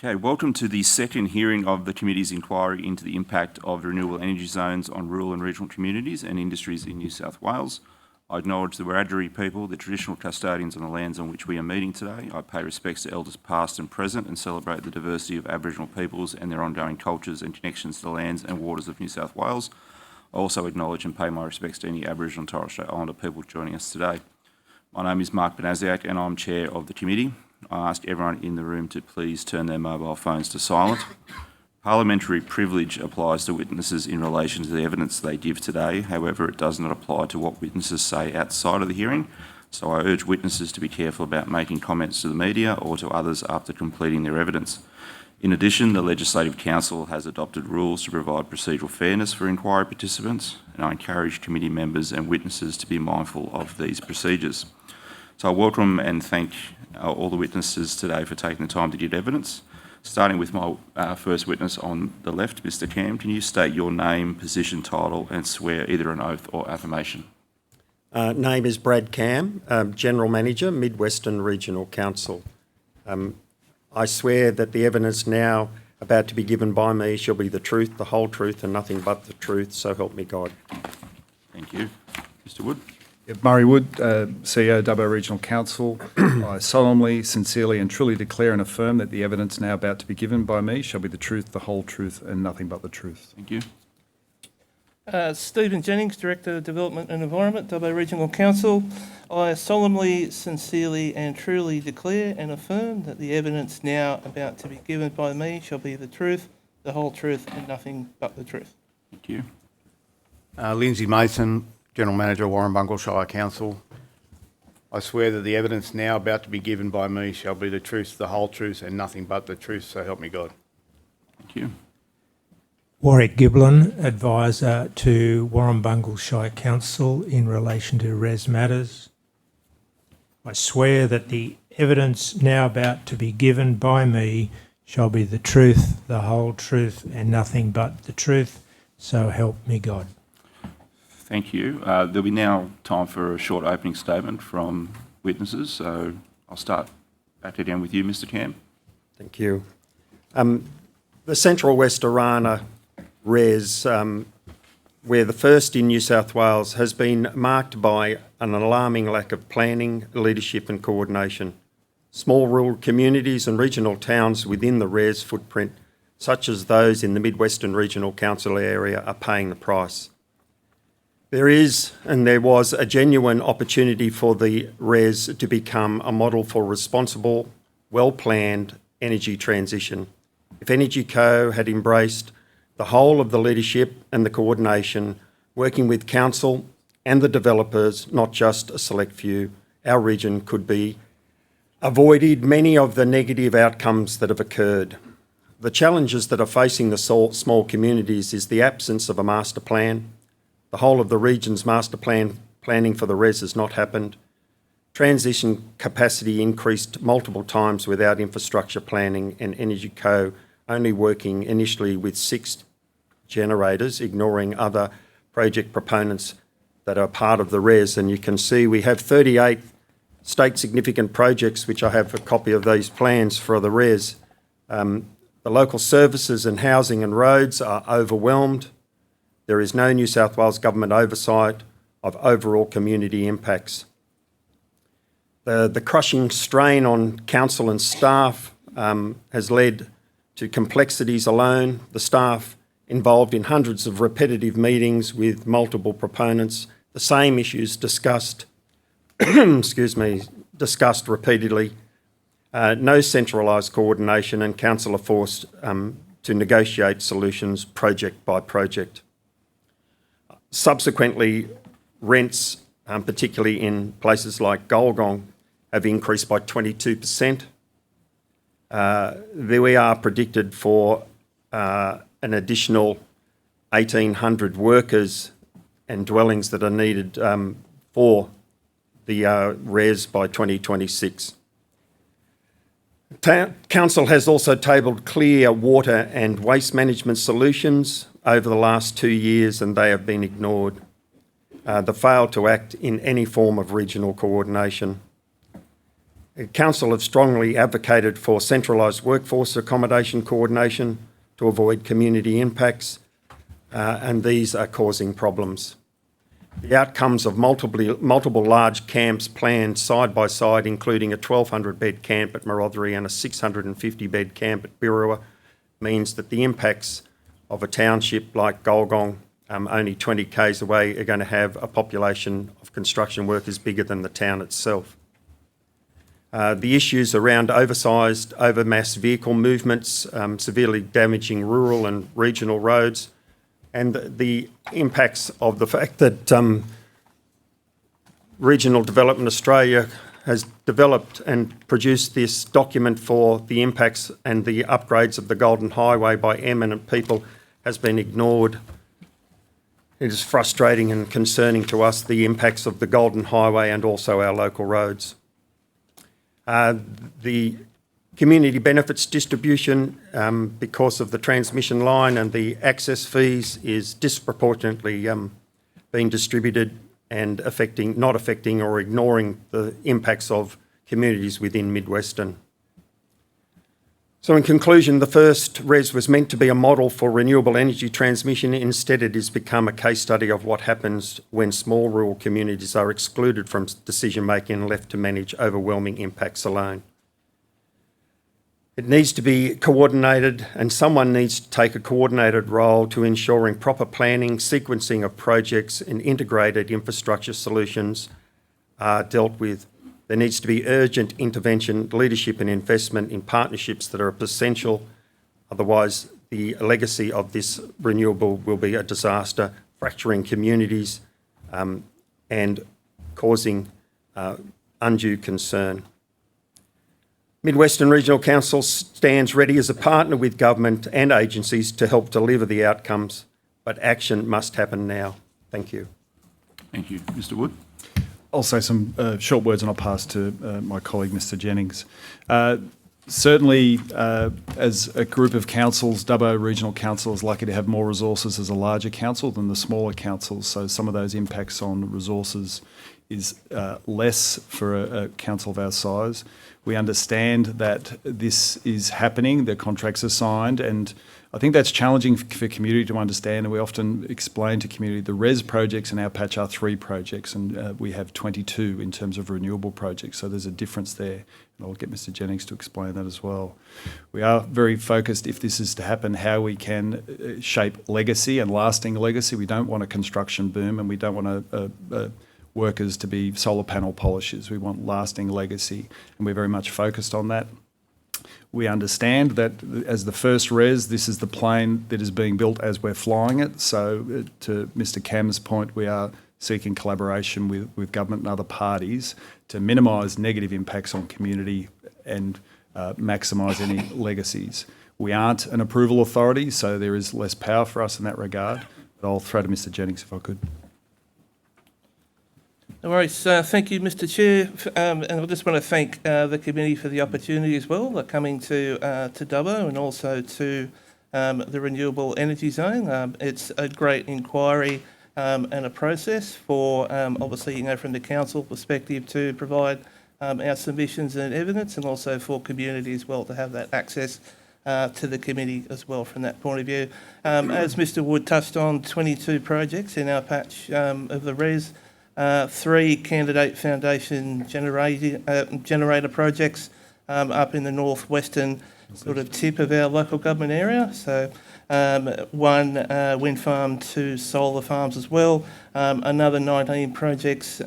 Okay, welcome to the second hearing of the committee's inquiry into the impact of renewable energy zones on rural and regional communities and industries in New South Wales. I acknowledge the Wiradjuri people, the traditional custodians on the lands on which we are meeting today. I pay respects to elders past and present and celebrate the diversity of Aboriginal peoples and their ongoing cultures and connections to the lands and waters of New South Wales. I also acknowledge and pay my respects to any Aboriginal and Torres Strait Islander people joining us today. My name is Mark Banasiak and I'm Chair of the committee. I ask everyone in the room to please turn their mobile phones to silent. Parliamentary privilege applies to witnesses in relation to the evidence they give today. However, it does not apply to what witnesses say outside of the hearing. So I urge witnesses to be careful about making comments to the media or to others after completing their evidence. In addition, the Legislative Council has adopted rules to provide procedural fairness for inquiry participants, and I encourage committee members and witnesses to be mindful of these procedures. So I welcome and thank all the witnesses today for taking the time to give evidence. Starting with my first witness on the left, Mr. Cam, can you state your name, position, title and swear either an oath or affirmation? Name is Brad Cam, General Manager, Mid-Western Regional Council. I swear that the evidence now about to be given by me shall be the truth, the whole truth and nothing but the truth, so help me God. Thank you. Mr. Wood? Murray Wood, CEO, Dubbo Regional Council. I solemnly, sincerely and truly declare and affirm that the evidence now about to be given by me shall be the truth, the whole truth and nothing but the truth. Thank you. Stephen Jennings, Director of Development and Environment, Dubbo Regional Council. I solemnly, sincerely and truly declare and affirm that the evidence now about to be given by me shall be the truth, the whole truth and nothing but the truth. Thank you. Lindsay Mason, General Manager, Warrumbungle Shire Council. I swear that the evidence now about to be given by me shall be the truth, the whole truth and nothing but the truth, so help me God. Thank you. Warwick Giblin, Advisor to Warrumbungle Shire Council in relation to REZ matters. I swear that the evidence now about to be given by me shall be the truth, the whole truth and nothing but the truth, so help me God. Thank you. There'll be now time for a short opening statement from witnesses. So I'll start back again with you, Mr. Cam. Thank you. The Central West Arana REZ, where the first in New South Wales, has been marked by an alarming lack of planning, leadership and coordination. Small rural communities and regional towns within the REZ footprint, such as those in the Mid-Western Regional Council area, are paying the price. There is and there was a genuine opportunity for the REZ to become a model for responsible, well-planned energy transition. If Energy Co had embraced the whole of the leadership and the coordination, working with council and the developers, not just a select few, our region could be avoided many of the negative outcomes that have occurred. The challenges that are facing the small communities is the absence of a master plan. The whole of the region's master planning for the REZ has not happened. Transition capacity increased multiple times without infrastructure planning, and Energy Co only working initially with 6 generators, ignoring other project proponents that are part of the REZ. And you can see we have 38 state significant projects, which I have a copy of these plans for the REZ. The local services and housing and roads are overwhelmed. There is no New South Wales government oversight of overall community impacts. The crushing strain on council and staff has led to complexities alone. The staff involved in hundreds of repetitive meetings with multiple proponents, the same issues discussed, discussed repeatedly. No centralised coordination, and council are forced to negotiate solutions project by project. Subsequently, rents, particularly in places like Golgong, have increased by 22%. We are predicted for an additional 1,800 workers and dwellings that are needed for the REZ by 2026. Council has also tabled clear water and waste management solutions over the last 2 years, and they have been ignored. They failed to act in any form of regional coordination. Council have strongly advocated for centralised workforce accommodation coordination to avoid community impacts, and these are causing problems. The outcomes of multiple large camps planned side by side, including a 1,200-bed camp at Marothery and a 650-bed camp at Birrua, means that the impacts of a township like Golgong, only 20 k's away, are going to have a population of construction workers bigger than the town itself. The issues around oversized, overmass vehicle movements, severely damaging rural and regional roads, and the impacts of the fact that Regional Development Australia has developed and produced this document for the impacts and the upgrades of the Golden Highway by eminent people has been ignored. It is frustrating and concerning to us, the impacts of the Golden Highway and also our local roads. The community benefits distribution, because of the transmission line and the access fees, is disproportionately being distributed and not affecting or ignoring the impacts of communities within Mid-Western. So in conclusion, the first REZ was meant to be a model for renewable energy transmission. Instead, it has become a case study of what happens when small rural communities are excluded from decision-making and left to manage overwhelming impacts alone. It needs to be coordinated, and someone needs to take a coordinated role to ensuring proper planning, sequencing of projects and integrated infrastructure solutions are dealt with. There needs to be urgent intervention, leadership and investment in partnerships that are essential. Otherwise, the legacy of this renewable will be a disaster, fracturing communities and causing undue concern. Mid-Western Regional Council stands ready as a partner with government and agencies to help deliver the outcomes, but action must happen now. Thank you. Thank you. Mr Wood? I'll say some short words and I'll pass to my colleague, Mr Jennings. Certainly, as a group of councils, Dubbo Regional Council is lucky to have more resources as a larger council than the smaller councils, so some of those impacts on resources is less for a council of our size. We understand that this is happening, the contracts are signed, and I think that's challenging for community to understand, and we often explain to community the REZ projects in our patch are 3 projects, and we have 22 in terms of renewable projects, so there's a difference there, and I'll get Mr Jennings to explain that as well. We are very focused, if this is to happen, how we can shape legacy and lasting legacy. We don't want a construction boom, and we don't want workers to be solar panel polishers. We want lasting legacy, and we're very much focused on that. We understand that as the first REZ, this is the plane that is being built as we're flying it. So to Mr Cam's point, we are seeking collaboration with government and other parties to minimise negative impacts on community and maximise any legacies. We aren't an approval authority, so there is less power for us in that regard. But I'll throw to Mr Jennings if I could. No worries. Thank you, Mr Chair. And I just want to thank the committee for the opportunity as well, coming to Dubbo and also to the Renewable Energy Zone. It's a great inquiry and a process for, obviously, from the council perspective to provide our submissions and evidence, and also for community as well to have that access to the committee as well from that point of view. As Mr Wood touched on, 22 projects in our patch of the REZ. 3 candidate foundation generator projects up in the northwestern sort of tip of our local government area. So 1 wind farm, 2 solar farms as well. Another 19 projects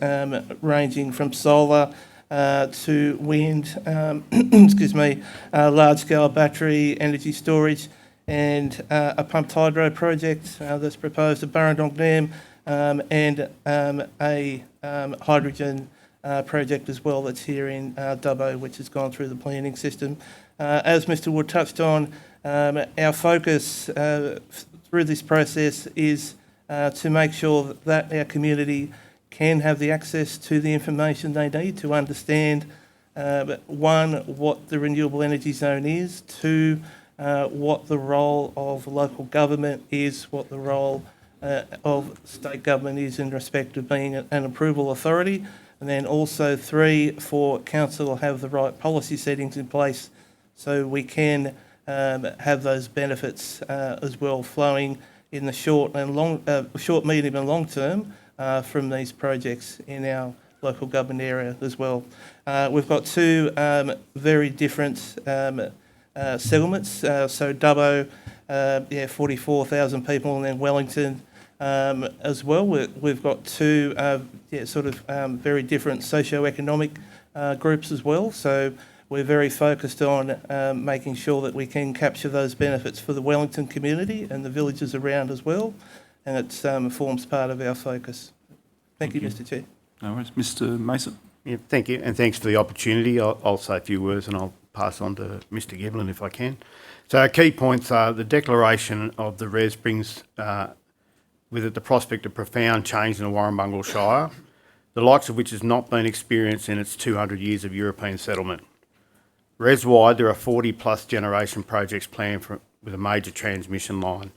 ranging from solar to wind, excuse me, large-scale battery energy storage, and a pumped hydro project that's proposed at Burrendong Dam. And a hydrogen project as well that's here in Dubbo, which has gone through the planning system. As Mr Wood touched on, our focus through this process is to make sure that our community can have the access to the information they need to understand, 1, what the Renewable Energy Zone is, 2, what the role of local government is, what the role of state government is in respect of being an approval authority, And then also 3, for council to have the right policy settings in place so we can have those benefits as well flowing in the short, medium and long term from these projects in our local government area as well. We've got 2 very different settlements. So Dubbo, 44,000 people, and then Wellington as well. We've got 2 very different socio-economic groups as well. So we're very focused on making sure that we can capture those benefits for the Wellington community and the villages around as well, and it forms part of our focus. Thank you, Mr. Chair. No worries. Mr Mason? Yeah, thank you, and thanks for the opportunity. I'll say a few words and I'll pass on to Mr Giblin if I can. So our key points are the declaration of the REZ brings with it the prospect of profound change in the Warrumbungle Shire, the likes of which has not been experienced in its 200 years of European settlement. REZ-wide, there are 40+ generation projects planned with a major transmission line.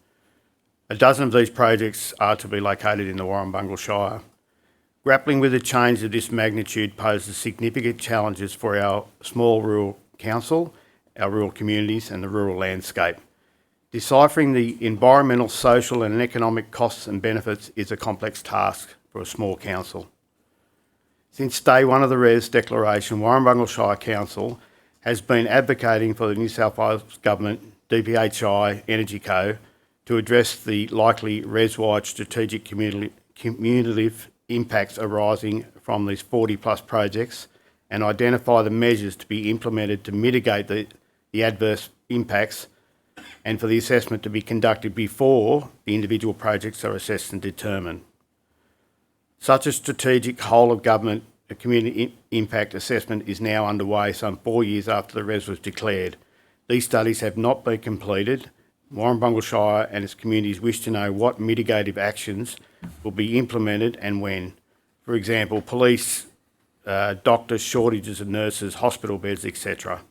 A dozen of these projects are to be located in the Warrumbungle Shire. Grappling with a change of this magnitude poses significant challenges for our small rural council, our rural communities and the rural landscape. Deciphering the environmental, social and economic costs and benefits is a complex task for a small council. Since day one of the REZ declaration, Warrumbungle Shire Council has been advocating for the New South Wales Government, DPHI Energy Co, to address the likely REZ-wide strategic cumulative impacts arising from these 40+ projects and identify the measures to be implemented to mitigate the adverse impacts, and for the assessment to be conducted before the individual projects are assessed and determined. Such a strategic whole-of-government community impact assessment is now underway some 4 years after the REZ was declared. These studies have not been completed. Warrumbungle Shire and its communities wish to know what mitigative actions will be implemented and when. For example, police, doctors, shortages of nurses, hospital beds, etc.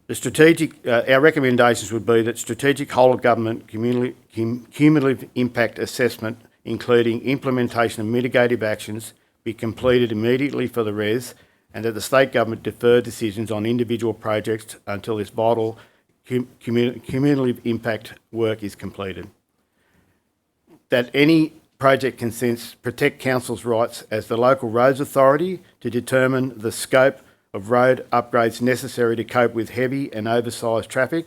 Our recommendations would be that strategic whole-of-government cumulative impact assessment, including implementation of mitigative actions, be completed immediately for the REZ, and that the state government defer decisions on individual projects until this vital cumulative impact work is completed. That any project consents protect council's rights as the local roads authority to determine the scope of road upgrades necessary to cope with heavy and oversized traffic,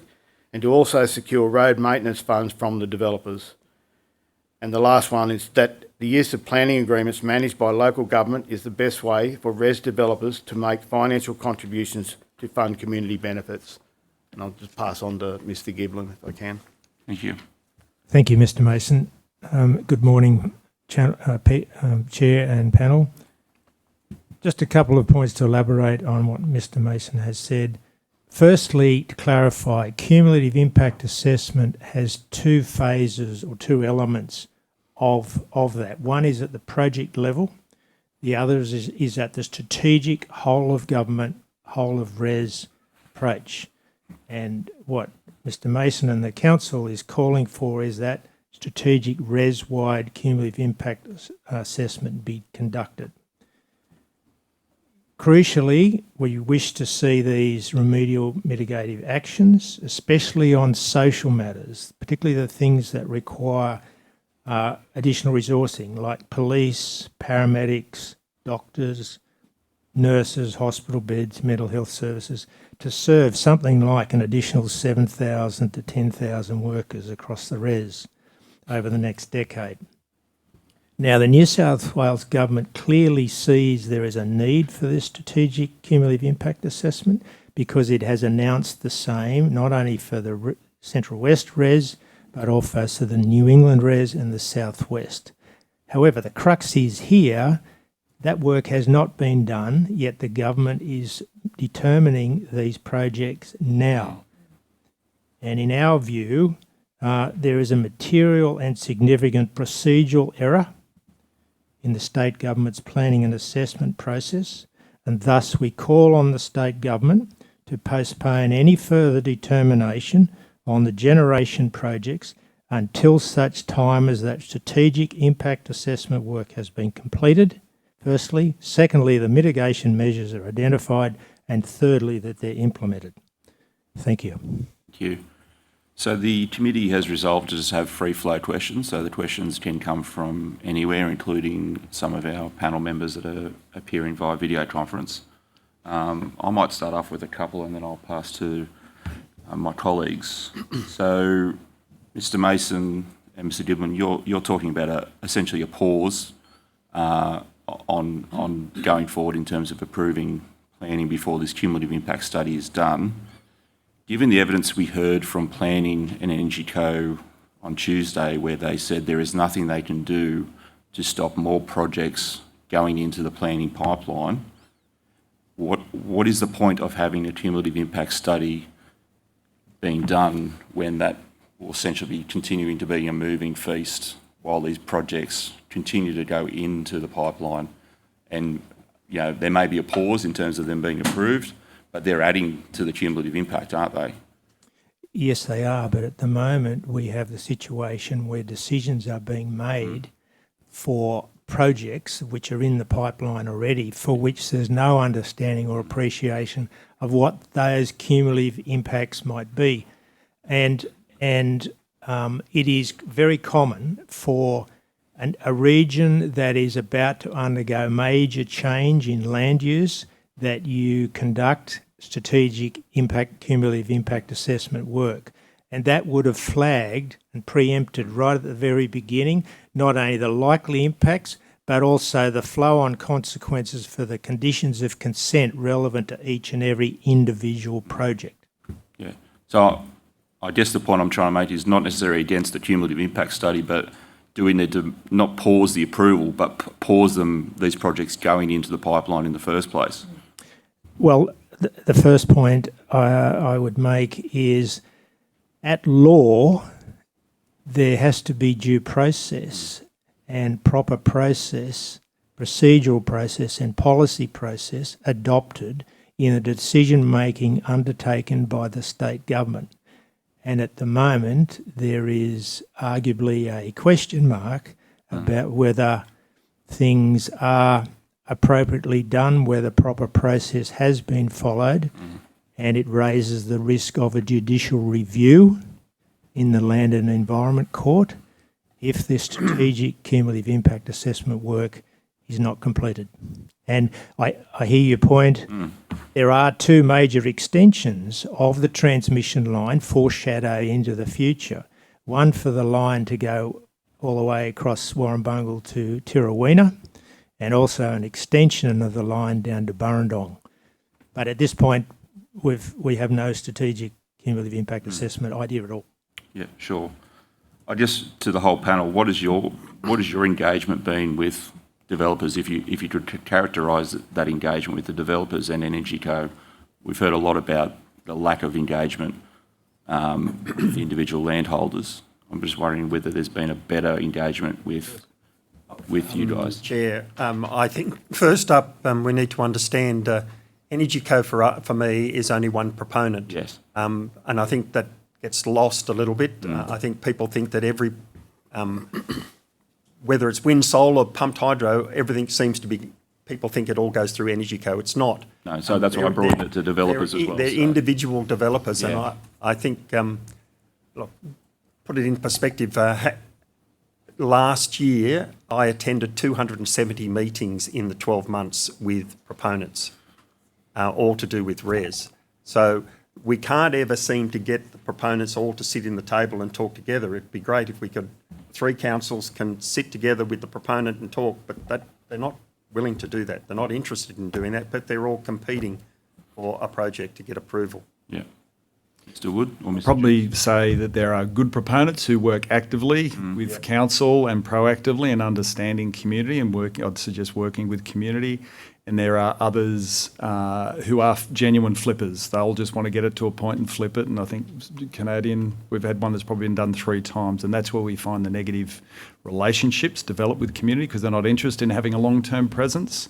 and to also secure road maintenance funds from the developers. And the last one is that the use of planning agreements managed by local government is the best way for REZ developers to make financial contributions to fund community benefits. And I'll just pass on to Mr Giblin if I can. Thank you. Thank you, Mr Mason. Good morning, Chair and panel. Just a couple of points to elaborate on what Mr Mason has said. Firstly, to clarify, cumulative impact assessment has 2 phases or 2 elements of that. One is at the project level. The other is at the strategic whole of government, whole of REZ approach. And what Mr Mason and the council is calling for is that strategic REZ-wide cumulative impact assessment be conducted. Crucially, we wish to see these remedial mitigative actions, especially on social matters, particularly the things that require additional resourcing, like police, paramedics, doctors, nurses, hospital beds, mental health services, to serve something like an additional 7,000 to 10,000 workers across the REZ over the next decade. Now, the New South Wales Government clearly sees there is a need for this strategic cumulative impact assessment because it has announced the same, not only for the Central West REZ, but also for the New England REZ and the South West. However, the crux is here, that work has not been done, yet the government is determining these projects now. And in our view, there is a material and significant procedural error in the state government's planning and assessment process, and thus we call on the state government to postpone any further determination on the generation projects until such time as that strategic impact assessment work has been completed firstly. Secondly, the mitigation measures are identified. And thirdly, that they're implemented. Thank you. Thank you. So the committee has resolved to just have free flow questions. So the questions can come from anywhere, including some of our panel members that are appearing via video conference. I might start off with a couple and then I'll pass to my colleagues. So, Mr. Mason and Mr. Giblin, you're talking about essentially a pause on going forward in terms of approving planning before this cumulative impact study is done. Given the evidence we heard from Planning and Energy Co on Tuesday, where they said there is nothing they can do to stop more projects going into the planning pipeline, what is the point of having a cumulative impact study being done when that will essentially be continuing to be a moving feast while these projects continue to go into the pipeline? And there may be a pause in terms of them being approved, but they're adding to the cumulative impact, aren't they? Yes, they are, but at the moment we have the situation where decisions are being made for projects which are in the pipeline already, for which there's no understanding or appreciation of what those cumulative impacts might be. And it is very common for a region that is about to undergo major change in land use that you conduct strategic impact, cumulative impact assessment work. And that would have flagged and preempted right at the very beginning, not only the likely impacts, but also the flow-on consequences for the conditions of consent relevant to each and every individual project. Yeah. So I guess the point I'm trying to make is not necessarily against the cumulative impact study, but do we need to not pause the approval, but pause these projects going into the pipeline in the first place? Well, the first point I would make is, at law, there has to be due process and proper process, procedural process and policy process adopted in the decision-making undertaken by the state government. And at the moment, there is arguably a question mark about whether things are appropriately done, whether proper process has been followed, and it raises the risk of a judicial review in the Land and Environment Court if this strategic cumulative impact assessment work is not completed. And I hear your point. There are two major extensions of the transmission line foreshadow into the future. One for the line to go all the way across Warrumbungle to Tirrawina, and also an extension of the line down to Burrendong. But at this point, we have no strategic cumulative impact assessment idea at all. Yeah, sure. I guess to the whole panel, what is your engagement been with developers? If you could characterise that engagement with the developers and Energy Co, we've heard a lot about the lack of engagement with the individual landholders. I'm just wondering whether there's been a better engagement with you guys. Chair, I think first up we need to understand Energy Co for me is only one proponent. Yes. And I think that gets lost a little bit. I think people think that every, whether it's wind, solar, pumped hydro, everything seems to be, people think it all goes through Energy Co. It's not. No, so that's why I brought it to developers as well. They're individual developers, Yeah. and I think, look, put it in perspective, last year I attended 270 meetings in the 12 months with proponents, all to do with REZ. So we can't ever seem to get the proponents all to sit in the table and talk together. It'd be great if we could, three councils can sit together with the proponent and talk, but they're not willing to do that. They're not interested in doing that, but they're all competing for a project to get approval. Yeah. Mr. Wood or Mr. Probably say that there are good proponents who work actively with council and proactively and understanding community and I'd suggest working with community. And there are others who are genuine flippers. They'll just want to get it to a point and flip it. And I think Canadian, we've had one that's probably been done 3 times. And that's where we find the negative relationships develop with community because they're not interested in having a long-term presence.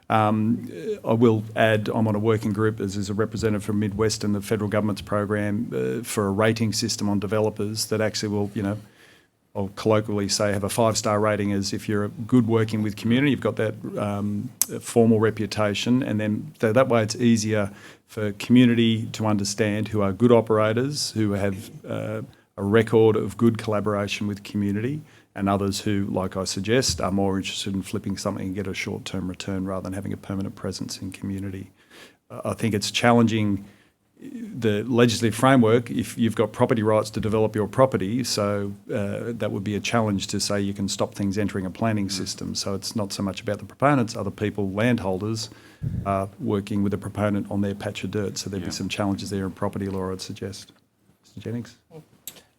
I will add, I'm on a working group as a representative from Midwest and the federal government's program for a rating system on developers that actually will, I'll colloquially say, have a 5-star rating as if you're good working with community, you've got that formal reputation, and then that way it's easier for community to understand who are good operators, who have a record of good collaboration with community, and others who, like I suggest, are more interested in flipping something and get a short-term return rather than having a permanent presence in community. I think it's challenging the legislative framework if you've got property rights to develop your property, so that would be a challenge to say you can stop things entering a planning system. So it's not so much about the proponents, other people, landholders, are working with the proponent on their patch of dirt. So there'd be some challenges there in property law, I'd suggest. Mr Jennings?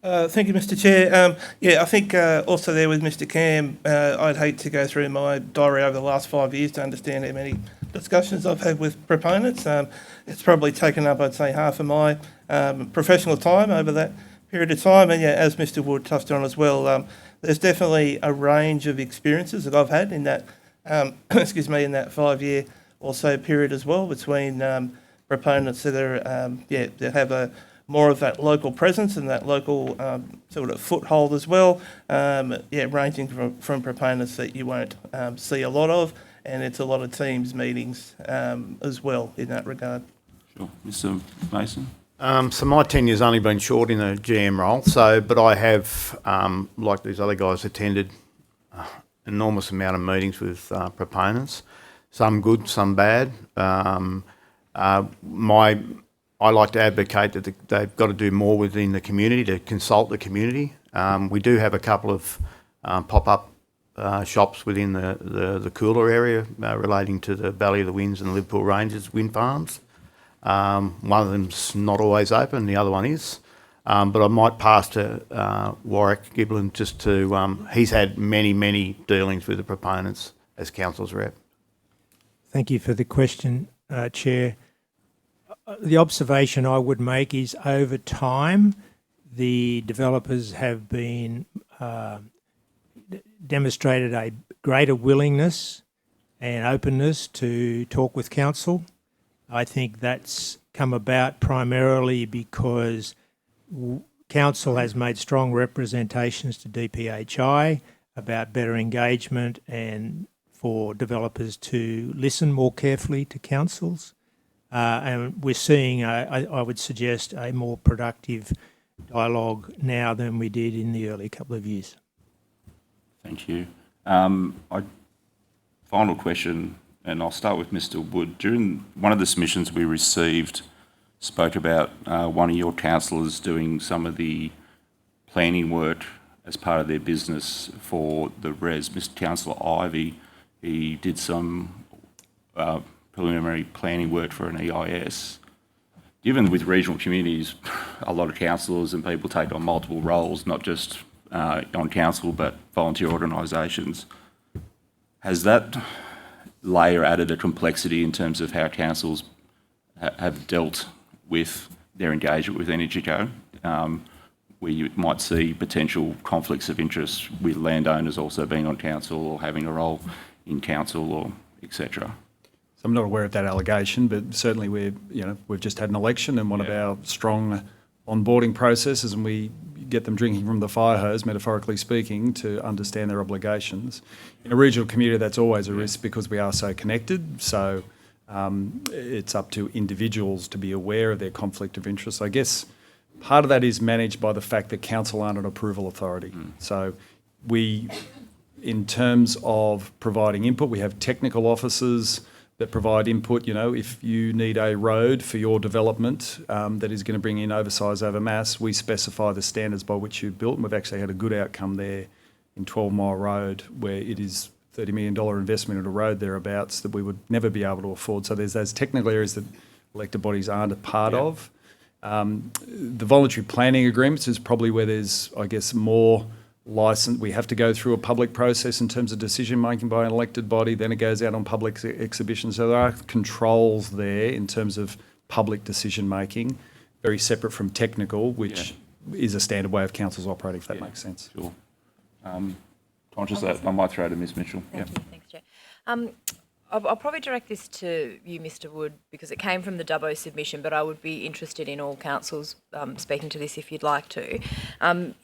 Thank you, Mr Chair. I think also there with Mr Cam, I'd hate to go through my diary over the last 5 years to understand how many discussions I've had with proponents. It's probably taken up, I'd say, half of my professional time over that period of time. And as Mr Wood touched on as well, there's definitely a range of experiences that I've had in that, in that 5 year or so period as well, between proponents that are, that have a more of that local presence and that local sort of foothold as well. Ranging from proponents that you won't see a lot of, and it's a lot of teams meetings as well in that regard. Sure. Mr Mason? So my tenure's only been short in the GM role, but I have, like these other guys, attended enormous amount of meetings with proponents, some good, some bad. I like to advocate that they've got to do more within the community to consult the community. We do have a couple of pop-up shops within the cooler area relating to the Valley of the Winds and the Liverpool Ranges wind farms. One of them's not always open, the other one is. But I might pass to Warwick Giblin just to, he's had many dealings with the proponents as council's rep. Thank you for the question, Chair. The observation I would make is over time, the developers have been demonstrated a greater willingness and openness to talk with council. I think that's come about primarily because council has made strong representations to DPHI about better engagement and for developers to listen more carefully to councils. And we're seeing, I would suggest, a more productive dialogue now than we did in the early couple of years. Thank you. Final question, and I'll start with Mr Wood. During one of the submissions we received, spoke about one of your councillors doing some of the planning work as part of their business for the REZ. Mr Councillor Ivey, he did some preliminary planning work for an EIS. Given with regional communities, a lot of councillors and people take on multiple roles, not just on council, but volunteer organisations. Has that layer added a complexity in terms of how councils have dealt with their engagement with EnergyCo, where you might see potential conflicts of interest with landowners also being on council or having a role in council or etc.? So I'm not aware of that allegation, but certainly we've just had an election, and one of our strong onboarding processes, and we get them drinking from the fire hose, metaphorically speaking, to understand their obligations. In a regional community, that's always a risk because we are so connected. So it's up to individuals to be aware of their conflict of interest. I guess part of that is managed by the fact that council aren't an approval authority. So we, in terms of providing input, we have technical officers that provide input. If you need a road for your development that is going to bring in oversize over mass, we specify the standards by which you've built, and we've actually had a good outcome there in 12 Mile Road, where it is $30 million investment in a road thereabouts that we would never be able to afford. So there's those technical areas that elected bodies aren't a part of. The voluntary planning agreements is probably where there's, I guess, more license. We have to go through a public process in terms of decision making by an elected body, then it goes out on public exhibition. So there are controls there in terms of public decision making, very separate from technical, which is a standard way of councils operating, if that makes sense. Sure. Conscious that I might throw to Ms Mitchell. Thanks, Chair. I'll probably direct this to you, Mr Wood, because it came from the Dubbo submission, but I would be interested in all councils speaking to this if you'd like to.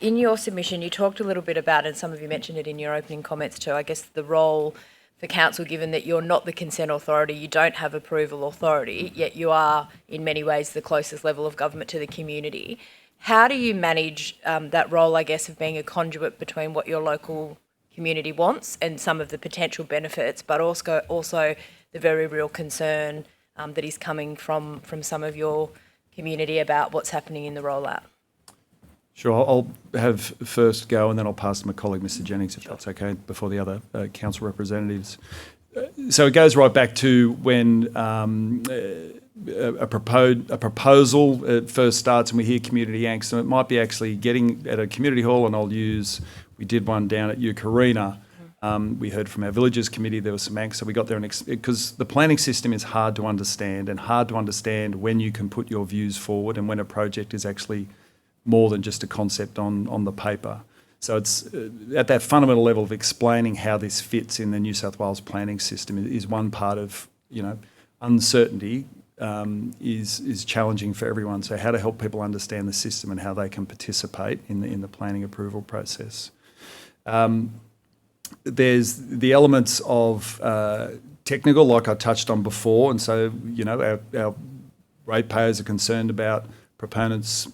In your submission, you talked a little bit about, and some of you mentioned it in your opening comments too, I guess the role for council, given that you're not the consent authority, you don't have approval authority, yet you are in many ways the closest level of government to the community. How do you manage that role, I guess, of being a conduit between what your local community wants and some of the potential benefits, but also the very real concern that is coming from some of your community about what's happening in the rollout? Sure, I'll have first go and then I'll pass to my colleague, Mr Jennings, if that's okay, before the other council representatives. So it goes right back to when a proposal first starts and we hear community angst, and it might be actually getting at a community hall, and we did one down at Eucarina. We heard from our Villages Committee there was some angst, so we got there, because the planning system is hard to understand, and hard to understand when you can put your views forward and when a project is actually more than just a concept on the paper. So it's at that fundamental level of explaining how this fits in the New South Wales planning system is one part of, uncertainty is challenging for everyone. So how to help people understand the system and how they can participate in the planning approval process. There's the elements of technical, like I touched on before, and so our ratepayers are concerned about proponents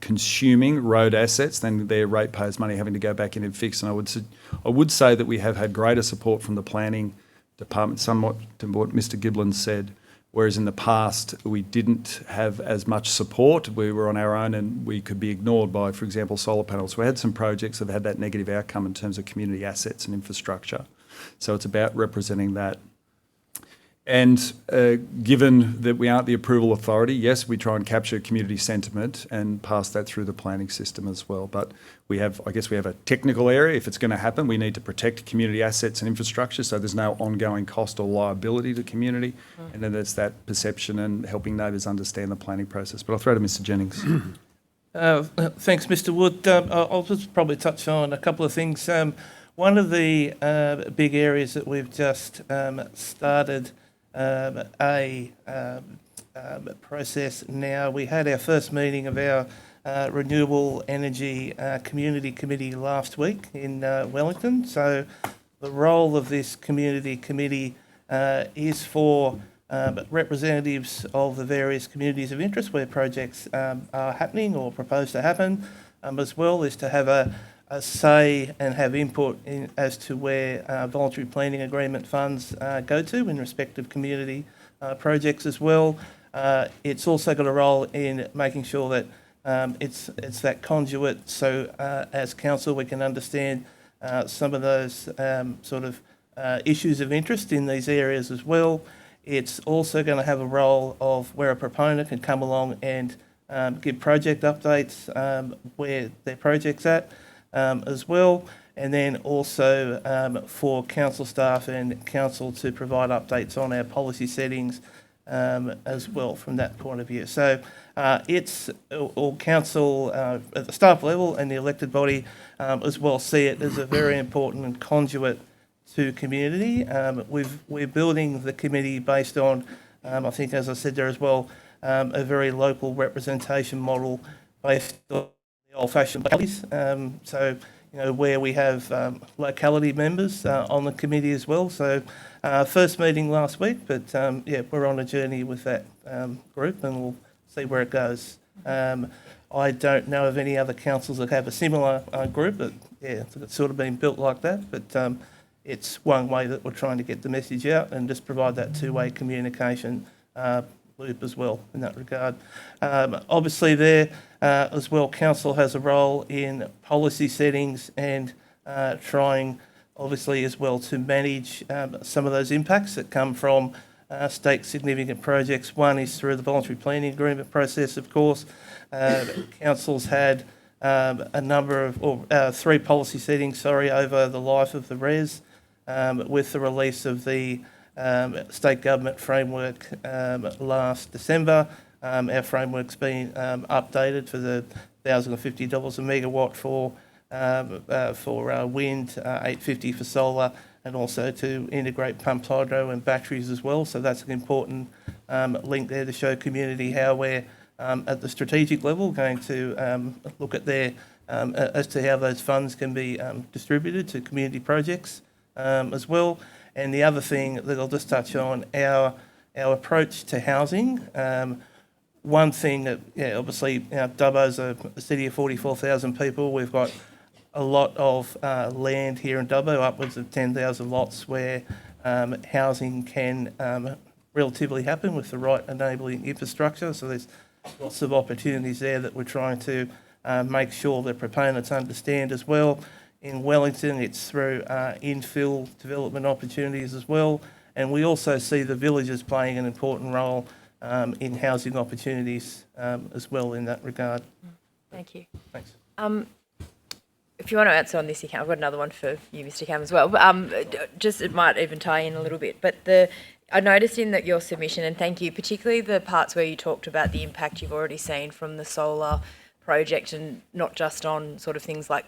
consuming road assets, then their ratepayers' money having to go back in and fix. And I would say that we have had greater support from the planning department, somewhat to what Mr Giblin said, whereas in the past we didn't have as much support. We were on our own and we could be ignored by, for example, solar panels. We had some projects that have had that negative outcome in terms of community assets and infrastructure. So it's about representing that. And given that we aren't the approval authority, yes, we try and capture community sentiment and pass that through the planning system as well. But we have a technical area. If it's going to happen, we need to protect community assets and infrastructure so there's no ongoing cost or liability to community. And then there's that perception and helping neighbours understand the planning process. But I'll throw to Mr Jennings. Thanks, Mr Wood. I'll just probably touch on a couple of things. One of the big areas that we've just started a process now. We had our first meeting of our Renewable Energy Community Committee last week in Wellington. So the role of this community committee is for representatives of the various communities of interest where projects are happening or proposed to happen, as well as to have a say and have input in as to where voluntary planning agreement funds go to in respect of community projects as well. It's also got a role in making sure that it's that conduit, so as council we can understand some of those issues of interest in these areas as well. It's also going to have a role of where a proponent can come along and give project updates where their project's at. As well, and then also for council staff and council to provide updates on our policy settings as well from that point of view. So it's all council at the staff level and the elected body as well see it as a very important conduit to community. We're building the committee based on, I think as I said there as well, a very local representation model based on old-fashioned localities, where we have locality members on the committee as well. So first meeting last week, but we're on a journey with that group and we'll see where it goes. I don't know of any other councils that have a similar group, but it's sort of been built like that, but it's one way that we're trying to get the message out and just provide that two-way communication loop as well in that regard. Obviously there as well, council has a role in policy settings and trying obviously as well to manage some of those impacts that come from state significant projects. One is through the voluntary planning agreement process, of course. Council's had a number of, 3 policy settings, over the life of the REZ with the release of the state government framework last December. Our framework's been updated for the $1,050 a megawatt for wind, $850 for solar, and also to integrate pumped hydro and batteries as well. So that's an important link there to show community how we're at the strategic level going to look at their as to how those funds can be distributed to community projects as well. And the other thing that I'll just touch on, our approach to housing. One thing that, obviously, Dubbo's a city of 44,000 people. We've got a lot of land here in Dubbo, upwards of 10,000 lots where housing can relatively happen with the right enabling infrastructure. So there's lots of opportunities there that we're trying to make sure that proponents understand as well. In Wellington, it's through infill development opportunities as well. And we also see the villages playing an important role in housing opportunities as well in that regard. Thank you. Thanks. If you want to answer on this, you can. I've got another one for you, Mr. Cam, as well. But, just it might even tie in a little bit. But I noticed in your submission, and thank you, particularly the parts where you talked about the impact you've already seen from the solar project, and not just on sort of things like,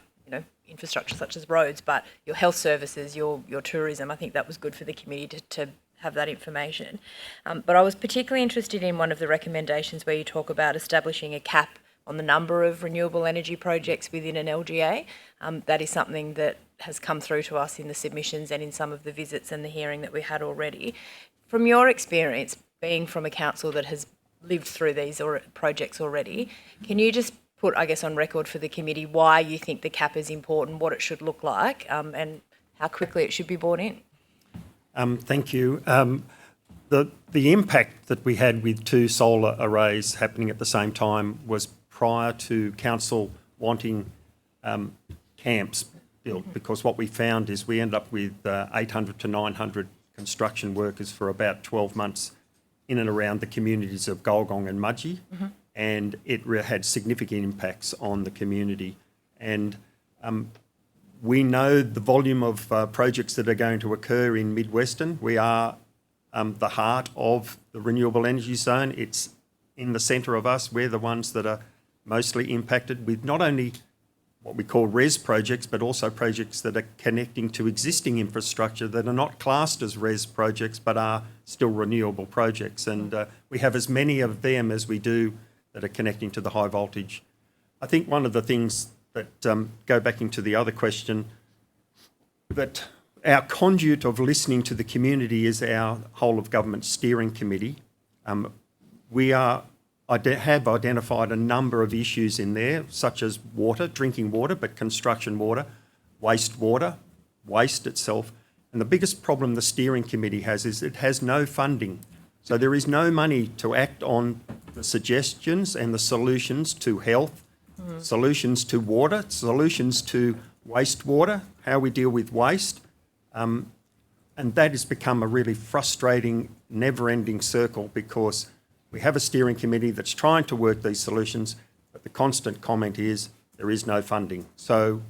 infrastructure such as roads, but your health services, your tourism. I think that was good for the committee to have that information. But I was particularly interested in one of the recommendations where you talk about establishing a cap on the number of renewable energy projects within an LGA. That is something that has come through to us in the submissions and in some of the visits and the hearing that we had already. From your experience, being from a council that has lived through these projects already, can you just put, I guess, on record for the committee why you think the cap is important, what it should look like, and how quickly it should be brought in? Thank you. The impact that we had with 2 solar arrays happening at the same time was prior to council wanting camps built, because what we found is we end up with 800 to 900 construction workers for about 12 months in and around the communities of Golgong and Mudgee, and it had significant impacts on the community. And we know the volume of projects that are going to occur in Mid-Western. We are the heart of the Renewable Energy Zone. It's in the centre of us. We're the ones that are mostly impacted with not only what we call REZ projects, but also projects that are connecting to existing infrastructure that are not classed as REZ projects, but are still renewable projects. And we have as many of them as we do that are connecting to the high voltage. I think one of the things that go back into the other question, that our conduit of listening to the community is our whole of government steering committee. We have identified a number of issues in there, such as water, drinking water, but construction water, wastewater, waste itself. And the biggest problem the steering committee has is it has no funding. So there is no money to act on the suggestions and the solutions to health, solutions to water, solutions to wastewater, how we deal with waste. And that has become a really frustrating, never-ending circle, because we have a steering committee that's trying to work these solutions, but the constant comment is there is no funding. So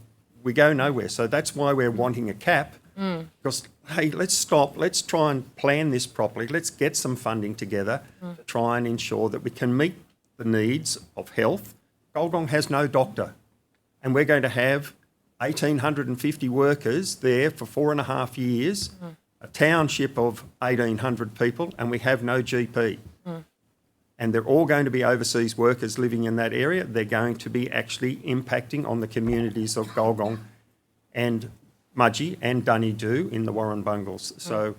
we go nowhere. So that's why we're wanting a cap, because, hey, let's stop. Let's try and plan this properly. Let's get some funding together to try and ensure that we can meet the needs of health. Golgong has no doctor, and we're going to have 1,850 workers there for 4.5 years, a township of 1,800 people, and we have no GP. And they're all going to be overseas workers living in that area. They're going to be actually impacting on the communities of Golgong and Mudgee and Dunedoo in the Warrumbungles. So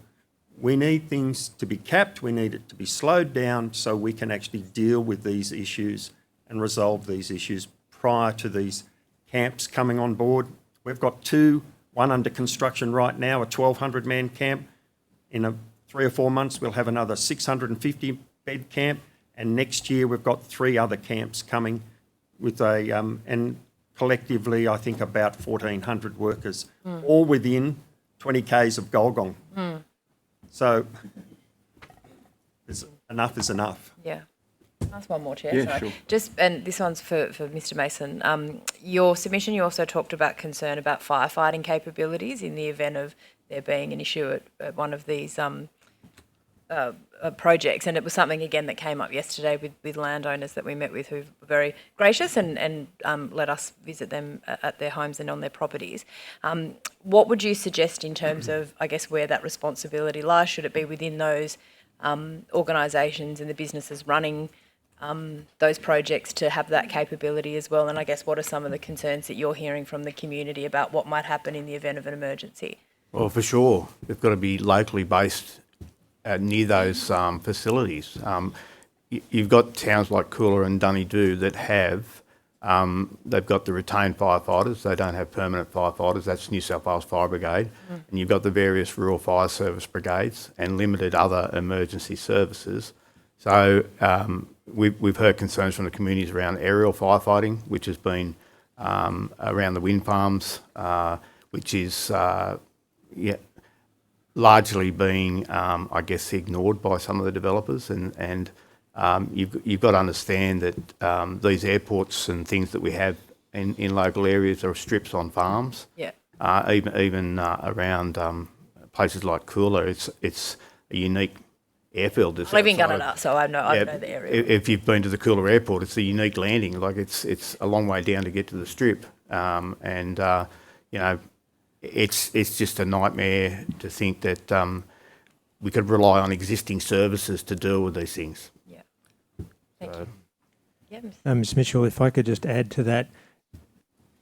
we need things to be capped. We need it to be slowed down so we can actually deal with these issues and resolve these issues prior to these camps coming on board. We've got 2, one under construction right now, a 1,200-man camp. In 3 or 4 months, we'll have another 650-bed camp. And next year, we've got 3 other camps coming with and collectively, I think about 1,400 workers, all within 20 k's of Golgong. So enough is enough. Yeah. That's one more, Chair. Yeah, Sorry. sure. Just, and this one's for Mr. Mason. Your submission, you also talked about concern about firefighting capabilities in the event of there being an issue at one of these projects, and it was something again that came up yesterday with landowners that we met with who were very gracious and let us visit them at their homes and on their properties. What would you suggest in terms of, I guess, where that responsibility lies? Should it be within those organisations and the businesses running those projects to have that capability as well? And I guess what are some of the concerns that you're hearing from the community about what might happen in the event of an emergency? Well, for sure, they've got to be locally based near those facilities. You've got towns like Coolah and Dunedoo that have, they've got the retained firefighters, they don't have permanent firefighters, that's New South Wales Fire Brigade, and you've got the various rural fire service brigades and limited other emergency services. So we've heard concerns from the communities around aerial firefighting, which has been around the wind farms, which is largely being, I guess, ignored by some of the developers. And you've got to understand that these airports and things that we have in local areas are strips on farms. Yeah. Even around places like Coolah, it's a unique airfield. I live in Gunnedah, so I know the area. If you've been to the Coolah airport, it's a unique landing. Like it's a long way down to get to the strip, it's just a nightmare to think that we could rely on existing services to deal with these things. Yeah. Thank you. Yeah, Ms Mitchell, if I could just add to that,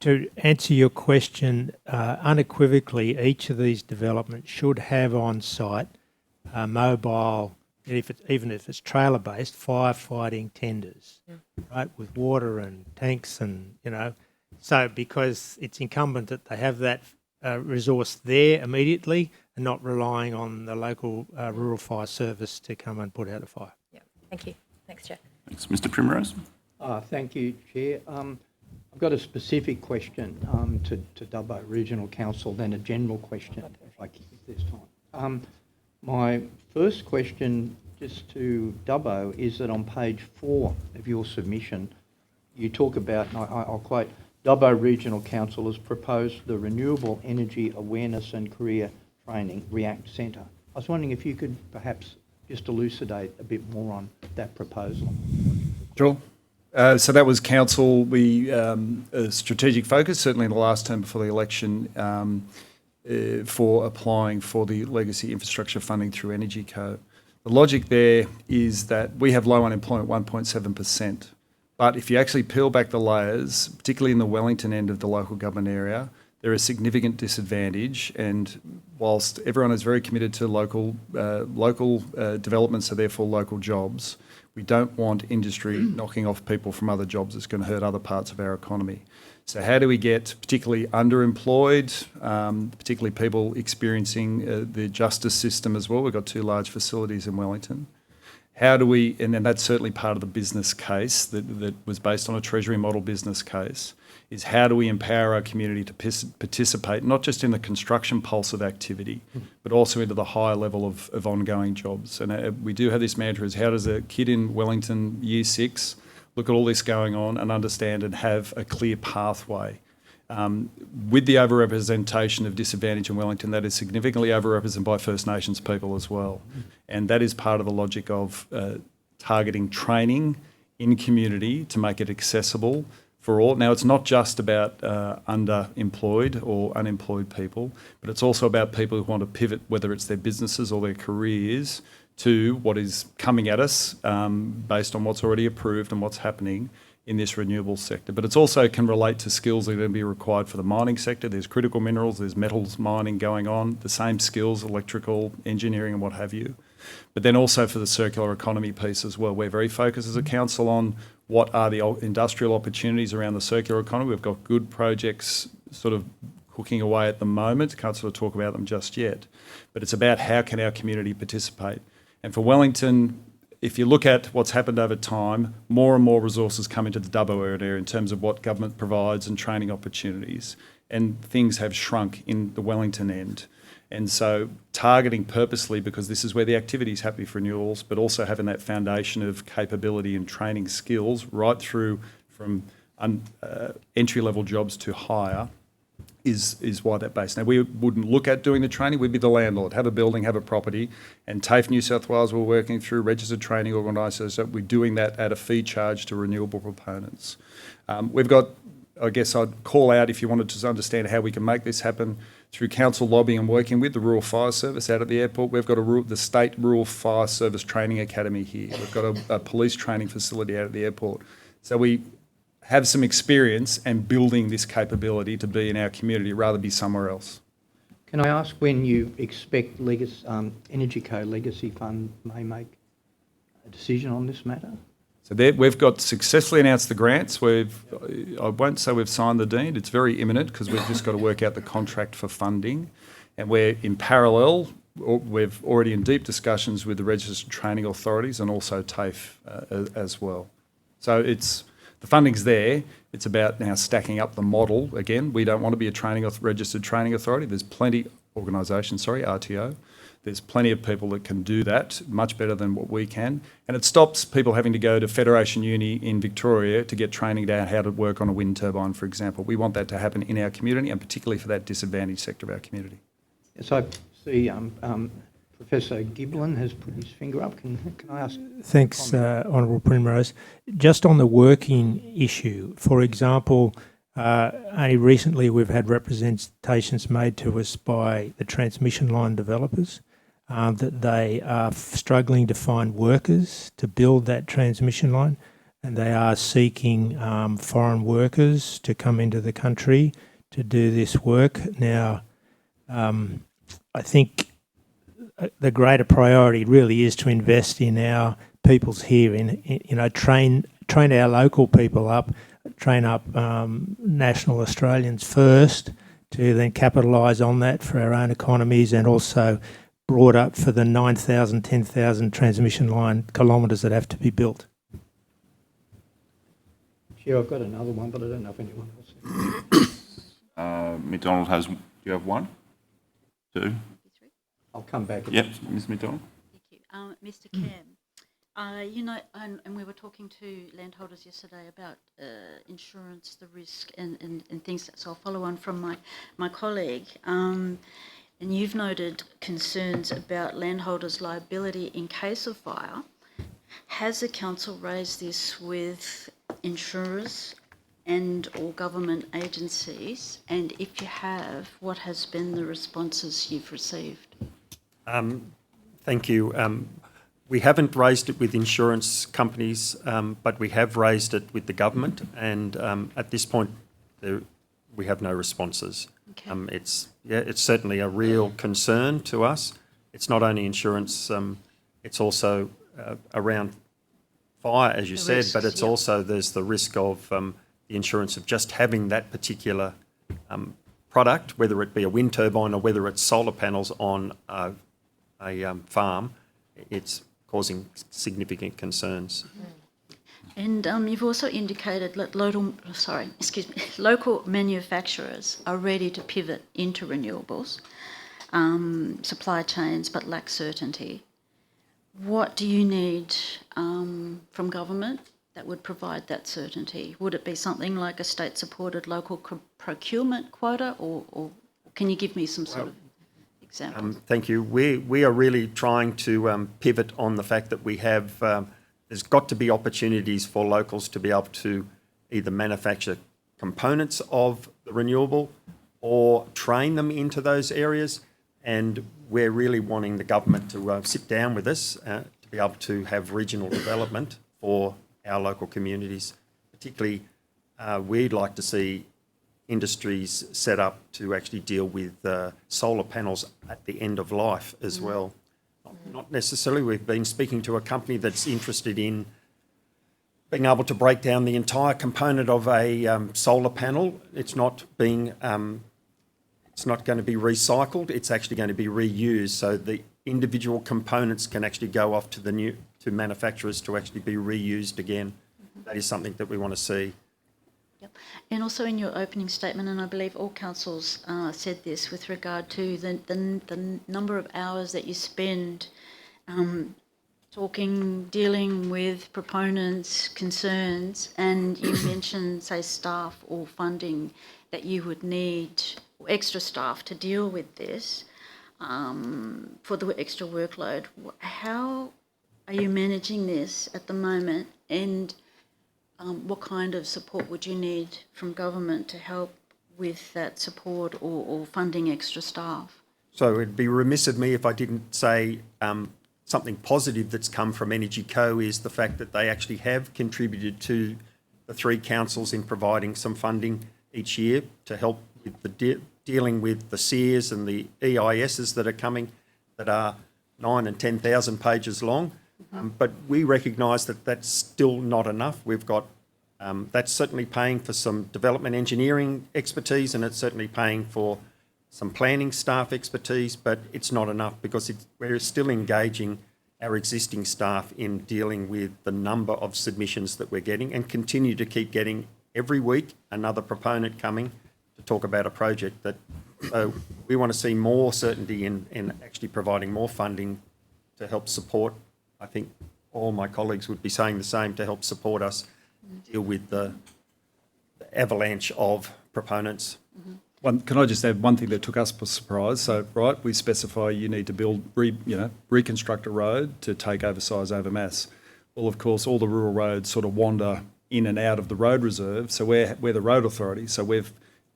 to answer your question, unequivocally, each of these developments should have on site mobile, even if it's trailer-based, firefighting tenders, right, with water and tanks and, so because it's incumbent that they have that resource there immediately and not relying on the local rural fire service to come and put out a fire. Yeah. Thank you. Thanks, Chair. Thanks. Mr Primrose. Thank you, Chair. I've got a specific question to Dubbo Regional Council, then a general question, if there's time. My first question, just to Dubbo, is that on page 4 of your submission, you talk about, and I'll quote, Dubbo Regional Council has proposed the Renewable Energy Awareness and Career Training REACT Centre. I was wondering if you could perhaps just elucidate a bit more on that proposal. Sure. So that was council, a strategic focus, certainly in the last term before the election, for applying for the legacy infrastructure funding through Energy Co. The logic there is that we have low unemployment, 1.7%. But if you actually peel back the layers, particularly in the Wellington end of the local government area, there is significant disadvantage. And whilst everyone is very committed to local developments, so therefore local jobs, we don't want industry knocking off people from other jobs. It's going to hurt other parts of our economy. So how do we get particularly underemployed, particularly people experiencing the justice system as well? We've got 2 large facilities in Wellington. How do we, and then that's certainly part of the business case that was based on a Treasury model business case, is how do we empower our community to participate, not just in the construction pulse of activity, but also into the higher level of ongoing jobs. And we do have this mantra is how does a kid in Wellington year 6 look at all this going on and understand and have a clear pathway. With the overrepresentation of disadvantage in Wellington, that is significantly overrepresented by First Nations people as well. And that is part of the logic of targeting training in community to make it accessible for all. Now, it's not just about underemployed or unemployed people, but it's also about people who want to pivot, whether it's their businesses or their careers, to what is coming at us based on what's already approved and what's happening in this renewable sector. But it's also can relate to skills that are going to be required for the mining sector. There's critical minerals, there's metals mining going on, the same skills, electrical, engineering and what have you. But then also for the circular economy piece as well. We're very focused as a council on what are the industrial opportunities around the circular economy. We've got good projects sort of cooking away at the moment. Can't sort of talk about them just yet. But it's about how can our community participate. And for Wellington, if you look at what's happened over time, more and more resources come into the Dubbo area in terms of what government provides and training opportunities, and things have shrunk in the Wellington end. And so targeting purposely, because this is where the activity is happening for renewals, but also having that foundation of capability and training skills right through from entry-level jobs to higher is why that base. Now, we wouldn't look at doing the training. We'd be the landlord, have a building, have a property. And TAFE New South Wales, we're working through registered training organisations. So we're doing that at a fee charge to renewable proponents. We've got, I guess I'd call out, if you wanted to understand how we can make this happen, through council lobbying and working with the Rural Fire Service out at the airport. We've got the State Rural Fire Service Training Academy here. We've got a police training facility out at the airport. So we have some experience and building this capability to be in our community rather be somewhere else. Can I ask when you expect Energy Co Legacy Fund may make a decision on this matter? So we've got successfully announced the grants. I won't say we've signed the deed. It's very imminent because we've just got to work out the contract for funding. And we're in parallel, we've already in deep discussions with the registered training authorities and also TAFE as well. So the funding's there. It's about now stacking up the model. Again, we don't want to be a registered training authority. There's plenty, RTO. There's plenty of people that can do that much better than what we can. And it stops people having to go to Federation Uni in Victoria to get training down how to work on a wind turbine, for example. We want that to happen in our community and particularly for that disadvantaged sector of our community. Yes, I see Professor Giblin has put his finger up. Can I ask? Thanks, Honourable Primrose. Just on the working issue, for example, only recently we've had representations made to us by the transmission line developers that they are struggling to find workers to build that transmission line, and they are seeking foreign workers to come into the country to do this work. Now, I think the greater priority really is to invest in our peoples here, train our local people up, train up national Australians first to then capitalise on that for our own economies, and also brought up for the 9,000, 10,000 transmission line kilometres that have to be built. Chair, I've got another one, but I don't know if anyone else. McDonald do you have one? Two? I'll come back. Yep, Ms McDonald. Thank you. Mr. Cam, and we were talking to landholders yesterday about insurance, the risk and things, so I'll follow on from my colleague. And you've noted concerns about landholders' liability in case of fire. Has the council raised this with insurers and or government agencies? And if you have, what has been the responses you've received? Thank you. We haven't raised it with insurance companies, but we have raised it with the government, and at this point we have no responses. Okay. It's certainly a real concern to us. It's not only insurance, it's also around fire, as you The said, risks, but it's yeah. also there's the risk of the insurance of just having that particular product, whether it be a wind turbine or whether it's solar panels on a farm. It's causing significant concerns. And you've also indicated that local manufacturers are ready to pivot into renewables, supply chains, but lack certainty. What do you need from government that would provide that certainty? Would it be something like a state-supported local procurement quota, or can you give me some sort of example? Thank you. We are really trying to pivot on the fact that we have, there's got to be opportunities for locals to be able to either manufacture components of the renewable or train them into those areas. And we're really wanting the government to sit down with us to be able to have regional development for our local communities. Particularly, we'd like to see industries set up to actually deal with solar panels at the end of life as well. Not necessarily. We've been speaking to a company that's interested in being able to break down the entire component of a solar panel. It's not going to be recycled. It's actually going to be reused. So the individual components can actually go off to manufacturers to actually be reused again. That is something that we want to see. Yep. And also in your opening statement, and I believe all councils said this with regard to the number of hours that you spend dealing with proponents' concerns, and you mentioned, say, staff or funding that you would need extra staff to deal with this for the extra workload. How are you managing this at the moment, and what kind of support would you need from government to help with that support or funding extra staff? So it'd be remiss of me if I didn't say something positive that's come from Energy Co is the fact that they actually have contributed to the three councils in providing some funding each year to help with the dealing with the SEERs and the EISs that are coming that are 9,000 and 10,000 pages long. But we recognise that that's still not enough. We've got, that's certainly paying for some development engineering expertise, and it's certainly paying for some planning staff expertise, but it's not enough because we're still engaging our existing staff in dealing with the number of submissions that we're getting, and continue to keep getting every week another proponent coming to talk about a project. That so we want to see more certainty in actually providing more funding to help support. I think all my colleagues would be saying the same, to help support us deal with the avalanche of proponents. Can I just add one thing that took us by surprise? So, right, we specify you need to build, reconstruct a road to take oversize over mass. Well, of course, all the rural roads sort of wander in and out of the road reserve. So we're the road authority. So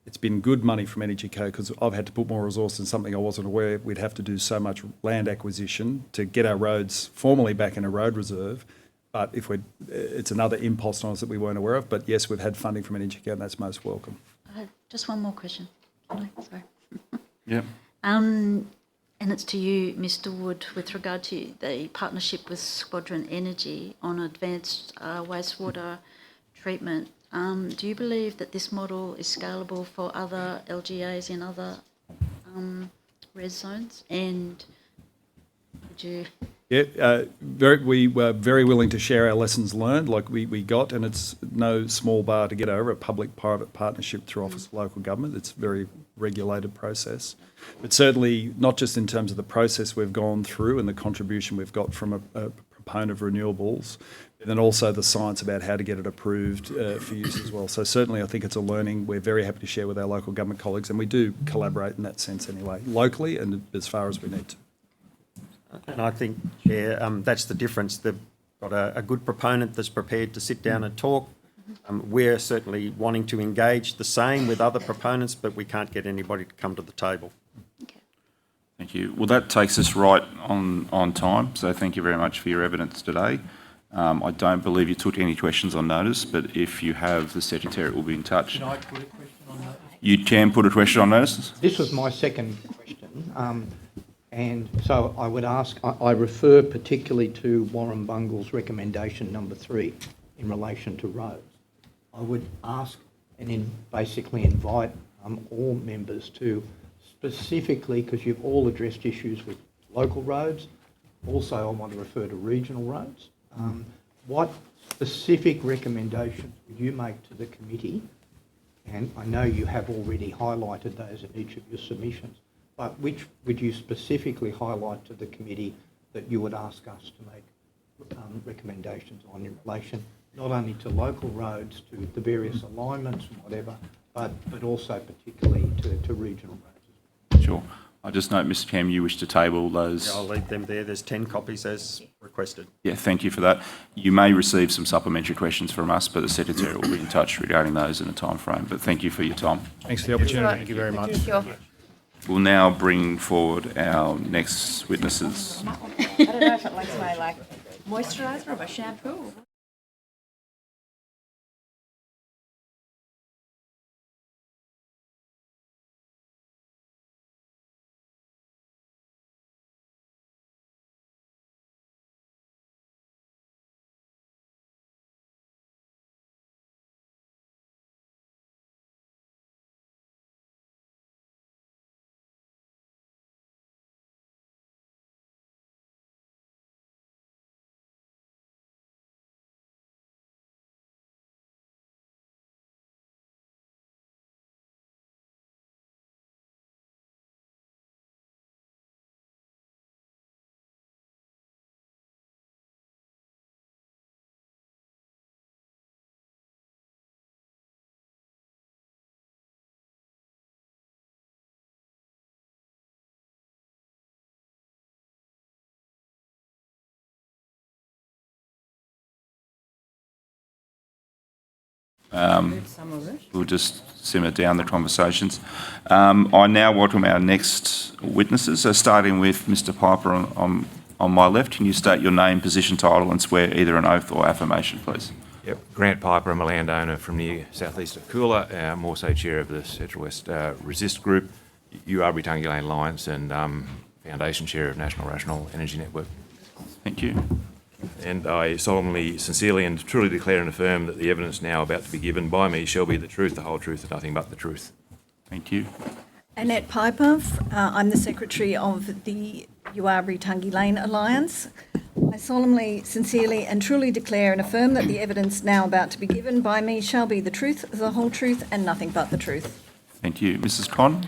it's been good money from Energy Co because I've had to put more resource in something I wasn't aware we'd have to do so much land acquisition to get our roads formally back in a road reserve. But it's another impulse on us that we weren't aware of. But yes, we've had funding from Energy Co, and that's most welcome. Just one more question. Sorry. Yeah. And it's to you, Mr. Wood, with regard to the partnership with Squadron Energy on advanced wastewater treatment. Do you believe that this model is scalable for other LGAs in other REZ zones? And would you... Yeah, we were very willing to share our lessons learned, like we got, and it's no small bar to get over, a public-private partnership through Office of Local Government. It's a very regulated process. But certainly, not just in terms of the process we've gone through and the contribution we've got from a proponent of renewables, but then also the science about how to get it approved for use as well. So certainly I think it's a learning we're very happy to share with our local government colleagues, and we do collaborate in that sense anyway, locally and as far as we need to. And I think, Chair, that's the difference. They've got a good proponent that's prepared to sit down and talk. We're certainly wanting to engage the same with other proponents, but we can't get anybody to come to the table. Okay. Thank you. Well, that takes us right on time, so thank you very much for your evidence today. I don't believe you took any questions on notice, but if you have, the Secretariat will be in touch. Can I put a question on that? You can put a question on notice? This was my second question. And so I would ask, I refer particularly to Warren Bungall's recommendation number 3 in relation to roads. I would ask and basically invite all members to specifically, because you've all addressed issues with local roads, also I want to refer to regional roads. What specific recommendations would you make to the committee? And I know you have already highlighted those in each of your submissions, but which would you specifically highlight to the committee that you would ask us to make recommendations on in relation not only to local roads, to the various alignments and whatever, but also particularly to regional roads? Sure. I just note, Mr Cam, you wish to table those. Yeah, I'll leave them there. There's 10 copies as requested. Yeah, thank you for that. You may receive some supplementary questions from us, but the Secretary will be in touch regarding those in a time frame. But thank you for your time. Thanks for the opportunity. Thank you very much. Sure. We'll now bring forward our next witnesses. I don't know if it likes my moisturiser or my shampoo. We'll just simmer down the conversations. I now welcome our next witnesses. So starting with Mr. Piper on my left, can you state your name, position, title, and swear either an oath or affirmation, please? Yep, Grant Piper. I'm a landowner from near southeast of Coolah. I'm also chair of the Central West Resist Group, URB Lane Alliance, and foundation chair of National Rational Energy Network. Thank you. And I solemnly, sincerely, and truly declare and affirm that the evidence now about to be given by me shall be the truth, the whole truth, and nothing but the truth. Thank you. Annette Piper, I'm the Secretary of the URB Lane Alliance. I solemnly, sincerely and truly declare and affirm that the evidence now about to be given by me shall be the truth, the whole truth and nothing but the truth. Thank you. Mrs. Conn?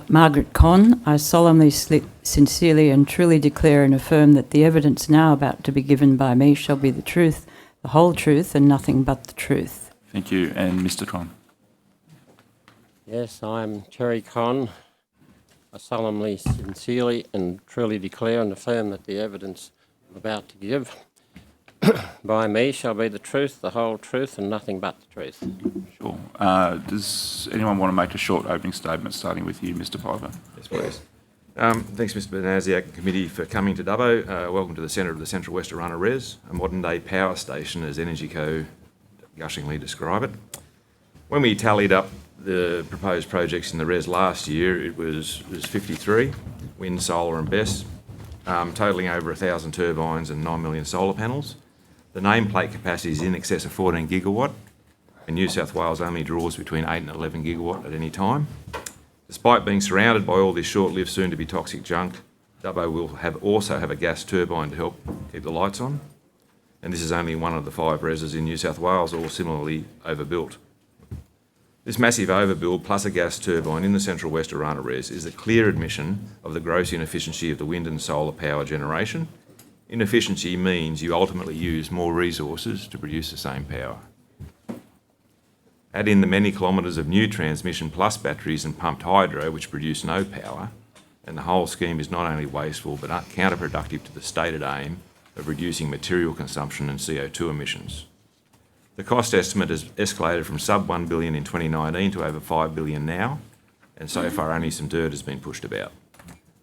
Margaret Conn, I solemnly, sincerely and truly declare and affirm that the evidence now about to be given by me shall be the truth, the whole truth and nothing but the truth. Thank you. And Mr. Conn? Yes, I'm Terry Conn. I solemnly, sincerely and truly declare and affirm that the evidence I'm about to give by me shall be the truth, the whole truth and nothing but the truth. Sure. Does anyone want to make a short opening statement, starting with you, Mr. Piper? Yes, please. Thanks, Mr. Benasiak Committee, for coming to Dubbo. Welcome to the centre of the Central West Arana REZ, a modern-day power station, as Energy Co gushingly describe it. When we tallied up the proposed projects in the REZ last year, it was 53, wind, solar and BESS, totalling over 1,000 turbines and 9 million solar panels. The nameplate capacity is in excess of 14 gigawatt, and New South Wales only draws between 8 and 11 gigawatt at any time. Despite being surrounded by all this short-lived, soon-to-be toxic junk, Dubbo will also have a gas turbine to help keep the lights on. And this is only one of the 5 REZs in New South Wales, all similarly overbuilt. This massive overbuild plus a gas turbine in the Central West Arana REZ is a clear admission of the gross inefficiency of the wind and solar power generation. Inefficiency means you ultimately use more resources to produce the same power. Add in the many kilometres of new transmission plus batteries and pumped hydro which produce no power, and the whole scheme is not only wasteful but counterproductive to the stated aim of reducing material consumption and CO2 emissions. The cost estimate has escalated from sub $1 billion in 2019 to over $5 billion now, and so far only some dirt has been pushed about.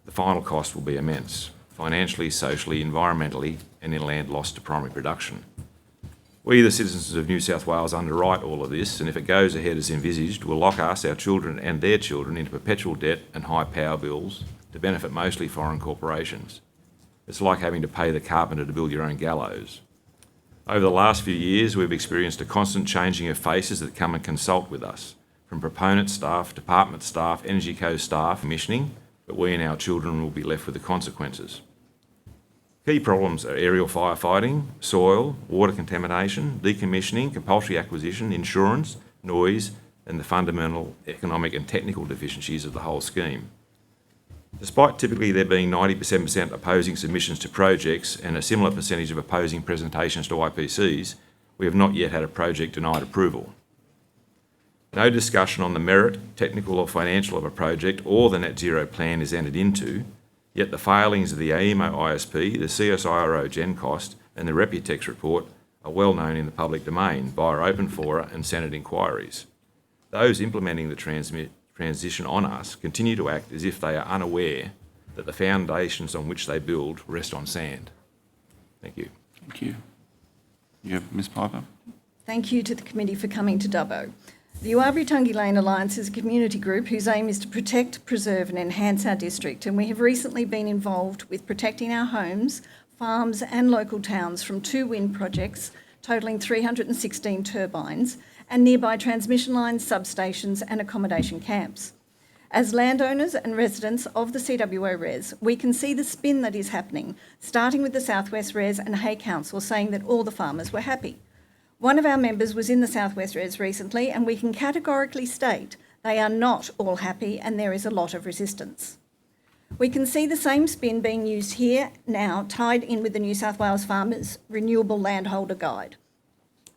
The final cost will be immense, financially, socially, environmentally, and in land lost to primary production. We, the citizens of New South Wales, underwrite all of this, and if it goes ahead as envisaged, will lock us, our children and their children into perpetual debt and high power bills to benefit mostly foreign corporations. It's like having to pay the carpenter to build your own gallows. Over the last few years, we've experienced a constant changing of faces that come and consult with us, from proponent staff, department staff, Energy Co staff, commissioning, but we and our children will be left with the consequences. Key problems are aerial firefighting, soil, water contamination, decommissioning, compulsory acquisition, insurance, noise, and the fundamental economic and technical deficiencies of the whole scheme. Despite typically there being 97% opposing submissions to projects and a similar percentage of opposing presentations to IPCs, we have not yet had a project denied approval. No discussion on the merit, technical or financial of a project or the net zero plan is entered into, yet the failings of the AEMO ISP, the CSIRO Gen Cost and the Reputex report are well known in the public domain via open fora and Senate inquiries. Those implementing the transition on us continue to act as if they are unaware that the foundations on which they build rest on sand. Thank you. Thank you. You have Ms. Piper? Thank you to the committee for coming to Dubbo. The URB Lane Alliance is a community group whose aim is to protect, preserve and enhance our district, and we have recently been involved with protecting our homes, farms and local towns from 2 wind projects totalling 316 turbines and nearby transmission lines, substations and accommodation camps. As landowners and residents of the CWO REZ, we can see the spin that is happening, starting with the South West REZ and Hay Council saying that all the farmers were happy. One of our members was in the South West REZ recently, and we can categorically state they are not all happy and there is a lot of resistance. We can see the same spin being used here now, tied in with the New South Wales Farmers Renewable Landholder Guide.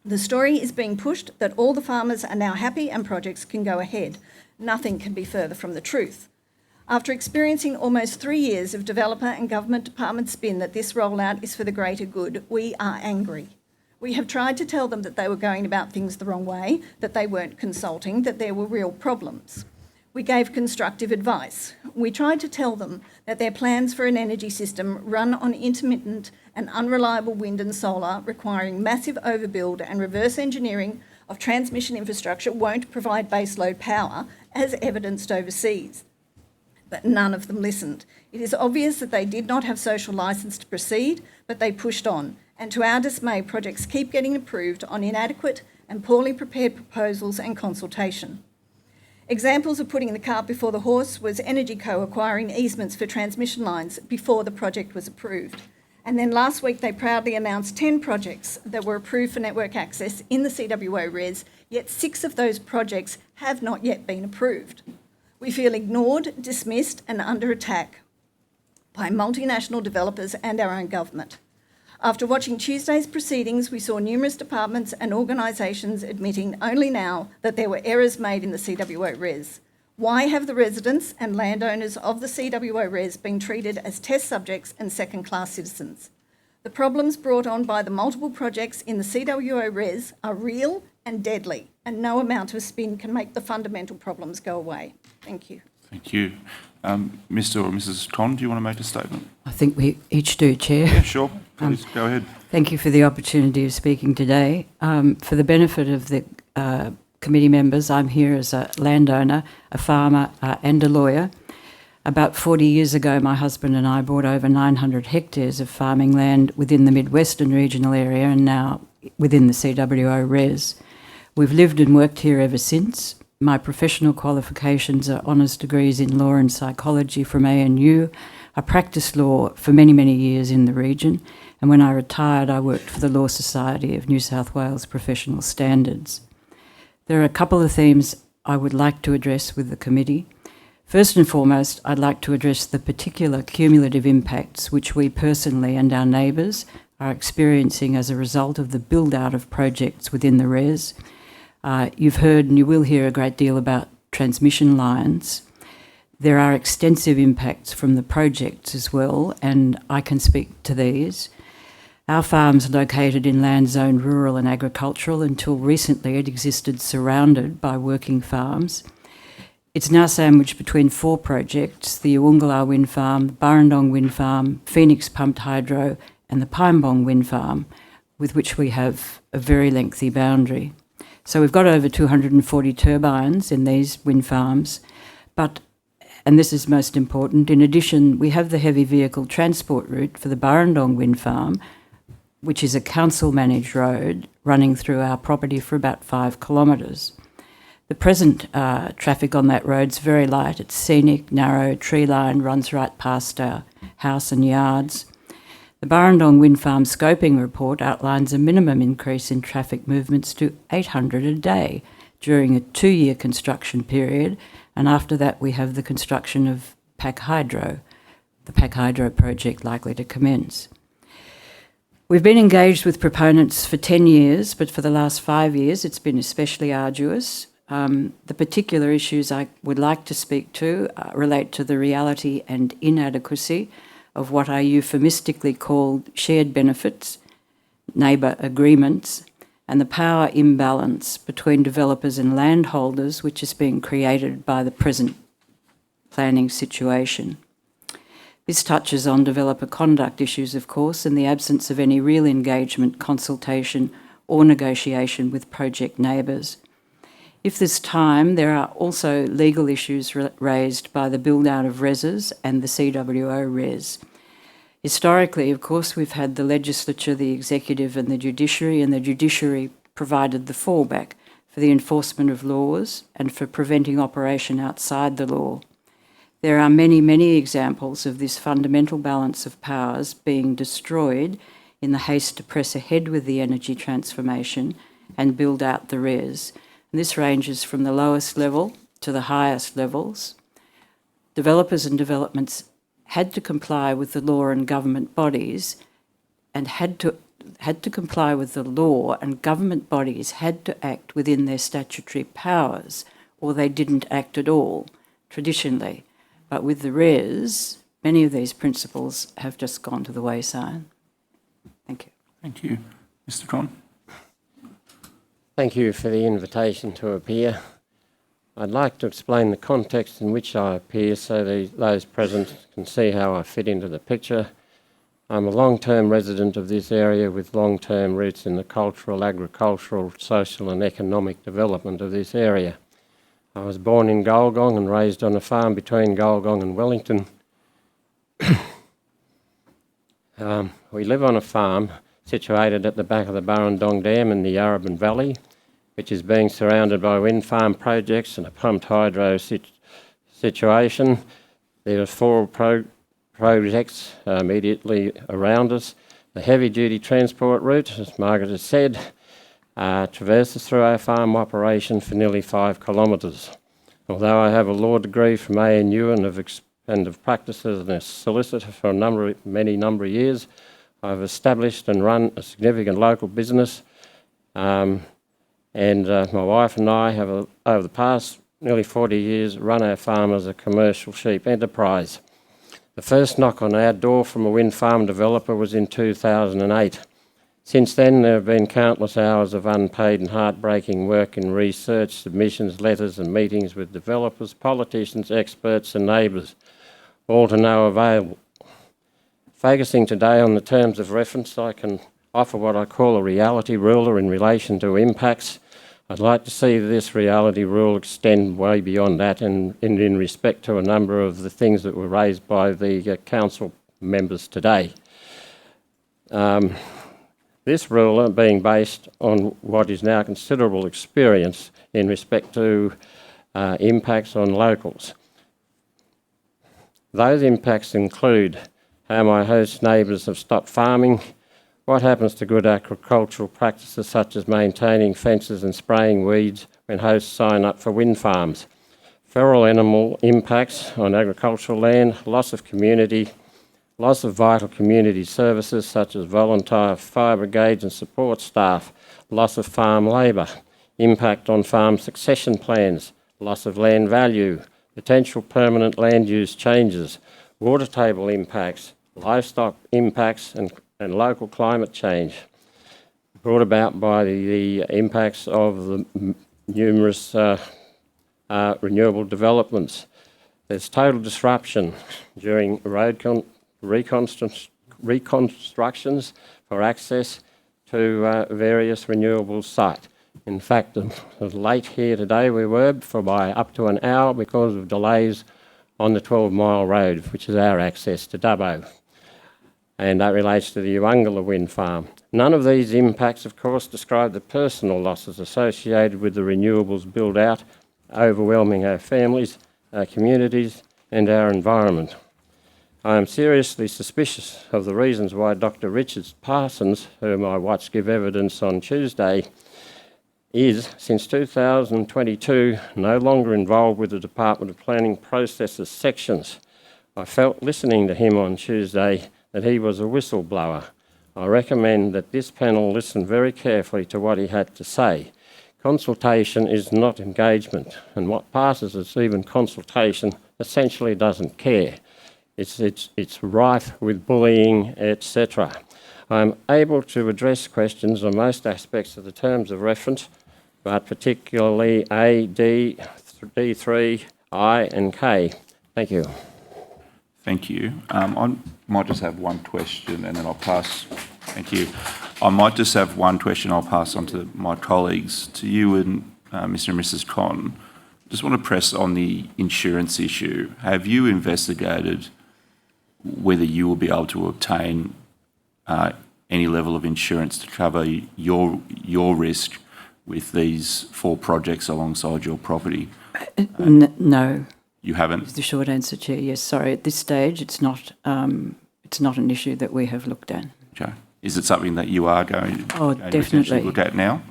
The story is being pushed that all the farmers are now happy and projects can go ahead. Nothing can be further from the truth. After experiencing almost 3 years of developer and government department spin that this rollout is for the greater good, we are angry. We have tried to tell them that they were going about things the wrong way, that they weren't consulting, that there were real problems. We gave constructive advice. We tried to tell them that their plans for an energy system run on intermittent and unreliable wind and solar, requiring massive overbuild and reverse engineering of transmission infrastructure, won't provide baseload power, as evidenced overseas. But none of them listened. It is obvious that they did not have social licence to proceed, but they pushed on. And to our dismay, projects keep getting approved on inadequate and poorly prepared proposals and consultation. Examples of putting the cart before the horse was EnergyCo acquiring easements for transmission lines before the project was approved. And then last week they proudly announced 10 projects that were approved for network access in the CWO REZ, yet 6 of those projects have not yet been approved. We feel ignored, dismissed and under attack by multinational developers and our own government. After watching Tuesday's proceedings, we saw numerous departments and organisations admitting only now that there were errors made in the CWO REZ. Why have the residents and landowners of the CWO REZ been treated as test subjects and second-class citizens? The problems brought on by the multiple projects in the CWO REZ are real and deadly, and no amount of spin can make the fundamental problems go away. Thank you. Thank you. Mr. or Mrs. Con, do you want to make a statement? I think we each do, Chair. Yeah, sure. Please go ahead. Thank you for the opportunity of speaking today. For the benefit of the committee members, I'm here as a landowner, a farmer and a lawyer. About 40 years ago, my husband and I bought over 900 hectares of farming land within the Midwestern regional area and now within the CWO REZ. We've lived and worked here ever since. My professional qualifications are honours degrees in law and psychology from ANU. I practiced law for many, many years in the region, and when I retired, I worked for the Law Society of New South Wales Professional Standards. There are a couple of themes I would like to address with the committee. First and foremost, I'd like to address the particular cumulative impacts which we personally and our neighbours are experiencing as a result of the build-out of projects within the REZ. You've heard and you will hear a great deal about transmission lines. There are extensive impacts from the projects as well, and I can speak to these. Our farm's located in land zoned rural and agricultural. Until recently it existed surrounded by working farms. It's now sandwiched between 4 projects: the Uwungala Wind Farm, the Burrendong Wind Farm, Phoenix Pumped Hydro and the Pinebong Wind Farm, with which we have a very lengthy boundary. So we've got over 240 turbines in these wind farms, but, and this is most important, in addition we have the heavy vehicle transport route for the Burrendong Wind Farm, which is a council-managed road running through our property for about 5 kilometres. The present traffic on that road's very light. It's scenic, narrow, tree-lined, runs right past our house and yards. The Burrendong Wind Farm scoping report outlines a minimum increase in traffic movements to 800 a day during a 2-year construction period, and after that we have the construction of Pack Hydro, the Pack Hydro project likely to commence. We've been engaged with proponents for 10 years, but for the last 5 years it's been especially arduous. The particular issues I would like to speak to relate to the reality and inadequacy of what I euphemistically called shared benefits, neighbour agreements, and the power imbalance between developers and landholders which is being created by the present planning situation. This touches on developer conduct issues, of course, and the absence of any real engagement, consultation or negotiation with project neighbours. If there's time, there are also legal issues raised by the build-out of REZs and the CWO REZ. Historically, of course, we've had the legislature, the executive and the judiciary provided the fallback for the enforcement of laws and for preventing operation outside the law. There are many, many examples of this fundamental balance of powers being destroyed in the haste to press ahead with the energy transformation and build out the REZ. And this ranges from the lowest level to the highest levels. Developers and developments had to comply with the law and government bodies and had to comply with the law, and government bodies had to act within their statutory powers, or they didn't act at all, traditionally. But with the REZ, many of these principles have just gone to the wayside. Thank you. Thank you. Mr. Con? Thank you for the invitation to appear. I'd like to explain the context in which I appear so those present can see how I fit into the picture. I'm a long-term resident of this area with long-term roots in the cultural, agricultural, social and economic development of this area. I was born in Golgong and raised on a farm between Golgong and Wellington. We live on a farm situated at the back of the Burrendong Dam in the Yarrabin Valley, which is being surrounded by wind farm projects and a pumped hydro situation. There are 4 projects immediately around us. The heavy-duty transport route, as Margaret has said, traverses through our farm operation for nearly 5 kilometres. Although I have a law degree from ANU and have practiced as a solicitor for many number of years, I've established and run a significant local business, and my wife and I have, over the past nearly 40 years, run our farm as a commercial sheep enterprise. The first knock on our door from a wind farm developer was in 2008. Since then, there have been countless hours of unpaid and heartbreaking work in research, submissions, letters and meetings with developers, politicians, experts and neighbours, all to no avail. Focusing today on the terms of reference, I can offer what I call a reality ruler in relation to impacts. I'd like to see this reality rule extend way beyond that and in respect to a number of the things that were raised by the council members today. This ruler being based on what is now considerable experience in respect to impacts on locals. Those impacts include how my host neighbours have stopped farming, what happens to good agricultural practices such as maintaining fences and spraying weeds when hosts sign up for wind farms, feral animal impacts on agricultural land, loss of vital community services such as volunteer fire brigades and support staff, loss of farm labour, impact on farm succession plans, loss of land value, potential permanent land use changes, water table impacts, livestock impacts and local climate change brought about by the impacts of the numerous renewable developments. There's total disruption during road reconstructions for access to various renewable sites. In fact, late here today we were by up to an hour because of delays on the 12-mile road, which is our access to Dubbo. And that relates to the Uangala wind farm. None of these impacts, of course, describe the personal losses associated with the renewables build-out, overwhelming our families, our communities and our environment. I am seriously suspicious of the reasons why Dr. Richard Parsons, whom I watched give evidence on Tuesday, is, since 2022, no longer involved with the Department of Planning processes sections. I felt listening to him on Tuesday that he was a whistleblower. I recommend that this panel listen very carefully to what he had to say. Consultation is not engagement, and what passes as even consultation essentially doesn't care. It's rife with bullying, etc. I'm able to address questions on most aspects of the terms of reference, but particularly A, D, D3, I and K. Thank you. Thank you. I might just have one question and then I'll pass. Thank you. I might just have one question I'll pass on to my colleagues. To you and Mr. and Mrs. Conn, just want to press on the insurance issue. Have you investigated whether you will be able to obtain any level of insurance to cover your risk with these 4 projects alongside your property? No. You haven't? Is the short answer, Chair. Yes, sorry. At this stage, it's not an issue that we have looked at. Okay. Is it something that you are going to definitely look at now?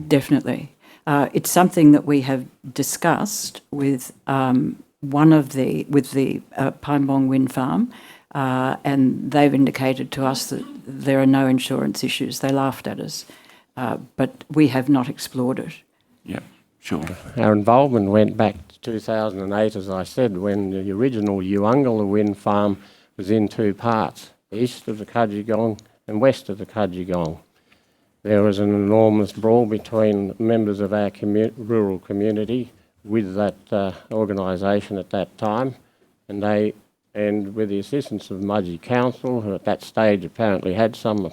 Definitely. It's something that we have discussed with the Pine Bong Wind Farm, and they've indicated to us that there are no insurance issues. They laughed at us, but we have not explored it. Yeah, sure. Our involvement went back to 2008, as I said, when the original Uangala wind farm was in 2 parts, east of the Cudgegong and west of the Cudgegong. there was an enormous brawl between members of our rural community with that organisation at that time, and with the assistance of Mudgee Council, who at that stage apparently had some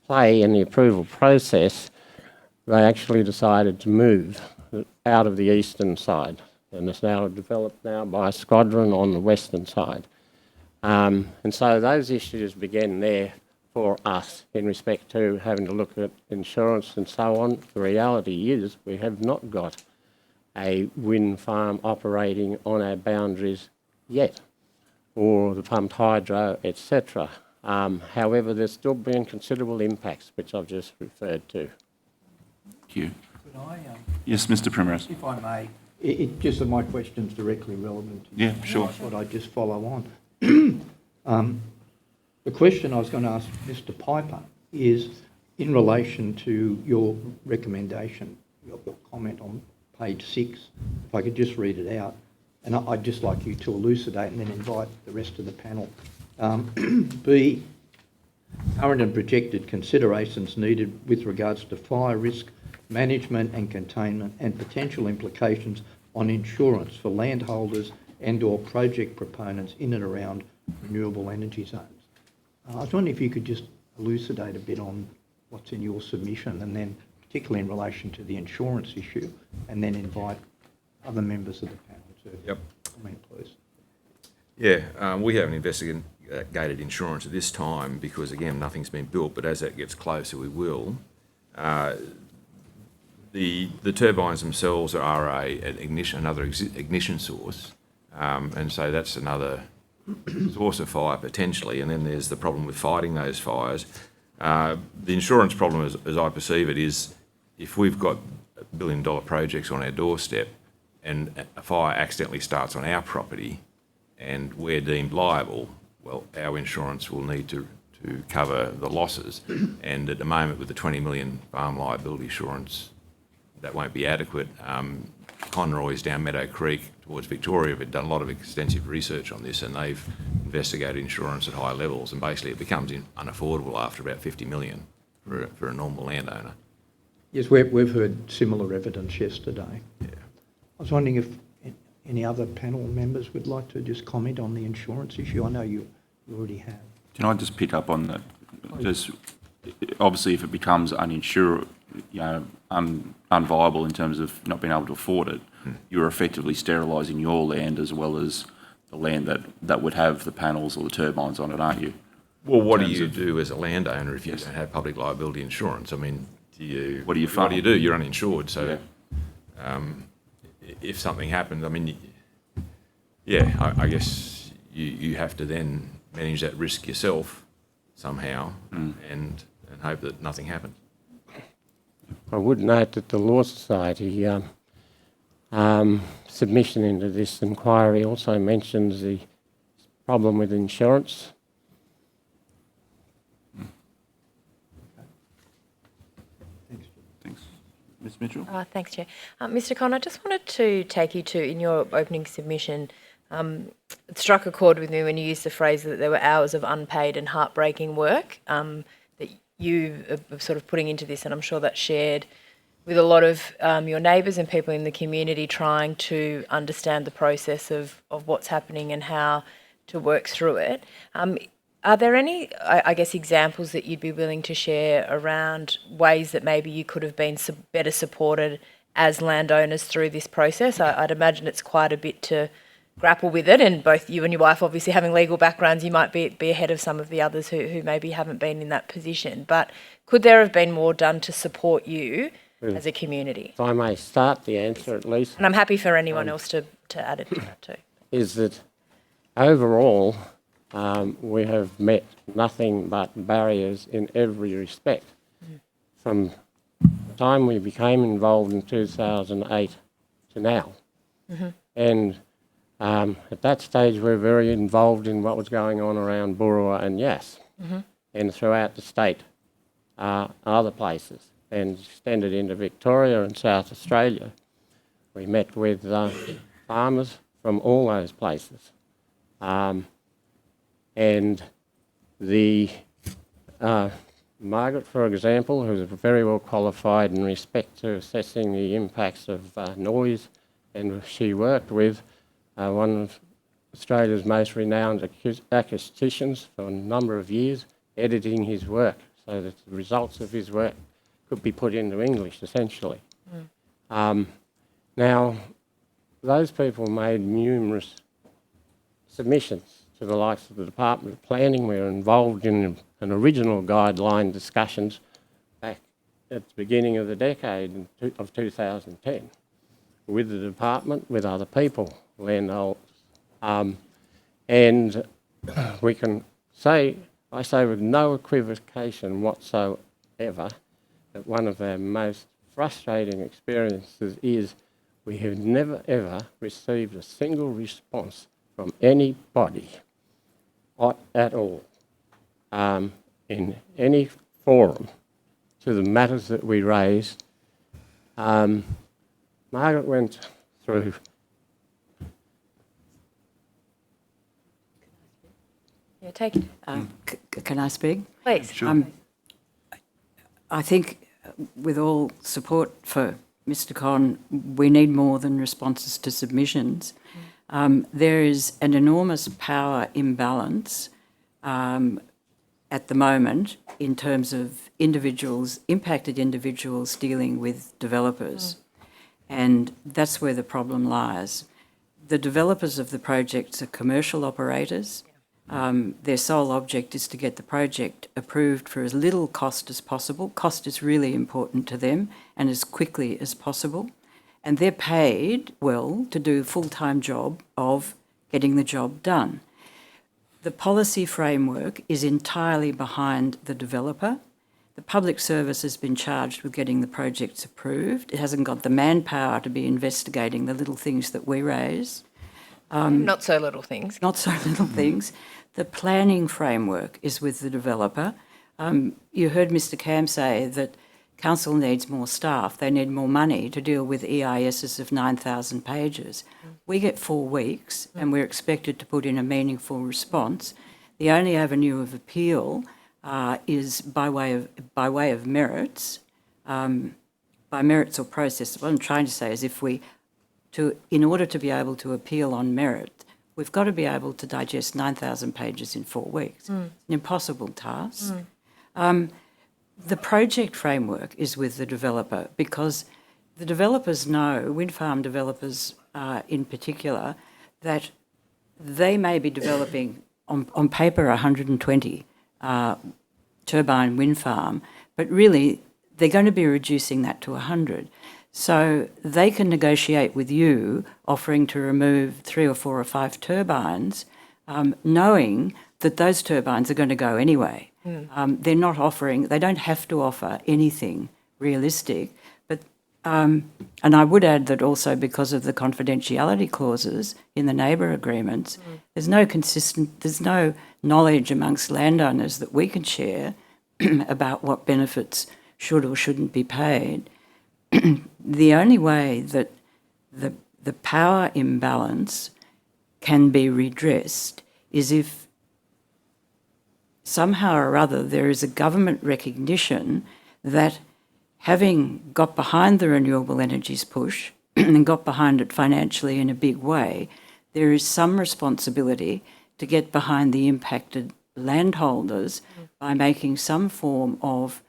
play in the approval process, they actually decided to move out of the eastern side, and it's now developed now by a squadron on the western side. And so those issues began there for us in respect to having to look at insurance and so on. The reality is we have not got a wind farm operating on our boundaries yet, or the pumped hydro, etc. However, there's still been considerable impacts, which I've just referred to. Thank you. Could I, Yes, Mr. Primrose. if I may, just that my question's directly relevant to Yeah, sure. I thought I'd just follow on. The question I was going to ask Mr. Piper is in relation to your recommendation, your comment on page 6, if I could just read it out, and I'd just like you to elucidate and then invite the rest of the panel. B, current and projected considerations needed with regards to fire risk management and containment and potential implications on insurance for landholders and/or project proponents in and around renewable energy zones. I was wondering if you could just elucidate a bit on what's in your submission, and then particularly in relation to the insurance issue, and then invite other members of the panel to comment, please. Yeah, we haven't investigated insurance at this time because, again, nothing's been built, but as that gets closer, we will. The turbines themselves are another ignition source, and so that's another source of fire potentially, and then there's the problem with fighting those fires. The insurance problem, as I perceive it, is if we've got $1 billion projects on our doorstep and a fire accidentally starts on our property and we're deemed liable, well, our insurance will need to cover the losses. And at the moment, with the 20 million farm liability insurance, that won't be adequate. Conroy's down Meadow Creek towards Victoria have done a lot of extensive research on this, and they've investigated insurance at high levels, and basically it becomes unaffordable after about 50 million for a normal landowner. Yes, we've heard similar evidence yesterday. Yeah. I was wondering if any other panel members would like to just comment on the insurance issue. I know you already have. Can I just pick up on that? Just obviously, if it becomes uninsured, unviable in terms of not being able to afford it, you're effectively sterilising your land as well as the land that would have the panels or the turbines on it, aren't you? Well, what do you do as a landowner if you don't have public liability insurance? I mean, what do you do? You're uninsured, so if something happens, I mean, I guess you have to then manage that risk yourself somehow and hope that nothing happens. I would note that the Law Society submission into this inquiry also mentions the problem with insurance. Thanks. Ms Mitchell? Thanks, Chair. Mr Conn, I just wanted to take you to, in your opening submission, it struck a chord with me when you used the phrase that there were hours of unpaid and heartbreaking work that you are sort of putting into this, and I'm sure that's shared with a lot of your neighbours and people in the community trying to understand the process of what's happening and how to work through it. Are there any, I guess, examples that you'd be willing to share around ways that maybe you could have been better supported as landowners through this process? I'd imagine it's quite a bit to grapple with it, and both you and your wife obviously having legal backgrounds, you might be ahead of some of the others who maybe haven't been in that position. But could there have been more done to support you as a community? If I may start the answer at least. And I'm happy for anyone else to add it to that too. Is that overall we have met nothing but barriers in every respect. From the time we became involved in 2008 to now. And at that stage we were very involved in what was going on around Burra and Yass and throughout the state, other places, and extended into Victoria and South Australia. We met with farmers from all those places. And the Margaret, for example, who's very well qualified in respect to assessing the impacts of noise, and she worked with one of Australia's most renowned acousticians for a number of years, editing his work so that the results of his work could be put into English, essentially. Now, those people made numerous submissions to the likes of the Department of Planning. We were involved in an original guideline discussions back at the beginning of the decade of 2010 with the department, with other people, landholders. And we can say, I say with no equivocation whatsoever, that one of our most frustrating experiences is we have never ever received a single response from anybody at all in any forum to the matters that we raised. Margaret went through Yeah, take it. Can I speak? Please. Sure. I think with all support for Mr. Conn, we need more than responses to submissions. There is an enormous power imbalance at the moment in terms of individuals, impacted individuals dealing with developers. And that's where the problem lies. The developers of the projects are commercial operators. Their sole object is to get the project approved for as little cost as possible. Cost is really important to them, and as quickly as possible. And they're paid well to do a full-time job of getting the job done. The policy framework is entirely behind the developer. The public service has been charged with getting the projects approved. It hasn't got the manpower to be investigating the little things that we raise. Not so little things. Not so little things. The planning framework is with the developer. You heard Mr. Cam say that council needs more staff. They need more money to deal with EISs of 9,000 pages. We get 4 weeks and we're expected to put in a meaningful response. The only avenue of appeal is by way of merits, by merits or process. What I'm trying to say is in order to be able to appeal on merit, we've got to be able to digest 9,000 pages in 4 weeks. It's an impossible task. The project framework is with the developer because the developers know, wind farm developers in particular, that they may be developing on paper 120 turbine wind farm, but really they're going to be reducing that to 100. So they can negotiate with you, offering to remove 3 or 4 or 5 turbines, knowing that those turbines are going to go anyway. They're not offering, they don't have to offer anything realistic. But and I would add that also because of the confidentiality clauses in the neighbour agreements, there's no knowledge amongst landowners that we can share about what benefits should or shouldn't be paid. The only way that the power imbalance can be redressed is if somehow or other there is a government recognition that having got behind the renewable energies push and got behind it financially in a big way, there is some responsibility to get behind the impacted landholders by making some form of,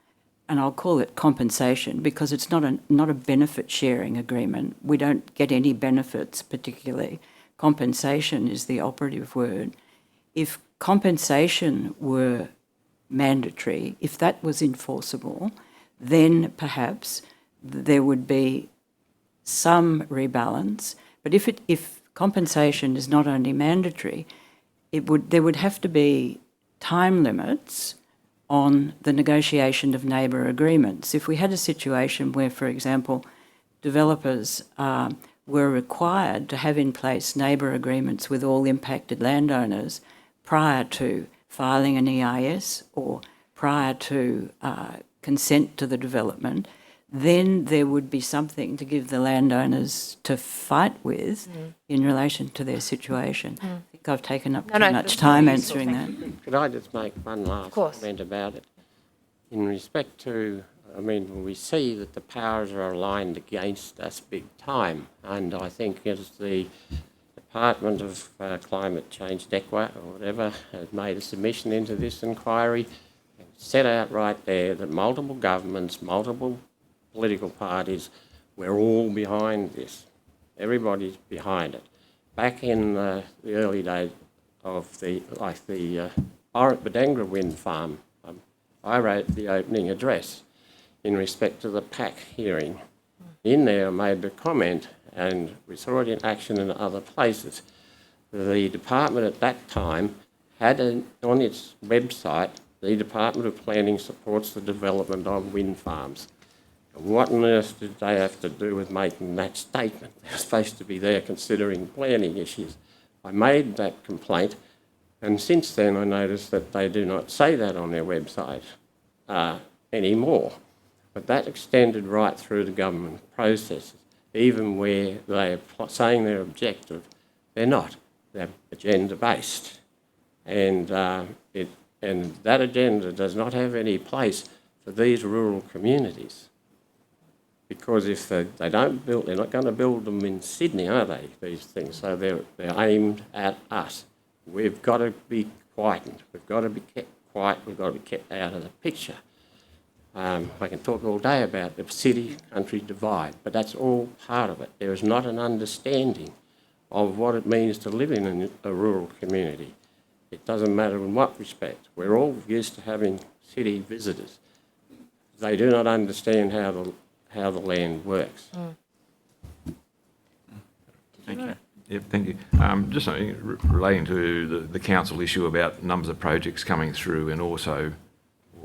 and I'll call it compensation because it's not a benefit sharing agreement. We don't get any benefits particularly. Compensation is the operative word. If compensation were mandatory, if that was enforceable, then perhaps there would be some rebalance. But if compensation is not only mandatory, there would have to be time limits on the negotiation of neighbour agreements. If we had a situation where, for example, developers were required to have in place neighbour agreements with all impacted landowners prior to filing an EIS or prior to consent to the development, then there would be something to give the landowners to fight with in relation to their situation. I think I've taken up too much time answering that. Could I just make one last comment about it? in respect to, I mean, we see that the powers are aligned against us big time, and I think as the Department of Climate Change, DECWA or whatever, has made a submission into this inquiry, and set out right there that multiple governments, multiple political parties, we're all behind this. Everybody's behind it. Back in the early days of the Badangra wind farm, I wrote the opening address in respect to the PAC hearing. In there I made the comment, and we saw it in action in other places. The department at that time had on its website, the Department of Planning supports the development of wind farms. And what on earth did they have to do with making that statement? They're supposed to be there considering planning issues. I made that complaint, and since then I noticed that they do not say that on their website anymore. But that extended right through the government processes, even where they're saying they're objective, they're not. They're agenda-based. And that agenda does not have any place for these rural communities. Because if they don't build, they're not going to build them in Sydney, are they, these things? So they're aimed at us. We've got to be quietened. We've got to be kept quiet. We've got to be kept out of the picture. I can talk all day about the city-country divide, but that's all part of it. There is not an understanding of what it means to live in a rural community. It doesn't matter in what respect. We're all used to having city visitors. They do not understand how the land works. Thank you. Yep, thank you. Just something relating to the council issue about numbers of projects coming through, and also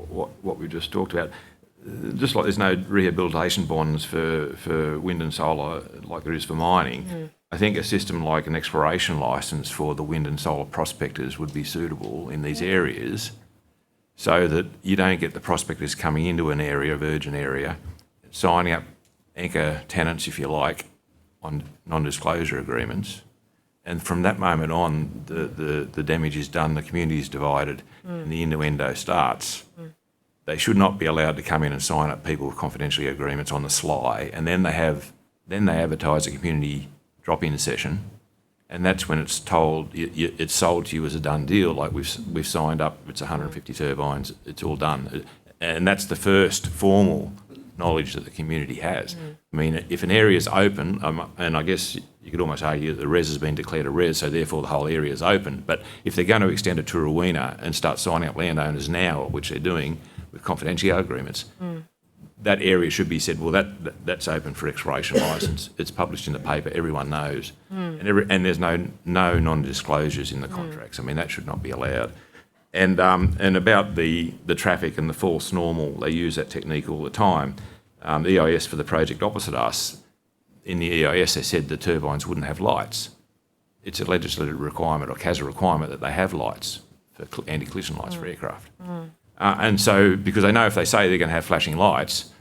what we just talked about. Just like there's no rehabilitation bonds for wind and solar like there is for mining, I think a system like an exploration licence for the wind and solar prospectors would be suitable in these areas, so that you don't get the prospectors coming into an area, a virgin area, signing up anchor tenants, if you like, on non-disclosure agreements. And from that moment on, the damage is done, the community is divided, and the innuendo starts. They should not be allowed to come in and sign up people with confidentiality agreements on the sly, and then they advertise a community drop-in session, and that's when it's told it's sold to you as a done deal. Like we've signed up, it's 150 turbines, it's all done, and that's the first formal knowledge that the community has. I mean, if an area is open, and I guess you could almost argue that the REZ has been declared a REZ, so therefore the whole area is open. But if they're going to extend it to Rowena and start signing up landowners now, which they're doing with confidentiality agreements, that area should be said, well, that's open for exploration licence. It's published in the paper, everyone knows. And there's no non-disclosures in the contracts. I mean, that should not be allowed. And about the traffic and the false normal, they use that technique all the time. The EIS for the project opposite us, in the EIS they said the turbines wouldn't have lights. It's a legislative requirement or CASA requirement that they have lights, for anti-collision lights for aircraft. And so, because they know if they say they're going to have flashing lights,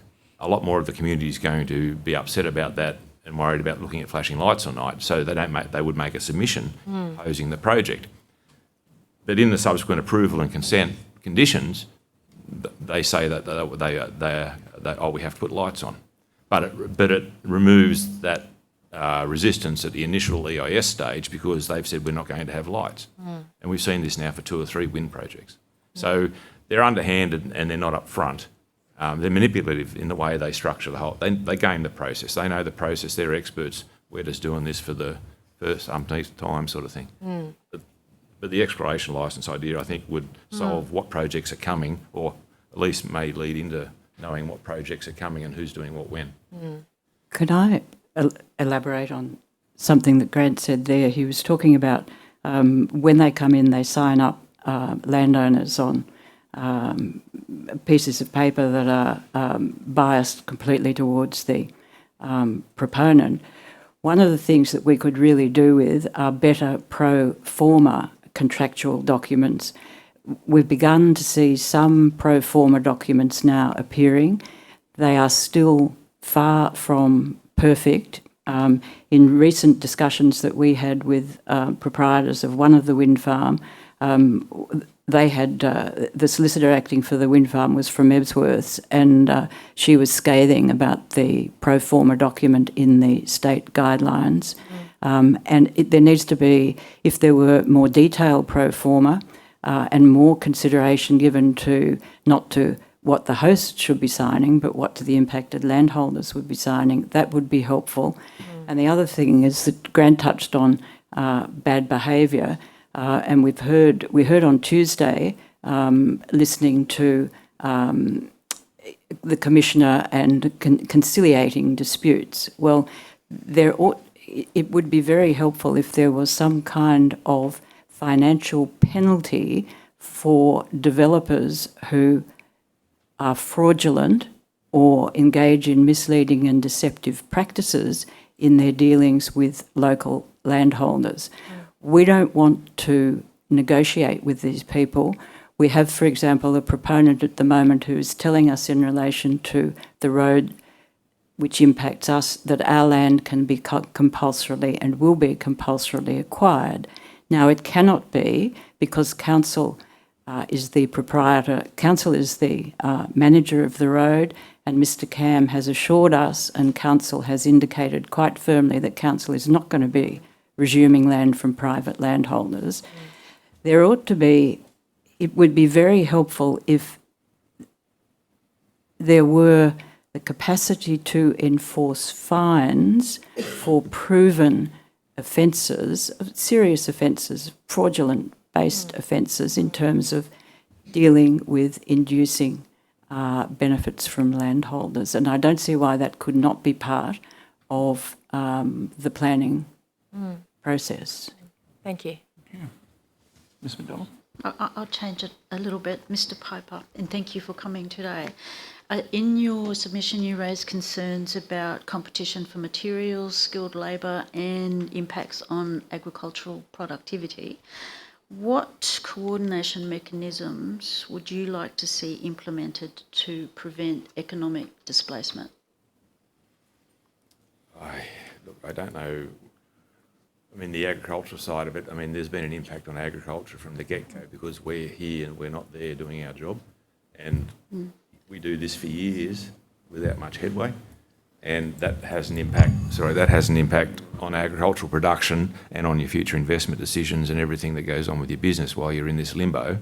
a lot more of the community is going to be upset about that and worried about looking at flashing lights at night. So they would make a submission opposing the project. But in the subsequent approval and consent conditions, they say that we have to put lights on. But it removes that resistance at the initial EIS stage, because they've said we're not going to have lights. And we've seen this now for 2 or 3 wind projects. So they're underhanded and they're not upfront. They're manipulative in the way they structure the whole. They game the process. They know the process. They're experts. We're just doing this for the first umpteenth time, sort of thing. But the exploration licence idea, I think, would solve what projects are coming, or at least may lead into knowing what projects are coming and who's doing what when. Could I elaborate on something that Grant said there? He was talking about when they come in, they sign up landowners on pieces of paper that are biased completely towards the proponent. One of the things that we could really do with are better pro forma contractual documents. We've begun to see some pro forma documents now appearing. They are still far from perfect. In recent discussions that we had with proprietors of one of the wind farm, they had the solicitor acting for the wind farm was from Ebsworth, and she was scathing about the pro forma document in the state guidelines. There needs to be, if there were more detailed pro forma and more consideration given to not to what the host should be signing, but what to the impacted landholders would be signing, that would be helpful. And the other thing is that Grant touched on bad behaviour, and we heard on Tuesday, listening to the Commissioner and conciliating disputes. Well, it would be very helpful if there was some kind of financial penalty for developers who are fraudulent or engage in misleading and deceptive practices in their dealings with local landholders. We don't want to negotiate with these people. We have, for example, a proponent at the moment who is telling us in relation to the road which impacts us that our land can be compulsorily and will be compulsorily acquired. Now, it cannot be because council is the proprietor, council is the manager of the road, and Mr Cam has assured us and council has indicated quite firmly that council is not going to be resuming land from private landholders. There ought to be, it would be very helpful if there were the capacity to enforce fines for proven offences, serious offences, fraudulent-based offences in terms of dealing with inducing benefits from landholders. And I don't see why that could not be part of the planning process. Thank you. Ms McDonald? I'll change it a little bit, Mr Piper, and thank you for coming today. In your submission, you raised concerns about competition for materials, skilled labour, and impacts on agricultural productivity. What coordination mechanisms would you like to see implemented to prevent economic displacement? Look, I don't know. I mean, the agricultural side of it, I mean, there's been an impact on agriculture from the get-go because we're here and we're not there doing our job. And we do this for years without much headway. And that has an impact on agricultural production and on your future investment decisions and everything that goes on with your business while you're in this limbo.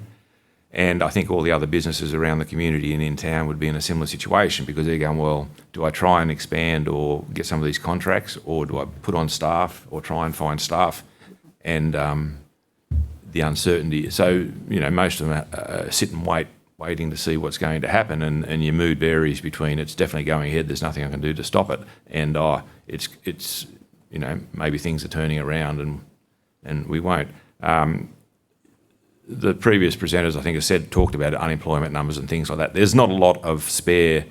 And I think all the other businesses around the community and in town would be in a similar situation because they're going, well, do I try and expand or get some of these contracts, or do I put on staff or try and find staff? And the uncertainty. So, you know, most of them sit and waiting to see what's going to happen, and your mood varies between it's definitely going ahead, there's nothing I can do to stop it, and it's you know, maybe things are turning around and we won't. The previous presenters, I think, have talked about unemployment numbers and things like that. There's not a lot of spare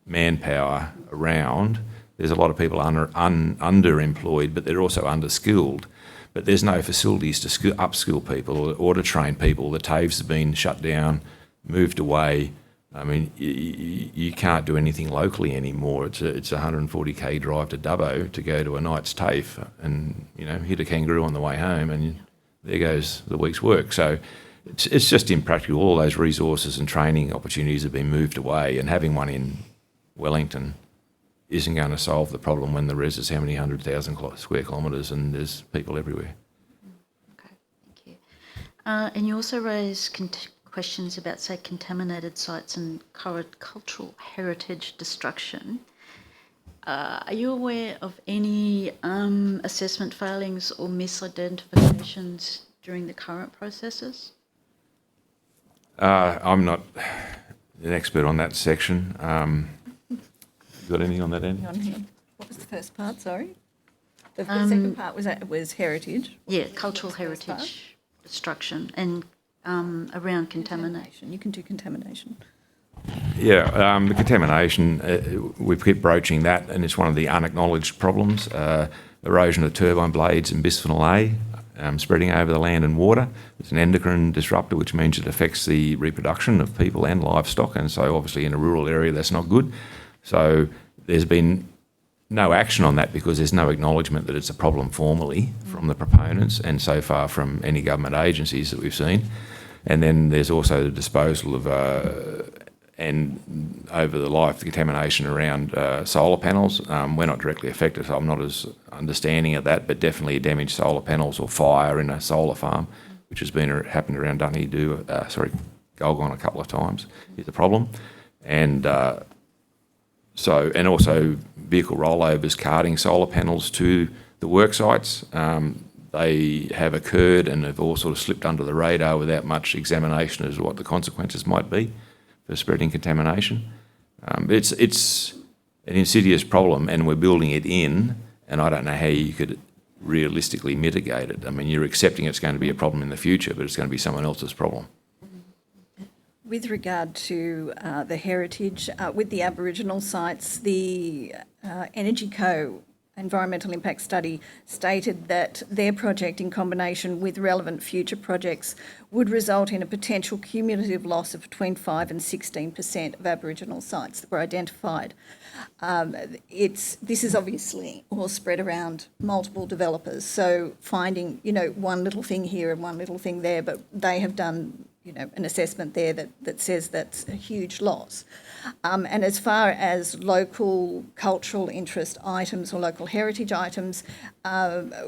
manpower around. There's a lot of people underemployed, but they're also underskilled. But there's no facilities to upskill people or to train people. The TAFEs have been shut down, moved away. I mean, you can't do anything locally anymore. It's a 140k drive to Dubbo to go to a night's TAFE and, you know, hit a kangaroo on the way home, and there goes the week's work. So it's just impractical. All those resources and training opportunities have been moved away, and having one in Wellington isn't going to solve the problem when the REZ is how many 100,000 square kilometres and there's people everywhere. Okay, thank you. And you also raised questions about, say, contaminated sites and cultural heritage destruction. Are you aware of any assessment failings or misidentifications during the current processes? I'm not an expert on that section. You got anything on that, Andy? What was the first part, sorry? The second part was heritage. Yeah, cultural heritage destruction and around contamination. You can do contamination. Yeah, the contamination, we keep broaching that, and it's one of the unacknowledged problems. Erosion of turbine blades and bisphenol A spreading over the land and water. It's an endocrine disruptor, which means it affects the reproduction of people and livestock, and so obviously in a rural area that's not good. So there's been no action on that because there's no acknowledgement that it's a problem formally from the proponents and so far from any government agencies that we've seen. And then there's also the disposal of and over the life, the contamination around solar panels. We're not directly affected, so I'm not as understanding of that, but definitely damaged solar panels or fire in a solar farm, which has happened around Golgon a couple of times, is a problem. And and also vehicle rollovers carting solar panels to the work sites. They have occurred and have all sort of slipped under the radar without much examination as to what the consequences might be for spreading contamination. It's an insidious problem and we're building it in, and I don't know how you could realistically mitigate it. I mean, you're accepting it's going to be a problem in the future, but it's going to be someone else's problem. With regard to the heritage, with the Aboriginal sites, the Energy Co environmental impact study stated that their project in combination with relevant future projects would result in a potential cumulative loss of between 5 and 16% of Aboriginal sites that were identified. This is obviously all spread around multiple developers, so finding, one little thing here and one little thing there, but they have done an assessment there that says that's a huge loss. And as far as local cultural interest items or local heritage items,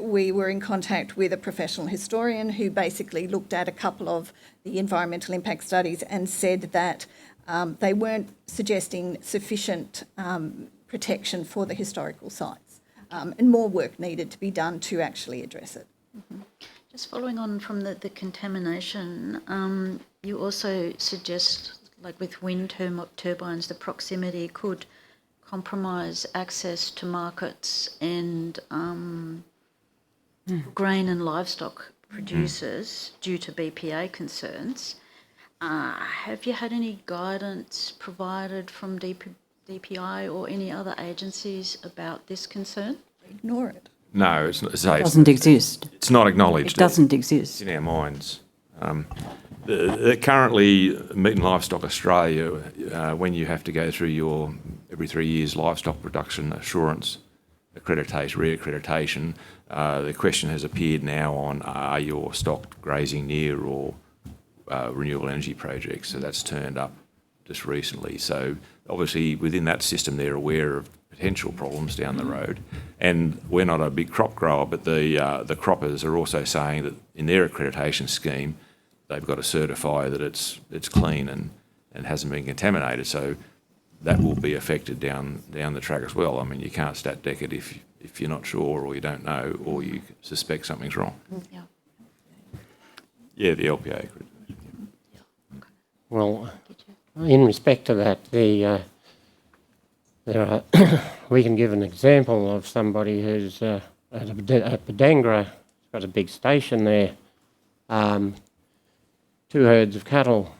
we were in contact with a professional historian who basically looked at a couple of the environmental impact studies and said that they weren't suggesting sufficient protection for the historical sites, and more work needed to be done to actually address it. Mm-hmm. Just following on from the contamination, you also suggest, like with wind turbines, the proximity could compromise access to markets and grain and livestock producers due to BPA concerns. Have you had any guidance provided from DPI or any other agencies about this concern? Ignore it. No, it doesn't exist. It's not acknowledged. It doesn't exist. It's in our minds. Currently, Meat and Livestock Australia, when you have to go through your every 3 years livestock production assurance reaccreditation, the question has appeared now on are your stock grazing near or renewable energy projects? So that's turned up just recently. So obviously within that system they're aware of potential problems down the road. And we're not a big crop grower, but the croppers are also saying that in their accreditation scheme, they've got to certify that it's clean and hasn't been contaminated. So that will be affected down the track as well. I mean, you can't stat dec it if you're not sure or you don't know or you suspect something's wrong. Yeah. Yeah, the LPA accreditation. Well, in respect to that, we can give an example of somebody who's at Padangra, got a big station there, 2 herds of cattle,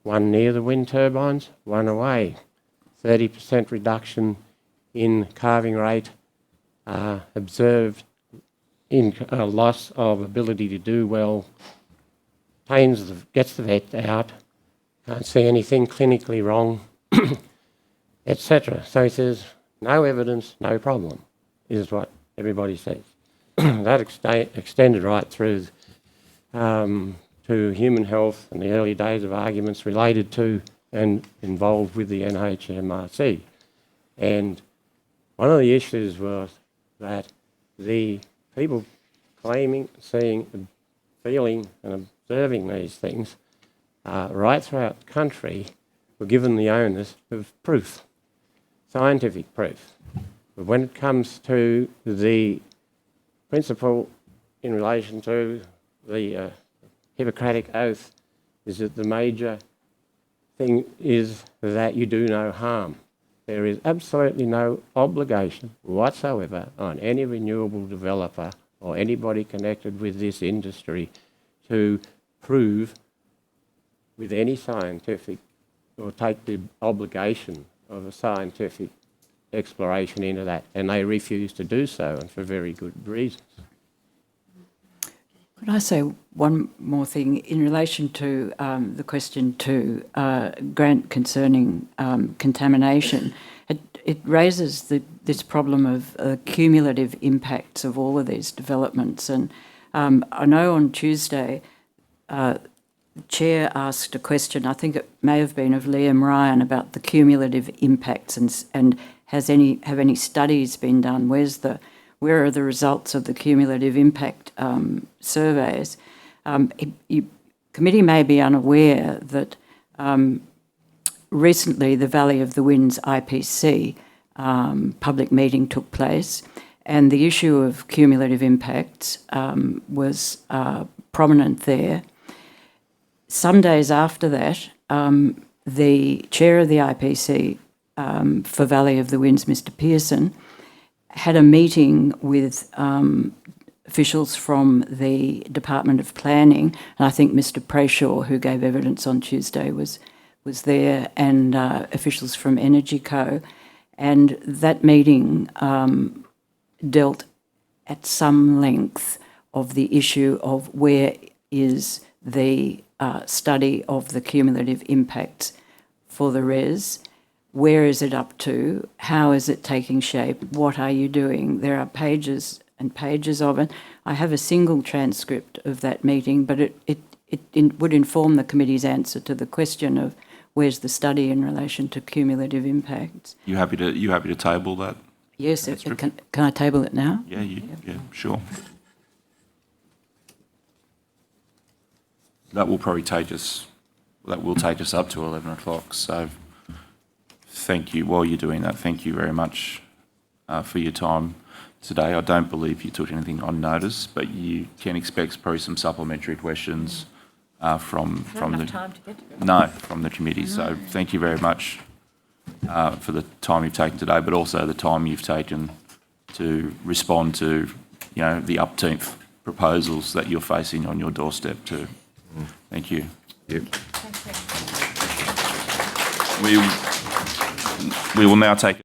one near the wind turbines, one away. 30% reduction in calving rate observed, in loss of ability to do well, gets the vet out, can't see anything clinically wrong, etc. So he says, no evidence, no problem, is what everybody says. That extended right through to human health and the early days of arguments related to and involved with the NHMRC. And one of the issues was that the people claiming, seeing, feeling and observing these things right throughout the country were given the onus of proof, scientific proof. But when it comes to the principle in relation to the Hippocratic Oath, is that the major thing is that you do no harm. There is absolutely no obligation whatsoever on any renewable developer or anybody connected with this industry to prove with any scientific or take the obligation of a scientific exploration into that, and they refuse to do so, and for very good reasons. Could I say one more thing in relation to the question to Grant concerning contamination? it raises this problem of cumulative impacts of all of these developments. And I know on Tuesday, the Chair asked a question, I think it may have been of Liam Ryan, about the cumulative impacts and have any studies been done? Where are the results of the cumulative impact surveys? Committee may be unaware that recently the Valley of the Winds IPC public meeting took place, and the issue of cumulative impacts was prominent there. Some days after that, the chair of the IPC for Valley of the Winds, Mr Pearson, had a meeting with officials from the Department of Planning, and I think Mr Brayshaw, who gave evidence on Tuesday, was there, and officials from Energy Co. And that meeting dealt at some length of the issue of where is the study of the cumulative impacts for the REZ. Where is it up to? How is it taking shape? What are you doing? There are pages and pages of it. I have a single transcript of that meeting, but it would inform the committee's answer to the question of where's the study in relation to cumulative impacts. You happy to table that? Yes, can I table it now? Yeah, yeah, sure. That will take us up to 11 o'clock. So thank you. While you're doing that, thank you very much for your time today. I don't believe you took anything on notice, but you can expect probably some supplementary questions from the committee. So thank you very much for the time you've taken today, but also the time you've taken to respond to, the upteenth proposals that you're facing on your doorstep too. Thank you. Yep. We will now take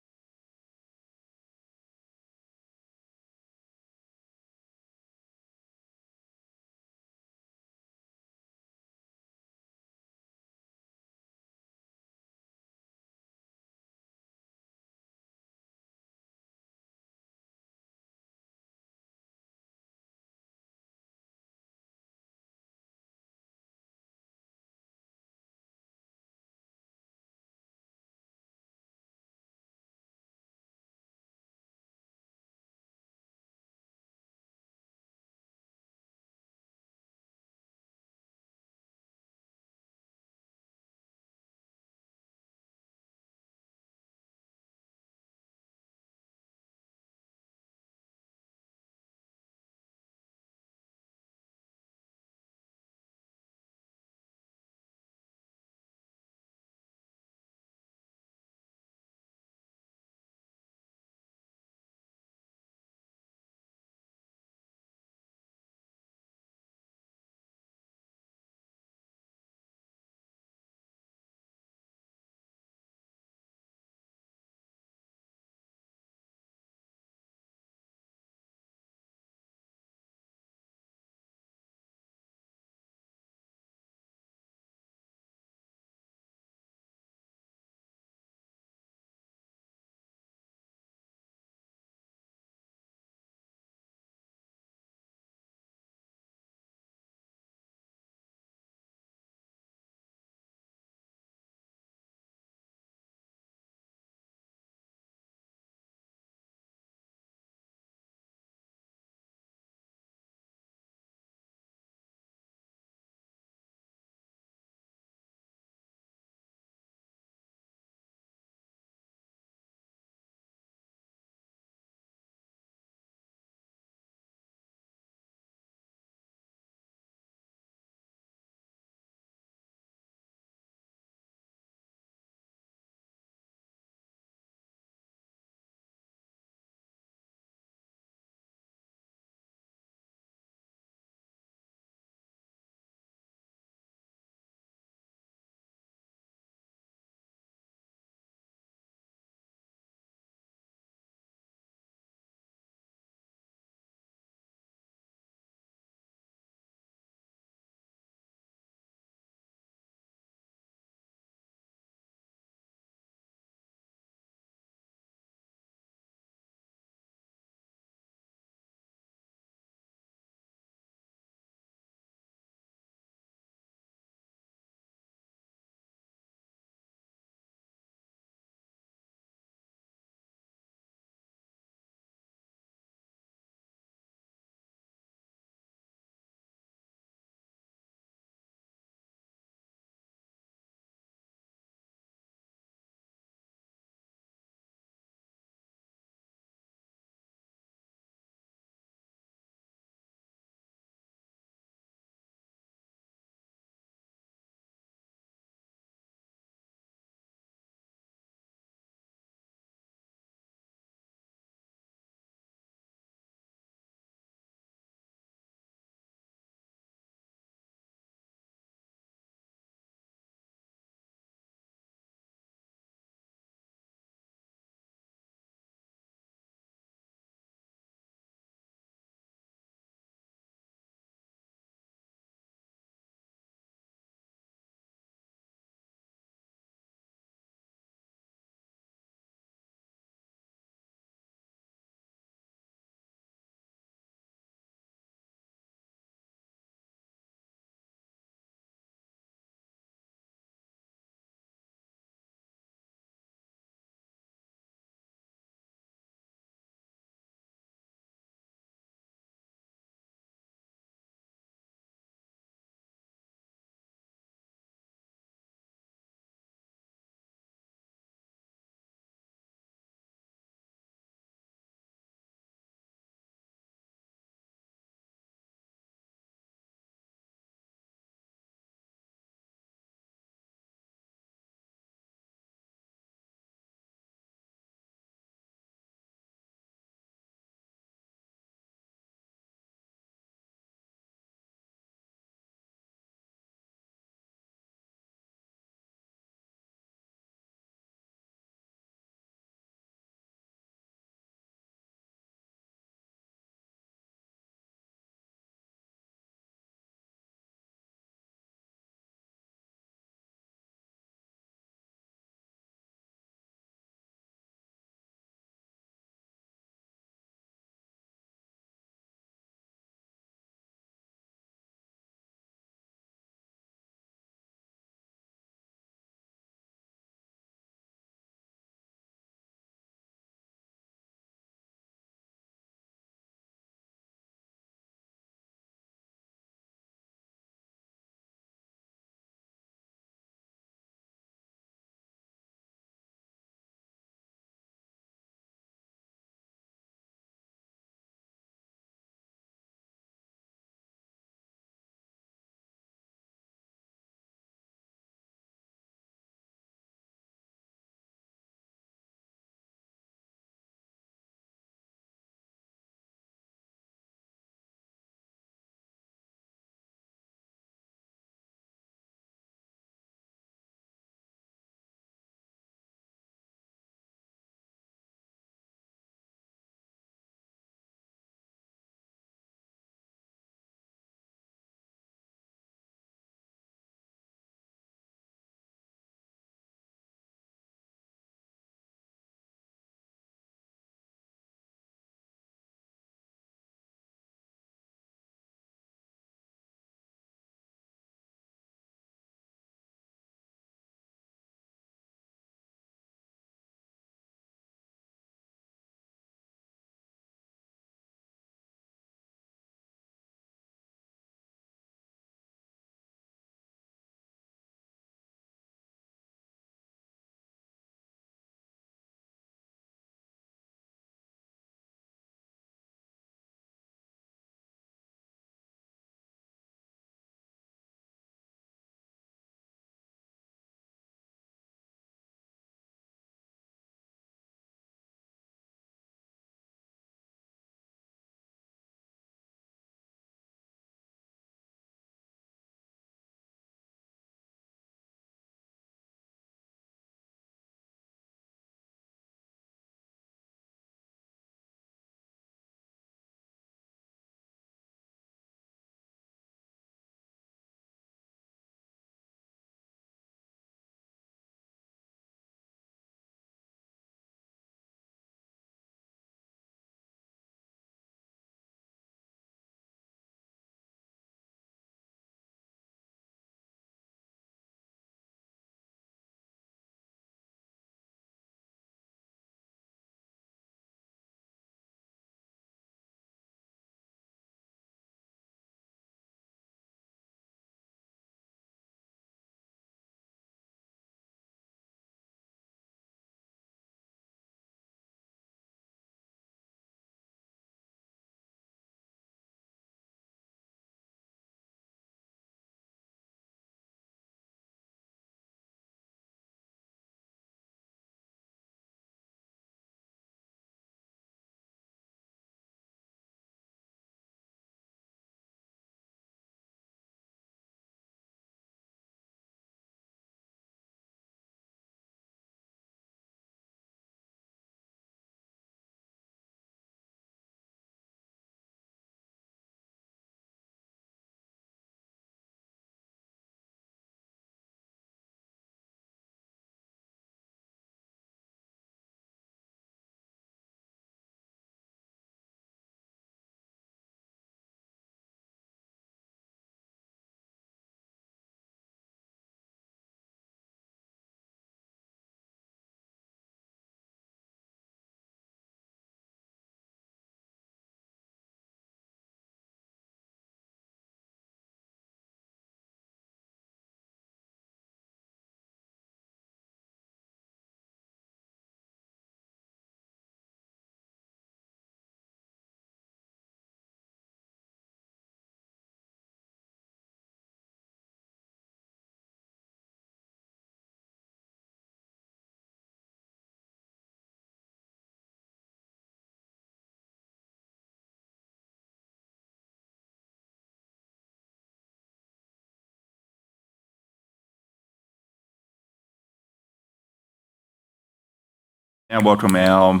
Now welcome our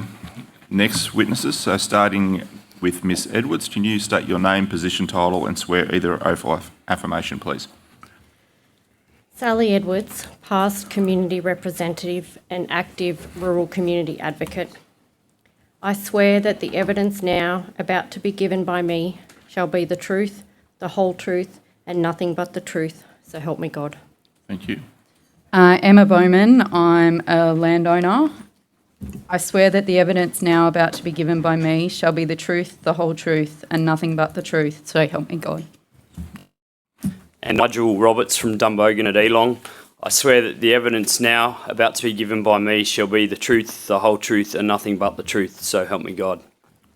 next witnesses. So starting with Miss Edwards, can you state your name, position, title and swear either oath or affirmation, please? Sally Edwards, past community representative and active rural community advocate. I swear that the evidence now about to be given by me shall be the truth, the whole truth, and nothing but the truth. So help me God. Thank you. Emma Bowman, I'm a landowner. I swear that the evidence now about to be given by me shall be the truth, the whole truth, and nothing but the truth. So help me God. And Nigel Roberts from Dumbogan at Elong. I swear that the evidence now about to be given by me shall be the truth, the whole truth, and nothing but the truth. So help me God.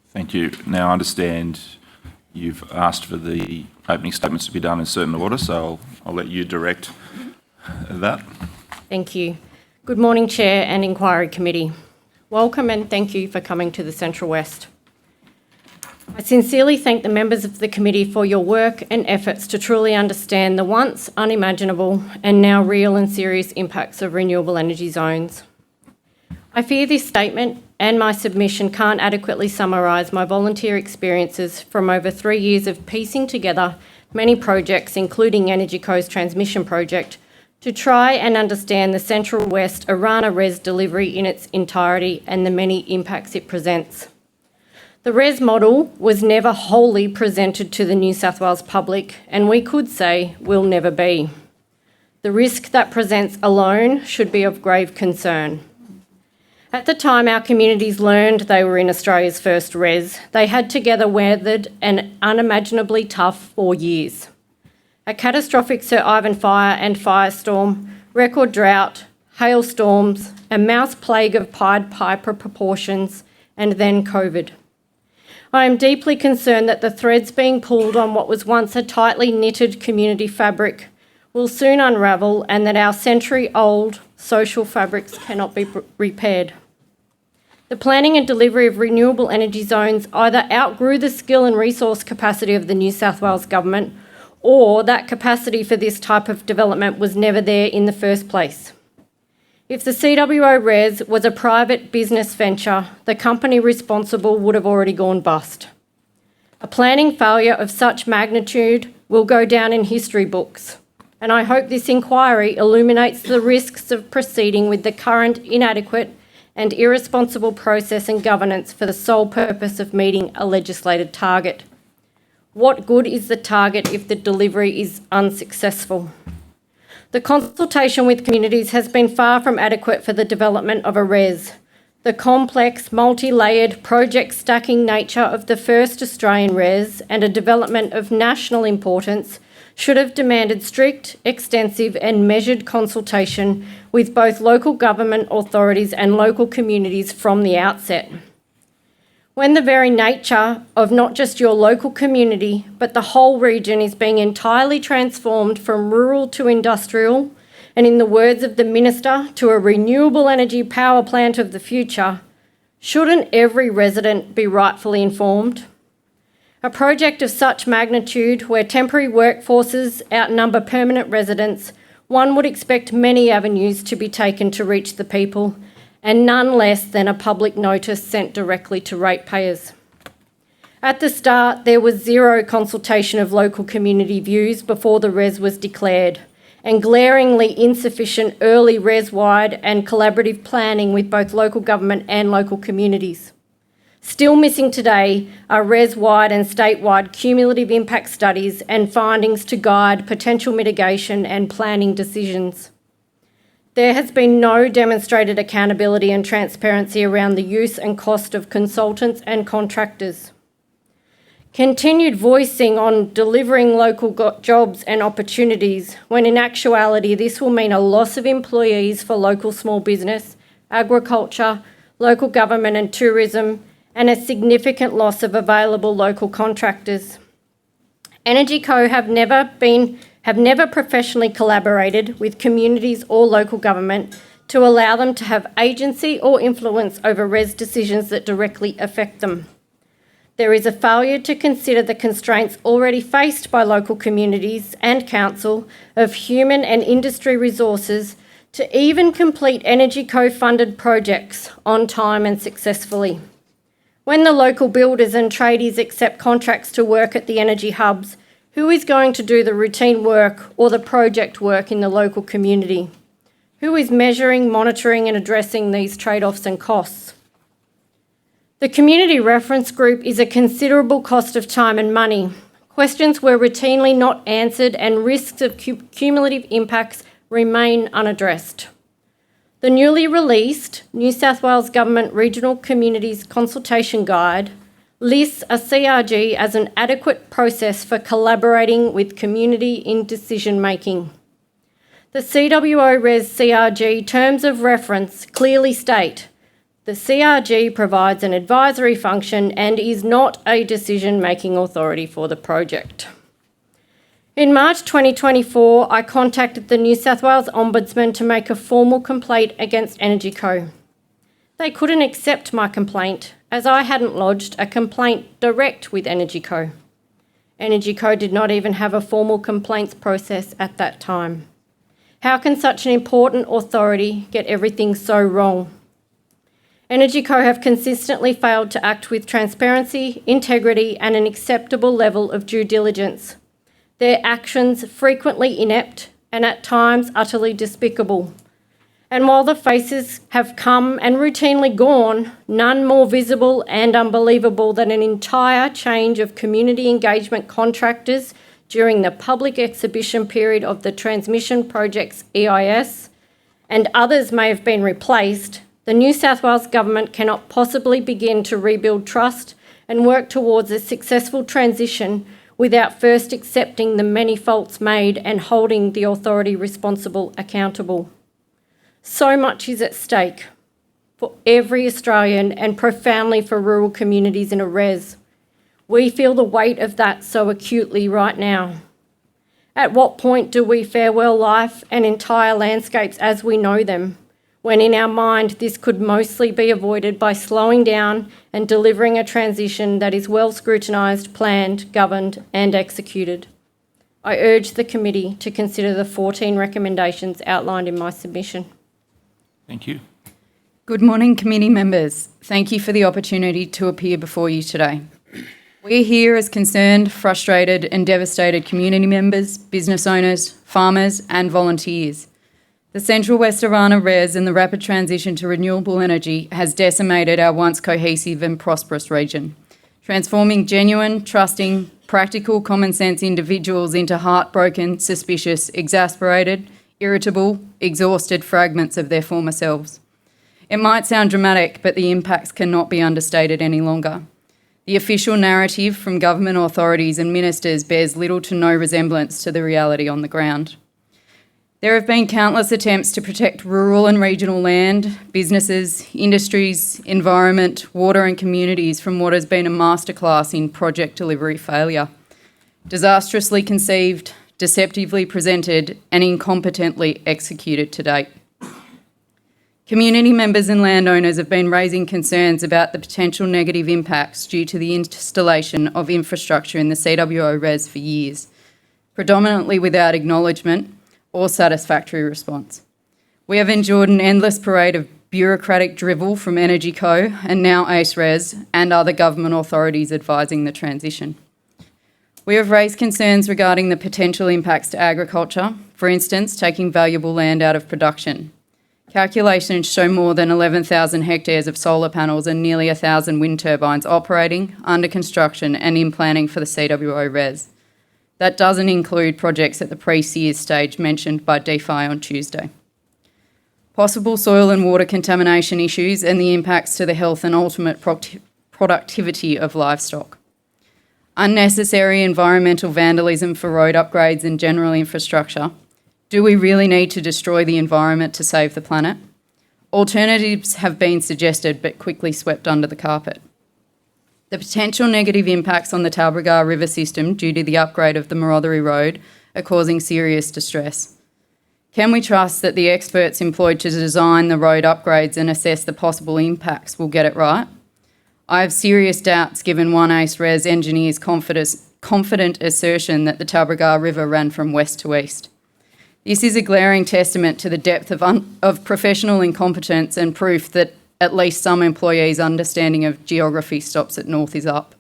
Thank you. Now I understand you've asked for the opening statements to be done in certain order, so I'll let you direct that. Thank you. Good morning, Chair and Inquiry Committee. Welcome and thank you for coming to the Central West. I sincerely thank the members of the committee for your work and efforts to truly understand the once unimaginable and now real and serious impacts of renewable energy zones. I fear this statement and my submission can't adequately summarise my volunteer experiences from over 3 years of piecing together many projects, including Energy Co's transmission project, to try and understand the Central West Arana REZ delivery in its entirety and the many impacts it presents. The REZ model was never wholly presented to the New South Wales public, and we could say will never be. The risk that presents alone should be of grave concern. At the time our communities learned they were in Australia's first REZ, they had together weathered an unimaginably tough 4 years. A catastrophic Sir Ivan fire and firestorm, record drought, hailstorms, a mouse plague of Pied Piper proportions, and then COVID. I am deeply concerned that the threads being pulled on what was once a tightly knitted community fabric will soon unravel and that our century-old social fabrics cannot be repaired. The planning and delivery of renewable energy zones either outgrew the skill and resource capacity of the New South Wales Government, or that capacity for this type of development was never there in the first place. If the CWO REZ was a private business venture, the company responsible would have already gone bust. A planning failure of such magnitude will go down in history books, and I hope this inquiry illuminates the risks of proceeding with the current inadequate and irresponsible process and governance for the sole purpose of meeting a legislated target. What good is the target if the delivery is unsuccessful? The consultation with communities has been far from adequate for the development of a REZ. The complex, multi-layered, project-stacking nature of the first Australian REZ and a development of national importance should have demanded strict, extensive and measured consultation with both local government authorities and local communities from the outset. When the very nature of not just your local community, but the whole region is being entirely transformed from rural to industrial, and in the words of the Minister, to a renewable energy power plant of the future, shouldn't every resident be rightfully informed? A project of such magnitude, where temporary workforces outnumber permanent residents, one would expect many avenues to be taken to reach the people, and none less than a public notice sent directly to ratepayers. At the start, there was zero consultation of local community views before the REZ was declared, and glaringly insufficient early REZ-wide and collaborative planning with both local government and local communities. Still missing today are REZ-wide and statewide cumulative impact studies and findings to guide potential mitigation and planning decisions. There has been no demonstrated accountability and transparency around the use and cost of consultants and contractors. Continued voicing on delivering local jobs and opportunities, when in actuality this will mean a loss of employees for local small business, agriculture, local government and tourism, and a significant loss of available local contractors. Energy Co have never professionally collaborated with communities or local government to allow them to have agency or influence over REZ decisions that directly affect them. There is a failure to consider the constraints already faced by local communities and council of human and industry resources to even complete Energy Co-funded projects on time and successfully. When the local builders and tradies accept contracts to work at the energy hubs, who is going to do the routine work or the project work in the local community? Who is measuring, monitoring and addressing these trade-offs and costs? The Community Reference Group is a considerable cost of time and money. Questions were routinely not answered and risks of cumulative impacts remain unaddressed. The newly released New South Wales Government Regional Communities Consultation Guide lists a CRG as an adequate process for collaborating with community in decision-making. The CWO REZ CRG terms of reference clearly state the CRG provides an advisory function and is not a decision-making authority for the project. In March 2024, I contacted the New South Wales Ombudsman to make a formal complaint against Energy Co. They couldn't accept my complaint as I hadn't lodged a complaint direct with Energy Co. Energy Co did not even have a formal complaints process at that time. How can such an important authority get everything so wrong? Energy Co have consistently failed to act with transparency, integrity and an acceptable level of due diligence. Their actions frequently inept and at times utterly despicable. And while the faces have come and routinely gone, none more visible and unbelievable than an entire change of community engagement contractors during the public exhibition period of the transmission project's EIS, and others may have been replaced, the New South Wales Government cannot possibly begin to rebuild trust and work towards a successful transition without first accepting the many faults made and holding the authority responsible accountable. So much is at stake for every Australian and profoundly for rural communities in a REZ. We feel the weight of that so acutely right now. At what point do we farewell life and entire landscapes as we know them, when in our mind this could mostly be avoided by slowing down and delivering a transition that is well scrutinised, planned, governed and executed? I urge the committee to consider the 14 recommendations outlined in my submission. Thank you. Good morning, committee members. Thank you for the opportunity to appear before you today. We're here as concerned, frustrated and devastated community members, business owners, farmers and volunteers. The Central West Orana REZ and the rapid transition to renewable energy has decimated our once cohesive and prosperous region, transforming genuine, trusting, practical, common sense individuals into heartbroken, suspicious, exasperated, irritable, exhausted fragments of their former selves. It might sound dramatic, but the impacts cannot be understated any longer. The official narrative from government authorities and ministers bears little to no resemblance to the reality on the ground. There have been countless attempts to protect rural and regional land, businesses, industries, environment, water and communities from what has been a masterclass in project delivery failure. Disastrously conceived, deceptively presented and incompetently executed to date. Community members and landowners have been raising concerns about the potential negative impacts due to the installation of infrastructure in the CWO REZ for years, predominantly without acknowledgement or satisfactory response. We have endured an endless parade of bureaucratic drivel from Energy Co and now ACE REZ and other government authorities advising the transition. We have raised concerns regarding the potential impacts to agriculture, for instance, taking valuable land out of production. Calculations show more than 11,000 hectares of solar panels and nearly 1,000 wind turbines operating, under construction and in planning for the CWO REZ. That doesn't include projects at the pre-SEARS stage mentioned by DeFi on Tuesday. Possible soil and water contamination issues and the impacts to the health and ultimate productivity of livestock. Unnecessary environmental vandalism for road upgrades and general infrastructure. Do we really need to destroy the environment to save the planet? Alternatives have been suggested but quickly swept under the carpet. The potential negative impacts on the Talbragar River system due to the upgrade of the Marothery Road are causing serious distress. Can we trust that the experts employed to design the road upgrades and assess the possible impacts will get it right? I have serious doubts given one ACE REZ engineer's confident assertion that the Talbragar River ran from west to east. This is a glaring testament to the depth of professional incompetence and proof that at least some employees' understanding of geography stops at north is up.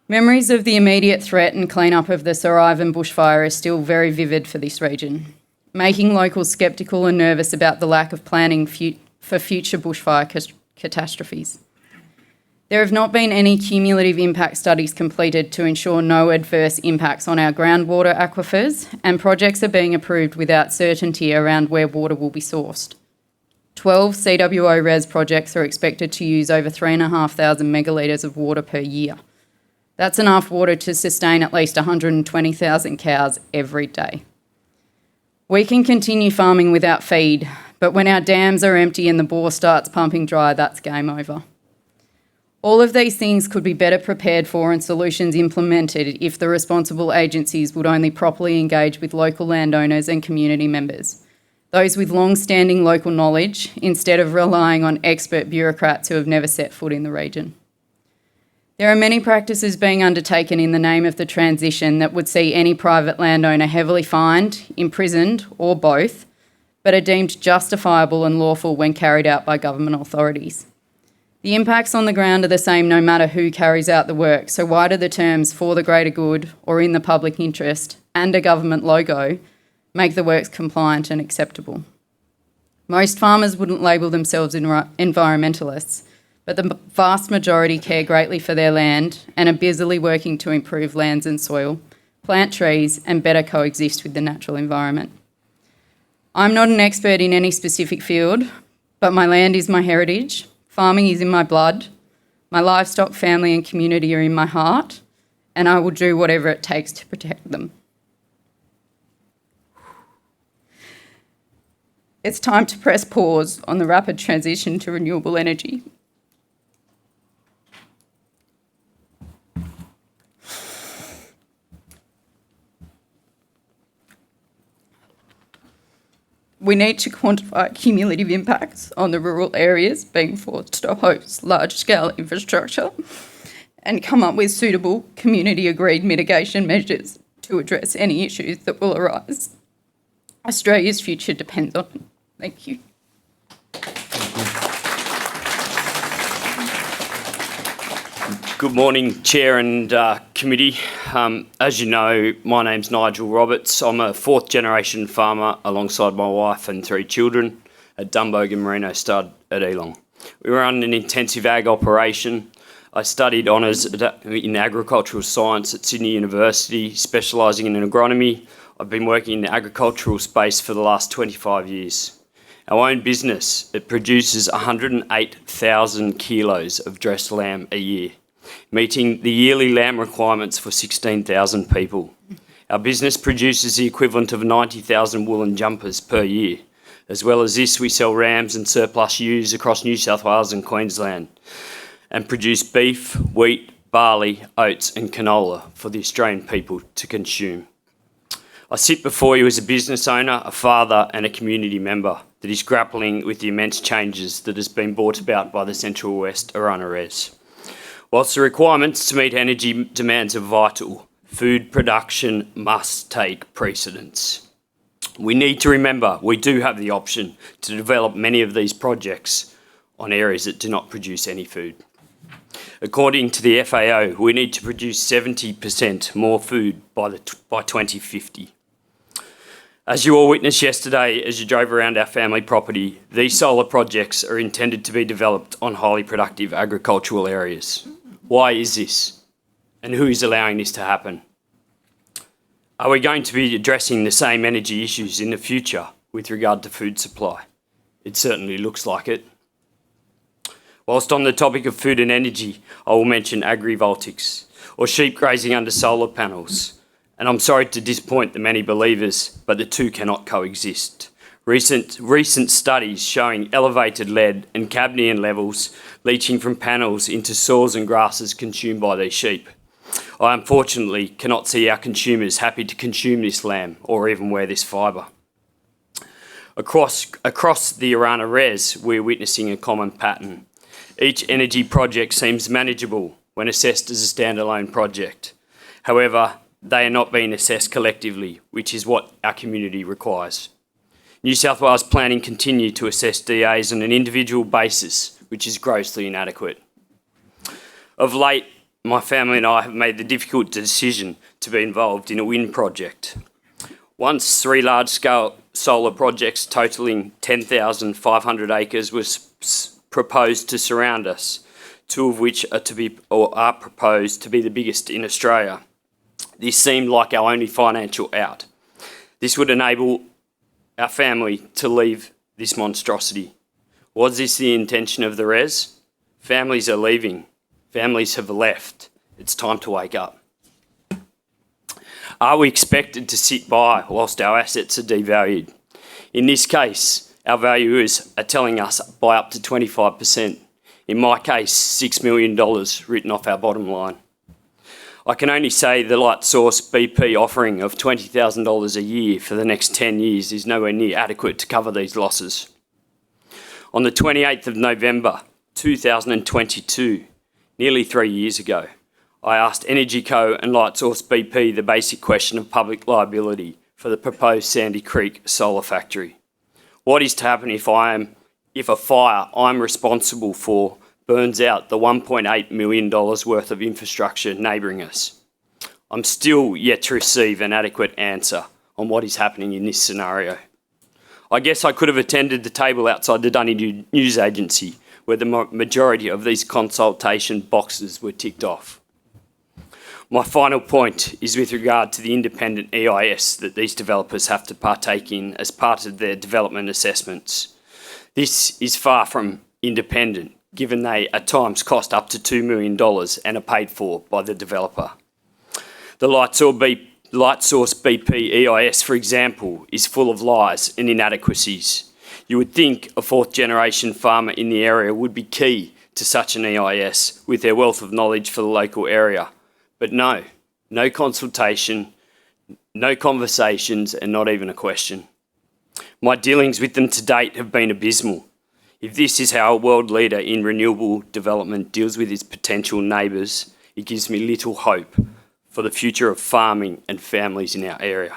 Memories of the immediate threat and clean-up of the Sir Ivan bushfire are still very vivid for this region, making locals sceptical and nervous about the lack of planning for future bushfire catastrophes. There have not been any cumulative impact studies completed to ensure no adverse impacts on our groundwater aquifers, and projects are being approved without certainty around where water will be sourced. 12 CWO REZ projects are expected to use over 3,500 megalitres of water per year. That's enough water to sustain at least 120,000 cows every day. We can continue farming without feed, but when our dams are empty and the bore starts pumping dry, that's game over. All of these things could be better prepared for and solutions implemented if the responsible agencies would only properly engage with local landowners and community members, those with long-standing local knowledge, instead of relying on expert bureaucrats who have never set foot in the region. There are many practices being undertaken in the name of the transition that would see any private landowner heavily fined, imprisoned, or both, but are deemed justifiable and lawful when carried out by government authorities. The impacts on the ground are the same no matter who carries out the work, so why do the terms "for the greater good" or "in the public interest" and a government logo make the works compliant and acceptable? Most farmers wouldn't label themselves environmentalists, but the vast majority care greatly for their land and are busily working to improve lands and soil, plant trees, and better coexist with the natural environment. I'm not an expert in any specific field, but my land is my heritage. Farming is in my blood, my livestock, family and community are in my heart, and I will do whatever it takes to protect them. It's time to press pause on the rapid transition to renewable energy. We need to quantify cumulative impacts on the rural areas being forced to host large-scale infrastructure and come up with suitable community-agreed mitigation measures to address any issues that will arise. Australia's future depends on it. Thank you. Good morning, Chair and Committee. As you know, my name's Nigel Roberts. I'm a fourth-generation farmer alongside my wife and three children at Dumbogan Merino Stud at Elong. We run an intensive ag operation. I studied honours in agricultural science at Sydney University, specialising in agronomy. I've been working in the agricultural space for the last 25 years. Our own business, it produces 108,000 kilos of dressed lamb a year, meeting the yearly lamb requirements for 16,000 people. Our business produces the equivalent of 90,000 woolen jumpers per year. As well as this, we sell rams and surplus ewes across New South Wales and Queensland and produce beef, wheat, barley, oats and canola for the Australian people to consume. I sit before you as a business owner, a father and a community member that is grappling with the immense changes that has been brought about by the Central West Orana REZ. Whilst the requirements to meet energy demands are vital, food production must take precedence. We need to remember we do have the option to develop many of these projects on areas that do not produce any food. According to the FAO, we need to produce 70% more food by 2050. As you all witnessed yesterday as you drove around our family property, these solar projects are intended to be developed on highly productive agricultural areas. Why is this? And who is allowing this to happen? Are we going to be addressing the same energy issues in the future with regard to food supply? It certainly looks like it. Whilst on the topic of food and energy, I will mention agrivoltaics, or sheep grazing under solar panels. And I'm sorry to disappoint the many believers, but the two cannot coexist. Recent studies showing elevated lead and cadmium levels leaching from panels into soils and grasses consumed by these sheep. I unfortunately cannot see our consumers happy to consume this lamb or even wear this fibre. Across the Orana REZ, we're witnessing a common pattern. Each energy project seems manageable when assessed as a standalone project. However, they are not being assessed collectively, which is what our community requires. New South Wales Planning continue to assess DAs on an individual basis, which is grossly inadequate. Of late, my family and I have made the difficult decision to be involved in a wind project. Once 3 large-scale solar projects totalling 10,500 acres was proposed to surround us, 2 of which are proposed to be the biggest in Australia. This seemed like our only financial out. This would enable our family to leave this monstrosity. Was this the intention of the REZ? Families are leaving. Families have left. It's time to wake up. Are we expected to sit by whilst our assets are devalued? In this case, our valuers are telling us by up to 25%. In my case, $6 million written off our bottom line. I can only say the Lightsource BP offering of $20,000 a year for the next 10 years is nowhere near adequate to cover these losses. On the 28th of November 2022, nearly 3 years ago, I asked EnergyCo and Lightsource BP the basic question of public liability for the proposed Sandy Creek solar factory. What is to happen if a fire I'm responsible for burns out the $1.8 million worth of infrastructure neighbouring us? I'm still yet to receive an adequate answer on what is happening in this scenario. I guess I could have attended the table outside the Dunedin News Agency where the majority of these consultation boxes were ticked off. My final point is with regard to the independent EIS that these developers have to partake in as part of their development assessments. This is far from independent, given they at times cost up to $2 million and are paid for by the developer. The Lightsource BP EIS, for example, is full of lies and inadequacies. You would think a 4th-generation farmer in the area would be key to such an EIS with their wealth of knowledge for the local area. But no consultation, no conversations, and not even a question. My dealings with them to date have been abysmal. If this is how a world leader in renewable development deals with its potential neighbours, it gives me little hope for the future of farming and families in our area.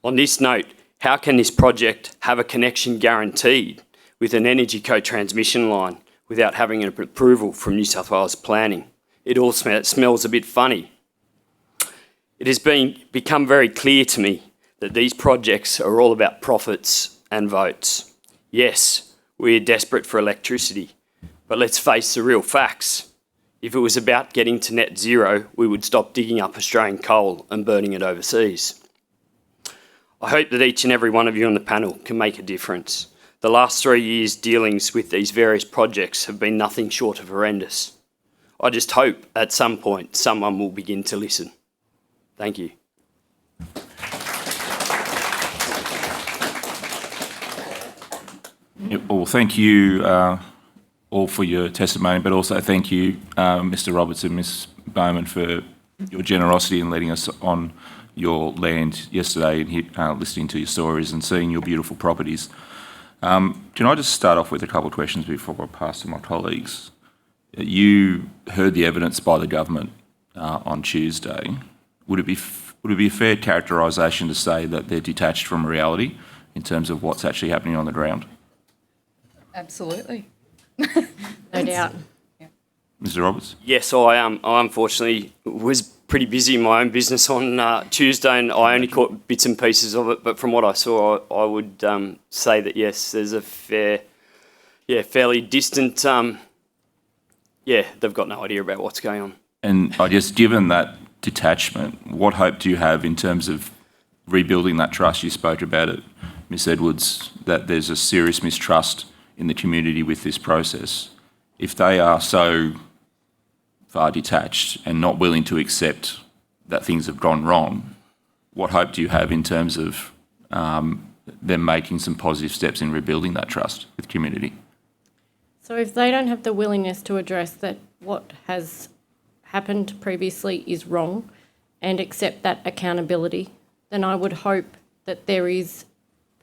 On this note, how can this project have a connection guaranteed with an EnergyCo transmission line without having an approval from New South Wales Planning? It all smells a bit funny. It has become very clear to me that these projects are all about profits and votes. Yes, we are desperate for electricity, but let's face the real facts. If it was about getting to net zero, we would stop digging up Australian coal and burning it overseas. I hope that each and every one of you on the panel can make a difference. The last 3 years' dealings with these various projects have been nothing short of horrendous. I just hope at some point someone will begin to listen. Thank you. Well, thank you all for your testimony, but also thank you, Mr. Roberts and Ms. Bowman, for your generosity in letting us on your land yesterday and listening to your stories and seeing your beautiful properties. Can I just start off with a couple of questions before I pass to my colleagues? You heard the evidence by the government on Tuesday. Would it be a fair characterisation to say that they're detached from reality in terms of what's actually happening on the ground? Absolutely. No doubt. Mr. Roberts? Yes, I unfortunately was pretty busy in my own business on Tuesday and I only caught bits and pieces of it, but from what I saw, I would say that yes, there's a fairly distant, they've got no idea about what's going on. And I guess given that detachment, what hope do you have in terms of rebuilding that trust? You spoke about it, Ms. Edwards, that there's a serious mistrust in the community with this process. If they are so far detached and not willing to accept that things have gone wrong, what hope do you have in terms of them making some positive steps in rebuilding that trust with the community? So if they don't have the willingness to address that what has happened previously is wrong and accept that accountability, then I would hope that there is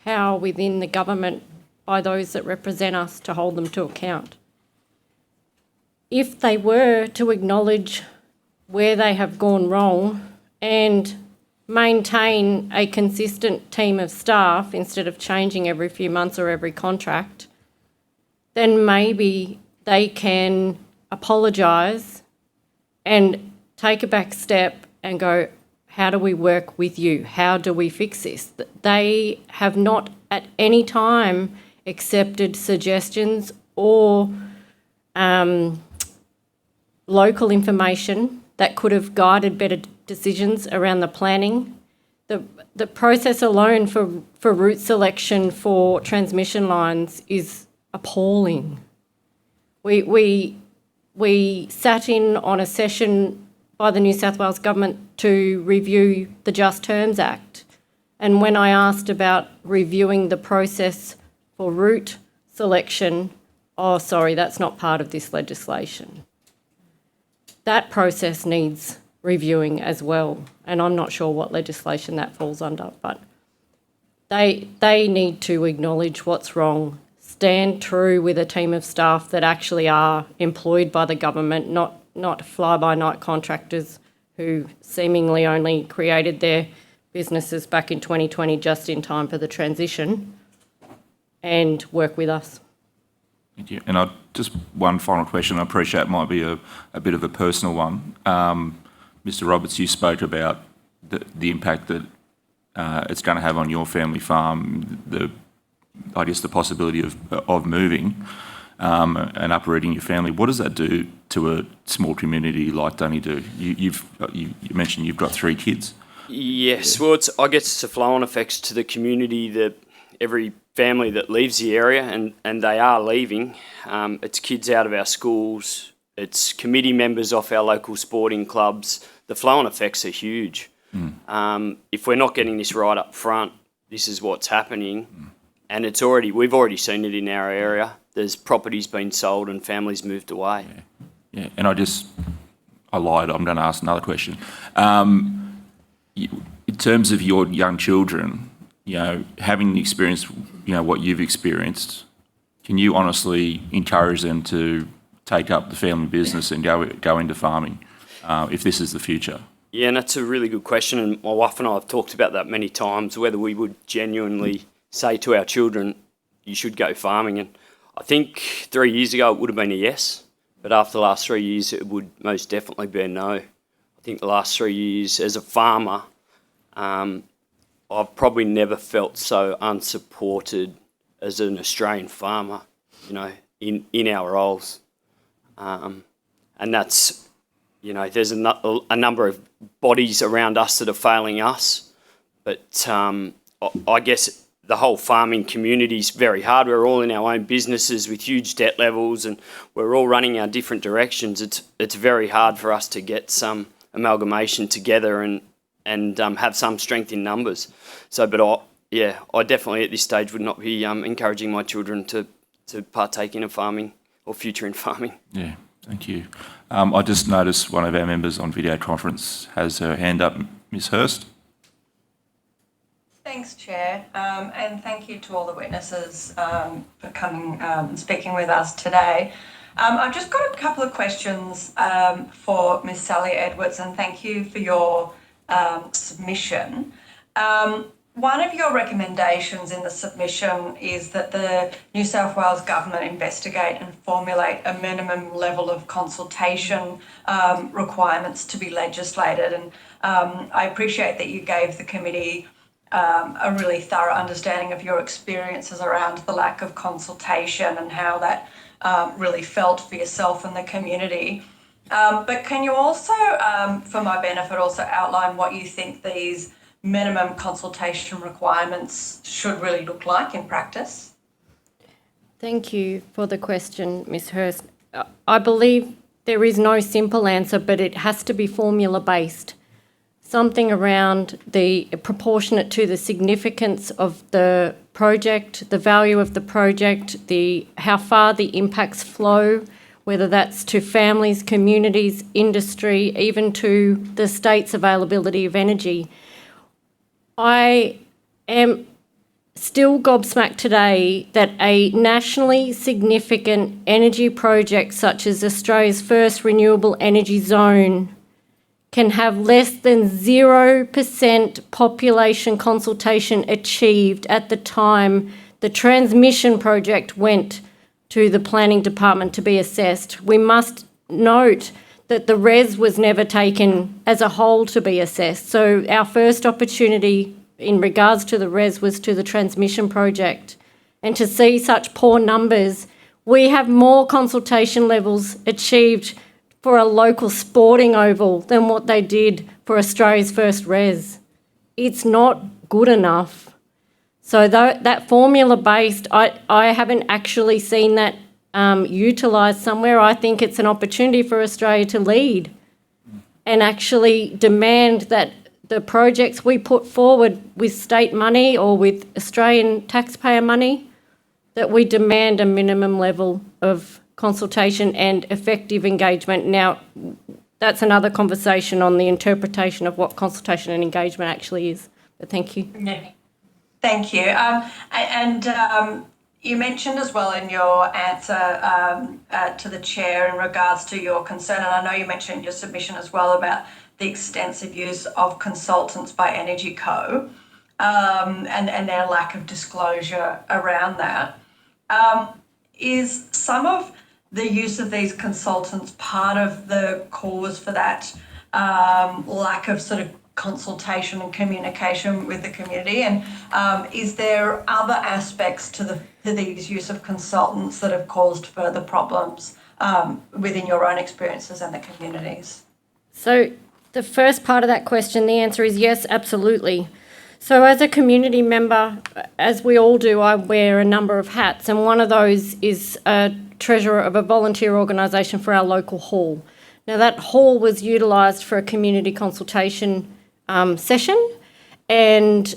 power within the government by those that represent us to hold them to account. If they were to acknowledge where they have gone wrong and maintain a consistent team of staff instead of changing every few months or every contract, then maybe they can apologise and take a back step and go, how do we work with you? How do we fix this? They have not at any time accepted suggestions or local information that could have guided better decisions around the planning. The process alone for route selection for transmission lines is appalling. We sat in on a session by the New South Wales Government to review the Just Terms Act, and when I asked about reviewing the process for route selection, oh, sorry, that's not part of this legislation. That process needs reviewing as well, and I'm not sure what legislation that falls under, but they need to acknowledge what's wrong, stand true with a team of staff that actually are employed by the government, not fly-by-night contractors who seemingly only created their businesses back in 2020 just in time for the transition, and work with us. Thank you. And just one final question. I appreciate it might be a bit of a personal one. Mr. Roberts, you spoke about the impact that it's going to have on your family farm, I guess the possibility of moving and uprooting your family. What does that do to a small community like Dunedoo? You mentioned you've got 3 kids. Yes, well, I guess it's a flow-on effects to the community, that every family that leaves the area, and they are leaving, it's kids out of our schools, it's committee members off our local sporting clubs. The flow-on effects are huge. If we're not getting this right up front, this is what's happening, and we've already seen it in our area. There's properties been sold and families moved away. Yeah, and I lied. I'm going to ask another question. In terms of your young children, having experienced, what you've experienced, can you honestly encourage them to take up the family business and go into farming if this is the future? Yeah, and that's a really good question, and my wife and I have talked about that many times, whether we would genuinely say to our children, you should go farming. And I think 3 years ago it would have been a yes, but after the last 3 years it would most definitely be a no. I think the last 3 years as a farmer, I've probably never felt so unsupported as an Australian farmer, in our roles. And that's, there's a number of bodies around us that are failing us, but I guess the whole farming community is very hard. We're all in our own businesses with huge debt levels, and we're all running our different directions. It's very hard for us to get some amalgamation together and have some strength in numbers. So, but I definitely at this stage would not be encouraging my children to partake in farming or future in farming. Yeah, thank you. I just noticed one of our members on video conference has her hand up. Ms. Hurst. Thanks, Chair, and thank you to all the witnesses for coming and speaking with us today. I've just got a couple of questions for Ms. Sally Edwards, and thank you for your submission. One of your recommendations in the submission is that the New South Wales Government investigate and formulate a minimum level of consultation requirements to be legislated, and I appreciate that you gave the committee a really thorough understanding of your experiences around the lack of consultation and how that really felt for yourself and the community. But can you also, for my benefit, also outline what you think these minimum consultation requirements should really look like in practice? Thank you for the question, Ms. Hurst. I believe there is no simple answer, but it has to be formula-based. Something around the proportionate to the significance of the project, the value of the project, how far the impacts flow, whether that's to families, communities, industry, even to the state's availability of energy. I am still gobsmacked today that a nationally significant energy project such as Australia's first renewable energy zone can have less than 0% population consultation achieved at the time the transmission project went to the planning department to be assessed. We must note that the REZ was never taken as a whole to be assessed. So our first opportunity in regards to the REZ was to the transmission project. And to see such poor numbers, we have more consultation levels achieved for a local sporting oval than what they did for Australia's first REZ. It's not good enough. So that formula-based, I haven't actually seen that utilised somewhere. I think it's an opportunity for Australia to lead and actually demand that the projects we put forward with state money or with Australian taxpayer money, that we demand a minimum level of consultation and effective engagement. Now, that's another conversation on the interpretation of what consultation and engagement actually is. But thank you. Yeah. Thank you. You mentioned as well in your answer to the chair in regards to your concern, and I know you mentioned in your submission as well about the extensive use of consultants by Energy Co and their lack of disclosure around that. Is some of the use of these consultants part of the cause for that lack of sort of consultation and communication with the community? And is there other aspects to these use of consultants that have caused further problems within your own experiences and the communities? So the first part of that question, the answer is yes, absolutely. So as a community member, as we all do, I wear a number of hats, and one of those is a treasurer of a volunteer organisation for our local hall. Now that hall was utilised for a community consultation session, and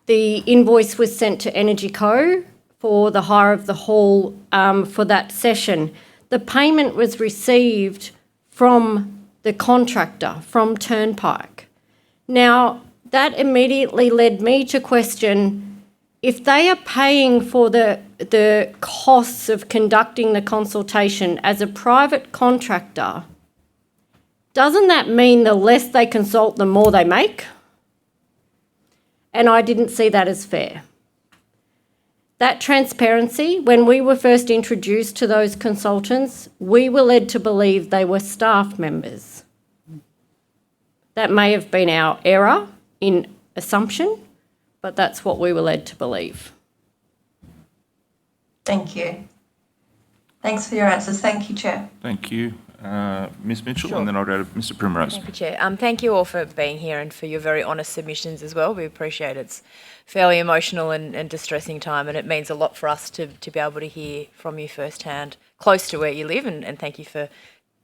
the invoice was sent to Energy Co for the hire of the hall for that session. The payment was received from the contractor, from Turnpike. Now, that immediately led me to question, if they are paying for the costs of conducting the consultation as a private contractor, doesn't that mean the less they consult, the more they make? And I didn't see that as fair. That transparency, when we were first introduced to those consultants, we were led to believe they were staff members. That may have been our error in assumption, but that's what we were led to believe. Thank you. Thanks for your answers. Thank you, Chair. Thank you. Ms Mitchell, Sure. and then I'll go to Mr Primrose. Thank you, Chair. Thank you all for being here and for your very honest submissions as well. We appreciate it. It's fairly emotional and distressing time, and it means a lot for us to be able to hear from you firsthand, close to where you live, and thank you for,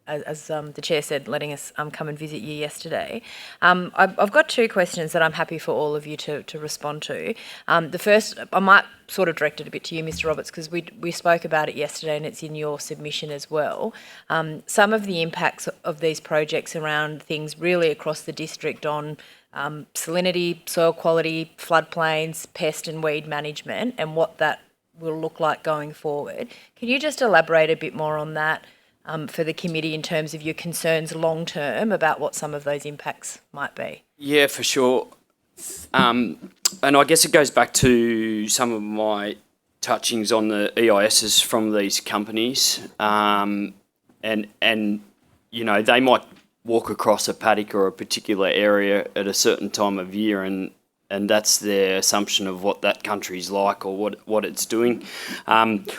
as the Chair said, letting us come and visit you yesterday. I've got two questions that I'm happy for all of you to respond to. The first, I might sort of direct it a bit to you, Mr Roberts, because we spoke about it yesterday and it's in your submission as well. Some of the impacts of these projects around things really across the district on salinity, soil quality, floodplains, pest and weed management, and what that will look like going forward. Can you just elaborate a bit more on that for the committee in terms of your concerns long term about what some of those impacts might be? Yeah, for sure. And I guess it goes back to some of my touchings on the EISs from these companies. And you know, they might walk across a paddock or a particular area at a certain time of year, and that's their assumption of what that country's like or what it's doing.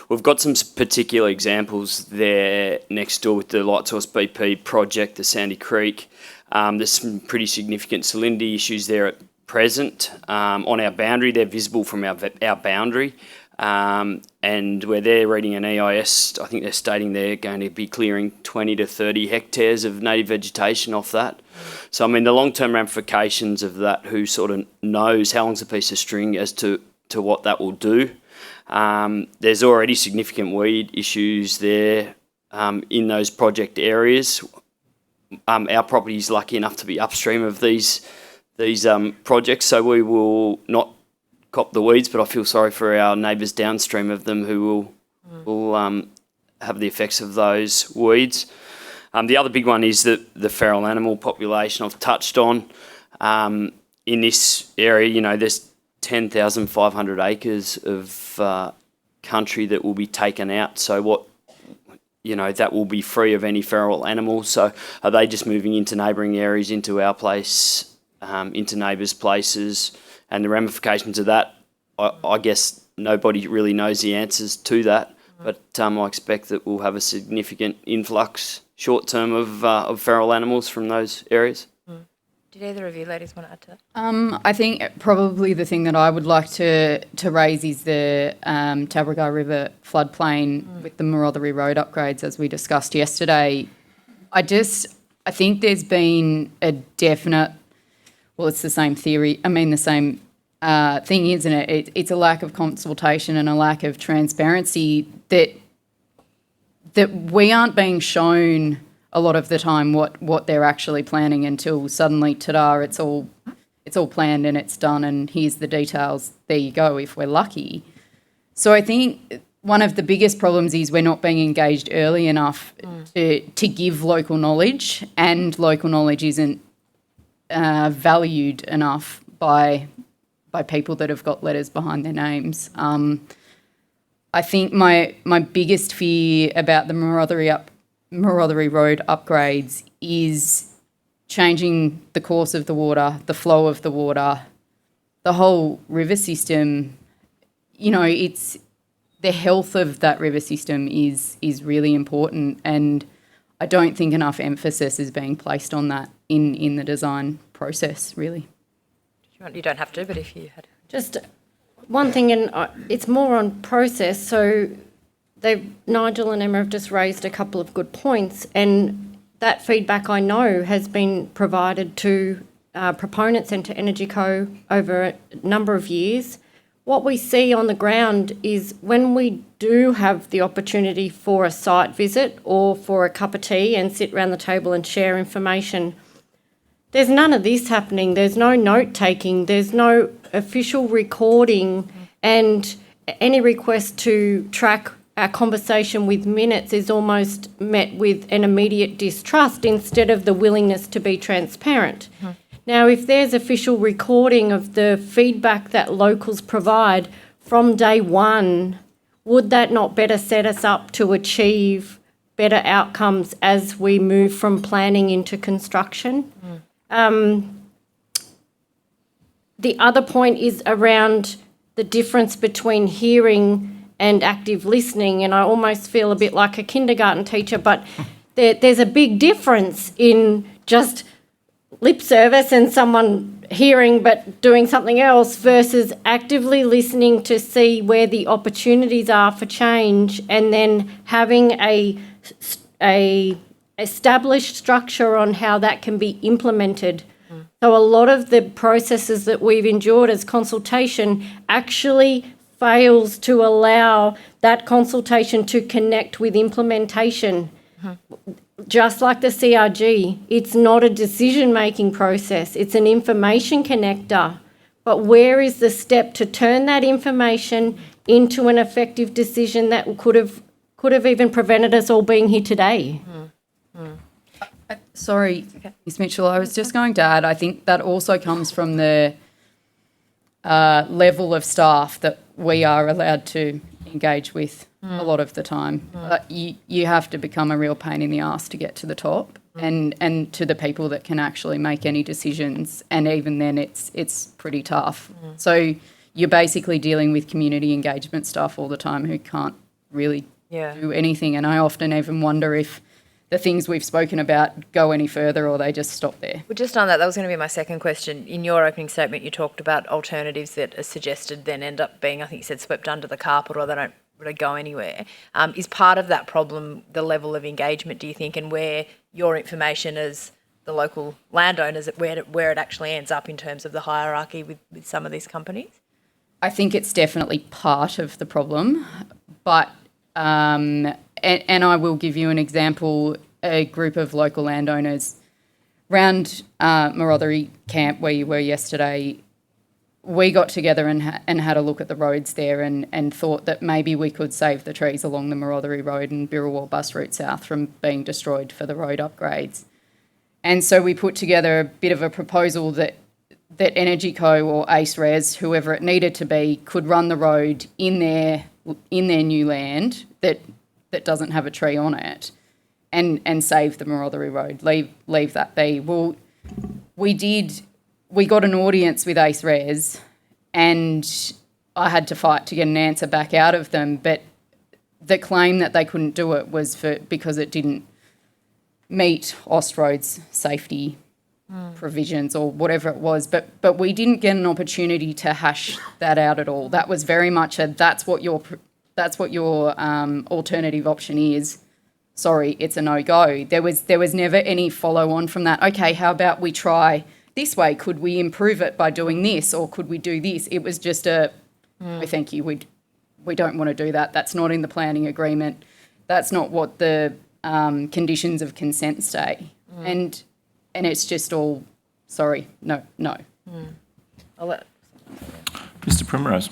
We've got some particular examples there next door with the Lightsource BP project, the Sandy Creek. There's some pretty significant salinity issues there at present. On our boundary, they're visible from our boundary. And where they're reading an EIS, I think they're stating they're going to be clearing 20 to 30 hectares of native vegetation off that. So, I mean, the long-term ramifications of that, who sort of knows how long's a piece of string as to what that will do. There's already significant weed issues there in those project areas. Our property is lucky enough to be upstream of these projects, so we will not cop the weeds, but I feel sorry for our neighbours downstream of them who will have the effects of those weeds. The other big one is the feral animal population I've touched on. In this area, you know, there's 10,500 acres of country that will be taken out. So that will be free of any feral animals. So are they just moving into neighbouring areas, into our place, into neighbours' places? And the ramifications of that, I guess nobody really knows the answers to that. But I expect that we'll have a significant influx short term of feral animals from those areas. Did either of you ladies want to add to that? I think probably the thing that I would like to raise is the Tabragar River floodplain with the Marothery Road upgrades, as we discussed yesterday. I think there's been a definite, well, it's the same theory, the same thing, isn't it? It's a lack of consultation and a lack of transparency that we aren't being shown a lot of the time what they're actually planning until suddenly, ta-da, it's all planned and it's done and here's the details, there you go, if we're lucky. So I think one of the biggest problems is we're not being engaged early enough to give local knowledge, and local knowledge isn't valued enough by people that have got letters behind their names. I think my biggest fear about the Marothery Road upgrades is changing the course of the water, the flow of the water, the whole river system. You know, it's the health of that river system is really important, and I don't think enough emphasis is being placed on that in the design process, really. You don't have to, but if you had. Just one thing, and it's more on process. So Nigel and Emma have just raised a couple of good points, and that feedback I know has been provided to proponents and to Energy Co over a number of years. What we see on the ground is when we do have the opportunity for a site visit or for a cup of tea and sit around the table and share information, there's none of this happening. There's no note-taking. There's no official recording, and any request to track our conversation with minutes is almost met with an immediate distrust instead of the willingness to be transparent. Now, if there's official recording of the feedback that locals provide from day one, would that not better set us up to achieve better outcomes as we move from planning into construction? The other point is around the difference between hearing and active listening, and I almost feel a bit like a kindergarten teacher, but there's a big difference in just lip service and someone hearing but doing something else versus actively listening to see where the opportunities are for change, and then having a established structure on how that can be implemented. So a lot of the processes that we've endured as consultation actually fails to allow that consultation to connect with implementation. Just like the CRG, it's not a decision-making process, it's an information connector. But where is the step to turn that information into an effective decision that could have even prevented us all being here today? Sorry, Ms Mitchell, I was just going to add, I think that also comes from the level of staff that we are allowed to engage with a lot of the time. You have to become a real pain in the arse to get to the top and to the people that can actually make any decisions, and even then it's pretty tough. So you're basically dealing with community engagement staff all the time who can't really do anything, and I often even wonder if the things we've spoken about go any further or they just stop there. Well, just on that, that was going to be my second question. In your opening statement, you talked about alternatives that are suggested then end up being, I think you said, swept under the carpet, or they don't really go anywhere. Is part of that problem the level of engagement, do you think, and where your information as the local landowners, where it actually ends up in terms of the hierarchy with some of these companies? I think it's definitely part of the problem, but and I will give you an example. A group of local landowners around Marothery camp where you were yesterday, we got together and had a look at the roads there and thought that maybe we could save the trees along the Marothery Road and Birrawal bus route south from being destroyed for the road upgrades. And so we put together a bit of a proposal that Energy Co or REZ, whoever it needed to be, could run the road in their new land that doesn't have a tree on it and save the Marothery Road, leave that be. Well, we got an audience with REZ and I had to fight to get an answer back out of them, but the claim that they couldn't do it was because it didn't meet Austroad's safety provisions or whatever it was, but we didn't get an opportunity to hash that out at all. That was very much that's what your alternative option is. Sorry, it's a no-go. There was never any follow-on from that. Okay, how about we try this way? Could we improve it by doing this, or could we do this? It was just no, thank you. We don't want to do that. That's not in the planning agreement. That's not what the conditions of consent say. And it's just all, sorry, no. I'll let Mr Primrose.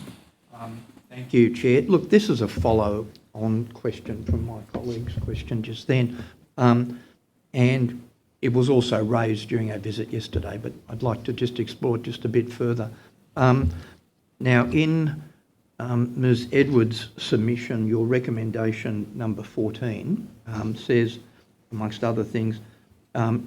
Thank you, Chair. Look, this is a follow-on question from my colleague's question just then. And it was also raised during our visit yesterday, but I'd like to just explore it just a bit further. Now, in Ms Edwards' submission, your recommendation number 14 says, amongst other things,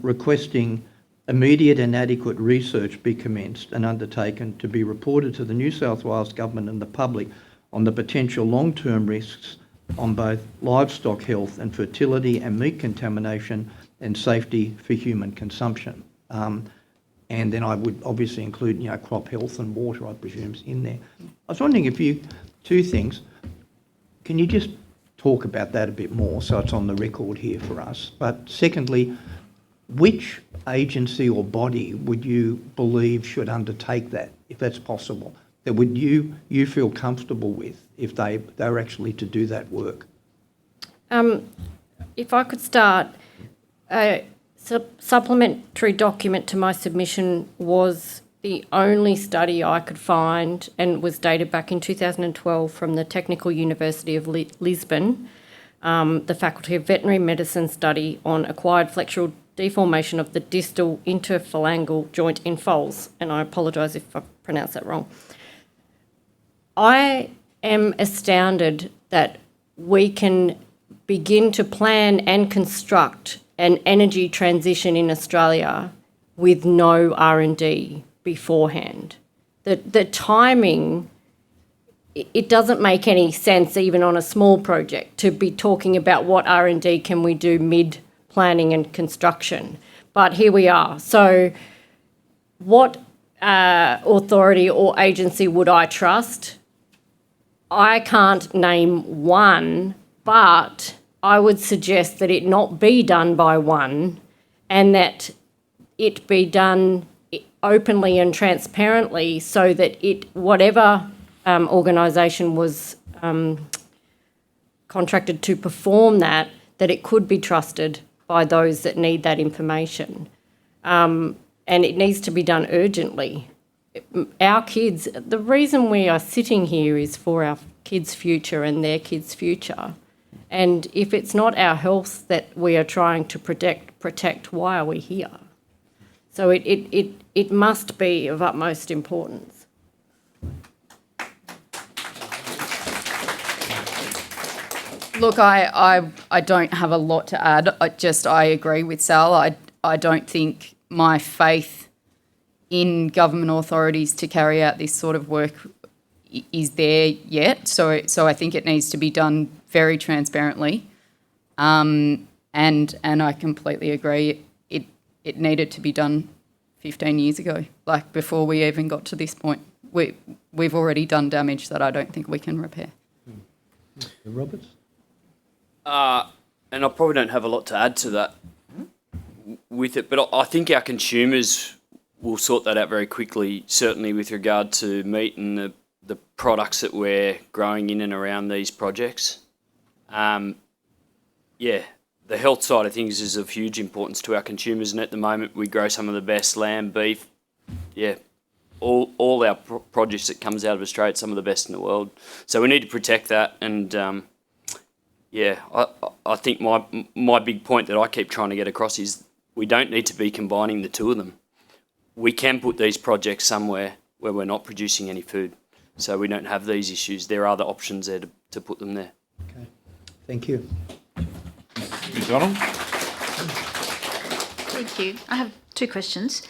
requesting immediate and adequate research be commenced and undertaken to be reported to the New South Wales Government and the public on the potential long-term risks on both livestock health and fertility and meat contamination and safety for human consumption. And then I would obviously include, crop health and water, I presume, in there. I was wondering two things. Can you just talk about that a bit more so it's on the record here for us? But secondly, which agency or body would you believe should undertake that, if that's possible? That would you feel comfortable with if they were actually to do that work? If I could start, a supplementary document to my submission was the only study I could find and was dated back in 2012 from the Technical University of Lisbon, the Faculty of Veterinary Medicine study on acquired flexural deformation of the distal interphalangeal joint in foals, and I apologise if I pronounced that wrong. I am astounded that we can begin to plan and construct an energy transition in Australia with no R&D beforehand. The timing, it doesn't make any sense even on a small project to be talking about what R&D can we do mid-planning and construction. But here we are. So what authority or agency would I trust? I can't name one, but I would suggest that it not be done by one and that it be done openly and transparently so that whatever organisation was contracted to perform that it could be trusted by those that need that information. And it needs to be done urgently. Our kids, the reason we are sitting here is for our kids' future and their kids' future. And if it's not our health that we are trying to protect, why are we here? So it must be of utmost importance. Look, I don't have a lot to add. I agree with Sal. I don't think my faith in government authorities to carry out this sort of work is there yet. So I think it needs to be done very transparently. And I completely agree. It needed to be done 15 years ago, like before we even got to this point. We've already done damage that I don't think we can repair. Mr. Roberts? And I probably don't have a lot to add to that with it, but I think our consumers will sort that out very quickly, certainly with regard to meat and the products that we're growing in and around these projects. The health side of things is of huge importance to our consumers, and at the moment we grow some of the best lamb, beef, all our produce that comes out of Australia, it's some of the best in the world. So we need to protect that. And I think my big point that I keep trying to get across is we don't need to be combining the two of them. We can put these projects somewhere where we're not producing any food, so we don't have these issues. There are other options there to put them there. Okay, thank you. McDonald? Thank you. I have two questions.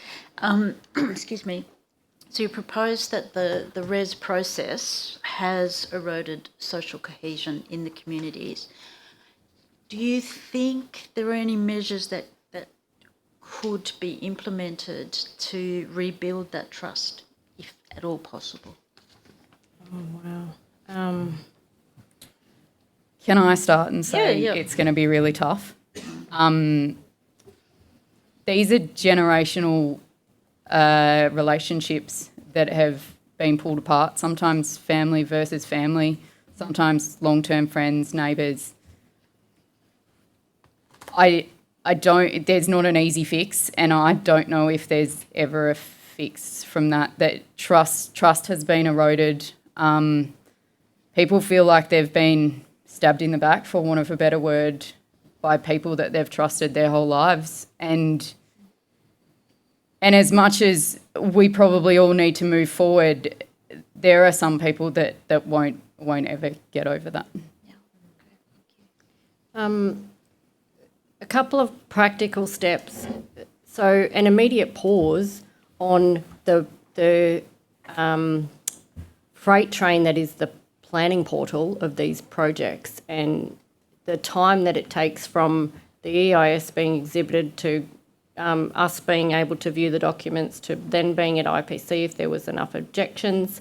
Excuse me. So you propose that the REZ process has eroded social cohesion in the communities. Do you think there are any measures that could be implemented to rebuild that trust, if at all possible? Oh, wow. Can I start and say Yeah. it's going to be really tough? These are generational relationships that have been pulled apart, sometimes family versus family, sometimes long-term friends, neighbours. There's not an easy fix, and I don't know if there's ever a fix from that trust has been eroded. People feel like they've been stabbed in the back, for want of a better word, by people that they've trusted their whole lives. And as much as we probably all need to move forward, there are some people that won't ever get over that. A couple of practical steps. So an immediate pause on the freight train that is the planning portal of these projects, and the time that it takes from the EIS being exhibited to us being able to view the documents to then being at IPC if there was enough objections.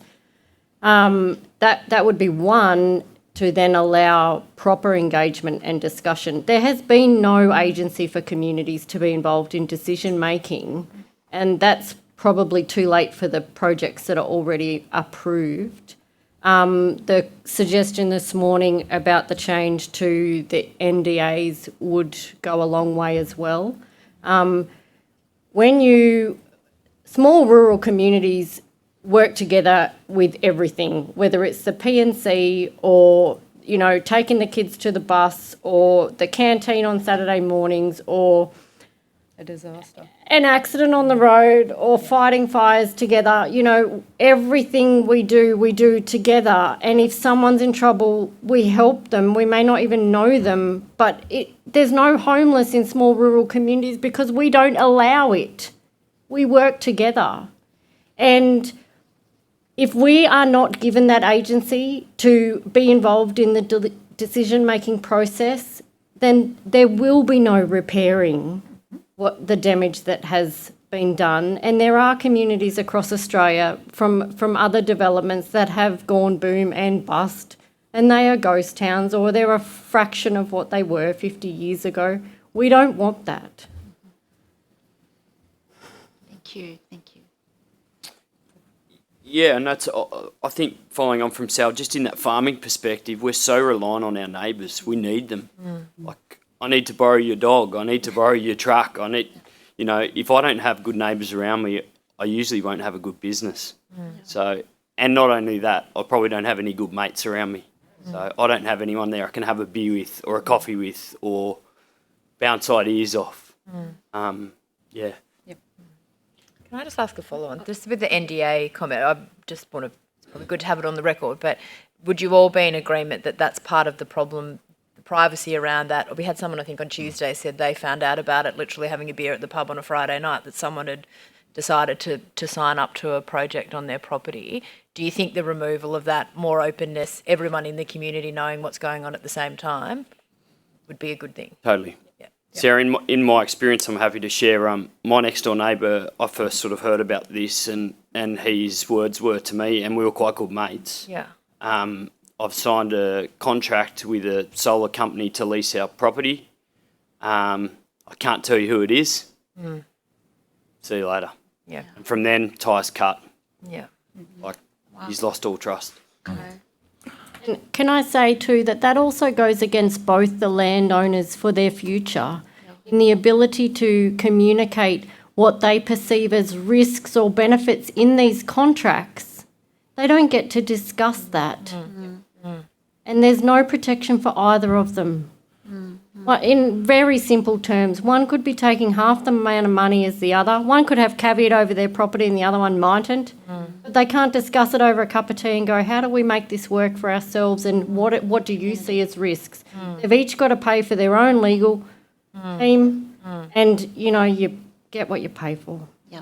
That would be one, to then allow proper engagement and discussion. There has been no agency for communities to be involved in decision making, and that's probably too late for the projects that are already approved. The suggestion this morning about the change to the NDAs would go a long way as well. Small rural communities work together with everything, whether it's the PNC or, taking the kids to the bus or the canteen on Saturday mornings or A disaster. an accident on the road or fighting fires together. Everything we do together. And if someone's in trouble, we help them. We may not even know them, but there's no homeless in small rural communities because we don't allow it. We work together. And if we are not given that agency to be involved in the decision-making process, then there will be no repairing the damage that has been done. And there are communities across Australia from other developments that have gone boom and bust, and they are ghost towns, or they're a fraction of what they were 50 years ago. We don't want that. Thank you. Yeah, and that's, I think, following on from Sal, just in that farming perspective, we're so reliant on our neighbours. We need them. Like, I need to borrow your dog. I need to borrow your truck. If I don't have good neighbours around me, I usually won't have a good business. So, and not only that, I probably don't have any good mates around me. So I don't have anyone there I can have a beer with or a coffee with or bounce ideas off. Yeah. Can I just ask a follow-on? Just with the NDA comment, it's probably good to have it on the record, but would you all be in agreement that that's part of the problem, the privacy around that? Or we had someone, I think, on Tuesday said they found out about it literally having a beer at the pub on a Friday night, that someone had decided to sign up to a project on their property. Do you think the removal of that, more openness, everyone in the community knowing what's going on at the same time, would be a good thing? Totally. Yeah. Sarah, in my experience, I'm happy to share, my next door neighbour, I first sort of heard about this and his words were to me, and we were quite good mates. Yeah. I've signed a contract with a solar company to lease our property. I can't tell you who it is. See you later. Yeah. And from then, ties cut. Yeah. He's lost all trust. Okay. And can I say too that also goes against both the landowners for their future in the ability to communicate what they perceive as risks or benefits in these contracts, they don't get to discuss that. And there's no protection for either of them. Well, in very simple terms, one could be taking half the amount of money as the other. One could have caveat over their property and the other one mightn't. But they can't discuss it over a cup of tea and go, how do we make this work for ourselves and what do you see as risks? They've each got to pay for their own legal team and, you get what you pay for. Yeah.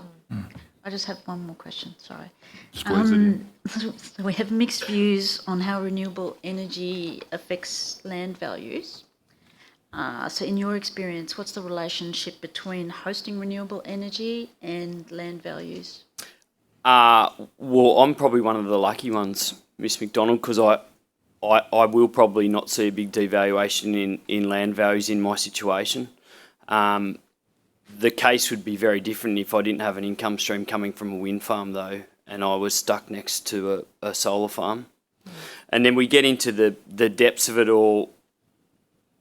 I just have one more question, sorry. Squeeze it in. So we have mixed views on how renewable energy affects land values. So in your experience, what's the relationship between hosting renewable energy and land values? Well, I'm probably one of the lucky ones, Miss McDonald, because I will probably not see a big devaluation in land values in my situation. The case would be very different if I didn't have an income stream coming from a wind farm, though, and I was stuck next to a solar farm. And then we get into the depths of it all.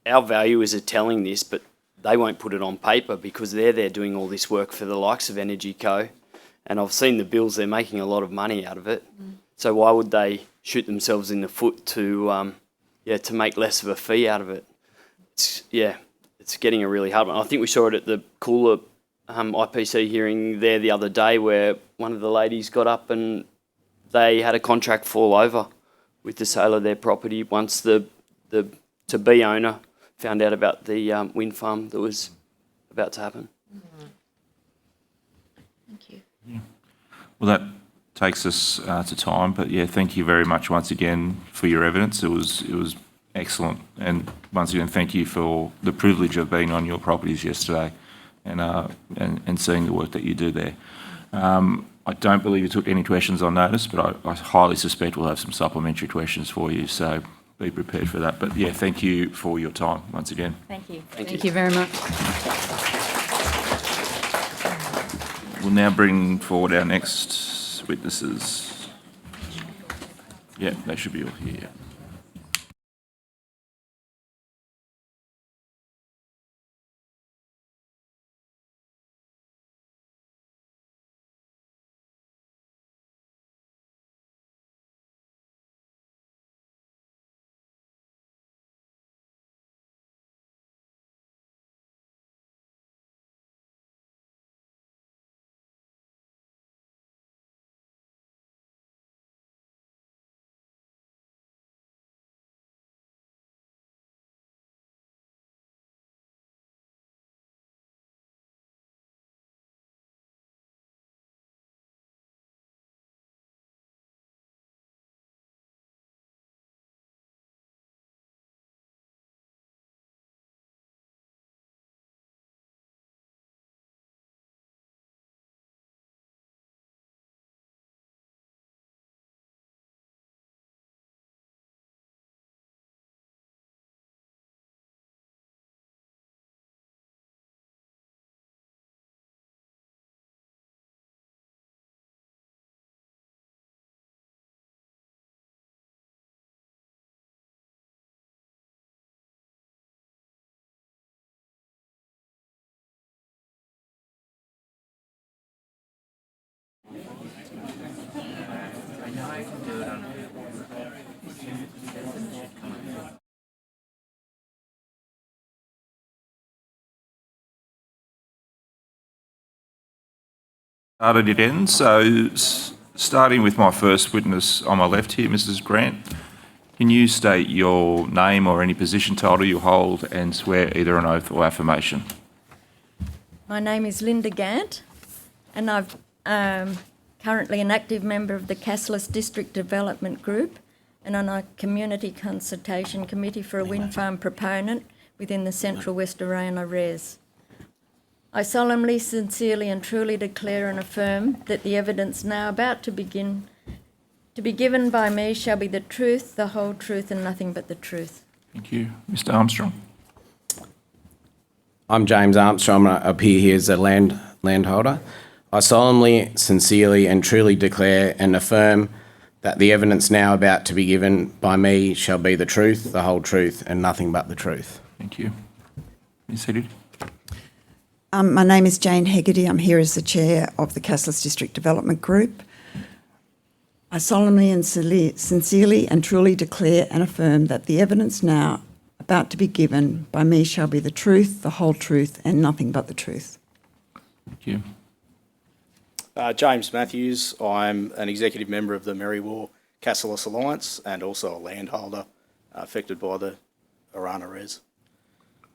Our valuers are telling this, but they won't put it on paper because they're there doing all this work for the likes of Energy Co. And I've seen the bills, they're making a lot of money out of it. So why would they shoot themselves in the foot to make less of a fee out of it? It's getting a really hard one. I think we saw it at the Cooler IPC hearing there the other day where one of the ladies got up and they had a contract fall over with the sale of their property once the to-be owner found out about the wind farm that was about to happen. Thank you. Well, that takes us to time, but thank you very much once again for your evidence. It was excellent, and once again, thank you for the privilege of being on your properties yesterday and seeing the work that you do there. I don't believe you took any questions on notice, but I highly suspect we'll have some supplementary questions for you, so be prepared for that. But thank you for your time once again. Thank you. Thank you very much. We'll now bring forward our next witnesses. They should be all here. Started it ends. So starting with my first witness on my left here, Mrs. Grant, can you state your name or any position title you hold and swear either an oath or affirmation? My name is Linda Gant, and I'm currently an active member of the Cassilis District Development Group and on a Community Consultation Committee for a wind farm proponent within the Central West Arana REZ. I solemnly, sincerely and truly declare and affirm that the evidence now about to be given by me shall be the truth, the whole truth and nothing but the truth. Thank you. Mr. Armstrong. I'm James Armstrong. I appear here as a landholder. I solemnly, sincerely and truly declare and affirm that the evidence now about to be given by me shall be the truth, the whole truth and nothing but the truth. Thank you. Ms. Headed. My name is Jane Hegarty. I'm here as the chair of the Cassilis District Development Group. I solemnly and sincerely and truly declare and affirm that the evidence now about to be given by me shall be the truth, the whole truth, and nothing but the truth. Thank you. James Matthews. I'm an executive member of the Merriwar Cassilis Alliance and also a landholder affected by the Orana REZ.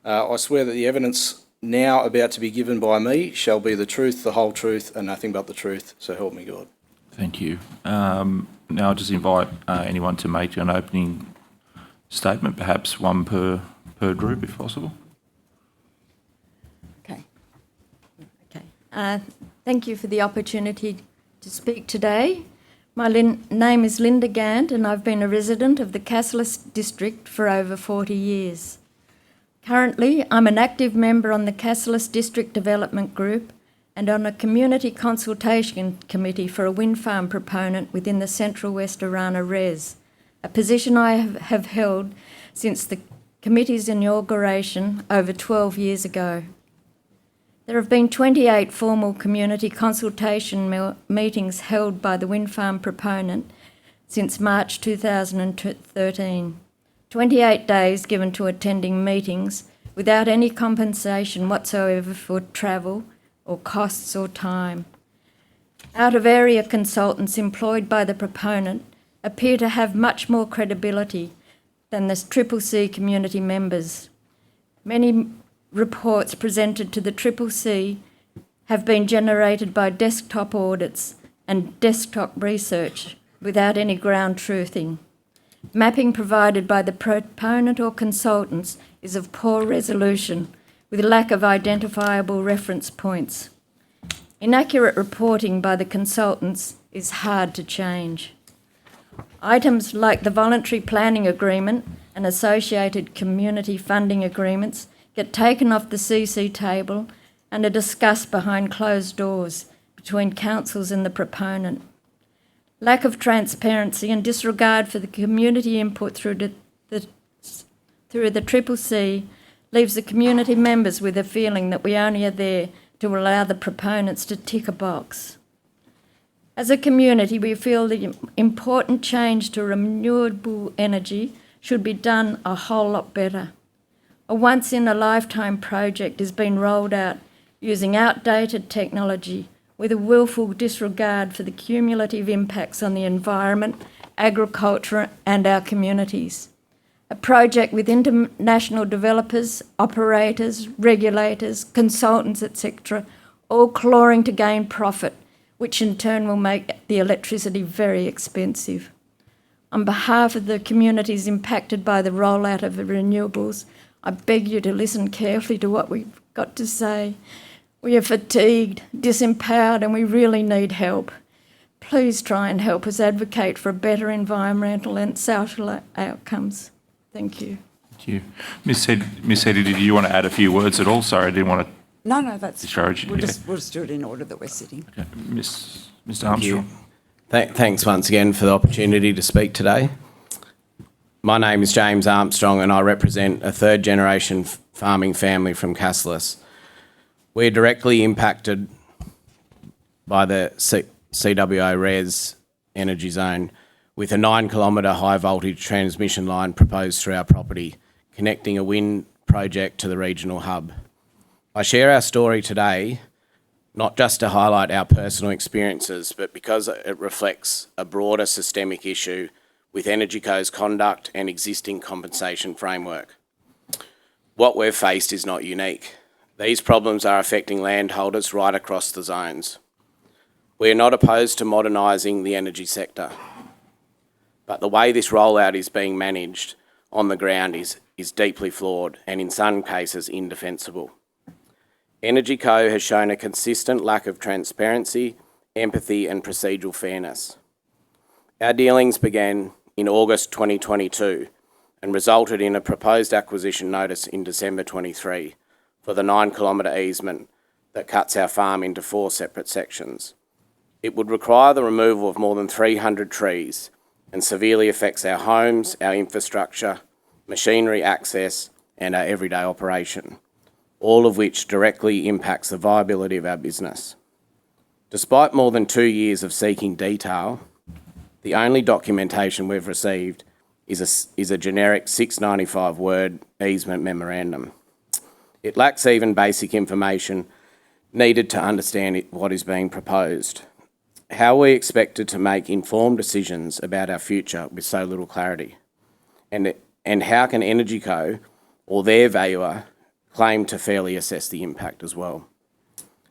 I swear that the evidence now about to be given by me shall be the truth, the whole truth, and nothing but the truth, so help me God. Thank you. Now I'll just invite anyone to make an opening statement, perhaps one per group if possible. Okay. Thank you for the opportunity to speak today. My name is Linda Gant and I've been a resident of the Cassilis district for over 40 years. Currently, I'm an active member on the Cassilis District Development Group and on a community consultation committee for a wind farm proponent within the Central West Orana REZ, a position I have held since the committee's inauguration over 12 years ago. There have been 28 formal community consultation meetings held by the wind farm proponent since March 2013. 28 days given to attending meetings without any compensation whatsoever for travel or costs or time. Out-of-area consultants employed by the proponent appear to have much more credibility than the CCC community members. Many reports presented to the CCC have been generated by desktop audits and desktop research without any ground truthing. Mapping provided by the proponent or consultants is of poor resolution with a lack of identifiable reference points. Inaccurate reporting by the consultants is hard to change. Items like the voluntary planning agreement and associated community funding agreements get taken off the CC table and are discussed behind closed doors between councils and the proponent. Lack of transparency and disregard for the community input through the CCC leaves the community members with a feeling that we only are there to allow the proponents to tick a box. As a community, we feel the important change to renewable energy should be done a whole lot better. A once-in-a-lifetime project is being rolled out using outdated technology with a willful disregard for the cumulative impacts on the environment, agriculture and our communities. A project with international developers, operators, regulators, consultants, etc., all clawing to gain profit, which in turn will make the electricity very expensive. On behalf of the communities impacted by the rollout of the renewables, I beg you to listen carefully to what we've got to say. We are fatigued, disempowered, and we really need help. Please try and help us advocate for better environmental and social outcomes. Thank you. Thank you. Ms. Hegarty, did you want to add a few words at all? Sorry, I didn't want to No, that's discourage you. we'll just do it in order that we're sitting. Okay. Mr. Armstrong. Thanks once again for the opportunity to speak today. My name is James Armstrong and I represent a third generation farming family from Cassilis. We're directly impacted by the CWA REZ energy zone with a 9-kilometre high voltage transmission line proposed through our property, connecting a wind project to the regional hub. I share our story today not just to highlight our personal experiences, but because it reflects a broader systemic issue with EnergyCo's conduct and existing compensation framework. What we've faced is not unique. These problems are affecting landholders right across the zones. We are not opposed to modernising the energy sector, but the way this rollout is being managed on the ground is deeply flawed and in some cases indefensible. EnergyCo has shown a consistent lack of transparency, empathy and procedural fairness. Our dealings began in August 2022 and resulted in a proposed acquisition notice in December 23 for the 9-kilometre easement that cuts our farm into 4 separate sections. It would require the removal of more than 300 trees and severely affects our homes, our infrastructure, machinery access and our everyday operation. all of which directly impacts the viability of our business. Despite more than 2 years of seeking detail, the only documentation we've received is a generic 695-word easement memorandum. It lacks even basic information needed to understand what is being proposed. How are we expected to make informed decisions about our future with so little clarity? And how can EnergyCo or their valuer claim to fairly assess the impact as well?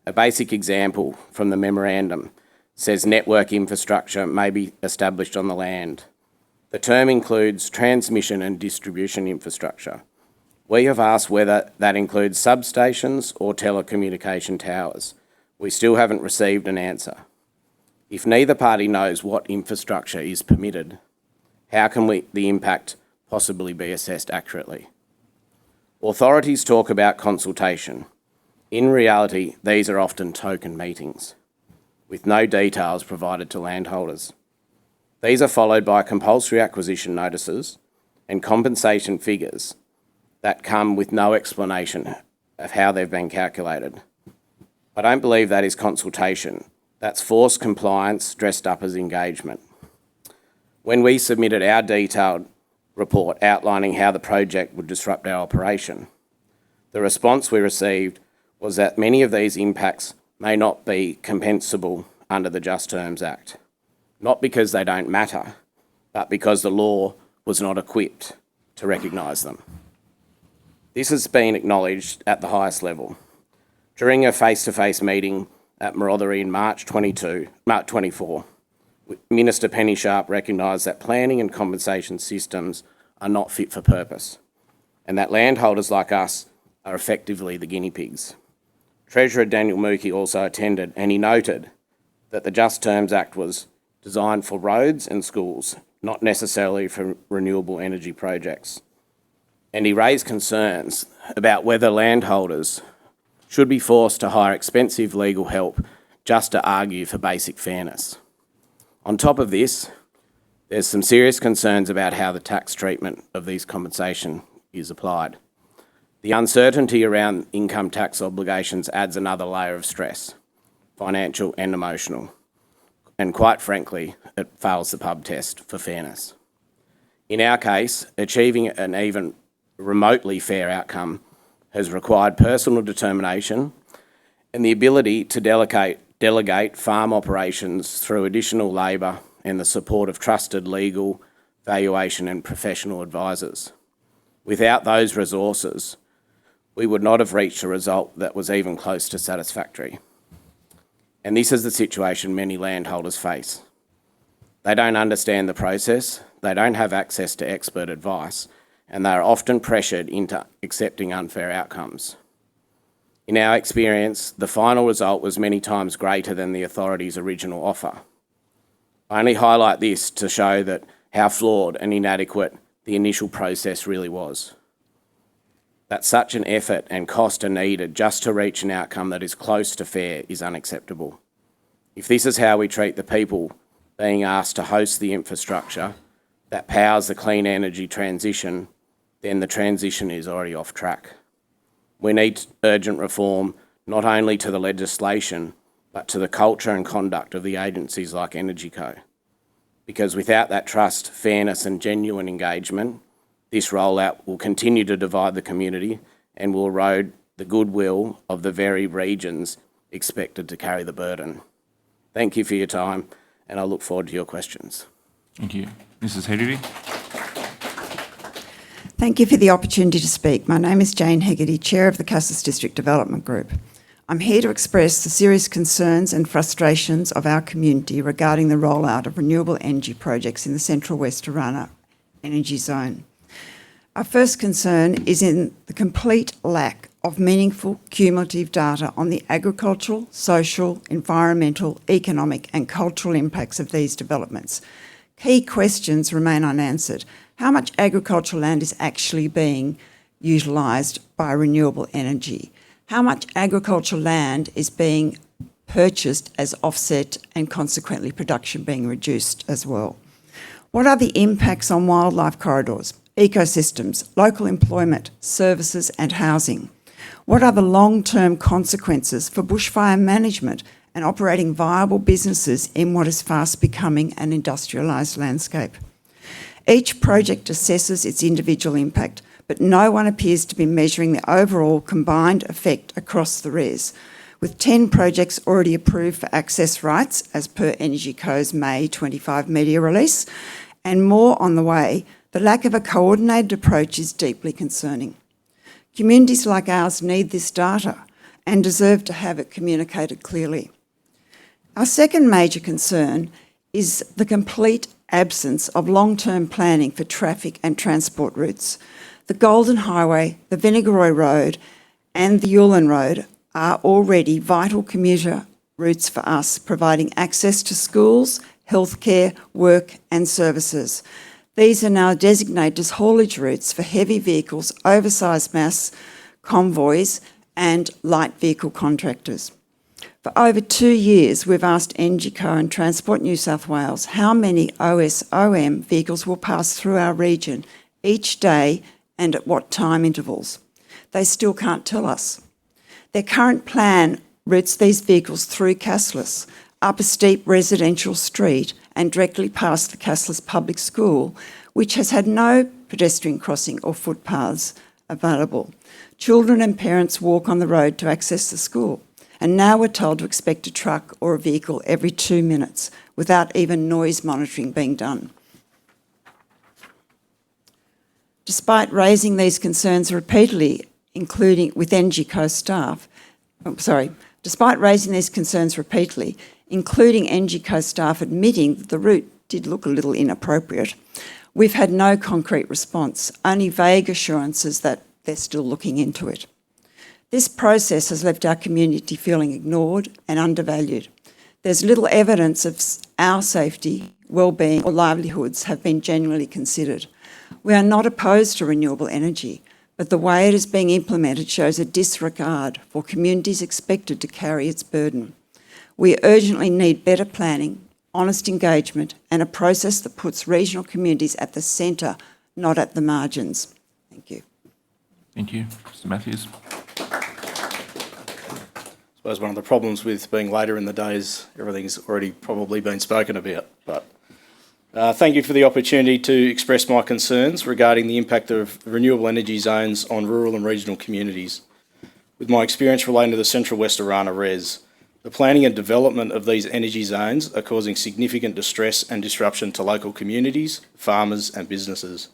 A basic example from the memorandum says network infrastructure may be established on the land. The term includes transmission and distribution infrastructure. We have asked whether that includes substations or telecommunication towers. We still haven't received an answer. If neither party knows what infrastructure is permitted, how can the impact possibly be assessed accurately? Authorities talk about consultation. In reality, these are often token meetings, with no details provided to landholders. These are followed by compulsory acquisition notices and compensation figures that come with no explanation of how they've been calculated. I don't believe that is consultation. That's forced compliance dressed up as engagement. When we submitted our detailed report outlining how the project would disrupt our operation, the response we received was that many of these impacts may not be compensable under the Just Terms Act, not because they don't matter, but because the law was not equipped to recognise them. This has been acknowledged at the highest level. During a face-to-face meeting at Marothera in March 24, Minister Penny Sharp recognised that planning and compensation systems are not fit for purpose, and that landholders like us are effectively the guinea pigs. Treasurer Daniel Mookie also attended, and he noted that the Just Terms Act was designed for roads and schools, not necessarily for renewable energy projects. And he raised concerns about whether landholders should be forced to hire expensive legal help just to argue for basic fairness. On top of this, there's some serious concerns about how the tax treatment of these compensation is applied. The uncertainty around income tax obligations adds another layer of stress, financial and emotional. And quite frankly, it fails the pub test for fairness. In our case, achieving an even remotely fair outcome has required personal determination and the ability to delegate farm operations through additional labour and the support of trusted legal, valuation and professional advisors. Without those resources, we would not have reached a result that was even close to satisfactory. And this is the situation many landholders face. They don't understand the process, they don't have access to expert advice, and they are often pressured into accepting unfair outcomes. In our experience, the final result was many times greater than the authority's original offer. I only highlight this to show that how flawed and inadequate the initial process really was. That such an effort and cost are needed just to reach an outcome that is close to fair is unacceptable. If this is how we treat the people being asked to host the infrastructure that powers the clean energy transition, then the transition is already off track. We need urgent reform, not only to the legislation, but to the culture and conduct of the agencies like EnergyCo. Because without that trust, fairness and genuine engagement, this rollout will continue to divide the community and will erode the goodwill of the very regions expected to carry the burden. Thank you for your time, and I look forward to your questions. Thank you. Mrs. Hegarty. Thank you for the opportunity to speak. My name is Jane Hegarty, Chair of the Cassis District Development Group. I'm here to express the serious concerns and frustrations of our community regarding the rollout of renewable energy projects in the Central West Orana Energy Zone. Our first concern is in the complete lack of meaningful cumulative data on the agricultural, social, environmental, economic and cultural impacts of these developments. Key questions remain unanswered. How much agricultural land is actually being utilised by renewable energy? How much agricultural land is being purchased as offset and consequently production being reduced as well? What are the impacts on wildlife corridors, ecosystems, local employment, services and housing? What are the long-term consequences for bushfire management and operating viable businesses in what is fast becoming an industrialised landscape? Each project assesses its individual impact, but no one appears to be measuring the overall combined effect across the REZ. With 10 projects already approved for access rights, as per Energy Co's May 25 media release, and more on the way, the lack of a coordinated approach is deeply concerning. Communities like ours need this data and deserve to have it communicated clearly. Our second major concern is the complete absence of long-term planning for traffic and transport routes. The Golden Highway, the Vinegaroy Road and the Yulin Road are already vital commuter routes for us, providing access to schools, healthcare, work and services. These are now designated as haulage routes for heavy vehicles, oversized mass convoys and light vehicle contractors. For over 2 years, we've asked NGCO and Transport New South Wales how many OSOM vehicles will pass through our region each day and at what time intervals. They still can't tell us. Their current plan routes these vehicles through Cassels, up a steep residential street and directly past the Cassels Public School, which has had no pedestrian crossing or footpaths available. Children and parents walk on the road to access the school, and now we're told to expect a truck or a vehicle every 2 minutes without even noise monitoring being done. Despite raising these concerns repeatedly, including with NGCO staff, despite raising these concerns repeatedly, including NGCO staff admitting that the route did look a little inappropriate, we've had no concrete response, only vague assurances that they're still looking into it. This process has left our community feeling ignored and undervalued. There's little evidence of our safety, well-being or livelihoods have been genuinely considered. We are not opposed to renewable energy, but the way it is being implemented shows a disregard for communities expected to carry its burden. We urgently need better planning, honest engagement and a process that puts regional communities at the centre, not at the margins. Thank you. Thank you. Mr Matthews. I suppose one of the problems with being later in the day is everything's already probably been spoken about. But thank you for the opportunity to express my concerns regarding the impact of renewable energy zones on rural and regional communities. With my experience relating to the Central West Orana REZ, the planning and development of these energy zones are causing significant distress and disruption to local communities, farmers and businesses.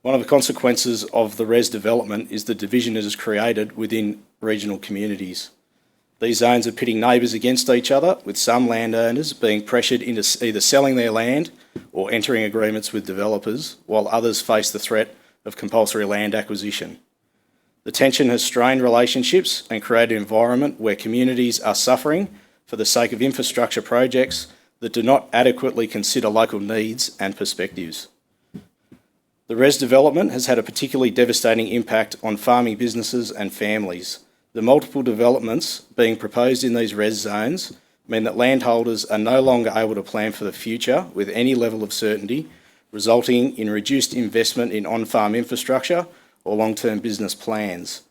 One of the consequences of the REZ development is the division it has created within regional communities. These zones are pitting neighbours against each other, with some landowners being pressured into either selling their land or entering agreements with developers, while others face the threat of compulsory land acquisition. The tension has strained relationships and created an environment where communities are suffering for the sake of infrastructure projects that do not adequately consider local needs and perspectives. The REZ development has had a particularly devastating impact on farming businesses and families. The multiple developments being proposed in these REZ zones mean that landholders are no longer able to plan for the future with any level of certainty, resulting in reduced investment in on-farm infrastructure or long-term business plans.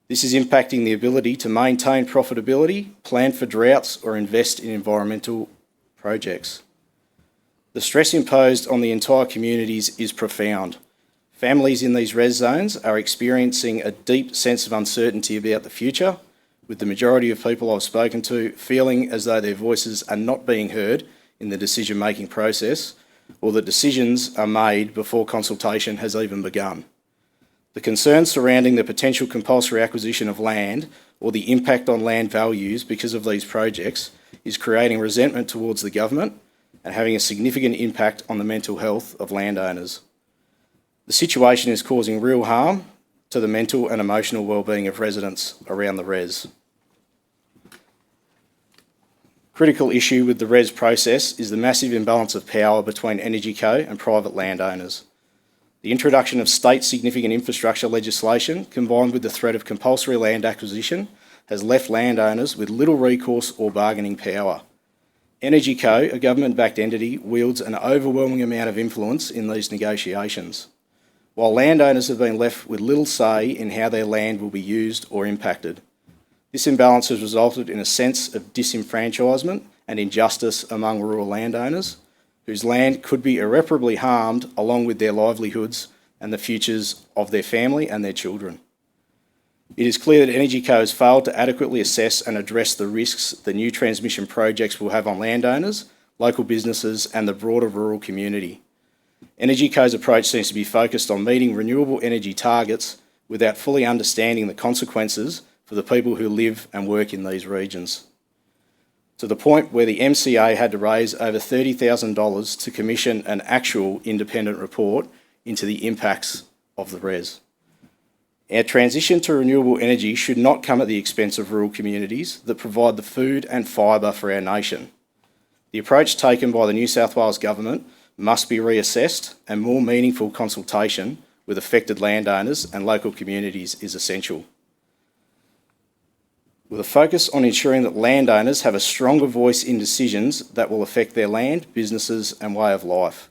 This is impacting the ability to maintain profitability, plan for droughts or invest in environmental projects. The stress imposed on the entire communities is profound. Families in these REZ zones are experiencing a deep sense of uncertainty about the future, with the majority of people I've spoken to feeling as though their voices are not being heard in the decision-making process, or that decisions are made before consultation has even begun. The concerns surrounding the potential compulsory acquisition of land or the impact on land values because of these projects is creating resentment towards the government and having a significant impact on the mental health of landowners. The situation is causing real harm to the mental and emotional well-being of residents around the REZ. Critical issue with the REZ process is the massive imbalance of power between Energy Co and private landowners. The introduction of state significant infrastructure legislation, combined with the threat of compulsory land acquisition, has left landowners with little recourse or bargaining power. Energy Co, a government-backed entity, wields an overwhelming amount of influence in these negotiations. while landowners have been left with little say in how their land will be used or impacted. This imbalance has resulted in a sense of disenfranchisement and injustice among rural landowners, whose land could be irreparably harmed along with their livelihoods and the futures of their family and their children. It is clear that EnergyCo has failed to adequately assess and address the risks the new transmission projects will have on landowners, local businesses and the broader rural community. EnergyCo's approach seems to be focused on meeting renewable energy targets without fully understanding the consequences for the people who live and work in these regions, to the point where the MCA had to raise over $30,000 to commission an actual independent report into the impacts of the REZ. Our transition to renewable energy should not come at the expense of rural communities that provide the food and fibre for our nation. The approach taken by the New South Wales Government must be reassessed, and more meaningful consultation with affected landowners and local communities is essential, with a focus on ensuring that landowners have a stronger voice in decisions that will affect their land, businesses and way of life.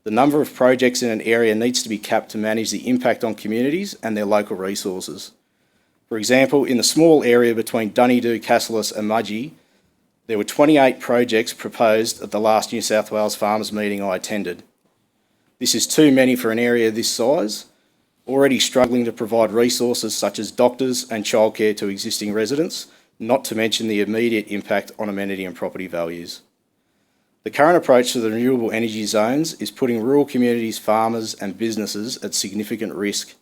The number of projects in an area needs to be capped to manage the impact on communities and their local resources. For example, in the small area between Dunedoo, Cassilis and Mudgee, there were 28 projects proposed at the last New South Wales Farmers meeting I attended. This is too many for an area this size, already struggling to provide resources such as doctors and childcare to existing residents, not to mention the immediate impact on amenity and property values. The current approach to the renewable energy zones is putting rural communities, farmers and businesses at significant risk.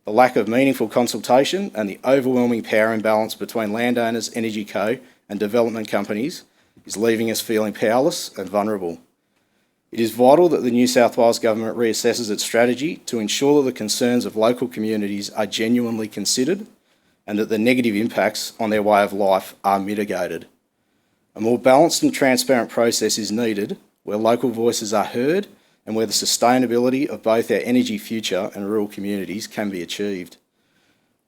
The lack of meaningful consultation and the overwhelming power imbalance between landowners, EnergyCo and development companies is leaving us feeling powerless and vulnerable. It is vital that the New South Wales Government reassesses its strategy to ensure that the concerns of local communities are genuinely considered and that the negative impacts on their way of life are mitigated. A more balanced and transparent process is needed where local voices are heard and where the sustainability of both our energy future and rural communities can be achieved.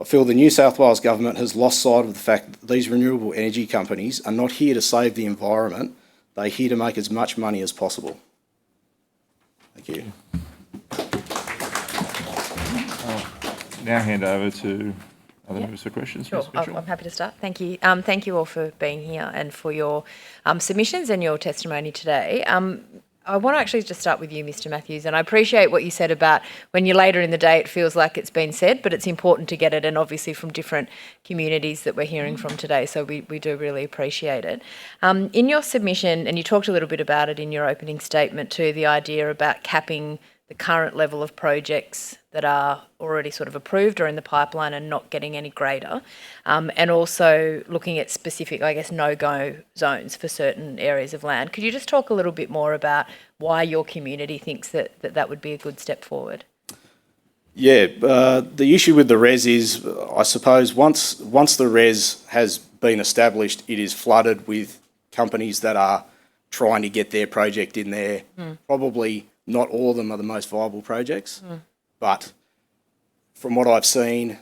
I feel the New South Wales Government has lost sight of the fact that these renewable energy companies are not here to save the environment, they're here to make as much money as possible. Thank you. I'll now hand over to other members for questions. Sure, I'm happy to start. Thank you. Thank you all for being here and for your submissions and your testimony today. I want to actually just start with you, Mr. Matthews, and I appreciate what you said about when you're later in the day it feels like it's been said, but it's important to get it, and obviously from different communities that we're hearing from today, so we do really appreciate it. In your submission, and you talked a little bit about it in your opening statement too, the idea about capping the current level of projects that are already sort of approved or in the pipeline and not getting any greater, and also looking at specific, I guess, no-go zones for certain areas of land. Could you just talk a little bit more about why your community thinks that would be a good step forward? Yeah, the issue with the REZ is, I suppose, once the REZ has been established, it is flooded with companies that are trying to get their project in there. Probably not all of them are the most viable projects, but from what I've seen,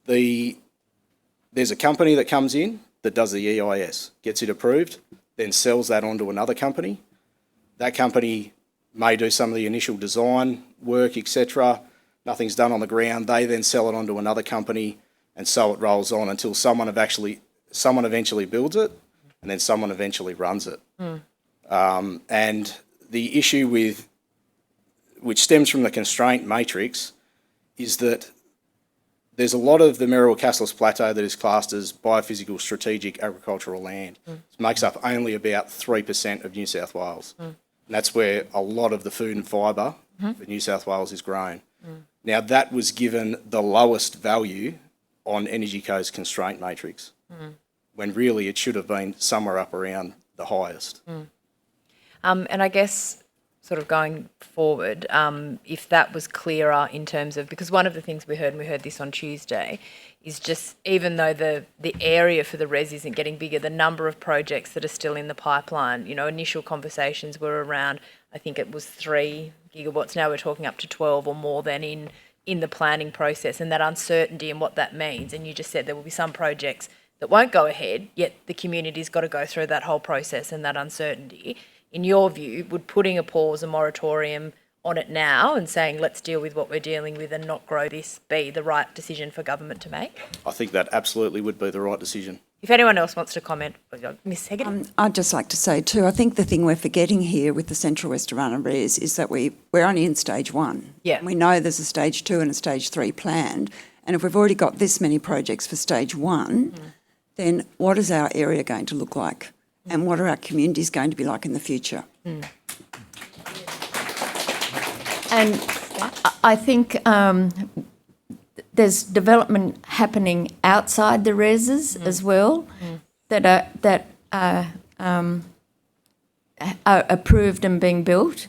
there's a company that comes in that does the EIS, gets it approved, then sells that on to another company. That company may do some of the initial design work, etc. Nothing's done on the ground. They then sell it on to another company, and so it rolls on until someone eventually builds it, and then someone eventually runs it. And the issue which stems from the constraint matrix is that there's a lot of the Merrill-Cassilis Plateau that is classed as biophysical strategic agricultural land. It makes up only about 3% of New South Wales. And that's where a lot of the food and fibre for New South Wales is grown. Now, that was given the lowest value on EnergyCo's constraint matrix, when really it should have been somewhere up around the highest. And I guess sort of going forward, if that was clearer in terms of, because one of the things we heard, and we heard this on Tuesday, is just even though the area for the REZ isn't getting bigger, the number of projects that are still in the pipeline, you know, initial conversations were around, I think it was 3 gigawatts, now we're talking up to 12 or more than in the planning process, and that uncertainty and what that means. And you just said there will be some projects that won't go ahead, yet the community's got to go through that whole process and that uncertainty. In your view, would putting a pause, a moratorium on it now and saying, let's deal with what we're dealing with and not grow this, be the right decision for government to make? I think that absolutely would be the right decision. If anyone else wants to comment, Ms Hegarty. I'd just like to say too, I think the thing we're forgetting here with the Central West Arana REZ is that we're only in stage 1. Yeah. And we know there's a stage 2 and a stage 3 planned. And if we've already got this many projects for stage 1, then what is our area going to look like? And what are our communities going to be like in the future? And I think there's development happening outside the REZs as well that are approved and being built.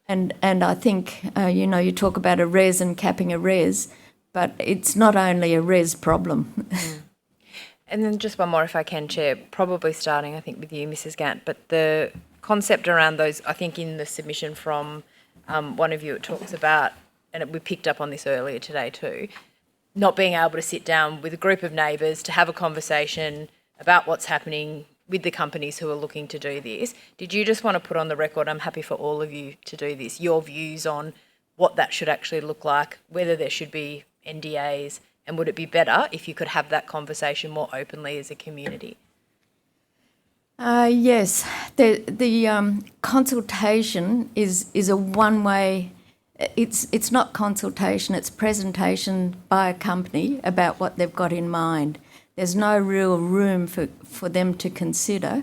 And I think, you talk about a REZ and capping a REZ, but it's not only a REZ problem. And then just one more, if I can, Chair, probably starting, I think, with you, Mrs Gant, but the concept around those, I think in the submission from one of you, it talks about, and we picked up on this earlier today too, not being able to sit down with a group of neighbours to have a conversation about what's happening with the companies who are looking to do this. Did you just want to put on the record, I'm happy for all of you to do this, your views on what that should actually look like, whether there should be NDAs, and would it be better if you could have that conversation more openly as a community? Yes, the consultation is a one-way. It's not consultation; it's presentation by a company about what they've got in mind. There's no real room for them to consider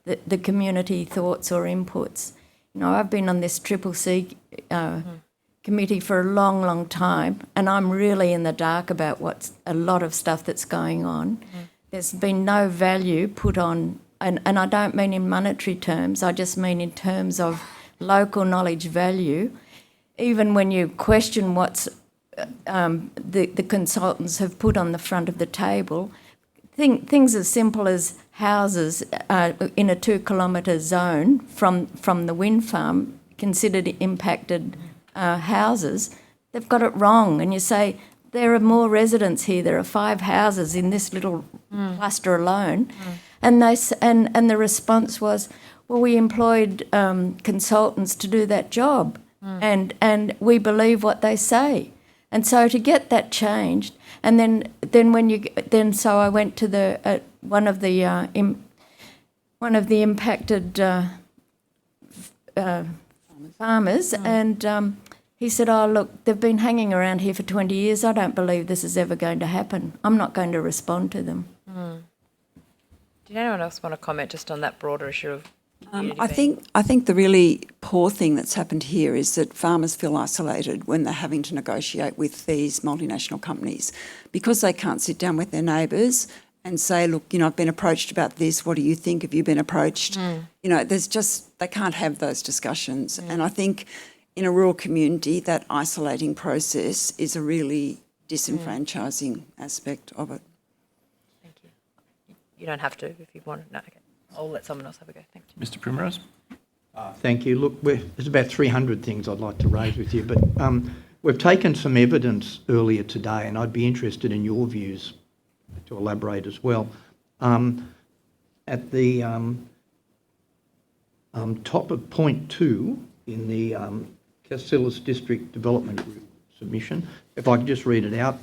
the community thoughts or inputs. I've been on this CCC committee for a long, long time, and I'm really in the dark about what's a lot of stuff that's going on. There's been no value put on, and I don't mean in monetary terms, I just mean in terms of local knowledge value. Even when you question what's the consultants have put on the front of the table, things as simple as houses in a 2-kilometre zone from the wind farm considered impacted houses, they've got it wrong. And you say, there are more residents here, there are 5 houses in this little cluster alone. And the response was, well, we employed consultants to do that job. And we believe what they say. And so to get that changed, and so I went to one of the impacted farmers, and he said, "Oh, look, they've been hanging around here for 20 years. I don't believe this is ever going to happen. I'm not going to respond to them." Did anyone else want to comment just on that broader issue of I think the really poor thing that's happened here is that farmers feel isolated when they're having to negotiate with these multinational companies because they can't sit down with their neighbours and say, look, I've been approached about this. What do you think? Have you been approached? They can't have those discussions. And I think in a rural community, that isolating process is a really disenfranchising aspect of it. Thank you. You don't have to if you want. No, okay. I'll let someone else have a go. Thank you. Mr Primrose. Thank you. Look, there's about 300 things I'd like to raise with you, but we've taken some evidence earlier today, and I'd be interested in your views to elaborate as well. At the top of point 2 in the Castellas District Development Group submission, if I could just read it out,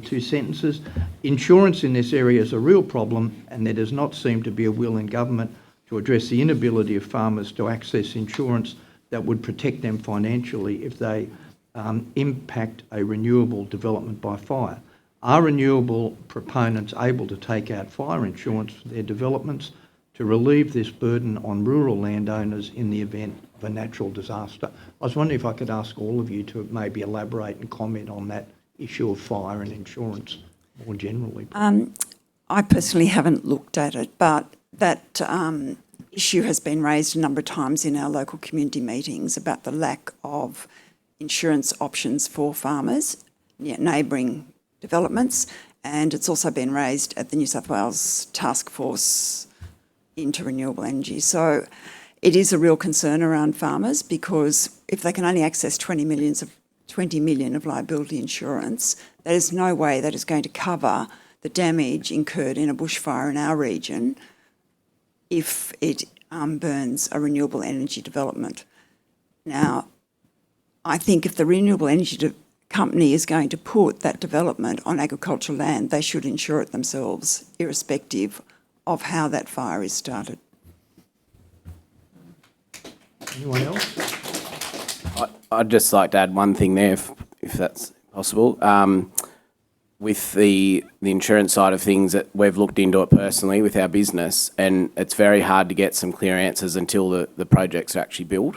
2 sentences. Insurance in this area is a real problem, and there does not seem to be a will in government to address the inability of farmers to access insurance that would protect them financially if they impact a renewable development by fire. Are renewable proponents able to take out fire insurance for their developments to relieve this burden on rural landowners in the event of a natural disaster? I was wondering if I could ask all of you to maybe elaborate and comment on that issue of fire and insurance more generally. I personally haven't looked at it, but that issue has been raised a number of times in our local community meetings about the lack of insurance options for farmers, neighbouring developments, and it's also been raised at the New South Wales Task Force into Renewable Energy. So it is a real concern around farmers because if they can only access 20 million of liability insurance, there is no way that is going to cover the damage incurred in a bushfire in our region if it burns a renewable energy development. Now, I think if the renewable energy company is going to put that development on agricultural land, they should insure it themselves, irrespective of how that fire is started. Anyone else? I'd just like to add one thing there, if that's possible. With the insurance side of things, that we've looked into it personally with our business, and it's very hard to get some clear answers until the projects are actually built.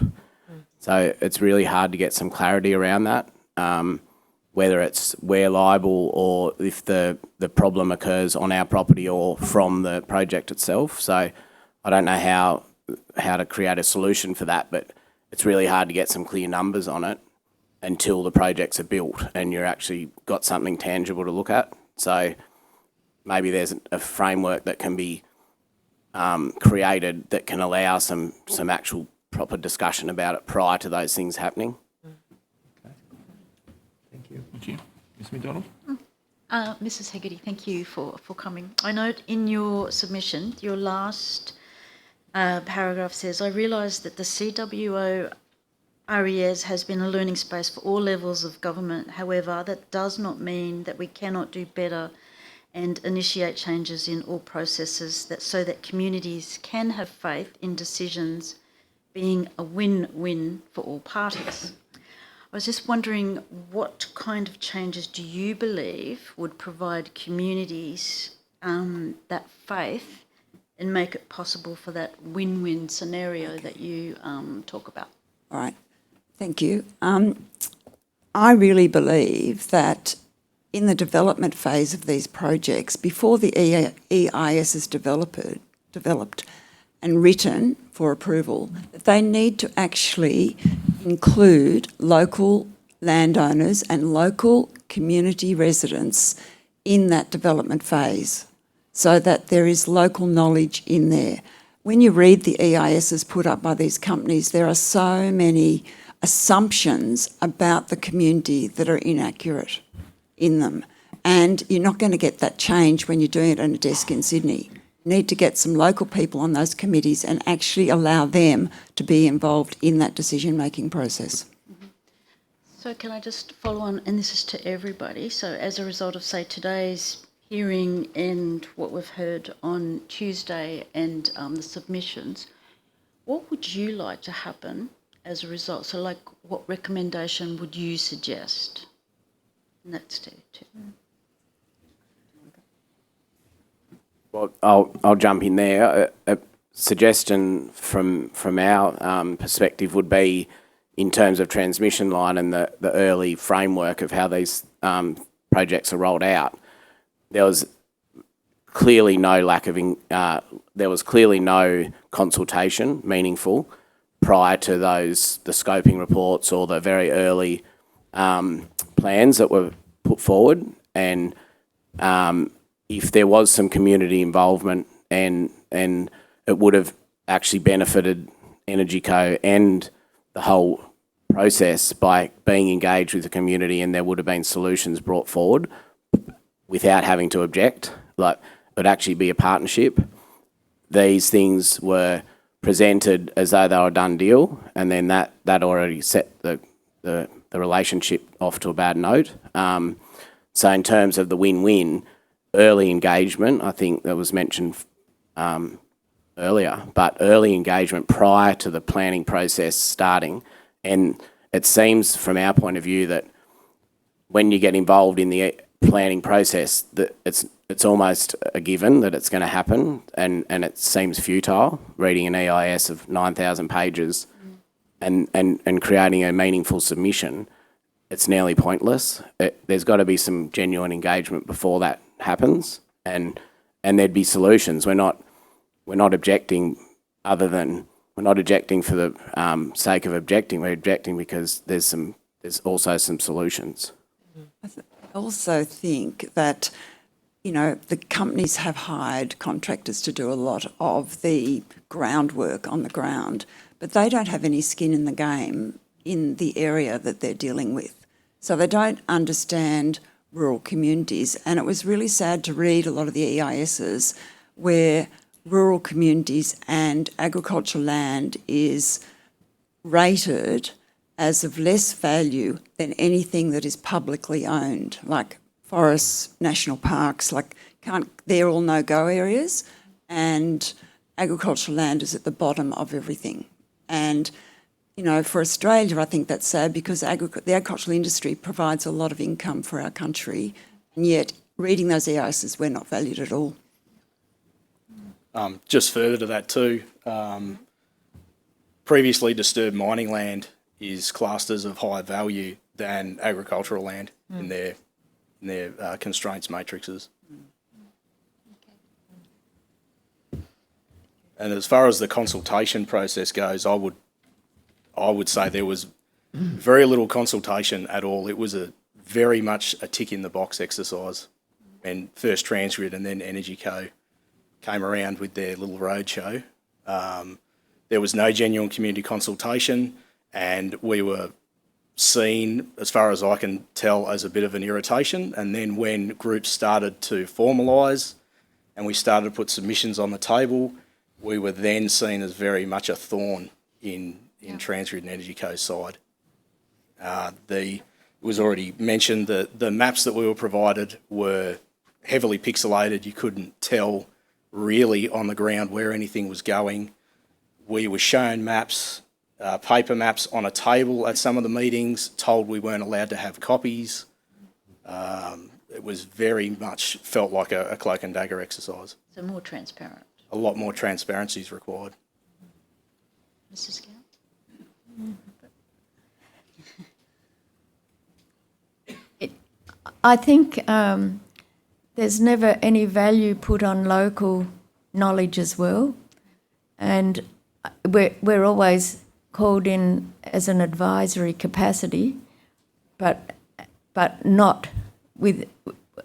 So it's really hard to get some clarity around that, whether it's we're liable or if the problem occurs on our property or from the project itself. So I don't know how to create a solution for that, but it's really hard to get some clear numbers on it until the projects are built and you're actually got something tangible to look at. So maybe there's a framework that can be created that can allow some actual proper discussion about it prior to those things happening. Thank you. Thank you. Ms McDonald? Mrs. Hegarty, thank you for coming. I note in your submission, your last paragraph says, I realise that the CWO REZ has been a learning space for all levels of government. However, that does not mean that we cannot do better and initiate changes in all processes so that communities can have faith in decisions being a win-win for all parties. I was just wondering, what kind of changes do you believe would provide communities that faith and make it possible for that win-win scenario that you talk about? All right. Thank you. I really believe that in the development phase of these projects, before the EIS is developed and written for approval, that they need to actually include local landowners and local community residents in that development phase so that there is local knowledge in there. When you read the EISs put up by these companies, there are so many assumptions about the community that are inaccurate in them. And you're not going to get that change when you're doing it on a desk in Sydney. You need to get some local people on those committees and actually allow them to be involved in that decision-making process. So can I just follow on, and this is to everybody, so as a result of, say, today's hearing and what we've heard on Tuesday and the submissions, what would you like to happen as a result? So, like, what recommendation would you suggest? And that's to Well, I'll jump in there. A suggestion from our perspective would be, in terms of transmission line and the early framework of how these projects are rolled out, there was clearly no consultation, meaningful, prior to the scoping reports or the very early plans that were put forward. And if there was some community involvement and it would have actually benefited EnergyCo and the whole process by being engaged with the community, and there would have been solutions brought forward without having to object. Like, it would actually be a partnership. These things were presented as though they were a done deal, and then that already set the relationship off to a bad note. So in terms of the win-win, early engagement, I think that was mentioned earlier, but early engagement prior to the planning process starting. And it seems from our point of view that when you get involved in the planning process, that it's almost a given that it's going to happen, and it seems futile reading an EIS of 9,000 pages and creating a meaningful submission. It's nearly pointless. There's got to be some genuine engagement before that happens, and there'd be solutions. We're not objecting we're not objecting for the sake of objecting. We're objecting because there's also some solutions. I also think that, the companies have hired contractors to do a lot of the groundwork on the ground, but they don't have any skin in the game in the area that they're dealing with. So they don't understand rural communities. And it was really sad to read a lot of the EISs where rural communities and agricultural land is rated as of less value than anything that is publicly owned, like forests, national parks, they're all no-go areas, and agricultural land is at the bottom of everything. And, for Australia, I think that's sad because the agricultural industry provides a lot of income for our country, and yet reading those EISs, we're not valued at all. Just further to that too, previously disturbed mining land is classed as of higher value than agricultural land in their constraints matrices. And as far as the consultation process goes, I would say there was very little consultation at all. It was very much a tick in the box exercise. And first Transgrid and then Energy Co came around with their little roadshow. There was no genuine community consultation, and we were seen, as far as I can tell, as a bit of an irritation. And then when groups started to formalise and we started to put submissions on the table, we were then seen as very much a thorn in Transgrid and Energy Co's side. It was already mentioned that the maps that we were provided were heavily pixelated. You couldn't tell really on the ground where anything was going. We were shown maps, paper maps on a table at some of the meetings, told we weren't allowed to have copies. It was very much felt like a cloak and dagger exercise. So more transparent. A lot more transparency is required. Mrs. Gow? I think there's never any value put on local knowledge as well, and we're always called in as an advisory capacity, but not with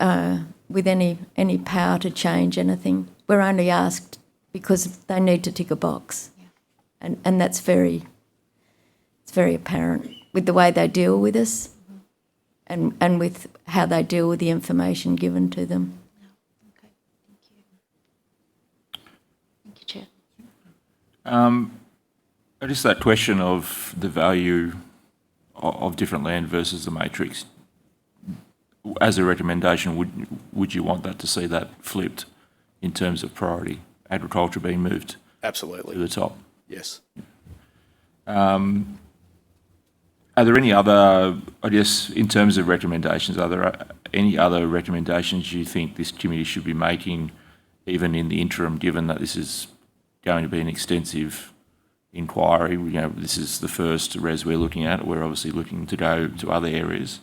any power to change anything. We're only asked because they need to tick a box, and that's very apparent with the way they deal with us. And with how they deal with the information given to them. Okay, thank you. Thank you, Chair. Just that question of the value of different land versus the matrix. As a recommendation, would you want that to see that flipped in terms of priority, agriculture being moved Absolutely. to the top? Yes. Are there any other, I guess, in terms of recommendations, are there any other recommendations you think this committee should be making, even in the interim, given that this is going to be an extensive inquiry? This is the first REZ we're looking at. We're obviously looking to go to other areas.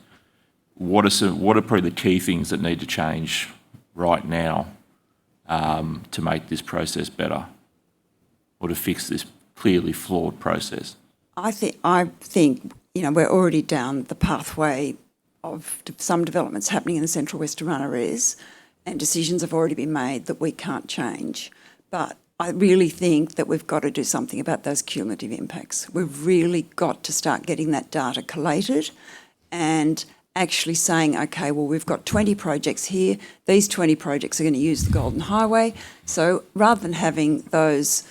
What are probably the key things that need to change right now to make this process better, or to fix this clearly flawed process? I think we're already down the pathway of some developments happening in the Central West Arana REZ, and decisions have already been made that we can't change. But I really think that we've got to do something about those cumulative impacts. We've really got to start getting that data collated and actually saying, okay, well, we've got 20 projects here. These 20 projects are going to use the Golden Highway. So rather than having those,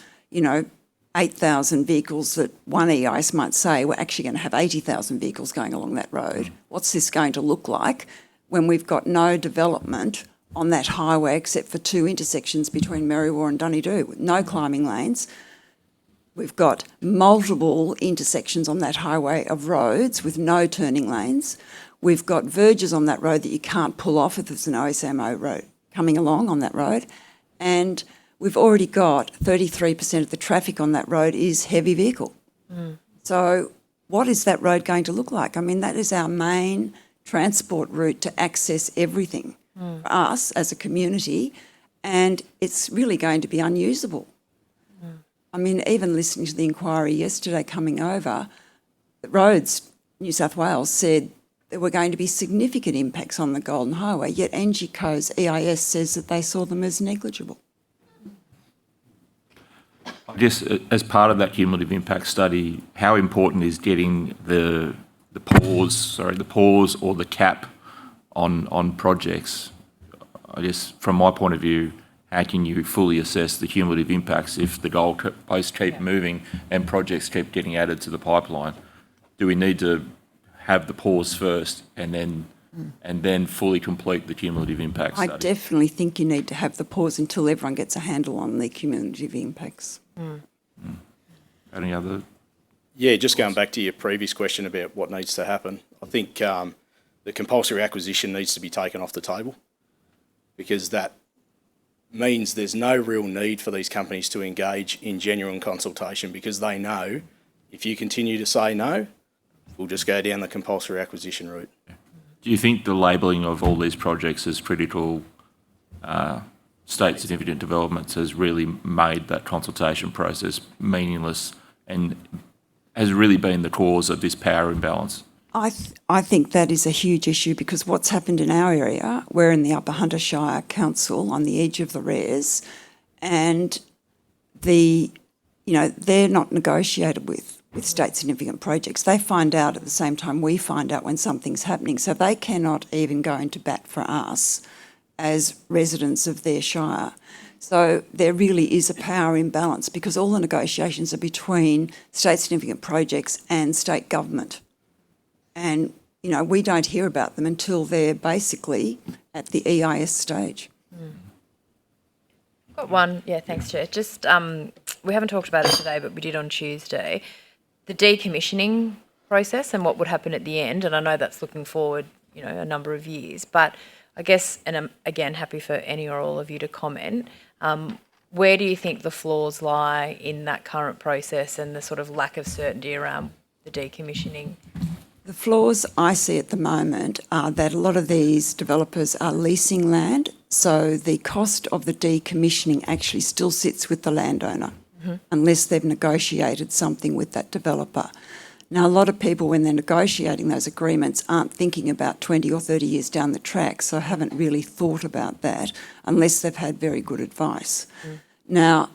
8,000 vehicles that one EIS might say, we're actually going to have 80,000 vehicles going along that road. What's this going to look like when we've got no development on that highway except for 2 intersections between Merriwa and Dunedoo, with no climbing lanes? We've got multiple intersections on that highway of roads with no turning lanes. We've got verges on that road that you can't pull off if there's an OSMO road coming along on that road. And we've already got 33% of the traffic on that road is heavy vehicle. So what is that road going to look like? I mean, that is our main transport route to access everything for us as a community, and it's really going to be unusable. I mean, even listening to the inquiry yesterday coming over, the Roads New South Wales said there were going to be significant impacts on the Golden Highway, yet NGCO's EIS says that they saw them as negligible. I guess as part of that cumulative impact study, how important is getting the pause or the cap on projects? I guess from my point of view, how can you fully assess the cumulative impacts if the goalposts keep moving and projects keep getting added to the pipeline? do we need to have the pause first and then fully complete the cumulative impact study? I definitely think you need to have the pause until everyone gets a handle on the cumulative impacts. Any other? Yeah, just going back to your previous question about what needs to happen, I think the compulsory acquisition needs to be taken off the table, because that means there's no real need for these companies to engage in genuine consultation, because they know if you continue to say no, we'll just go down the compulsory acquisition route. Do you think the labelling of all these projects as critical state significant developments has really made that consultation process meaningless and has really been the cause of this power imbalance? I think that is a huge issue, because what's happened in our area, we're in the Upper Hunter Shire Council on the edge of the REZ, and they're not negotiated with state significant projects. They find out at the same time we find out when something's happening, so they cannot even go into bat for us as residents of their shire. So there really is a power imbalance, because all the negotiations are between state significant projects and state government. And, we don't hear about them until they're basically at the EIS stage. Got one. Yeah, thanks, Chair. Just, we haven't talked about it today, but we did on Tuesday. The decommissioning process and what would happen at the end, and I know that's looking forward, a number of years, but I guess, and I'm again happy for any or all of you to comment, where do you think the flaws lie in that current process and the sort of lack of certainty around the decommissioning? The flaws I see at the moment are that a lot of these developers are leasing land, so the cost of the decommissioning actually still sits with the landowner, unless they've negotiated something with that developer. Now, a lot of people, when they're negotiating those agreements, aren't thinking about 20 or 30 years down the track, so haven't really thought about that unless they've had very good advice. Now,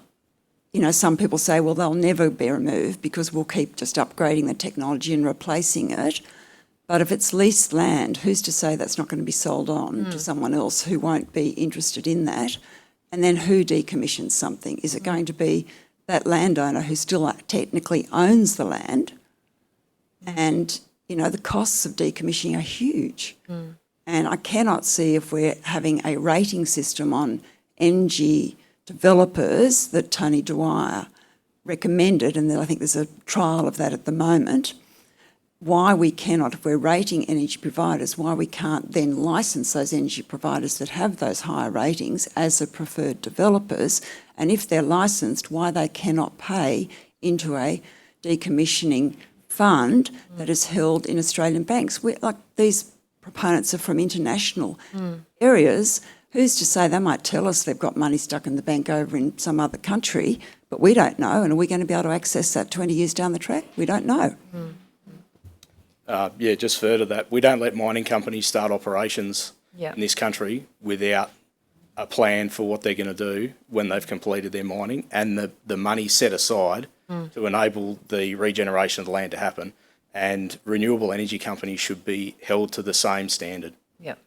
some people say, well, they'll never be removed because we'll keep just upgrading the technology and replacing it. But if it's leased land, who's to say that's not going to be sold on to someone else who won't be interested in that? And then who decommissions something? Is it going to be that landowner who still technically owns the land? And, the costs of decommissioning are huge. And I cannot see, if we're having a rating system on energy developers that Tony Dwyer recommended, and I think there's a trial of that at the moment, why we cannot, if we're rating energy providers, why we can't then licence those energy providers that have those higher ratings as the preferred developers, and if they're licensed, why they cannot pay into a decommissioning fund that is held in Australian banks. These proponents are from international areas. Who's to say? They might tell us they've got money stuck in the bank over in some other country, but we don't know. And are we going to be able to access that 20 years down the track? We don't know. Just further that, we don't let mining companies start operations in this country without a plan for what they're going to do when they've completed their mining and the money set aside to enable the regeneration of the land to happen. And renewable energy companies should be held to the same standard. Yep.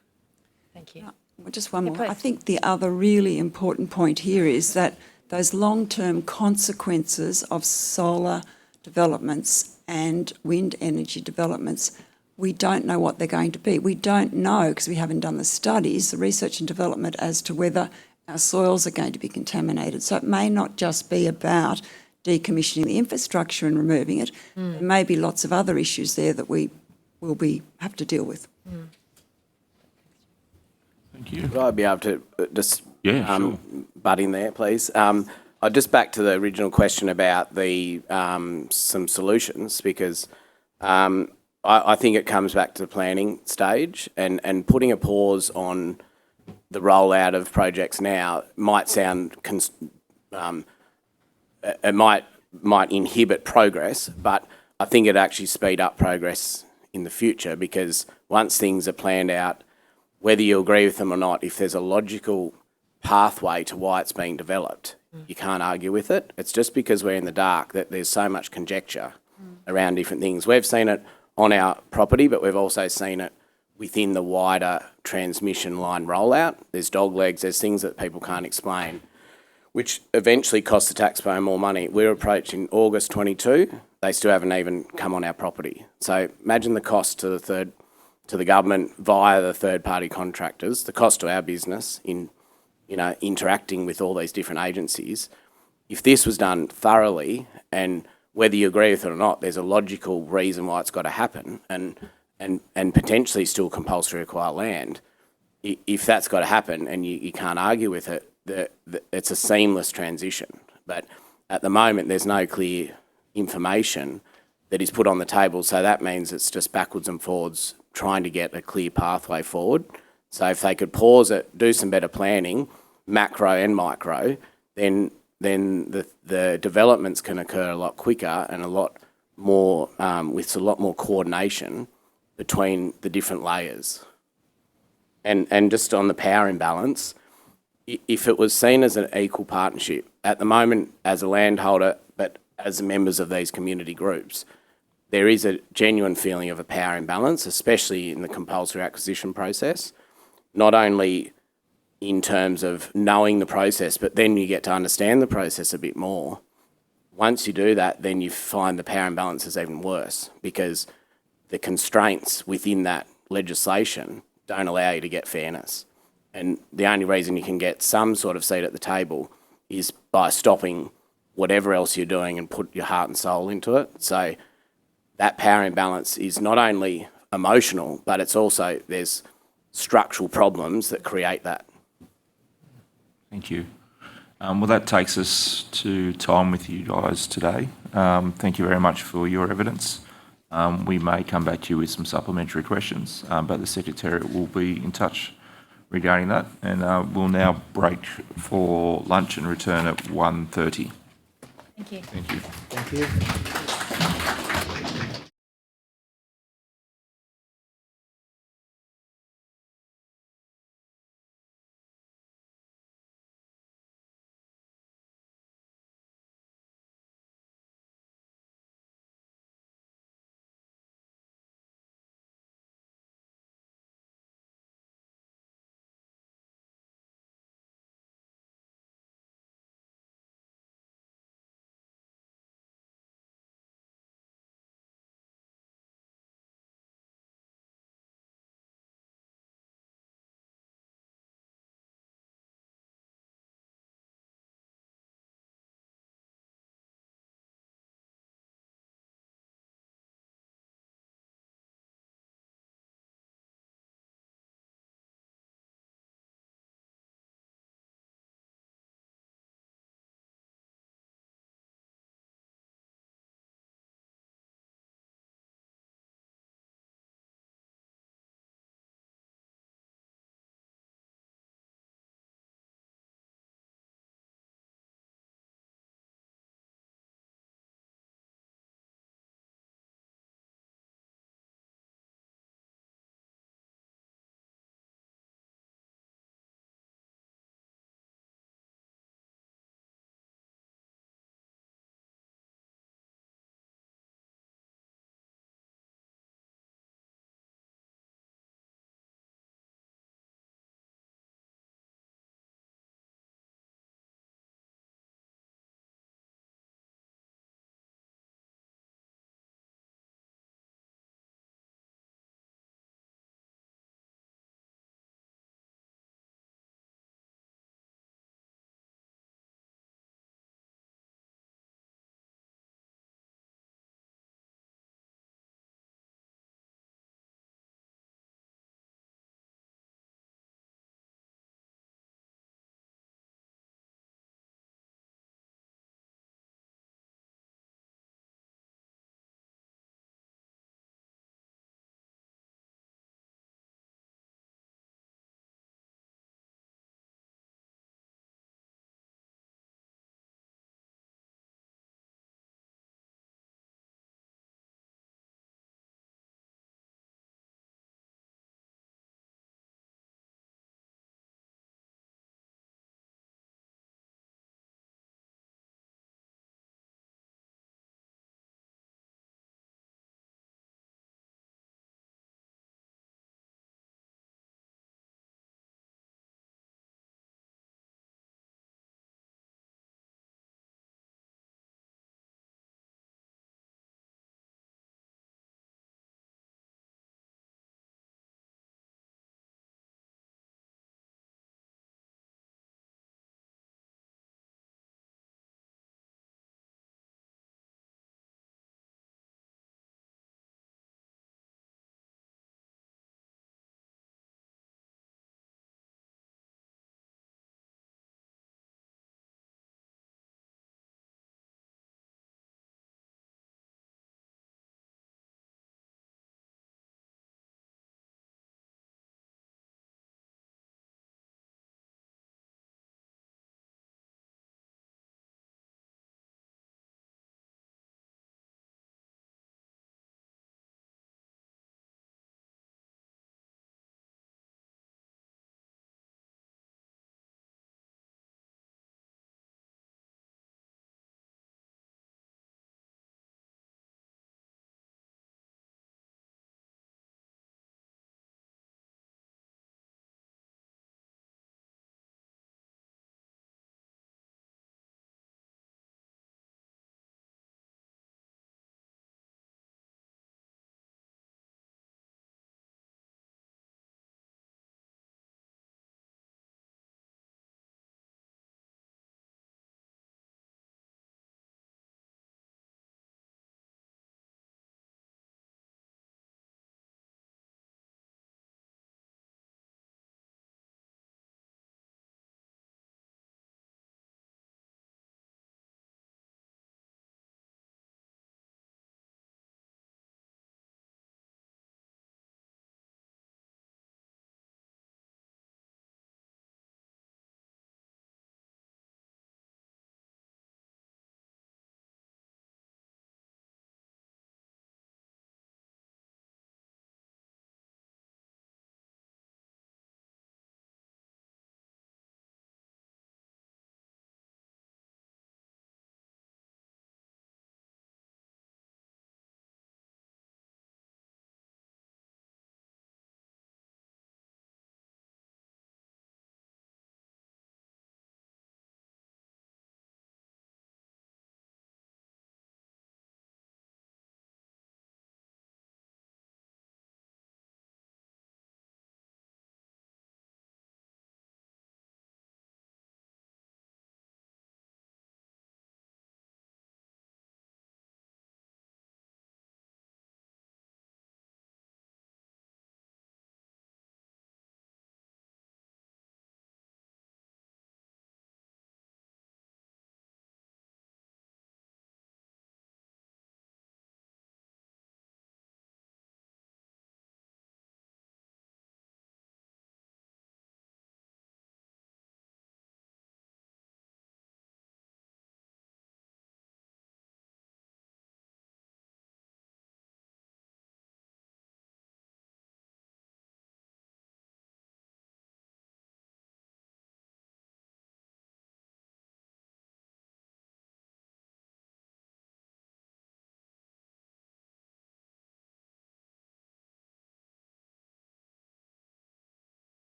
Thank you. Just one more. I think the other really important point here is that those long-term consequences of solar developments and wind energy developments, we don't know what they're going to be. We don't know, because we haven't done the studies, the research and development as to whether our soils are going to be contaminated. So it may not just be about decommissioning the infrastructure and removing it. There may be lots of other issues there that we will have to deal with. Thank you. Would I be able to just sure. butt in there, please? Just back to the original question about the some solutions, because I think it comes back to the planning stage, and putting a pause on the rollout of projects now might sound it might inhibit progress, but I think it actually speed up progress in the future, because once things are planned out, whether you agree with them or not, if there's a logical pathway to why it's being developed, you can't argue with it. It's just because we're in the dark that there's so much conjecture around different things. We've seen it on our property, but we've also seen it within the wider transmission line rollout. There's doglegs, there's things that people can't explain, which eventually cost the taxpayer more money. We're approaching August 22. they still haven't even come on our property. So imagine the cost to the government via the third-party contractors, the cost to our business in, interacting with all these different agencies. If this was done thoroughly, and whether you agree with it or not, there's a logical reason why it's got to happen, and potentially still compulsory acquire land. If that's got to happen and you can't argue with it, it's a seamless transition. But at the moment, there's no clear information that is put on the table, so that means it's just backwards and forwards trying to get a clear pathway forward. So if they could pause it, do some better planning, macro and micro, then the developments can occur a lot quicker and a lot more with a lot more coordination between the different layers. And just on the power imbalance, if it was seen as an equal partnership, at the moment as a landholder, but as members of these community groups, there is a genuine feeling of a power imbalance, especially in the compulsory acquisition process, not only in terms of knowing the process, but then you get to understand the process a bit more. Once you do that, then you find the power imbalance is even worse because the constraints within that legislation don't allow you to get fairness. And the only reason you can get some sort of seat at the table is by stopping whatever else you're doing and put your heart and soul into it. So that power imbalance is not only emotional, but it's also, there's structural problems that create that. Thank you. Well, that takes us to time with you guys today. Thank you very much for your evidence. We may come back to you with some supplementary questions, but the Secretariat will be in touch regarding that. And we'll now break for lunch and return at 1:30. Thank you. Thank you. Thank you.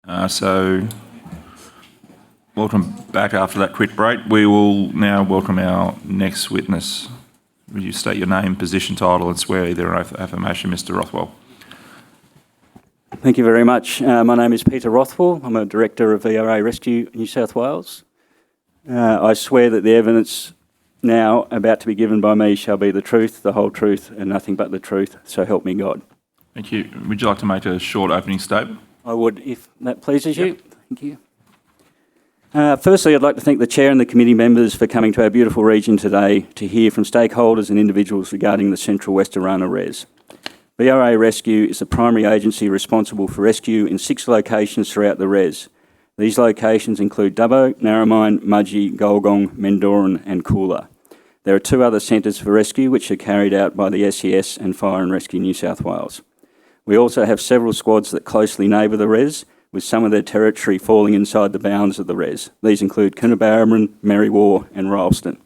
So welcome back after that quick break. We will now welcome our next witness. Will you state your name, position, title and swear either an oath or affirmation, Mr Rothwell? Thank you very much. My name is Peter Rothwell. I'm a Director of VRA Rescue New South Wales. I swear that the evidence now about to be given by me shall be the truth, the whole truth and nothing but the truth, so help me God. Thank you. Would you like to make a short opening statement? I would, if that pleases you. Thank you. Firstly, I'd like to thank the Chair and the committee members for coming to our beautiful region today to hear from stakeholders and individuals regarding the Central West Arana REZ. VRA Rescue is the primary agency responsible for rescue in 6 locations throughout the REZ. These locations include Dubbo, Narromine, Mudgee, Golgong, Mendoran and Coolah. There are 2 other centres for rescue which are carried out by the SES and Fire and Rescue New South Wales. We also have several squads that closely neighbour the REZ, with some of their territory falling inside the bounds of the REZ. These include Coonabarabran, Merriwa and Rylstone.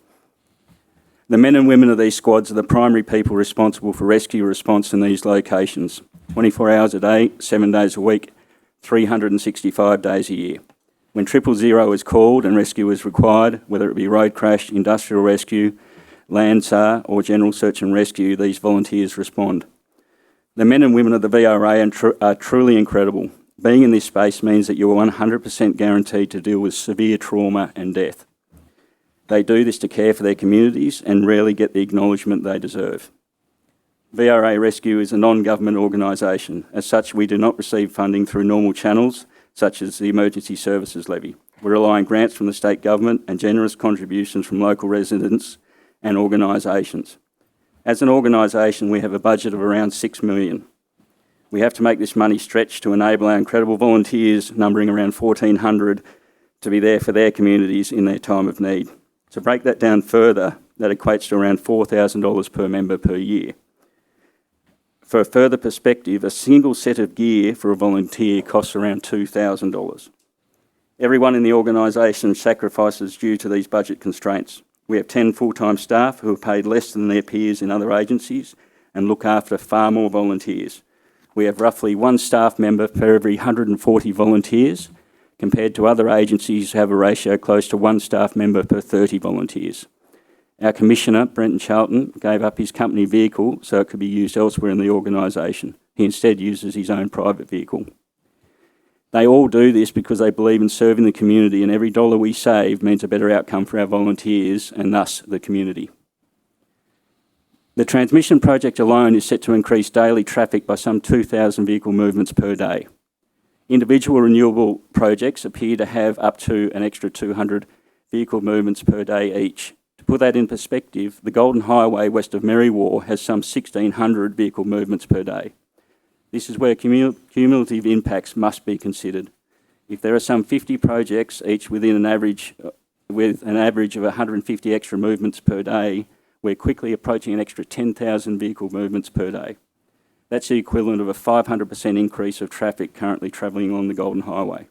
The men and women of these squads are the primary people responsible for rescue response in these locations, 24 hours a day, 7 days a week, 365 days a year. When 000 is called and rescue is required, whether it be road crash, industrial rescue, land SAR or general search and rescue, these volunteers respond. The men and women of the VRA are truly incredible. Being in this space means that you are 100% guaranteed to deal with severe trauma and death. They do this to care for their communities and rarely get the acknowledgement they deserve. VRA Rescue is a non-government organisation. As such, we do not receive funding through normal channels, such as the Emergency Services Levy. We rely on grants from the state government and generous contributions from local residents and organisations. As an organisation, we have a budget of around $6 million. We have to make this money stretch to enable our incredible volunteers, numbering around 1,400, to be there for their communities in their time of need. To break that down further, that equates to around $4,000 per member per year. For a further perspective, a single set of gear for a volunteer costs around $2,000. Everyone in the organisation sacrifices due to these budget constraints. We have 10 full-time staff who are paid less than their peers in other agencies and look after far more volunteers. We have roughly 1 staff member per every 140 volunteers, compared to other agencies who have a ratio close to 1 staff member per 30 volunteers. Our Commissioner, Brenton Charlton, gave up his company vehicle so it could be used elsewhere in the organisation. He instead uses his own private vehicle. They all do this because they believe in serving the community, and every dollar we save means a better outcome for our volunteers and thus the community. The transmission project alone is set to increase daily traffic by some 2,000 vehicle movements per day. Individual renewable projects appear to have up to an extra 200 vehicle movements per day each. To put that in perspective, the Golden Highway west of Merriwa has some 1,600 vehicle movements per day. This is where cumulative impacts must be considered. If there are some 50 projects, each with an average of 150 extra movements per day, we're quickly approaching an extra 10,000 vehicle movements per day. That's the equivalent of a 500% increase of traffic currently travelling along the Golden Highway.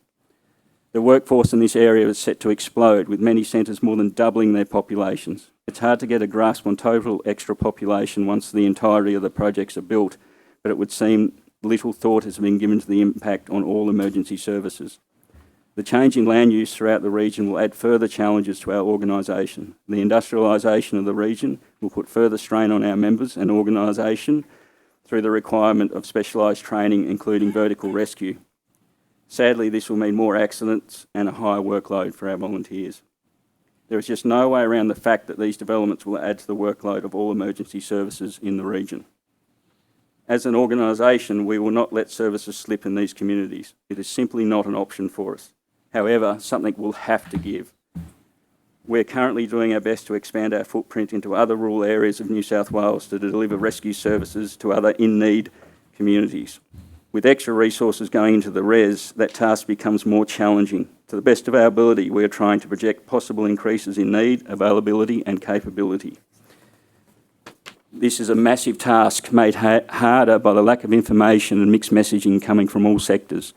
The workforce in this area is set to explode, with many centres more than doubling their populations. It's hard to get a grasp on total extra population once the entirety of the projects are built, but it would seem little thought has been given to the impact on all emergency services. The change in land use throughout the region will add further challenges to our organisation. The industrialisation of the region will put further strain on our members and organisation through the requirement of specialised training, including vertical rescue. Sadly, this will mean more accidents and a higher workload for our volunteers. There is just no way around the fact that these developments will add to the workload of all emergency services in the region. As an organisation, we will not let services slip in these communities. It is simply not an option for us. However, something will have to give. We're currently doing our best to expand our footprint into other rural areas of New South Wales to deliver rescue services to other in-need communities. With extra resources going into the REZ, that task becomes more challenging. To the best of our ability, we are trying to project possible increases in need, availability and capability. This is a massive task made harder by the lack of information and mixed messaging coming from all sectors.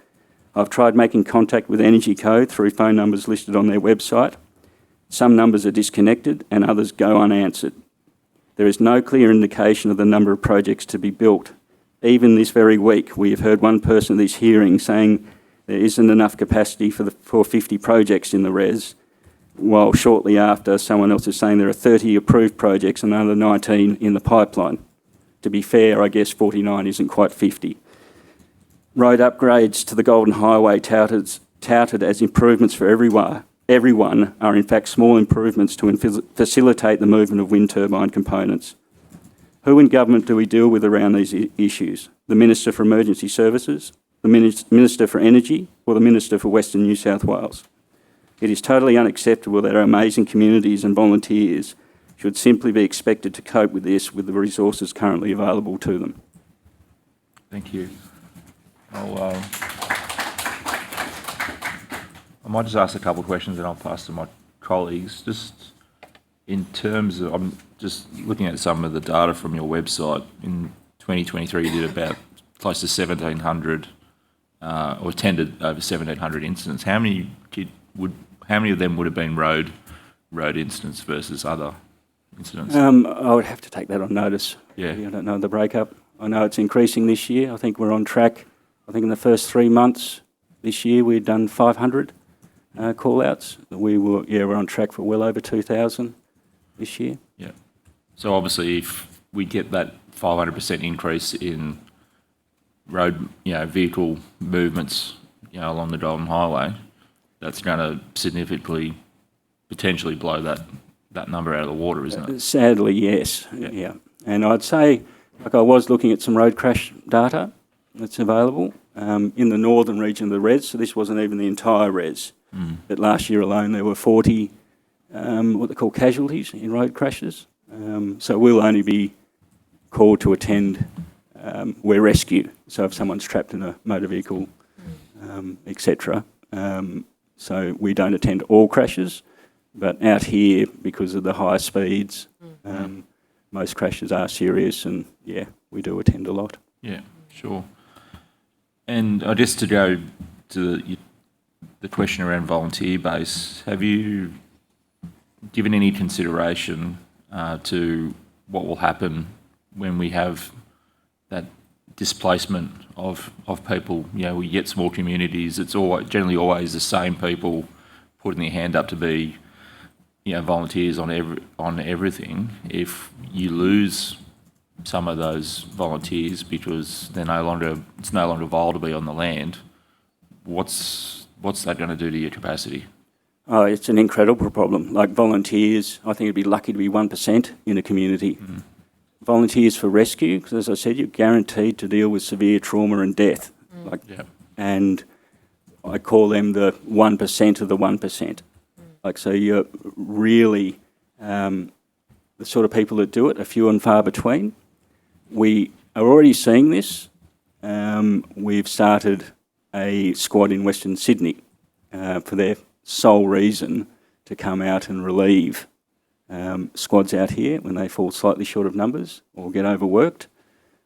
I've tried making contact with Energy Co through phone numbers listed on their website. Some numbers are disconnected and others go unanswered. There is no clear indication of the number of projects to be built. Even this very week, we have heard one person at this hearing saying there isn't enough capacity for 50 projects in the REZ, while shortly after someone else is saying there are 30 approved projects and another 19 in the pipeline. To be fair, I guess 49 isn't quite 50. Road upgrades to the Golden Highway touted as improvements for everyone are in fact small improvements to facilitate the movement of wind turbine components. Who in government do we deal with around these issues? The Minister for Emergency Services, the Minister for Energy, or the Minister for Western New South Wales? It is totally unacceptable that our amazing communities and volunteers should simply be expected to cope with this with the resources currently available to them. Thank you. I might just ask a couple of questions and I'll pass to my colleagues. Just in terms of, I'm just looking at some of the data from your website. In 2023, you did about close to 1,700, or attended over 1,700 incidents. How many of them would have been road incidents versus other incidents? I would have to take that on notice. Yeah. I don't know the breakup. I know it's increasing this year. I think we're on track. I think in the first 3 months this year we'd done 500 call-outs. We're on track for well over 2,000 this year. Yeah. So obviously, if we get that 500% increase in road, vehicle movements, along the Golden Highway, that's going to significantly, potentially blow that number out of the water, isn't it? Sadly, yes. Yeah. And I'd say, I was looking at some road crash data that's available in the northern region of the REZ, so this wasn't even the entire REZ. But last year alone there were 40 what they call casualties in road crashes. So we'll only be called to attend where rescue. So if someone's trapped in a motor vehicle, etc. So we don't attend all crashes, but out here, because of the high speeds, most crashes are serious, and we do attend a lot. Yeah, sure. And just to go to the question around volunteer base, have you given any consideration to what will happen when we have that displacement of people? We get small communities, it's generally always the same people putting their hand up to be volunteers on everything. If you lose some of those volunteers because it's no longer viable to be on the land, what's that going to do to your capacity? Oh, it's an incredible problem. Like volunteers, I think it'd be lucky to be 1% in a community. Volunteers for rescue, because as I said, you're guaranteed to deal with severe trauma and death. And I call them the 1% of the 1%. So you're really the sort of people that do it are few and far between. We are already seeing this. We've started a squad in Western Sydney for their sole reason to come out and relieve squads out here when they fall slightly short of numbers or get overworked.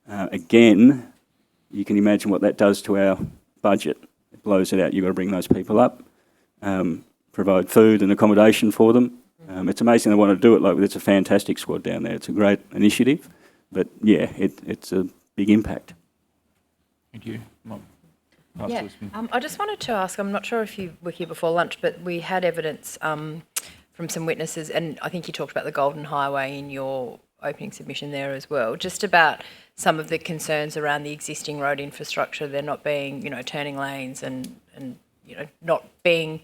Again, you can imagine what that does to our budget. It blows it out. You've got to bring those people up, provide food and accommodation for them. It's amazing they want to do it. It's a fantastic squad down there. It's a great initiative, but it's a big impact. Thank you. I just wanted to ask, I'm not sure if you were here before lunch, but we had evidence from some witnesses, and I think you talked about the Golden Highway in your opening submission there as well, just about some of the concerns around the existing road infrastructure, there not being, turning lanes and not being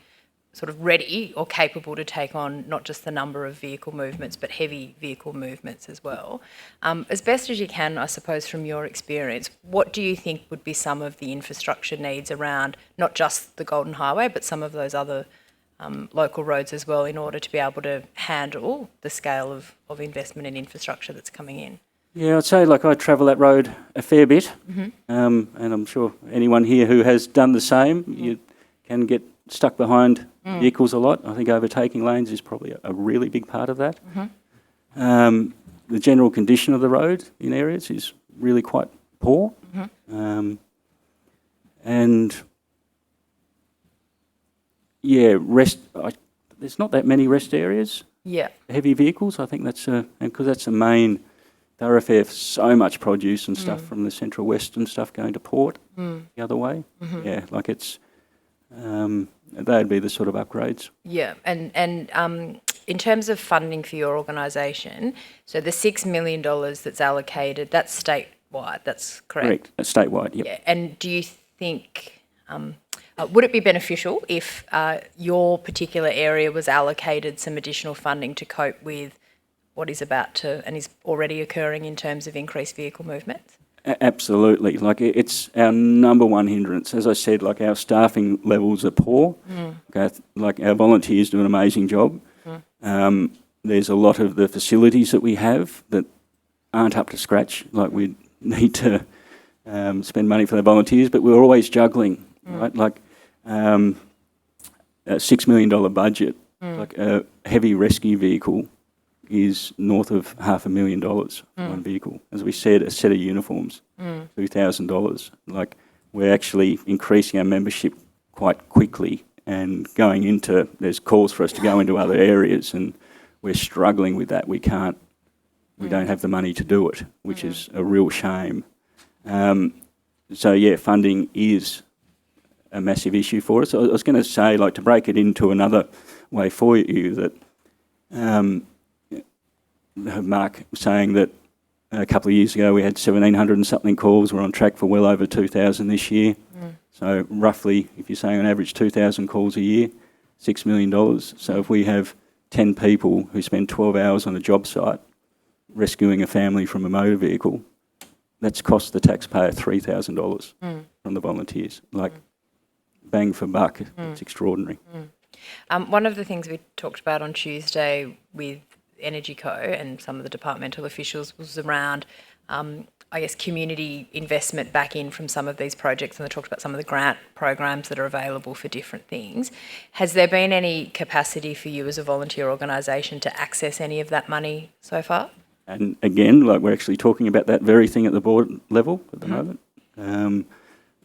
sort of ready or capable to take on not just the number of vehicle movements, but heavy vehicle movements as well. As best as you can, I suppose, from your experience, what do you think would be some of the infrastructure needs around not just the Golden Highway, but some of those other local roads as well, in order to be able to handle the scale of investment in infrastructure that's coming in? Yeah, I'd say I travel that road a fair bit, and I'm sure anyone here who has done the same, you can get stuck behind vehicles a lot. I think overtaking lanes is probably a really big part of that. The general condition of the road in areas is really quite poor. There's not that many rest areas. Heavy vehicles, I think that's because that's the main thoroughfare for so much produce and stuff from the Central West and stuff going to port the other way. They'd be the sort of upgrades. Yeah, and in terms of funding for your organisation, so the $6 million that's allocated, that's statewide, that's correct? Correct, statewide, yep. Yeah, and do you think, would it be beneficial if your particular area was allocated some additional funding to cope with what is about to and is already occurring in terms of increased vehicle movements? Absolutely. Like, it's our number one hindrance. As I said, like, our staffing levels are poor. Okay, like, our volunteers do an amazing job. There's a lot of the facilities that we have that aren't up to scratch. Like, we need to spend money for the volunteers, but we're always juggling, right? Like, a $6 million budget, like a heavy rescue vehicle is north of $500,000 for one vehicle. As we said, a set of uniforms, $2,000. Like, we're actually increasing our membership quite quickly and going into, there's calls for us to go into other areas, and we're struggling with that. We don't have the money to do it, which is a real shame. So yeah, funding is a massive issue for us. I was going to say, like, to break it into another way for you, that Mark was saying that a couple of years ago we had 1,700 and something calls. We're on track for well over 2,000 this year. So roughly, if you're saying on average 2,000 calls a year, $6 million. So if we have 10 people who spend 12 hours on a job site rescuing a family from a motor vehicle, that's cost the taxpayer $3,000 from the volunteers. Like, bang for buck, it's extraordinary. One of the things we talked about on Tuesday with Energy Co and some of the departmental officials was around, I guess, community investment back in from some of these projects, and they talked about some of the grant programs that are available for different things. Has there been any capacity for you as a volunteer organisation to access any of that money so far? And again, like, we're actually talking about that very thing at the board level at the moment.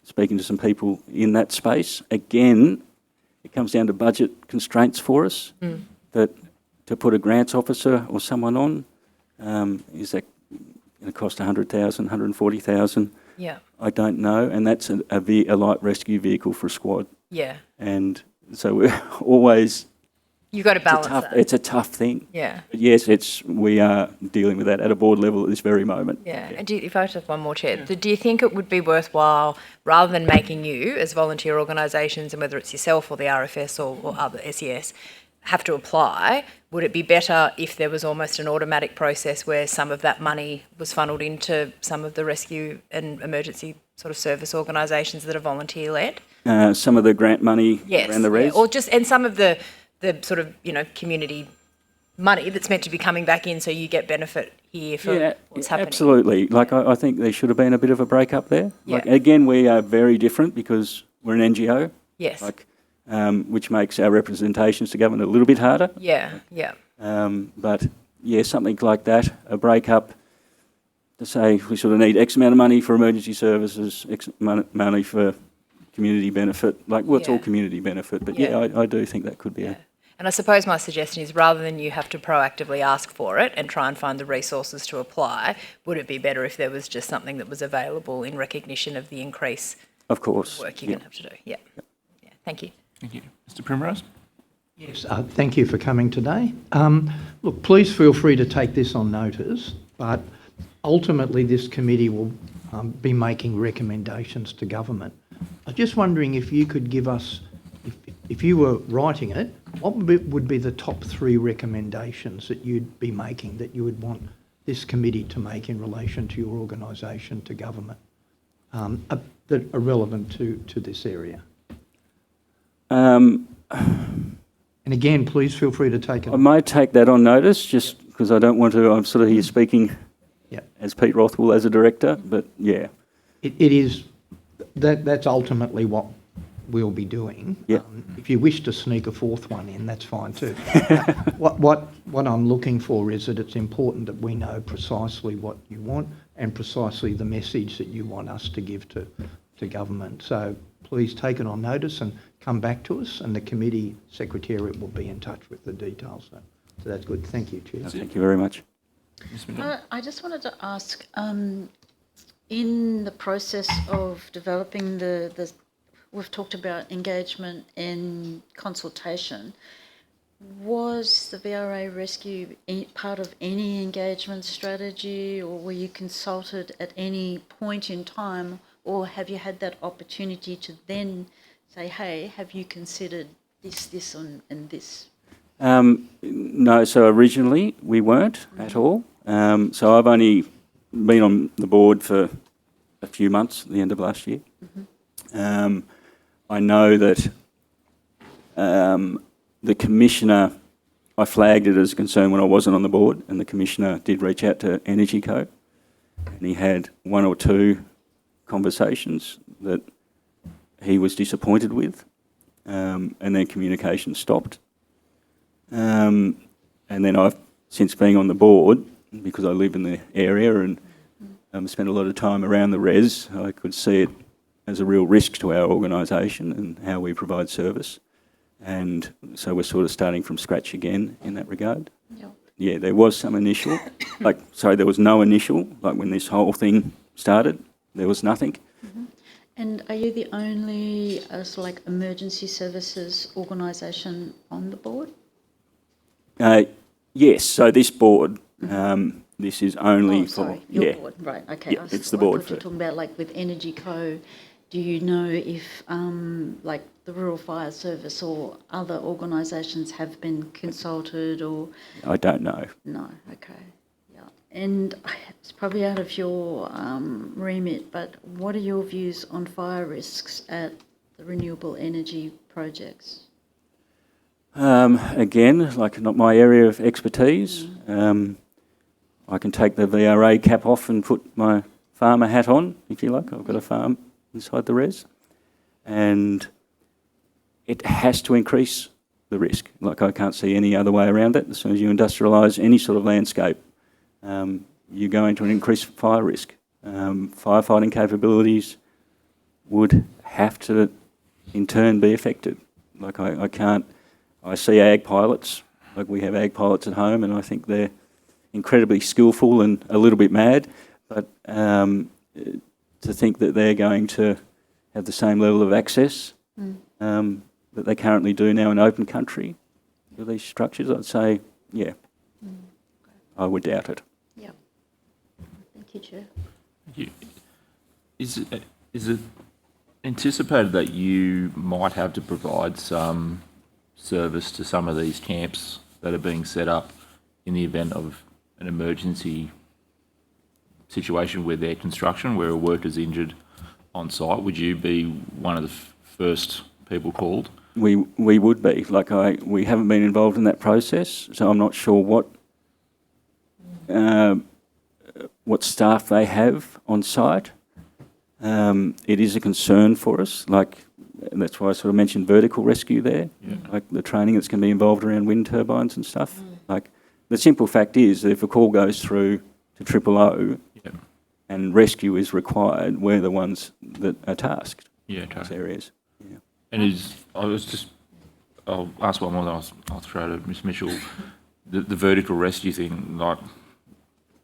Speaking to some people in that space. Again, it comes down to budget constraints for us, that to put a grants officer or someone on, is that going to cost $100,000, $140,000? Yeah. I don't know, and that's a light rescue vehicle for a squad. Yeah. And so we're always... You've got to balance that. It's a tough thing. Yeah. But yes, we are dealing with that at a board level at this very moment. Yeah. And if I just have one more, Chair, do you think it would be worthwhile, rather than making you, as volunteer organisations, and whether it's yourself or the RFS or other SES, have to apply, would it be better if there was almost an automatic process where some of that money was funneled into some of the rescue and emergency sort of service organisations that are volunteer-led? Some of the grant money around the REZ? Yeah, or just, and some of the sort of, community money that's meant to be coming back in, so you get benefit here for what's happening. Absolutely. Like, I think there should have been a bit of a break-up there. Yeah. Like, again, we are very different because we're an NGO. Yes. Like, which makes our representations to government a little bit harder. Yeah, yeah. But, yeah, something like that, a break-up to say we sort of need X amount of money for emergency services, X money for community benefit. Like, well, it's all community benefit, but I do think that could be a... And I suppose my suggestion is, rather than you have to proactively ask for it and try and find the resources to apply, would it be better if there was just something that was available in recognition of the increase of course work you're going to have to do? Yeah. Thank you. Thank you. Mr. Primrose? Yes, thank you for coming today. Look, please feel free to take this on notice, but ultimately this committee will be making recommendations to government. I was just wondering if you could give us, if you were writing it, what would be the top 3 recommendations that you'd be making, that you would want this committee to make in relation to your organisation, to government, that are relevant to this area? And again, please feel free to take it. I might take that on notice, just because I don't want to, I'm sort of here speaking as Pete Rothwell as a director, but yeah. It is, that's ultimately what we'll be doing. Yeah. If you wish to sneak a 4th one in, that's fine too. What I'm looking for is that it's important that we know precisely what you want and precisely the message that you want us to give to government. So please take it on notice and come back to us, and the committee secretariat will be in touch with the details. So that's good. Thank you, Chair. Thank you very much. I just wanted to ask, in the process of developing we've talked about engagement and consultation. Was the VRA rescue part of any engagement strategy, or were you consulted at any point in time, or have you had that opportunity to then say, hey, have you considered this, and this? No, so originally we weren't at all. So I've only been on the board for a few months at the end of last year. I know that the Commissioner, I flagged it as a concern when I wasn't on the board, and the Commissioner did reach out to Energy Co, and he had one or two conversations that he was disappointed with, and then communication stopped. And then I've, since being on the board, because I live in the area and spent a lot of time around the REZ, I could see it as a real risk to our organisation and how we provide service. And so we're sort of starting from scratch again in that regard. Yep. Yeah, there was some initial, there was no initial, like when this whole thing started, there was nothing. And are you the only emergency services organisation on the board? Yes, so this board, this is only your board, right? Okay, yeah, it's the board. I thought you were talking about with Energy Co. Do you know if the Rural Fire Service or other organisations have been consulted, or? I don't know. No, okay, yeah. And it's probably out of your remit, but what are your views on fire risks at the renewable energy projects? Again, not my area of expertise. I can take the VRA cap off and put my farmer hat on, if you like. I've got a farm inside the REZ. And it has to increase the risk. I can't see any other way around it. As soon as you industrialise any sort of landscape, you're going to an increased fire risk. Firefighting capabilities would have to, in turn, be affected. I see ag pilots, we have ag pilots at home, and I think they're incredibly skillful and a little bit mad, but to think that they're going to have the same level of access that they currently do now in open country with these structures, I'd say, yeah, I would doubt it. Yeah. Thank you, Chair. Thank you. Is it anticipated that you might have to provide some service to some of these camps that are being set up in the event of an emergency situation with their construction, where a worker's injured on site? Would you be one of the first people called? We would be. We haven't been involved in that process, so I'm not sure what staff they have on site. It is a concern for us. And that's why I sort of mentioned vertical rescue there, the training that's going to be involved around wind turbines and stuff. The simple fact is that if a call goes through to 000 and rescue is required, we're the ones that are tasked in those areas. Yeah. And I'll ask one more, then I'll throw to Ms Mitchell. The vertical rescue thing,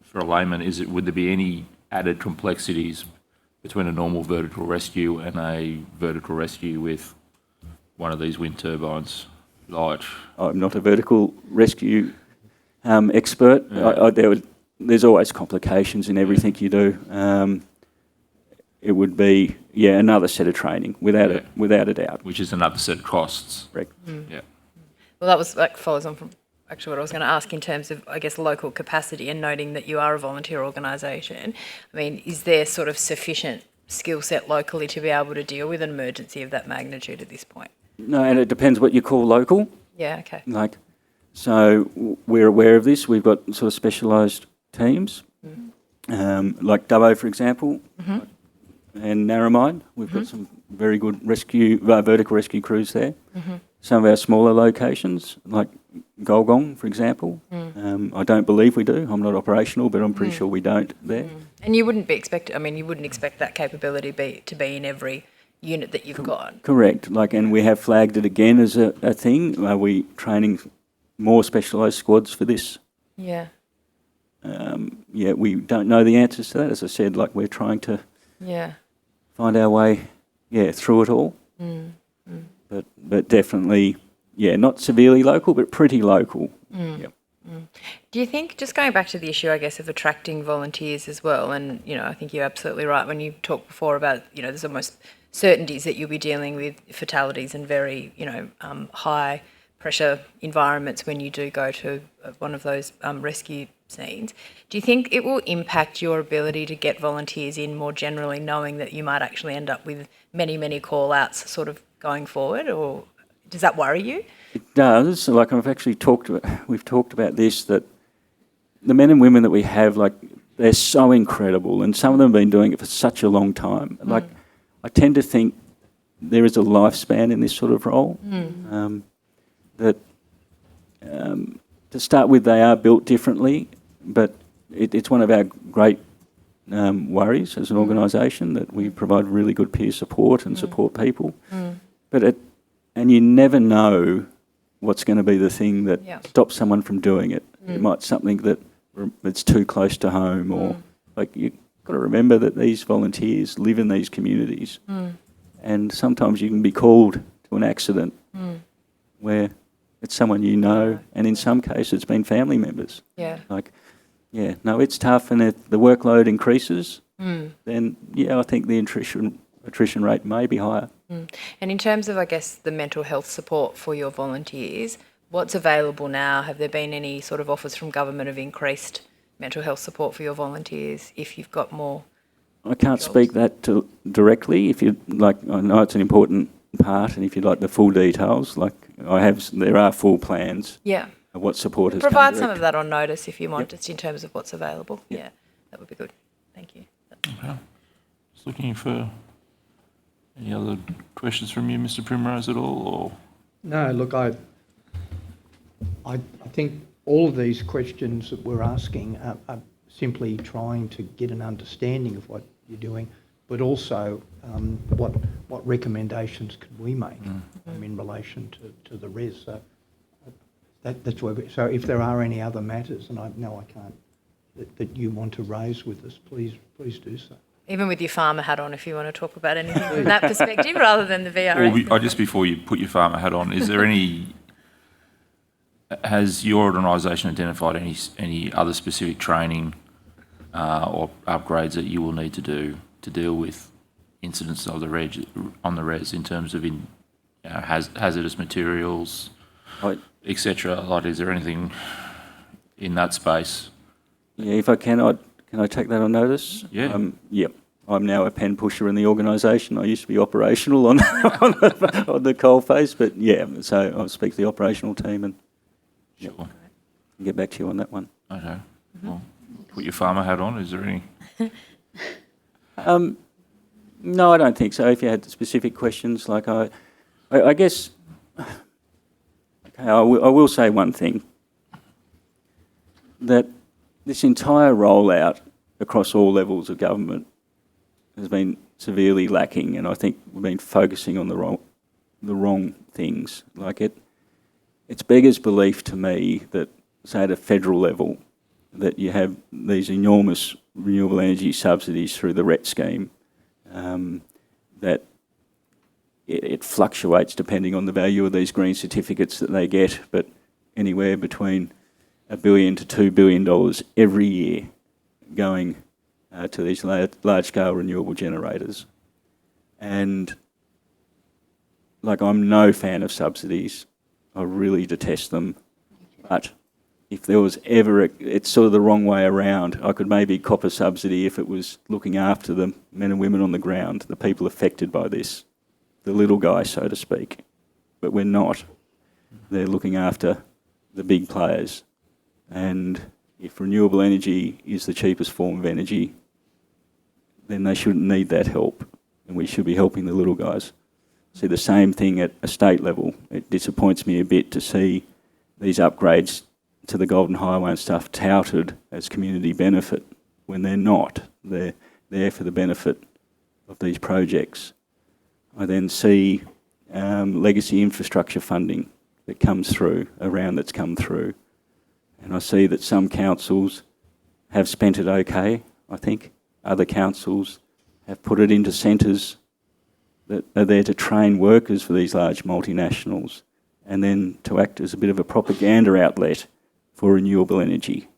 for a layman, would there be any added complexities between a normal vertical rescue and a vertical rescue with one of these wind turbines? I'm not a vertical rescue expert. Yeah. There's always complications in everything you do. It would be, another set of training, without a doubt. Which is another set of costs. Correct. Yeah. Well, that was follows on from actually what I was going to ask in terms of, I guess, local capacity, and noting that you are a volunteer organisation. I mean, is there sort of sufficient skill set locally to be able to deal with an emergency of that magnitude at this point? No, and it depends what you call local. Yeah, okay. So we're aware of this. We've got sort of specialised teams, like Dubbo, for example, and Narromine. We've got some very good vertical rescue crews there. Some of our smaller locations, like Golgong, for example, I don't believe we do. I'm not operational, but I'm pretty sure we don't there. And you wouldn't expect that capability to be in every unit that you've got. Correct. And we have flagged it again as a thing. Are we training more specialised squads for this? Yeah. We don't know the answers to that. As I said, we're trying to find our way, through it all. But definitely, yeah, not severely local, but pretty local. Yep. Do you think, just going back to the issue, I guess, of attracting volunteers as well, and, I think you're absolutely right when you talked before about, there's almost certainties that you'll be dealing with fatalities and very, high pressure environments when you do go to one of those rescue scenes. Do you think it will impact your ability to get volunteers in more generally, knowing that you might actually end up with many, many call-outs sort of going forward, or does that worry you? It does. Like we've talked about this, that the men and women that we have, like, they're so incredible, and some of them have been doing it for such a long time. Like, I tend to think there is a lifespan in this sort of role. To start with, they are built differently, but it's one of our great worries as an organisation that we provide really good peer support and support people. And you never know what's going to be the thing that stops someone from doing it. It might be something that's too close to home, or like, you've got to remember that these volunteers live in these communities, and sometimes you can be called to an accident where it's someone you know, and in some cases it's been family members. Yeah. It's tough, and if the workload increases, then I think the attrition rate may be higher. And in terms of, I guess, the mental health support for your volunteers, what's available now? Have there been any sort of offers from government of increased mental health support for your volunteers if you've got more? I can't speak that directly. If you like, I know it's an important part, and if you'd like the full details, like there are full plans. Yeah. Of what support has Provide come some direct. of that on notice if you want, just in terms of what's available. Yeah, that would be good. Thank you. Okay. Just looking for any other questions from you, Mr. Primrose, at all, or? No, look, I think all of these questions that we're asking are simply trying to get an understanding of what you're doing, but also what recommendations could we make in relation to the REZ. So that's where. So if there are any other matters, and I know I can't, that you want to raise with us, please do so. Even with your farmer hat on, if you want to talk about anything from that perspective, rather than the VRA. Well, just before you put your farmer hat on, is there has your organisation identified any other specific training or upgrades that you will need to do to deal with incidents of the REZ in terms of hazardous materials, etc.? Like, is there anything in that space? Yeah, if I can I take that on notice? Yeah. Yep. I'm now a pen pusher in the organisation. I used to be operational on the coalface, but so I'll speak to the operational team and get back to you on that one. Okay. Well, put your farmer hat on. Is there any? No, I don't think so. If you had specific questions, like I guess, okay, I will say one thing, that this entire rollout across all levels of government has been severely lacking, and I think we've been focusing on the wrong things. Like, it's beggars belief to me that, say, at a federal level, that you have these enormous renewable energy subsidies through the REZ scheme, that it fluctuates depending on the value of these green certificates that they get, but anywhere between $1 billion to $2 billion every year going to these large-scale renewable generators. And, like, I'm no fan of subsidies. I really detest them. But if there was ever it's sort of the wrong way around. I could maybe cop a subsidy if it was looking after the men and women on the ground, the people affected by this, the little guy, so to speak. But we're not. They're looking after the big players. And if renewable energy is the cheapest form of energy, then they shouldn't need that help, and we should be helping the little guys. See the same thing at a state level. It disappoints me a bit to see these upgrades to the Golden Highway and stuff touted as community benefit when they're not. They're there for the benefit of these projects. I then see legacy infrastructure funding that comes through, that's come through. And I see that some councils have spent it okay, I think. Other councils have put it into centres that are there to train workers for these large multinationals and then to act as a bit of a propaganda outlet for renewable energy.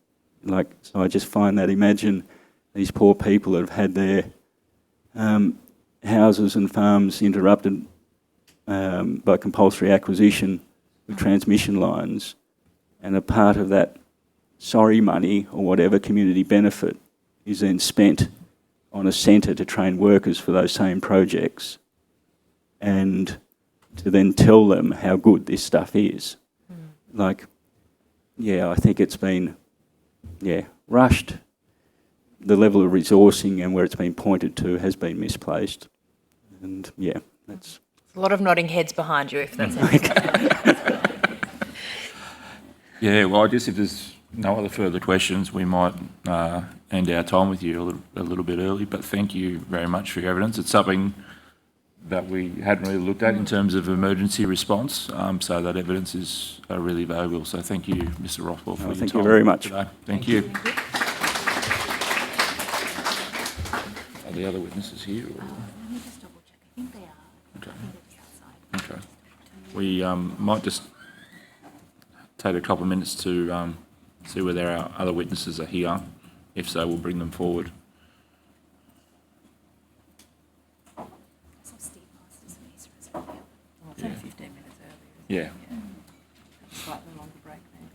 So I just find that, imagine these poor people that have had their houses and farms interrupted by compulsory acquisition with transmission lines, and a part of that sorry money or whatever community benefit is then spent on a centre to train workers for those same projects and to then tell them how good this stuff is. I think it's been, rushed. The level of resourcing and where it's been pointed to has been misplaced. And that's... A lot of nodding heads behind you, if that's anything. Well, I guess if there's no other further questions, we might end our time with you a little bit early, but thank you very much for your evidence. It's something that we hadn't really looked at in terms of emergency response, so that evidence is really valuable. So thank you, Mr. Rothwell, for your time. Thank you very much. Today. Thank you. Are the other witnesses here? Or? Let me just double check. I think they are. Okay. I think they're outside. Okay. We might just take a couple of minutes to see whether our other witnesses are here. If so, we'll bring them forward. It's only 15 minutes earlier. Yeah. Slightly longer break, maybe.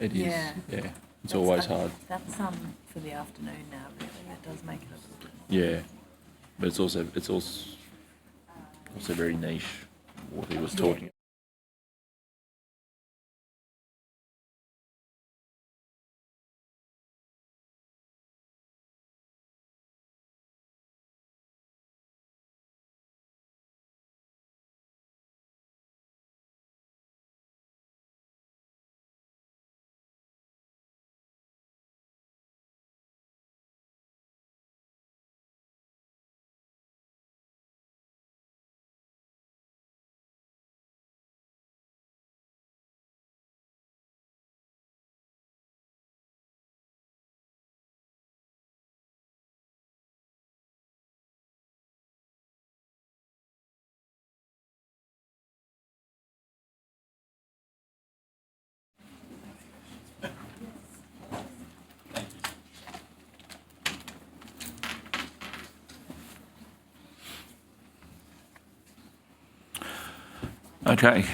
It is. Yeah. It's always hard. That's for the afternoon now, really. That does make it a little bit. Yeah, but it's also very niche what he was talking. Okay.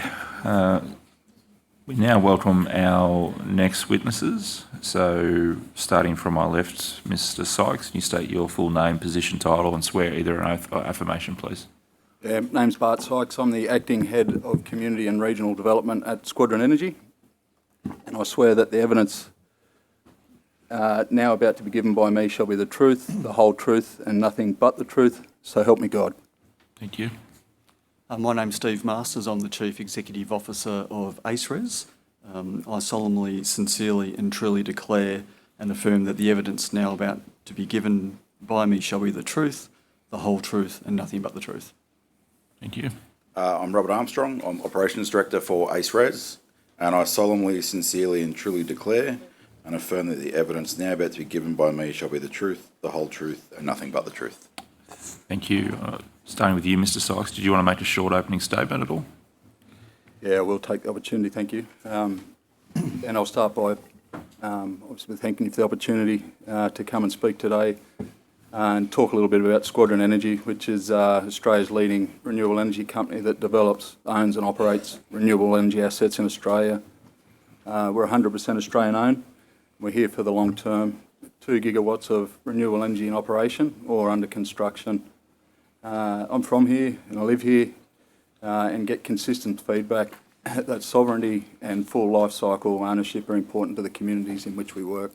We now welcome our next witnesses. So, starting from my left, Mr. Sykes, can you state your full name, position, title, and swear either an oath or affirmation, please? Yeah, name's Bart Sykes. I'm the Acting Head of Community and Regional Development at Squadron Energy. And I swear that the evidence now about to be given by me shall be the truth, the whole truth, and nothing but the truth. So help me God. Thank you. My name's Steve Masters. I'm the Chief Executive Officer of REZ. I solemnly, sincerely and truly declare and affirm that the evidence now about to be given by me shall be the truth, the whole truth and nothing but the truth. Thank you. I'm Robert Armstrong. I'm Operations Director for REZ, and I solemnly, sincerely and truly declare and affirm that the evidence now about to be given by me shall be the truth, the whole truth and nothing but the truth. Thank you. Starting with you, Mr. Sykes, did you want to make a short opening statement at all? Yeah, we'll take the opportunity, thank you. And I'll start by obviously thanking you for the opportunity to come and speak today and talk a little bit about Squadron Energy, which is Australia's leading renewable energy company that develops, owns and operates renewable energy assets in Australia. We're 100% Australian owned. We're here for the long term. 2 gigawatts of renewable energy in operation or under construction. I'm from here and I live here and get consistent feedback that sovereignty and full life cycle ownership are important to the communities in which we work.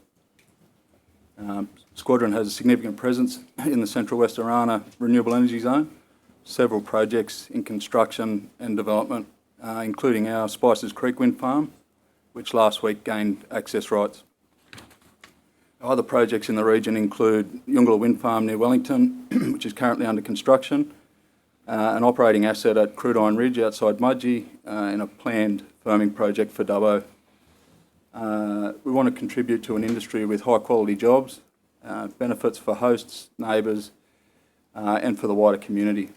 Squadron has a significant presence in the Central West Arana Renewable Energy Zone, several projects in construction and development, including our Spices Creek Wind Farm, which last week gained access rights. Other projects in the region include Yungala Wind Farm near Wellington, which is currently under construction, an operating asset at Crude Iron Ridge outside Mudgee, and a planned firming project for Dubbo. We want to contribute to an industry with high quality jobs, benefits for hosts, neighbours, and for the wider community.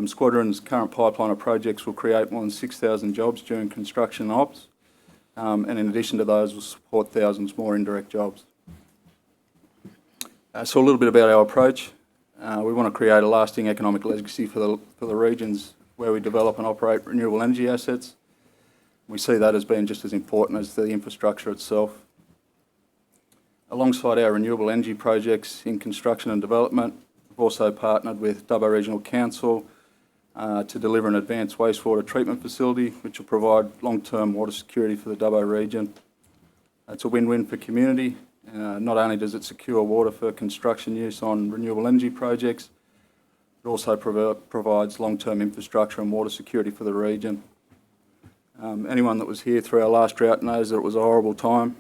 Squadron's current pipeline of projects will create more than 6,000 jobs during construction and ops, and in addition to those will support thousands more indirect jobs. So a little bit about our approach. We want to create a lasting economic legacy for the regions where we develop and operate renewable energy assets. We see that as being just as important as the infrastructure itself. Alongside our renewable energy projects in construction and development, we've also partnered with Dubbo Regional Council to deliver an advanced wastewater treatment facility which will provide long-term water security for the Dubbo region. It's a win-win for community. Not only does it secure water for construction use on renewable energy projects, it also provides long-term infrastructure and water security for the region. Anyone that was here through our last drought knows that it was a horrible time.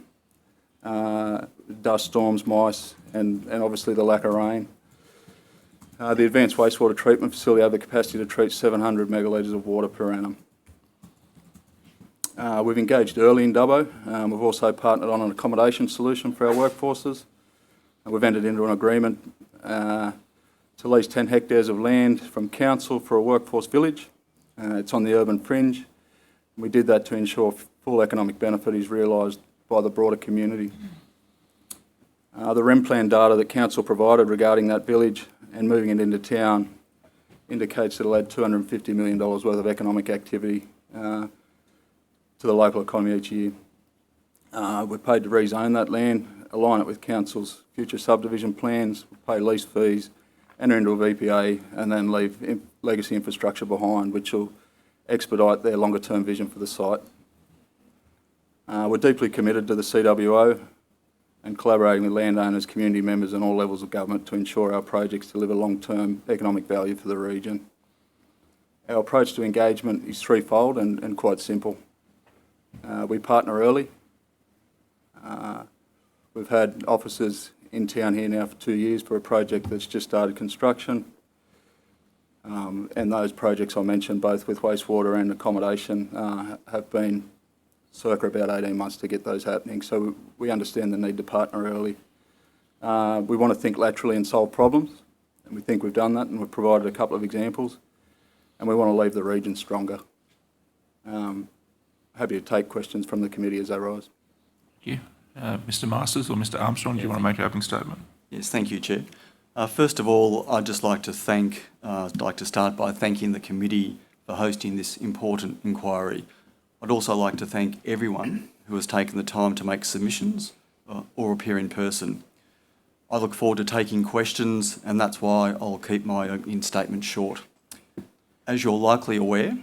Dust storms, mice, and obviously the lack of rain. The advanced wastewater treatment facility had the capacity to treat 700 megalitres of water per annum. We've engaged early in Dubbo. We've also partnered on an accommodation solution for our workforces. We've entered into an agreement to lease 10 hectares of land from council for a workforce village. It's on the urban fringe. We did that to ensure full economic benefit is realised by the broader community. The REM plan data that council provided regarding that village and moving it into town indicates that it'll add $250 million worth of economic activity to the local economy each year. We're paid to rezone that land, align it with council's future subdivision plans, pay lease fees, enter into a VPA, and then leave legacy infrastructure behind, which will expedite their longer term vision for the site. We're deeply committed to the CWO and collaborating with landowners, community members and all levels of government to ensure our projects deliver long-term economic value for the region. Our approach to engagement is threefold and quite simple. We partner early. We've had officers in town here now for 2 years for a project that's just started construction. And those projects I mentioned, both with wastewater and accommodation, have been circa about 18 months to get those happening. So we understand the need to partner early. We want to think laterally and solve problems, and we think we've done that, and we've provided a couple of examples, and we want to leave the region stronger. Happy to take questions from the committee as they rise. Thank you. Mr Masters or Mr Armstrong, do you want to make an opening statement? Yes, thank you, Chair. First of all, I'd just like to start by thanking the committee for hosting this important inquiry. I'd also like to thank everyone who has taken the time to make submissions or appear in person. I look forward to taking questions, and that's why I'll keep my opening statement short. As you're likely aware,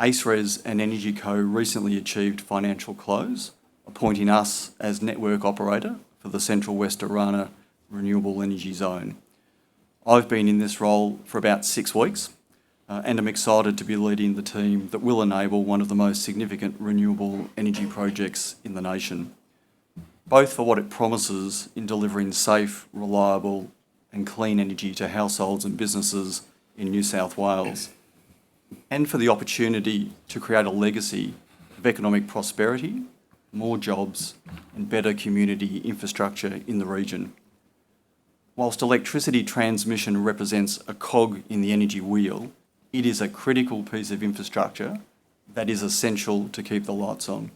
REZ and Energy Co recently achieved financial close, appointing us as network operator for the Central West Orana Renewable Energy Zone. I've been in this role for about 6 weeks, and I'm excited to be leading the team that will enable one of the most significant renewable energy projects in the nation, both for what it promises in delivering safe, reliable and clean energy to households and businesses in New South Wales, and for the opportunity to create a legacy of economic prosperity, more jobs and better community infrastructure in the region. Whilst electricity transmission represents a cog in the energy wheel, it is a critical piece of infrastructure that is essential to keep the lights on.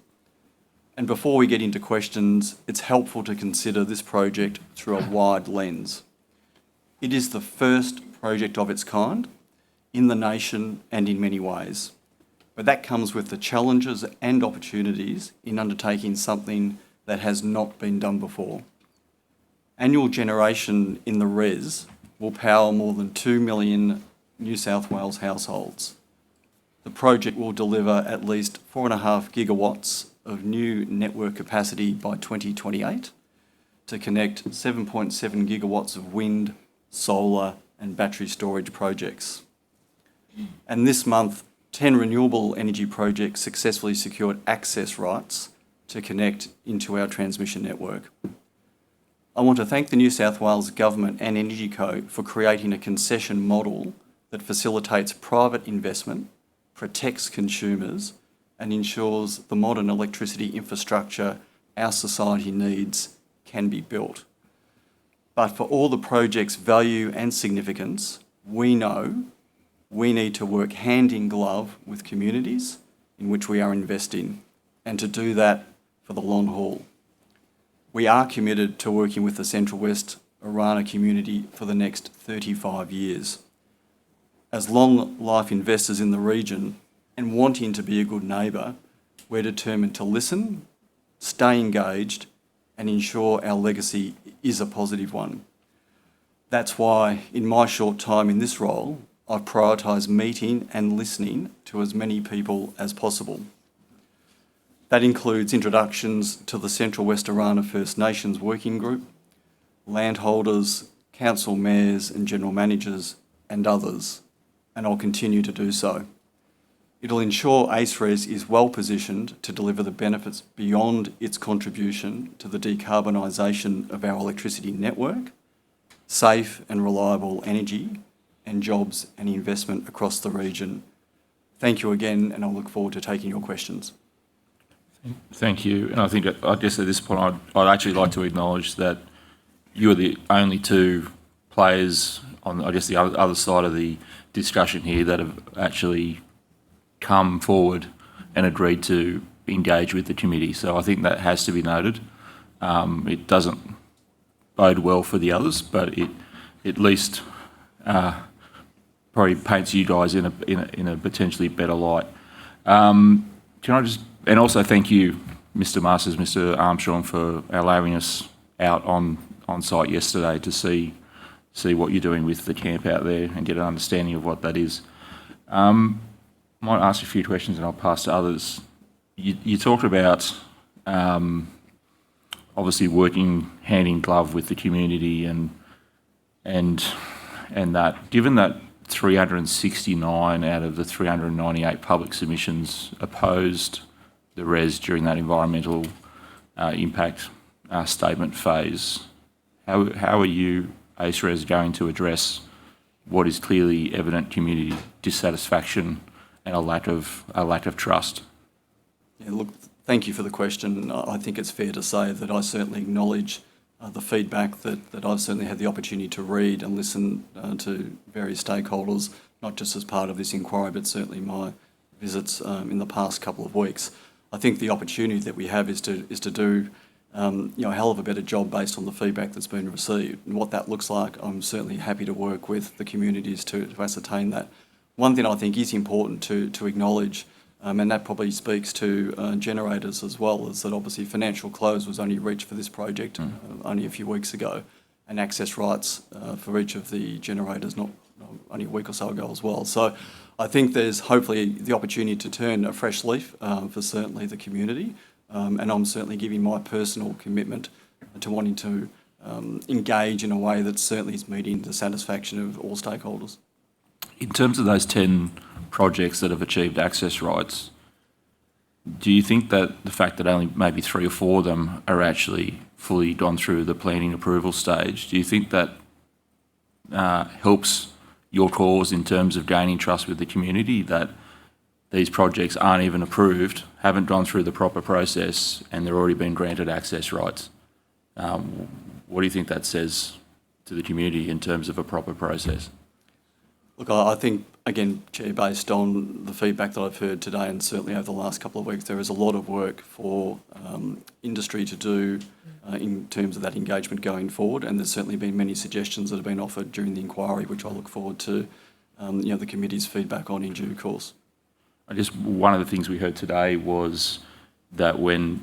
And before we get into questions, it's helpful to consider this project through a wide lens. It is the first project of its kind in the nation and in many ways. But that comes with the challenges and opportunities in undertaking something that has not been done before. Annual generation in the REZ will power more than 2 million New South Wales households. The project will deliver at least 4.5 gigawatts of new network capacity by 2028 to connect 7.7 gigawatts of wind, solar and battery storage projects. And this month, 10 renewable energy projects successfully secured access rights to connect into our transmission network. I want to thank the New South Wales Government and Energy Co for creating a concession model that facilitates private investment, protects consumers, and ensures the modern electricity infrastructure our society needs can be built. But for all the project's value and significance, we know we need to work hand in glove with communities in which we are investing, and to do that for the long haul. We are committed to working with the Central West Orana community for the next 35 years. As long life investors in the region and wanting to be a good neighbour, we're determined to listen, stay engaged, and ensure our legacy is a positive one. That's why, in my short time in this role, I've prioritised meeting and listening to as many people as possible. That includes introductions to the Central West Orana First Nations Working Group, landholders, council mayors and general managers, and others, and I'll continue to do so. It'll ensure REZ is well positioned to deliver the benefits beyond its contribution to the decarbonisation of our electricity network, safe and reliable energy, and jobs and investment across the region. Thank you again, and I look forward to taking your questions. Thank you. And I guess at this point, I'd actually like to acknowledge that you are the only two players on, I guess, the other side of the discussion here that have actually come forward and agreed to engage with the committee. So I think that has to be noted. It doesn't bode well for the others, but it at least probably paints you guys in a potentially better light. Can I just, and also thank you, Mr. Masters, Mr. Armstrong, for allowing us out on site yesterday to see what you're doing with the camp out there and get an understanding of what that is. I might ask a few questions and I'll pass to others. You talked about obviously working hand in glove with the community and that. Given that 369 out of the 398 public submissions opposed the REZ during that environmental impact statement phase, how are you, REZ, going to address what is clearly evident community dissatisfaction and a lack of trust? Yeah, look, thank you for the question. I think it's fair to say that I certainly acknowledge the feedback that I've certainly had the opportunity to read and listen to various stakeholders, not just as part of this inquiry, but certainly my visits in the past couple of weeks. I think the opportunity that we have is to do a hell of a better job based on the feedback that's been received. And what that looks like, I'm certainly happy to work with the communities to ascertain that. One thing I think is important to acknowledge, and that probably speaks to generators as well, is that obviously financial close was only reached for this project only a few weeks ago, and access rights for each of the generators not only a week or so ago as well. So I think there's hopefully the opportunity to turn a fresh leaf for certainly the community, and I'm certainly giving my personal commitment to wanting to engage in a way that certainly is meeting the satisfaction of all stakeholders. In terms of those 10 projects that have achieved access rights, do you think that the fact that only maybe 3 or 4 of them are actually fully gone through the planning approval stage, do you think that helps your cause in terms of gaining trust with the community, that these projects aren't even approved, haven't gone through the proper process, and they're already been granted access rights? What do you think that says to the community in terms of a proper process? Look, I think, again, Chair, based on the feedback that I've heard today and certainly over the last couple of weeks, there is a lot of work for industry to do in terms of that engagement going forward, and there's certainly been many suggestions that have been offered during the inquiry, which I look forward to the committee's feedback on in due course. I guess one of the things we heard today was that when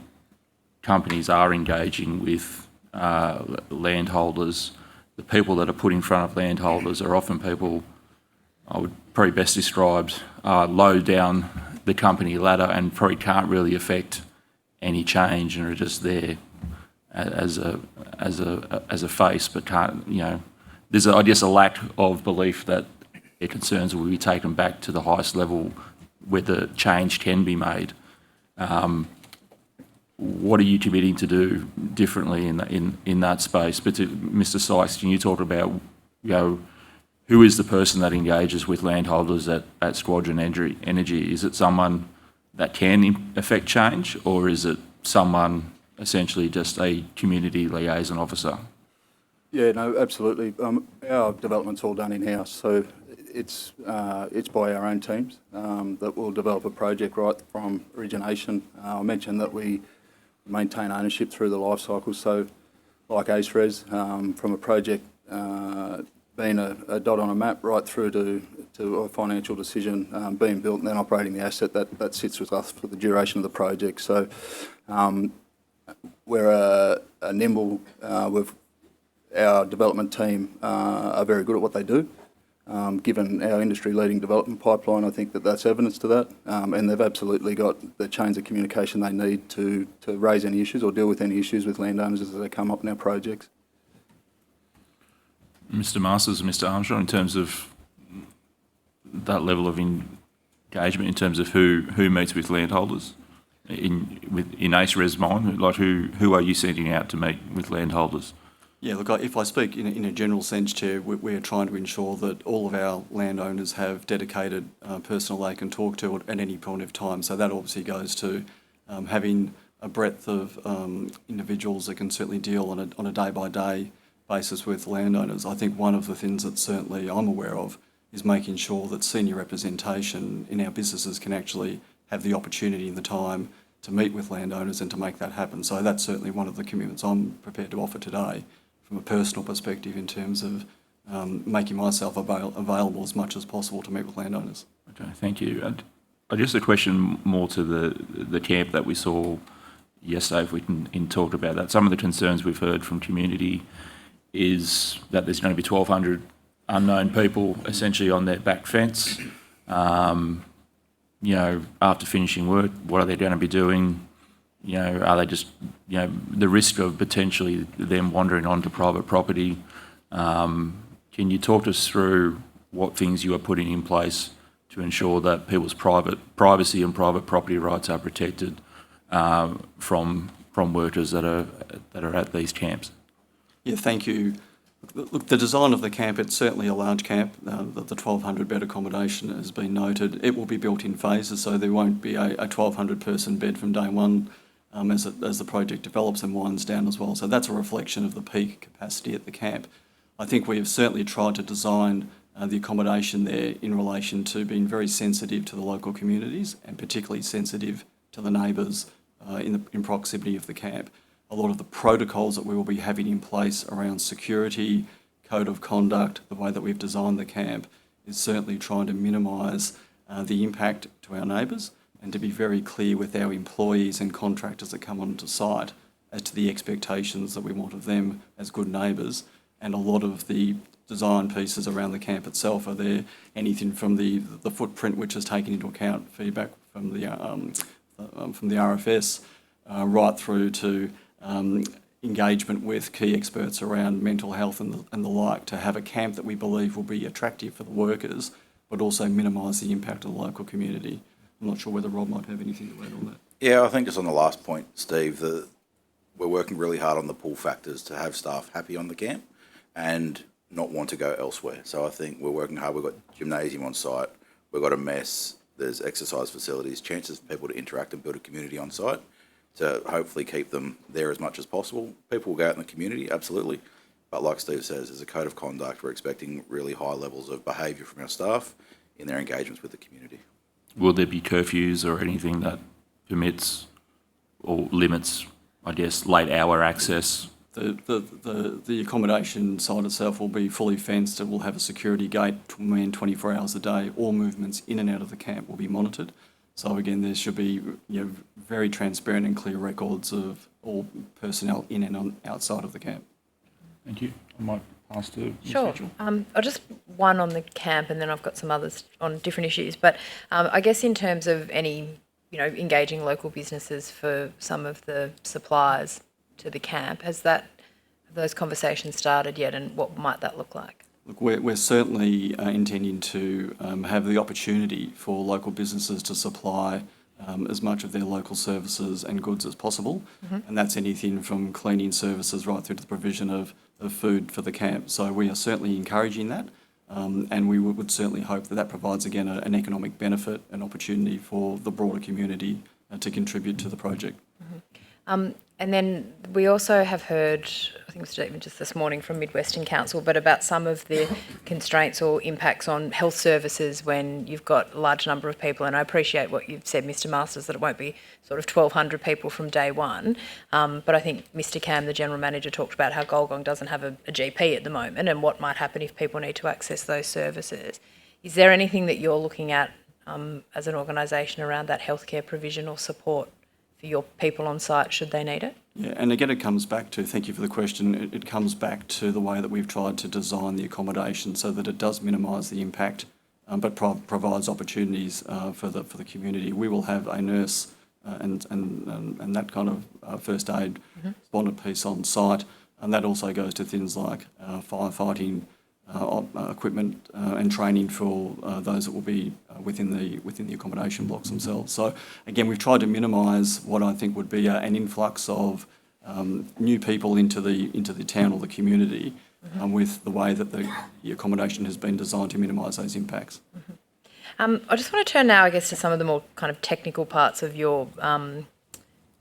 companies are engaging with landholders, the people that are put in front of landholders are often people I would probably best described low down the company ladder and probably can't really affect any change and are just there as a face, but can't, there's I guess a lack of belief that their concerns will be taken back to the highest level where the change can be made. what are you committing to do differently in that space? But Mr. Sykes, can you talk about, who is the person that engages with landholders at Squadron Energy? Is it someone that can affect change, or is it someone essentially just a community liaison officer? Yeah, no, absolutely. Our development's all done in-house, so it's by our own teams that will develop a project right from origination. I mentioned that we maintain ownership through the life cycle, so like REZ, from a project being a dot on a map right through to a financial decision being built and then operating the asset that sits with us for the duration of the project. So we're a nimble, our development team are very good at what they do. Given our industry-leading development pipeline, I think that's evidence to that. And they've absolutely got the chains of communication they need to raise any issues or deal with any issues with landowners as they come up in our projects. Mr. Masters and Mr. Armstrong, in terms of that level of engagement, in terms of who meets with landholders in REZ mine, like who are you sending out to meet with landholders? Yeah, look, if I speak in a general sense, Chair, we're trying to ensure that all of our landowners have dedicated personnel they can talk to at any point of time. So that obviously goes to having a breadth of individuals that can certainly deal on a day-by-day basis with landowners. I think one of the things that certainly I'm aware of is making sure that senior representation in our businesses can actually have the opportunity and the time to meet with landowners and to make that happen. So that's certainly one of the commitments I'm prepared to offer today from a personal perspective in terms of making myself available as much as possible to meet with landowners. Okay, thank you. And I guess a question more to the camp that we saw yesterday, if we can talk about that. Some of the concerns we've heard from community is that there's going to be 1,200 unknown people essentially on their back fence. After finishing work, what are they going to be doing? Are they just, the risk of potentially them wandering onto private property? Can you talk us through what things you are putting in place to ensure that people's privacy and private property rights are protected from workers that are at these camps? Yeah, thank you. Look, the design of the camp, it's certainly a large camp. The 1,200 bed accommodation has been noted. It will be built in phases, so there won't be a 1,200 person bed from day one as the project develops and winds down as well. So that's a reflection of the peak capacity at the camp. I think we have certainly tried to design the accommodation there in relation to being very sensitive to the local communities and particularly sensitive to the neighbours in proximity of the camp. A lot of the protocols that we will be having in place around security, code of conduct, the way that we've designed the camp is certainly trying to minimise the impact to our neighbours and to be very clear with our employees and contractors that come onto site as to the expectations that we want of them as good neighbours. And a lot of the design pieces around the camp itself are there, anything from the footprint, which is taken into account feedback from the RFS, right through to engagement with key experts around mental health and the like, to have a camp that we believe will be attractive for the workers, but also minimise the impact of the local community. I'm not sure whether Rob might have anything to add on that. Yeah, I think just on the last point, Steve, that we're working really hard on the pull factors to have staff happy on the camp and not want to go elsewhere. So I think we're working hard. We've got gymnasium on site, we've got a mess, there's exercise facilities, chances for people to interact and build a community on site to hopefully keep them there as much as possible. People will go out in the community, absolutely. But like Steve says, there's a code of conduct. We're expecting really high levels of behaviour from our staff in their engagements with the community. Will there be curfews or anything that permits or limits, I guess, late hour access? The accommodation side itself will be fully fenced. It will have a security gate to man 24 hours a day. All movements in and out of the camp will be monitored. So again, there should be very transparent and clear records of all personnel in and outside of the camp. Thank you. I might pass to Ms. Sure. Mitchell. I'll just one on the camp, and then I've got some others on different issues. But I guess in terms of any, engaging local businesses for some of the supplies to the camp, have those conversations started yet, and what might that look like? Look, we're certainly intending to have the opportunity for local businesses to supply as much of their local services and goods as possible. And that's anything from cleaning services right through to the provision of food for the camp. So we are certainly encouraging that. And we would certainly hope that that provides, again, an economic benefit and opportunity for the broader community to contribute to the project. And then we also have heard, I think it was even just this morning from Mid-Western Council, but about some of the constraints or impacts on health services when you've got a large number of people. And I appreciate what you've said, Mr Masters, that it won't be sort of 1,200 people from day one. But I think Mr Cam, the General Manager, talked about how Goulgong doesn't have a GP at the moment and what might happen if people need to access those services. Is there anything that you're looking at as an organisation around that healthcare provision or support for your people on site should they need it? Yeah, and again, it comes back to, thank you for the question, it comes back to the way that we've tried to design the accommodation so that it does minimise the impact, but provides opportunities for the community. We will have a nurse and that kind of first aid respondent piece on site, and that also goes to things like firefighting equipment and training for those that will be within the accommodation blocks themselves. So again, we've tried to minimise what I think would be an influx of new people into the town or the community with the way that the accommodation has been designed to minimise those impacts. I just want to turn now, I guess, to some of the more kind of technical parts of your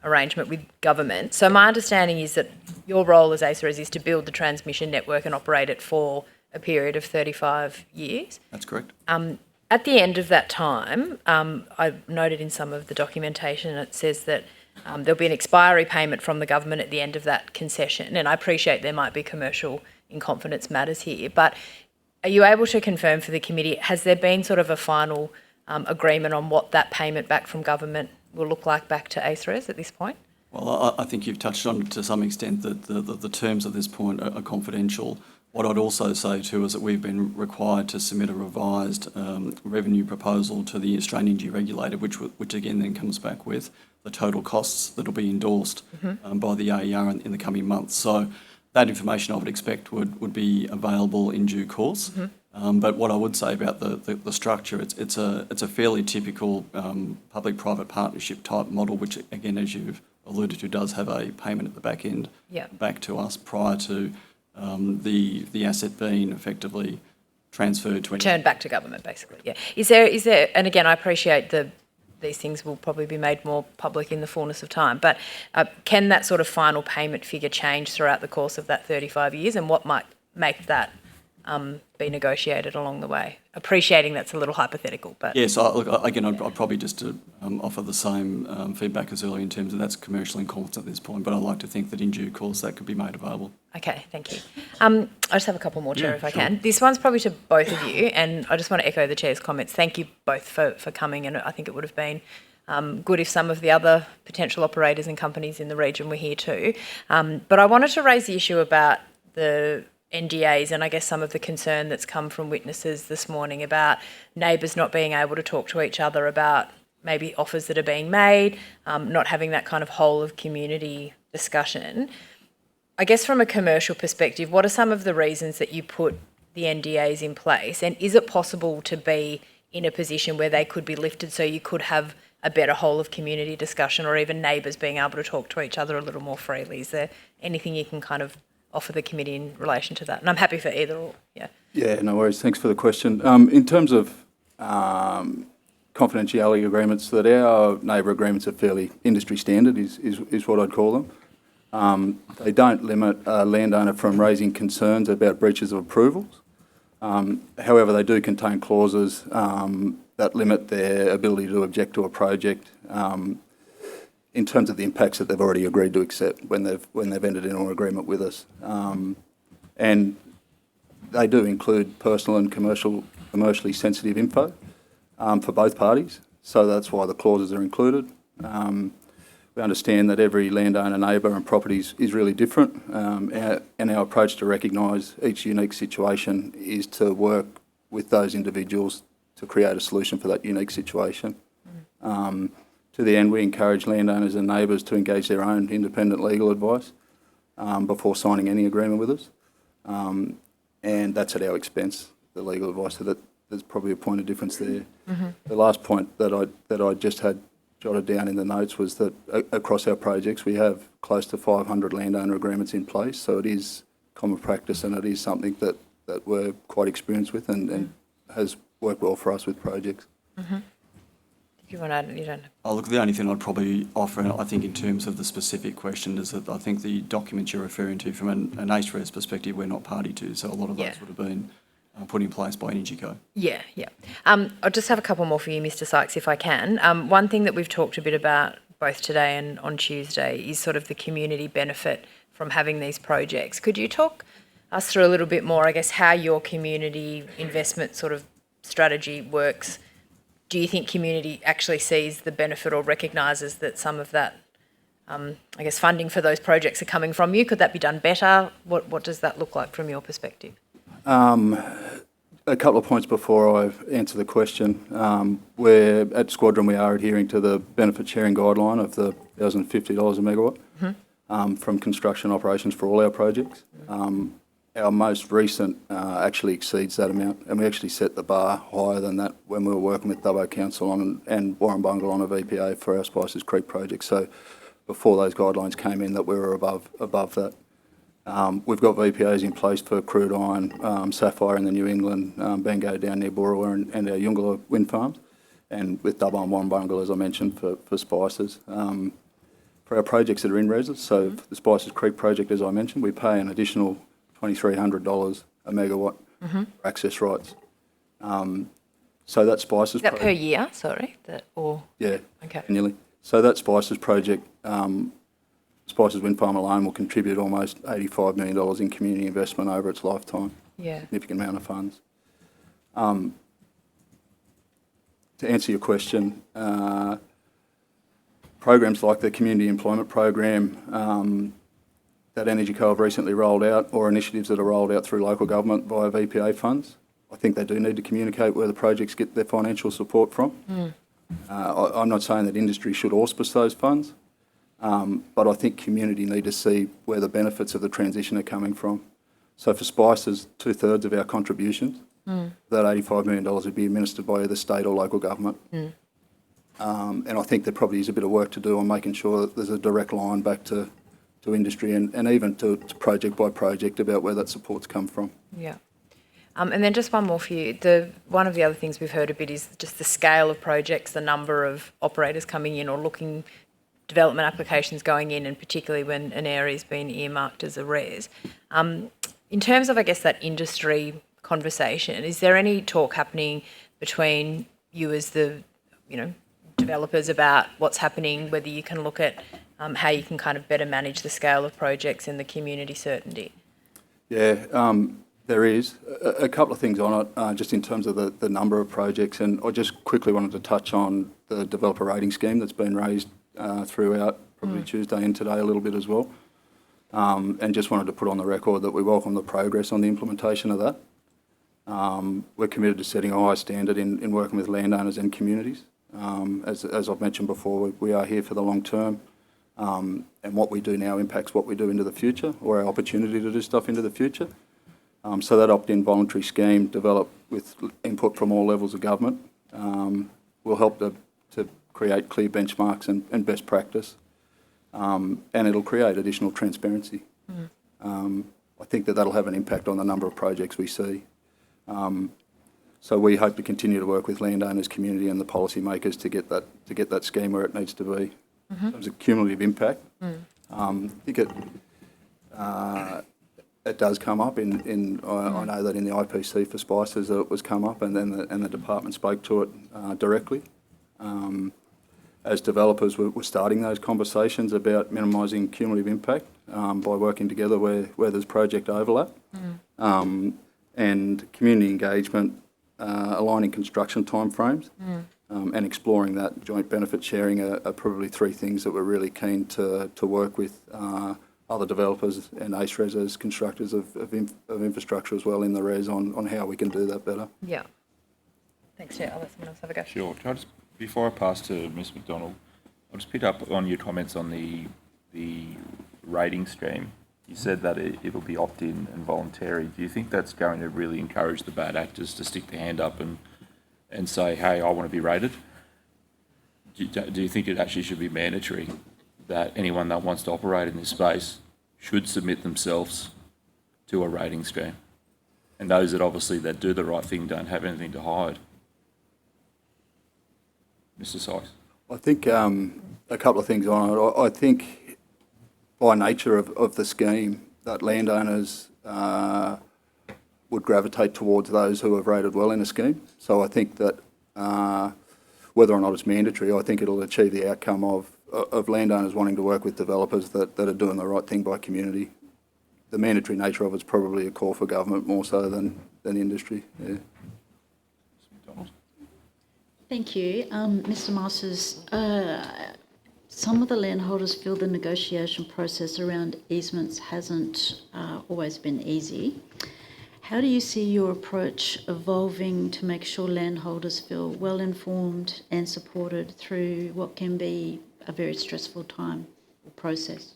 arrangement with government. So my understanding is that your role as ACEREZ is to build the transmission network and operate it for a period of 35 years. That's correct. At the end of that time, I've noted in some of the documentation it says that there'll be an expiry payment from the government at the end of that concession, and I appreciate there might be commercial in confidence matters here, but are you able to confirm for the committee, has there been sort of a final agreement on what that payment back from government will look like back to ACEREZ at this point? Well, I think you've touched on to some extent that the terms at this point are confidential. What I'd also say too is that we've been required to submit a revised revenue proposal to the Australian Energy Regulator, which again then comes back with the total costs that will be endorsed by the AER in the coming months. So that information I would expect would be available in due course. But what I would say about the structure, it's a fairly typical public-private partnership type model, which again, as you've alluded to, does have a payment at the back end back to us prior to the asset being effectively transferred to... Returned back to government, basically, yeah. Is there, and again, I appreciate these things will probably be made more public in the fullness of time, but can that sort of final payment figure change throughout the course of that 35 years, and what might make that be negotiated along the way? Appreciating that's a little hypothetical, but... Yes, again, I'd probably just offer the same feedback as earlier in terms of that's commercial in confidence at this point, but I'd like to think that in due course that could be made available. Okay, thank you. I just have a couple more, Chair, if I can. This one's probably to both of you, and I just want to echo the Chair's comments. Thank you both for coming, and I think it would have been good if some of the other potential operators and companies in the region were here too. But I wanted to raise the issue about the NDAs and I guess some of the concern that's come from witnesses this morning about neighbours not being able to talk to each other about maybe offers that are being made, not having that kind of whole of community discussion. I guess from a commercial perspective, what are some of the reasons that you put the NDAs in place, and is it possible to be in a position where they could be lifted so you could have a better whole of community discussion, or even neighbours being able to talk to each other a little more freely? Is there anything you can kind of offer the committee in relation to that? And I'm happy for either or, yeah. Yeah, no worries. Thanks for the question. In terms of confidentiality agreements, that our neighbour agreements are fairly industry standard is what I'd call them. They don't limit a landowner from raising concerns about breaches of approvals. However, they do contain clauses that limit their ability to object to a project in terms of the impacts that they've already agreed to accept when they've entered into an agreement with us. And they do include personal and commercially sensitive info for both parties, so that's why the clauses are included. We understand that every landowner, neighbour and property is really different, and our approach to recognise each unique situation is to work with those individuals to create a solution for that unique situation. To the end, we encourage landowners and neighbours to engage their own independent legal advice before signing any agreement with us, and that's at our expense, the legal advice, so that there's probably a point of difference there. The last point that I just had jotted down in the notes was that across our projects we have close to 500 landowner agreements in place, so it is common practice and it is something that we're quite experienced with and has worked well for us with projects. Mm-hmm. You want to add? You don't. Oh, look, the only thing I'd probably offer, I think, in terms of the specific question is that I think the documents you're referring to from an ACE-REZ perspective, we're not party to, so a lot of those would have been put in place by EnergyCo. Yeah. I'll just have a couple more for you, Mr. Sykes, if I can. One thing that we've talked a bit about both today and on Tuesday is sort of the community benefit from having these projects. Could you talk us through a little bit more, I guess, how your community investment sort of strategy works? Do you think community actually sees the benefit or recognises that some of that, I guess, funding for those projects are coming from you? Could that be done better? What does that look like from your perspective? A couple of points before I answer the question. We're at Squadron, we are adhering to the benefit sharing guideline of the $1,050 a megawatt from construction operations for all our projects. Our most recent actually exceeds that amount, and we actually set the bar higher than that when we were working with Dubbo Council and Warrumbungle on a VPA for our Spices Creek project. So before those guidelines came in, that we were above that. We've got VPAs in place for crude iron, Sapphire in the New England, Bango down near Boorowa and our Yungala wind farms, and with Dubbo and Warrumbungle, as I mentioned, for Spices. For our projects that are in REZ, so for the Spices Creek project, as I mentioned, we pay an additional $2,300 a megawatt for access rights. So that Spices... Is that per year, sorry? Yeah, okay. Annually. So that Spices project, Spices Wind Farm alone will contribute almost $85 million in community investment over its lifetime. Yeah. Significant amount of funds. To answer your question, programs like the Community Employment Program that EnergyCo have recently rolled out, or initiatives that are rolled out through local government via VPA funds, I think they do need to communicate where the projects get their financial support from. I'm not saying that industry should auspice those funds, but I think community need to see where the benefits of the transition are coming from. So for Spices, 2/3 of our contributions, that $85 million would be administered by either state or local government. And I think there probably is a bit of work to do on making sure that there's a direct line back to industry and even to project by project about where that support's come from. Yeah. And then just one more for you. One of the other things we've heard a bit is just the scale of projects, the number of operators coming in or looking, development applications going in, and particularly when an area's been earmarked as a REZ. In terms of, I guess, that industry conversation, is there any talk happening between you as the, developers about what's happening, whether you can look at how you can kind of better manage the scale of projects and the community certainty? Yeah, there is. A couple of things on it, just in terms of the number of projects, and I just quickly wanted to touch on the developer rating scheme that's been raised throughout probably Tuesday and today a little bit as well, and just wanted to put on the record that we welcome the progress on the implementation of that. We're committed to setting a high standard in working with landowners and communities. As I've mentioned before, we are here for the long term. And what we do now impacts what we do into the future, or our opportunity to do stuff into the future. So that opt-in voluntary scheme, developed with input from all levels of government, will help to create clear benchmarks and best practice, and it'll create additional transparency. I think that'll have an impact on the number of projects we see. So we hope to continue to work with landowners, community and the policymakers to get that scheme where it needs to be. In terms of cumulative impact, I think it does come up I know that in the IPC for Spices that it was come up, and then the department spoke to it directly. As developers, we're starting those conversations about minimising cumulative impact by working together where there's project overlap, and community engagement, aligning construction timeframes. And exploring that joint benefit sharing are probably three things that we're really keen to work with other developers and ACE-REZ as constructors of infrastructure as well in the REZ on how we can do that better. Yeah. Thanks, Chair. I'll let someone else have a go. Sure. Can I just, before I pass to Ms McDonald, I'll just pick up on your comments on the rating scheme. You said that it'll be opt-in and voluntary. Do you think that's going to really encourage the bad actors to stick their hand up and say, hey, I want to be rated? do you think it actually should be mandatory that anyone that wants to operate in this space should submit themselves to a rating scheme? And those that obviously that do the right thing don't have anything to hide. Mr. Sykes. I think a couple of things on it. I think by nature of the scheme that landowners would gravitate towards those who have rated well in a scheme. So I think that whether or not it's mandatory, I think it'll achieve the outcome of landowners wanting to work with developers that are doing the right thing by community. The mandatory nature of it's probably a call for government more so than industry. Yeah. Thank you. Mr. Masters, some of the landholders feel the negotiation process around easements hasn't always been easy. How do you see your approach evolving to make sure landholders feel well informed and supported through what can be a very stressful time or process?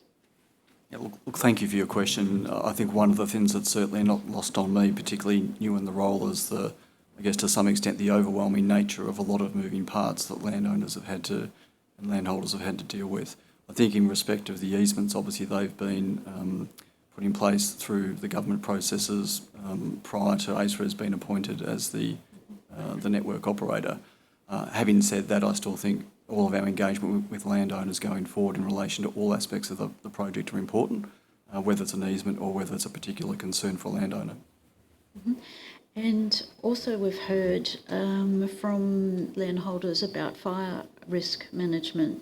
Yeah, look, thank you for your question. I think one of the things that's certainly not lost on me, particularly new in the role, is I guess to some extent, the overwhelming nature of a lot of moving parts that landowners have had to, and landholders have had to deal with. I think in respect of the easements, obviously they've been put in place through the government processes prior to REZ being appointed as the network operator. Having said that, I still think all of our engagement with landowners going forward in relation to all aspects of the project are important, whether it's an easement or whether it's a particular concern for a landowner. Mm-hmm. And also we've heard from landholders about fire risk management,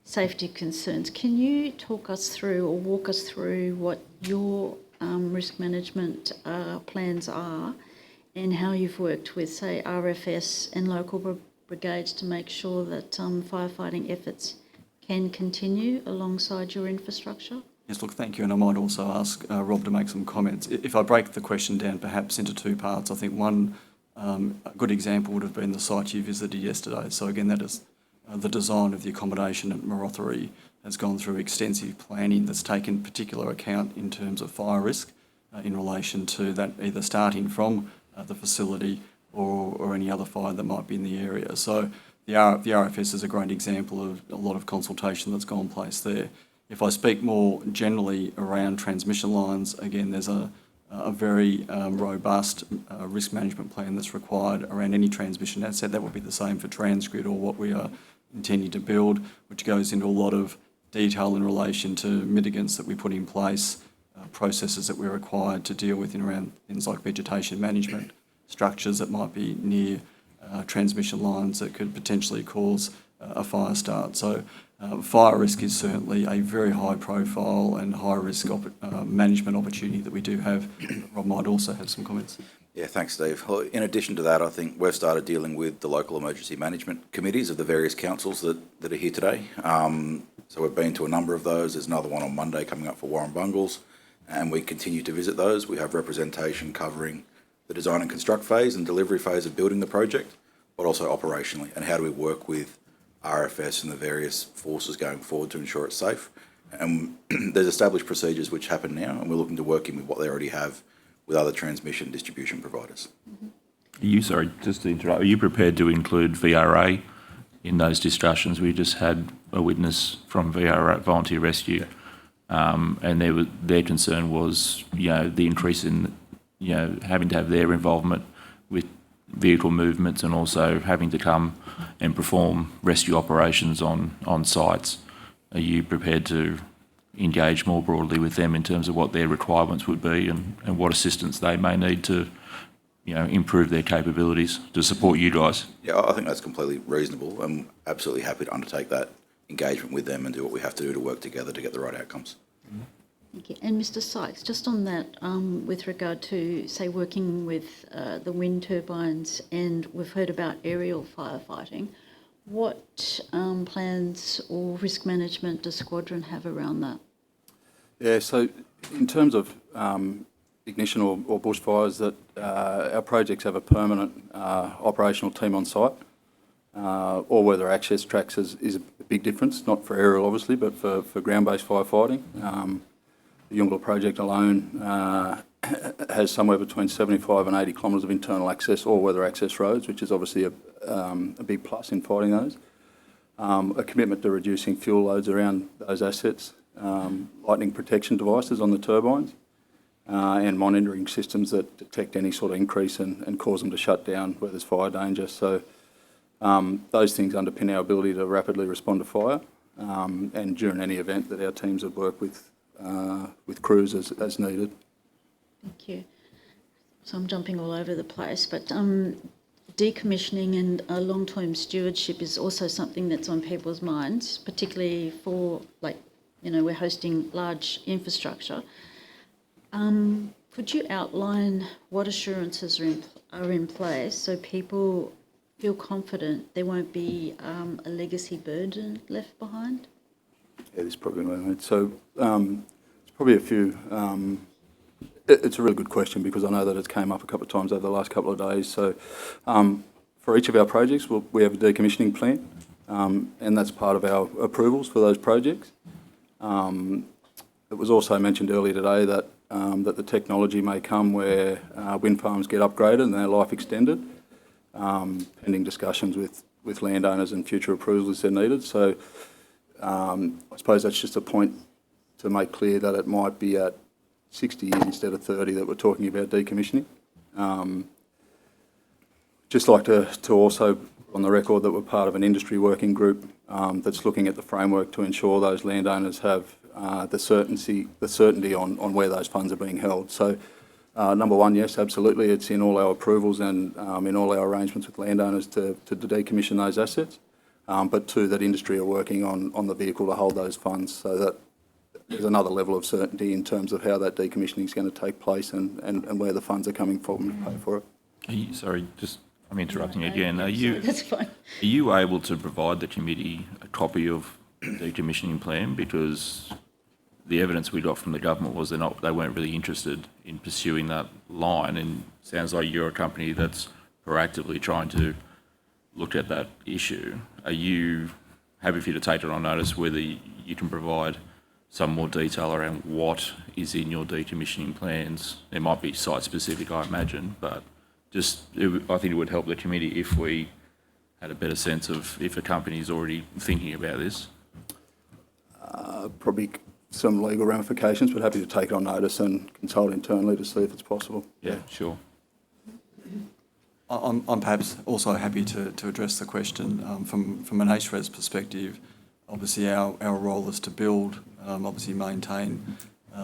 safety concerns. Can you talk us through or walk us through what your risk management plans are and how you've worked with, say, RFS and local brigades to make sure that firefighting efforts can continue alongside your infrastructure? Yes, look, thank you. And I might also ask Rob to make some comments. If I break the question down perhaps into two parts, I think one a good example would have been the site you visited yesterday. So again, that is the design of the accommodation at Marotheri has gone through extensive planning that's taken particular account in terms of fire risk in relation to that either starting from the facility or any other fire that might be in the area. So the RFS is a great example of a lot of consultation that's gone place there. If I speak more generally around transmission lines, again, there's a very robust risk management plan that's required around any transmission asset. That would be the same for Transgrid or what we are intending to build, which goes into a lot of detail in relation to mitigants that we put in place, processes that we're required to deal with in around things like vegetation management, structures that might be near transmission lines that could potentially cause a fire start. So fire risk is certainly a very high profile and high risk management opportunity that we do have. Rob might also have some comments. Yeah, thanks, Steve. Well, in addition to that, I think we've started dealing with the local emergency management committees of the various councils that are here today. So we've been to a number of those. There's another one on Monday coming up for Warren Bungles, and we continue to visit those. We have representation covering the design and construct phase and delivery phase of building the project, but also operationally, and how do we work with RFS and the various forces going forward to ensure it's safe. And there's established procedures which happen now, and we're looking to work in with what they already have with other transmission distribution providers. Are you, sorry, just to interrupt, are you prepared to include VRA in those discussions? We just had a witness from VRA, Volunteer Rescue, and their concern was, the increase in, having to have their involvement with vehicle movements and also having to come and perform rescue operations on sites. Are you prepared to engage more broadly with them in terms of what their requirements would be and what assistance they may need to, improve their capabilities to support you guys? Yeah, I think that's completely reasonable. I'm absolutely happy to undertake that engagement with them and do what we have to do to work together to get the right outcomes. Thank you. And Mr. Sykes, just on that, with regard to, say, working with the wind turbines, and we've heard about aerial firefighting, what plans or risk management does Squadron have around that? Yeah, so in terms of ignition or bushfires, that our projects have a permanent operational team on site. All weather access tracks is a big difference, not for aerial obviously, but for ground-based firefighting. The Yungala project alone has somewhere between 75 and 80 kilometres of internal access or weather access roads, which is obviously a big plus in fighting those. A commitment to reducing fuel loads around those assets, lightning protection devices on the turbines, and monitoring systems that detect any sort of increase and cause them to shut down where there's fire danger. So those things underpin our ability to rapidly respond to fire, and during any event that our teams would work with crews as needed. Thank you. So I'm jumping all over the place, but decommissioning and long-term stewardship is also something that's on people's minds, particularly for, like, you know, we're hosting large infrastructure. Could you outline what assurances are in place so people feel confident there won't be a legacy burden left behind? Yeah, this is probably my moment. So it's probably a few. It's a really good question because I know that it's came up a couple of times over the last couple of days. So for each of our projects, we have a decommissioning plan, and that's part of our approvals for those projects. It was also mentioned earlier today that that the technology may come where wind farms get upgraded and their life extended, pending discussions with landowners and future approvals if they're needed. So I suppose that's just a point to make clear that it might be at 60 years instead of 30 that we're talking about decommissioning. Just like to also on the record that we're part of an industry working group that's looking at the framework to ensure those landowners have the certainty on where those funds are being held. So number one, yes, absolutely, it's in all our approvals and in all our arrangements with landowners to decommission those assets. But two, that industry are working on the vehicle to hold those funds so that there's another level of certainty in terms of how that decommissioning is going to take place and where the funds are coming from to pay for it. Sorry, just I'm interrupting again. That's fine. Are you able to provide the committee a copy of the decommissioning plan? Because the evidence we got from the government was they weren't really interested in pursuing that line, and it sounds like you're a company that's proactively trying to look at that issue. Are you happy for you to take it on notice whether you can provide some more detail around what is in your decommissioning plans? It might be site-specific, I imagine, but I think it would help the committee if we had a better sense of if a company is already thinking about this. Probably some legal ramifications, but happy to take it on notice and consult internally to see if it's possible. Yeah, sure. I'm perhaps also happy to address the question from an REZ perspective. Obviously, our role is to build, obviously maintain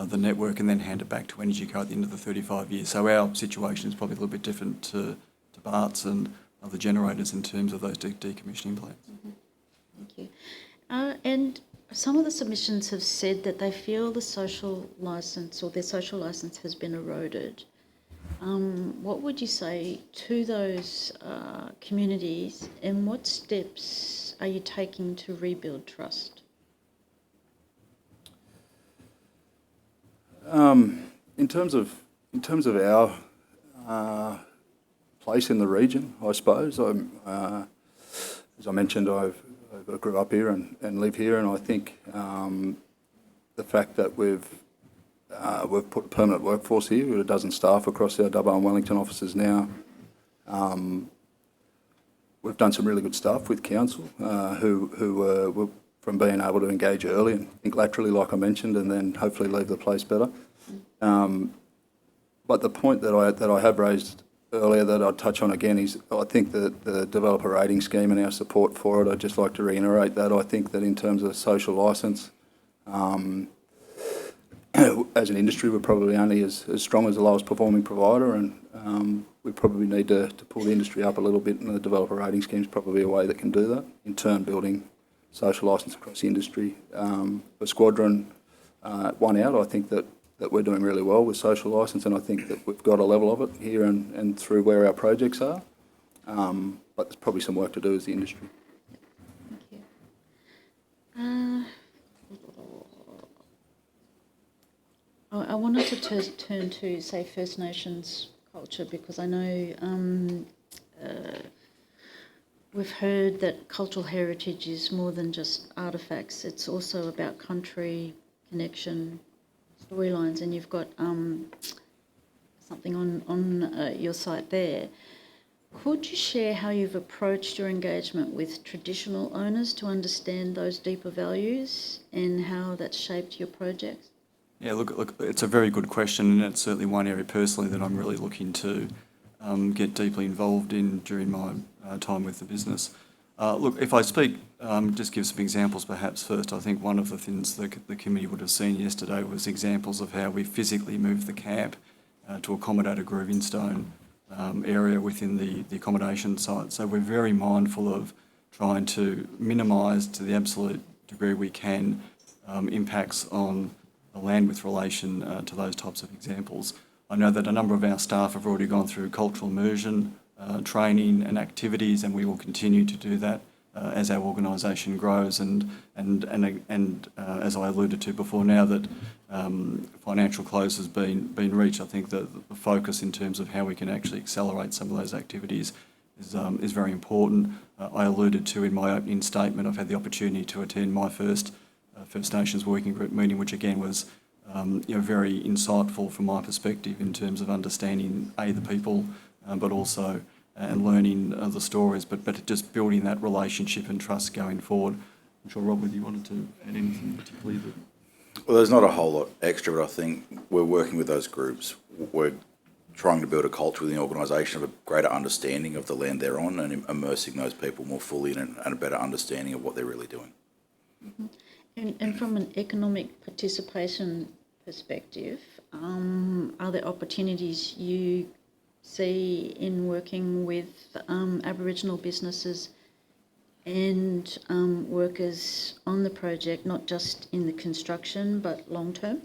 the network and then hand it back to EnergyCo at the end of the 35 years. So our situation is probably a little bit different to Bart's and other generators in terms of those decommissioning plans. Mm-hmm. Thank you. And some of the submissions have said that they feel the social licence or their social licence has been eroded. What would you say to those communities, and what steps are you taking to rebuild trust? In terms of our place in the region, I suppose, as I mentioned, I grew up here and live here, and I think the fact that we've put a permanent workforce here with a dozen staff across our Dubbo and Wellington offices now. We've done some really good stuff with council who were from being able to engage early and think laterally, like I mentioned, and then hopefully leave the place better. But the point that I have raised earlier that I'd touch on again is I think that the developer rating scheme and our support for it, I'd just like to reiterate that. I think that in terms of social licence, as an industry, we're probably only as strong as the lowest performing provider, and we probably need to pull the industry up a little bit, and the developer rating scheme is probably a way that can do that, in turn building social licence across the industry. For Squadron 1 out, I think that we're doing really well with social licence, and I think that we've got a level of it here and through where our projects are. But there's probably some work to do as the industry. Thank you. I wanted to turn to, say, First Nations culture, because I know we've heard that cultural heritage is more than just artefacts. It's also about country, connection, storylines, and you've got something on your site there. Could you share how you've approached your engagement with traditional owners to understand those deeper values and how that's shaped your projects? Yeah, look, it's a very good question, and it's certainly one area personally that I'm really looking to get deeply involved in during my time with the business. Look, if I speak, just give some examples perhaps first. I think one of the things the committee would have seen yesterday was examples of how we physically moved the camp to accommodate a grooving stone area within the accommodation site. So we're very mindful of trying to minimise to the absolute degree we can impacts on the land with relation to those types of examples. I know that a number of our staff have already gone through cultural immersion, training and activities, and we will continue to do that as our organisation grows. And as I alluded to before, now that financial close has been reached, I think that the focus in terms of how we can actually accelerate some of those activities is very important. I alluded to in my opening statement, I've had the opportunity to attend my first First Nations working group meeting, which again was very insightful from my perspective in terms of understanding the people, but also and learning the stories, but just building that relationship and trust going forward. I'm sure, Rob, whether you wanted to add anything particularly. Well, there's not a whole lot extra, but I think we're working with those groups. We're trying to build a culture within the organisation of a greater understanding of the land they're on and immersing those people more fully in and a better understanding of what they're really doing. Mm-hmm. And from an economic participation perspective, are there opportunities you see in working with Aboriginal businesses and workers on the project, not just in the construction, but long term?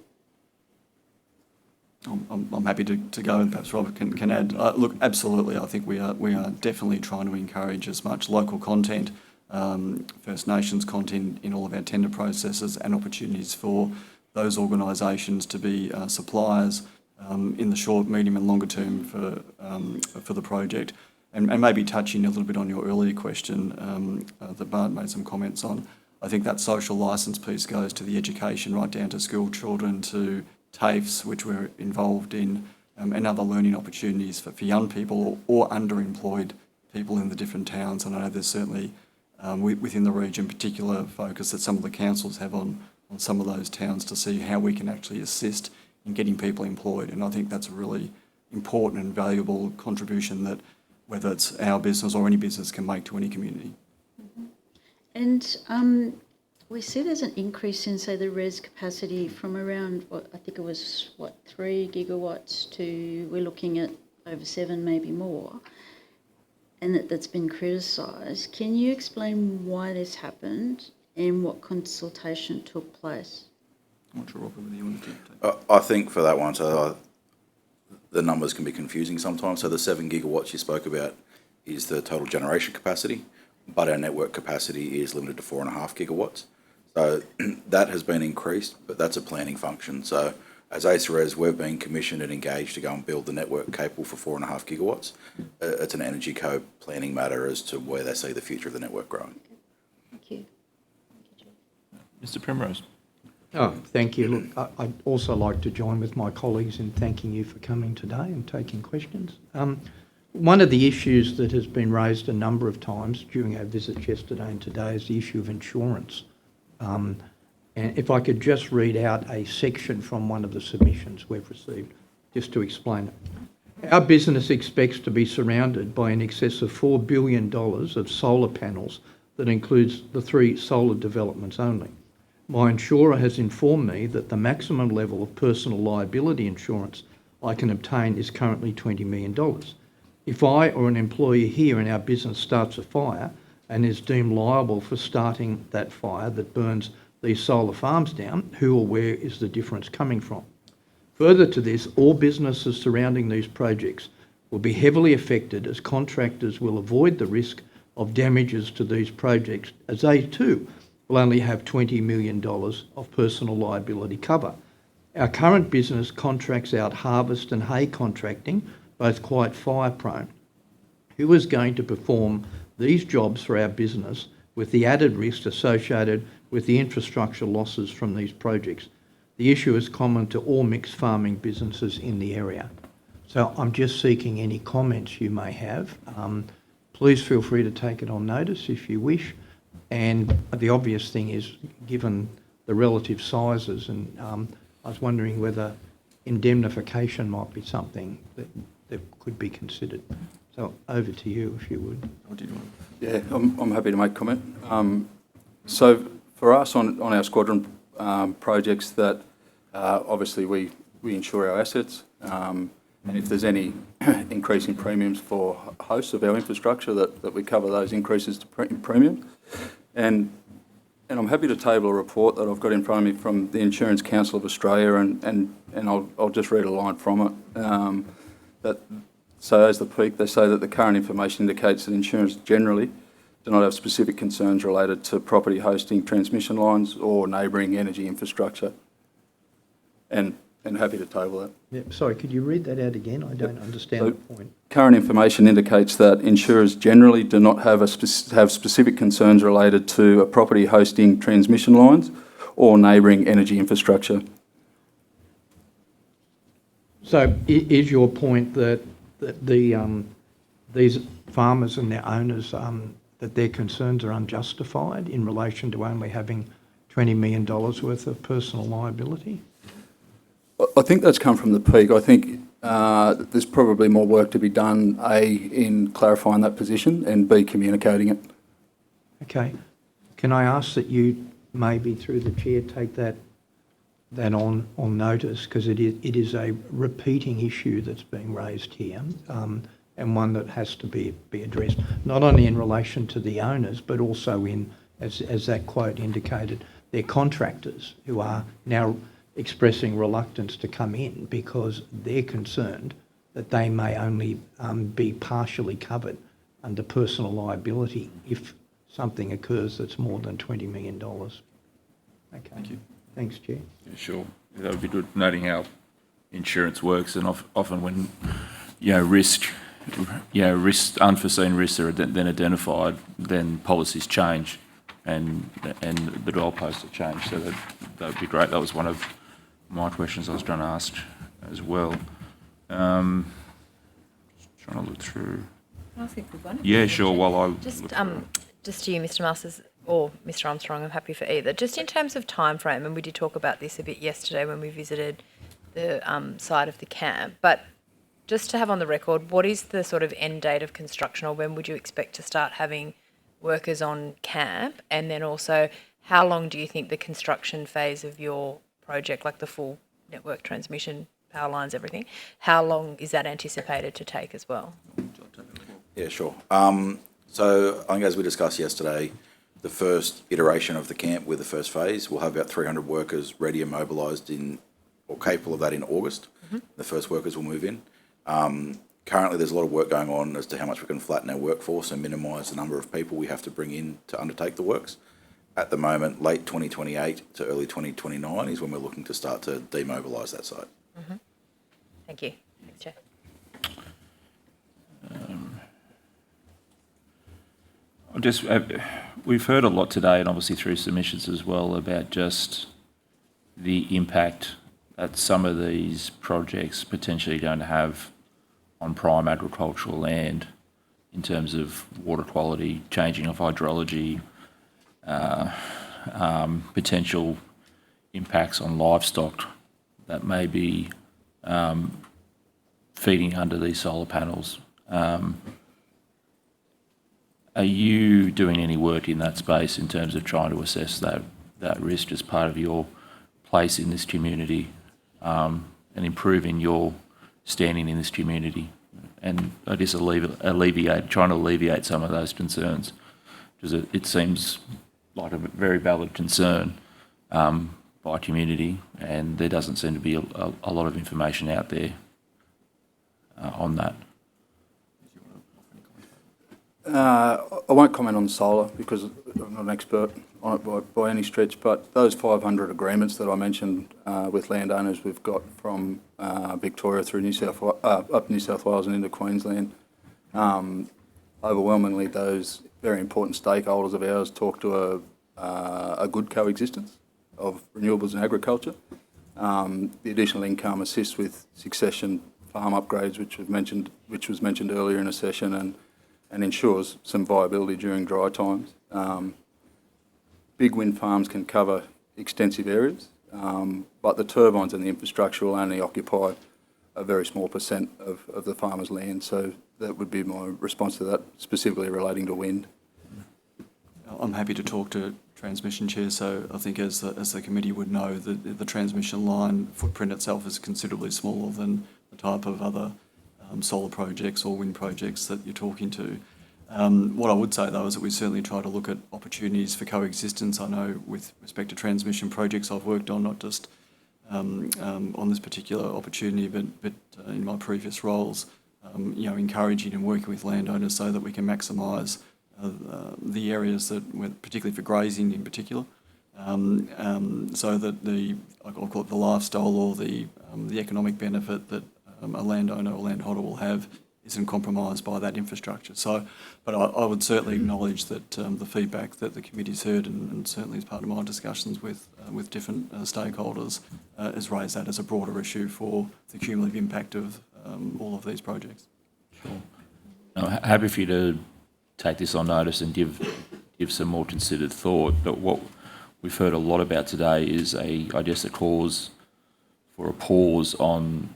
I'm happy to go, and perhaps Robert can add. Look, absolutely, I think we are definitely trying to encourage as much local content, First Nations content in all of our tender processes, and opportunities for those organisations to be suppliers in the short, medium and longer term for the project. And maybe touching a little bit on your earlier question that Bart made some comments on, I think that social licence piece goes to the education right down to school children, to TAFEs, which we're involved in, and other learning opportunities for young people or underemployed people in the different towns. And I know there's certainly within the region particular focus that some of the councils have on some of those towns to see how we can actually assist in getting people employed. And I think that's a really important and valuable contribution that whether it's our business or any business can make to any community. Mm-hmm. And we see there's an increase in, say, the REZ capacity from around, I think it was, 3 gigawatts to, we're looking at over 7, maybe more, and that's been criticised. Can you explain why this happened and what consultation took place? I'm not sure, Robert, whether you want to take I think for that one, so the numbers can be confusing sometimes. So the 7 gigawatts you spoke about is the total generation capacity, but our network capacity is limited to 4.5 gigawatts. So that has been increased, but that's a planning function. So as REZ, we've been commissioned and engaged to go and build the network capable for 4.5 gigawatts. It's an energy co planning matter as to where they see the future of the network growing. Thank you. Mr. Primrose. Oh, thank you. Look, I'd also like to join with my colleagues in thanking you for coming today and taking questions. One of the issues that has been raised a number of times during our visits yesterday and today is the issue of insurance. And if I could just read out a section from one of the submissions we've received, just to explain it. Our business expects to be surrounded by in excess of $4 billion of solar panels that includes the 3 solar developments only. My insurer has informed me that the maximum level of personal liability insurance I can obtain is currently $20 million. If I or an employee here in our business starts a fire and is deemed liable for starting that fire that burns these solar farms down, who or where is the difference coming from? Further to this, all businesses surrounding these projects will be heavily affected as contractors will avoid the risk of damages to these projects, as they too will only have $20 million of personal liability cover. Our current business contracts out harvest and hay contracting, both quite fire prone. Who is going to perform these jobs for our business with the added risk associated with the infrastructure losses from these projects? The issue is common to all mixed farming businesses in the area. So I'm just seeking any comments you may have. Please feel free to take it on notice if you wish. And the obvious thing is, given the relative sizes, and I was wondering whether indemnification might be something that could be considered. So over to you, if you would. Yeah, I'm happy to make comment. So for us on our squadron projects, that obviously we insure our assets, and if there's any increase in premiums for hosts of our infrastructure, that we cover those increases to premium. And I'm happy to table a report that I've got in front of me from the Insurance Council of Australia, and I'll just read a line from it. So as the peak, they say that the current information indicates that insurers generally do not have specific concerns related to property hosting transmission lines or neighbouring energy infrastructure. And happy to table that. Yeah, sorry, could you read that out again? I don't understand the point. Current information indicates that insurers generally do not have specific concerns related to a property hosting transmission lines or neighbouring energy infrastructure. So is your point that these farmers and their owners, that their concerns are unjustified in relation to only having $20 million worth of personal liability? I think that's come from the peak. I think there's probably more work to be done, A, in clarifying that position, and B, communicating it. Okay. Can I ask that you maybe through the chair take that on notice, because it is a repeating issue that's being raised here, and one that has to be addressed, not only in relation to the owners, but also in, as that quote indicated, their contractors who are now expressing reluctance to come in because they're concerned that they may only be partially covered under personal liability if something occurs that's more than $20 million. Okay. Thank you. Thanks, Chair. Yeah, sure. That would be good, noting how insurance works, and often when unforeseen risks are then identified, then policies change, and the goalposts have changed. So that would be great. That was one of my questions I was trying to ask as well. Just trying to look through. Can I ask a quick one? Yeah, sure. While I just to you, Mr. Masters, or Mr. Armstrong, I'm happy for either. Just in terms of time frame, and we did talk about this a bit yesterday when we visited the site of the camp, but just to have on the record, what is the sort of end date of construction, or when would you expect to start having workers on camp? And then also, how long do you think the construction phase of your project, like the full network transmission, power lines, everything, how long is that anticipated to take as well? Yeah, sure. So I think as we discussed yesterday, the first iteration of the camp with the first phase, we'll have about 300 workers ready and mobilised or capable of that in August. Mm-hmm. The first workers will move in. Currently, there's a lot of work going on as to how much we can flatten our workforce and minimise the number of people we have to bring in to undertake the works. At the moment, late 2028 to early 2029 is when we're looking to start to demobilise that site. Mm-hmm. Thank you. Thanks, Chair. We've heard a lot today, and obviously through submissions as well, about just the impact that some of these projects potentially going to have on prime agricultural land in terms of water quality, changing of hydrology, potential impacts on livestock that may be feeding under these solar panels. Are you doing any work in that space in terms of trying to assess that risk as part of your place in this community, and improving your standing in this community, and I guess trying to alleviate some of those concerns, because it seems like a very valid concern by community, and there doesn't seem to be a lot of information out there on that. I won't comment on solar because I'm not an expert on it by any stretch, but those 500 agreements that I mentioned with landowners we've got from Victoria through up New South Wales and into Queensland, overwhelmingly those very important stakeholders of ours talk to a good coexistence of renewables and agriculture. The additional income assists with succession farm upgrades, which was mentioned earlier in a session, and ensures some viability during dry times. Big wind farms can cover extensive areas, but the turbines and the infrastructure will only occupy a very small percent of the farmer's land. So that would be my response to that, specifically relating to wind. I'm happy to talk to transmission, Chair. So I think as the committee would know, the transmission line footprint itself is considerably smaller than the type of other solar projects or wind projects that you're talking to. What I would say, though, is that we certainly try to look at opportunities for coexistence. I know with respect to transmission projects I've worked on, not just on this particular opportunity, but in my previous roles, encouraging and working with landowners so that we can maximise the areas that, particularly for grazing in particular, so that I'll call it the lifestyle or the economic benefit that a landowner or landholder will have isn't compromised by that infrastructure. So, but I would certainly acknowledge that the feedback that the committee's heard, and certainly as part of my discussions with different stakeholders, has raised that as a broader issue for the cumulative impact of all of these projects. Sure. I'm happy for you to take this on notice and give some more considered thought. But what we've heard a lot about today is a cause for a pause on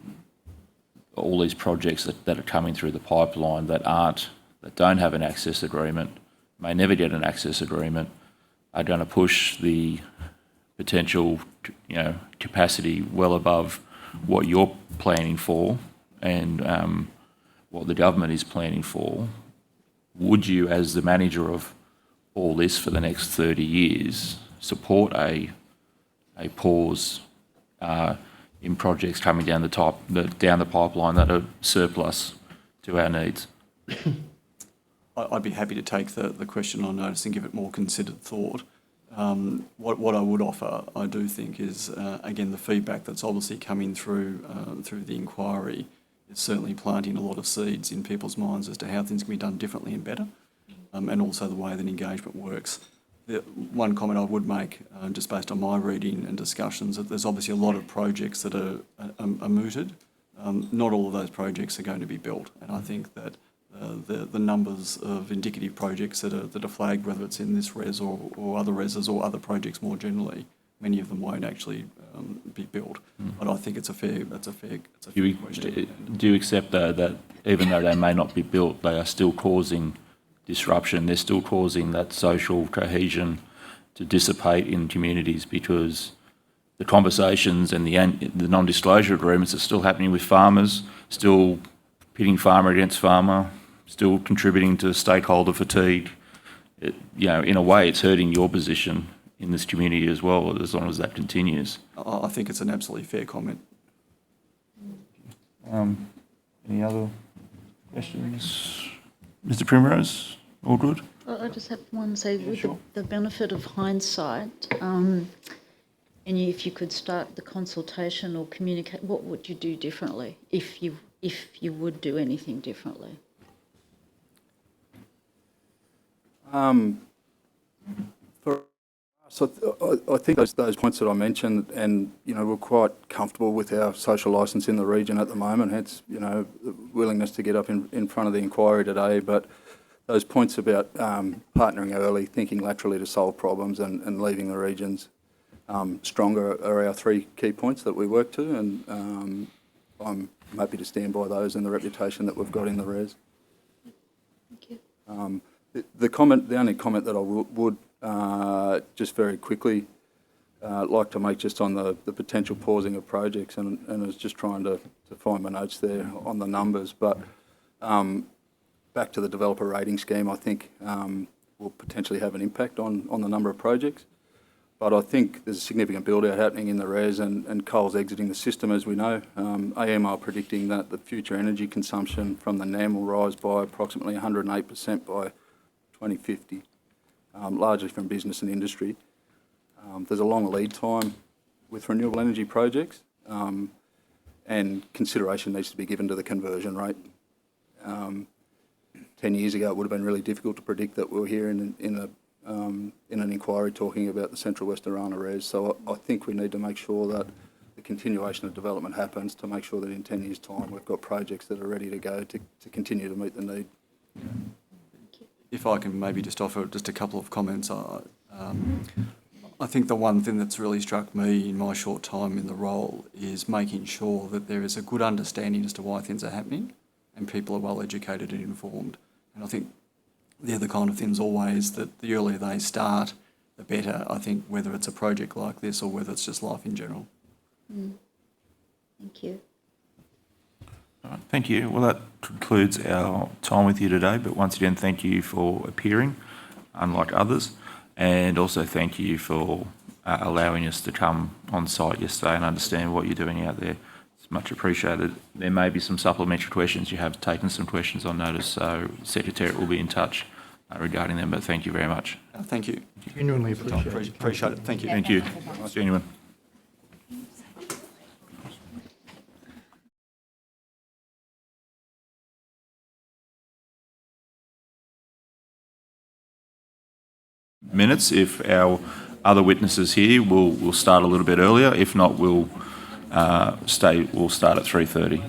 all these projects that are coming through the pipeline that don't have an access agreement, may never get an access agreement, are going to push the potential, capacity well above what you're planning for and what the government is planning for. Would you, as the manager of all this for the next 30 years, support a pause in projects coming down the pipeline that are surplus to our needs? I'd be happy to take the question on notice and give it more considered thought. What I would offer, I do think, is again the feedback that's obviously coming through the inquiry is certainly planting a lot of seeds in people's minds as to how things can be done differently and better, and also the way that engagement works. The one comment I would make, just based on my reading and discussions, that there's obviously a lot of projects that are mooted. Not all of those projects are going to be built, and I think that the numbers of indicative projects that are flagged, whether it's in this REZ or other REZs or other projects more generally, many of them won't actually be built. But I think it's a fair question. Do you accept, though, that even though they may not be built, they are still causing disruption? They're still causing that social cohesion to dissipate in communities because the conversations and the non-disclosure agreements are still happening with farmers, still pitting farmer against farmer, still contributing to stakeholder fatigue. In a way, it's hurting your position in this community as well, as long as that continues. I think it's an absolutely fair comment. Any other questions? Mr. Primrose, all good? I just have one, say, with sure. the benefit of hindsight, and if you could start the consultation or communicate, what would you do differently if you would do anything differently? I think those points that I mentioned, and we're quite comfortable with our social licence in the region at the moment. Hence, the willingness to get up in front of the inquiry today. But those points about partnering early, thinking laterally to solve problems, and leaving the regions stronger are our three key points that we work to, and I'm happy to stand by those and the reputation that we've got in the REZ. Thank you. The only comment that I would just very quickly like to make just on the potential pausing of projects, and I was just trying to find my notes there on the numbers, but back to the developer rating scheme, I think will potentially have an impact on the number of projects. But I think there's a significant build-out happening in the REZ, and coal's exiting the system, as we know. AM are predicting that the future energy consumption from the NAM will rise by approximately 108% by 2050, largely from business and industry. There's a long lead time with renewable energy projects, and consideration needs to be given to the conversion rate. 10 years ago, it would have been really difficult to predict that we were here in an inquiry talking about the Central West Arana REZ. So I think we need to make sure that the continuation of development happens, to make sure that in 10 years' time we've got projects that are ready to go to continue to meet the need. If I can maybe just offer just a couple of comments. I think the one thing that's really struck me in my short time in the role is making sure that there is a good understanding as to why things are happening and people are well educated and informed. And I think they're the kind of things always that the earlier they start, the better, I think, whether it's a project like this or whether it's just life in general. Thank you. All right, thank you. Well, that concludes our time with you today, but once again, thank you for appearing, unlike others, and also thank you for allowing us to come on site yesterday and understand what you're doing out there. It's much appreciated. There may be some supplementary questions. You have taken some questions on notice, so Secretariat will be in touch regarding them, but thank you very much. Thank you. Genuinely appreciate it. Appreciate it. Thank you. Thank you. It's genuine. Minutes. If our other witnesses here will start a little bit earlier. If not, we'll start at 3:30.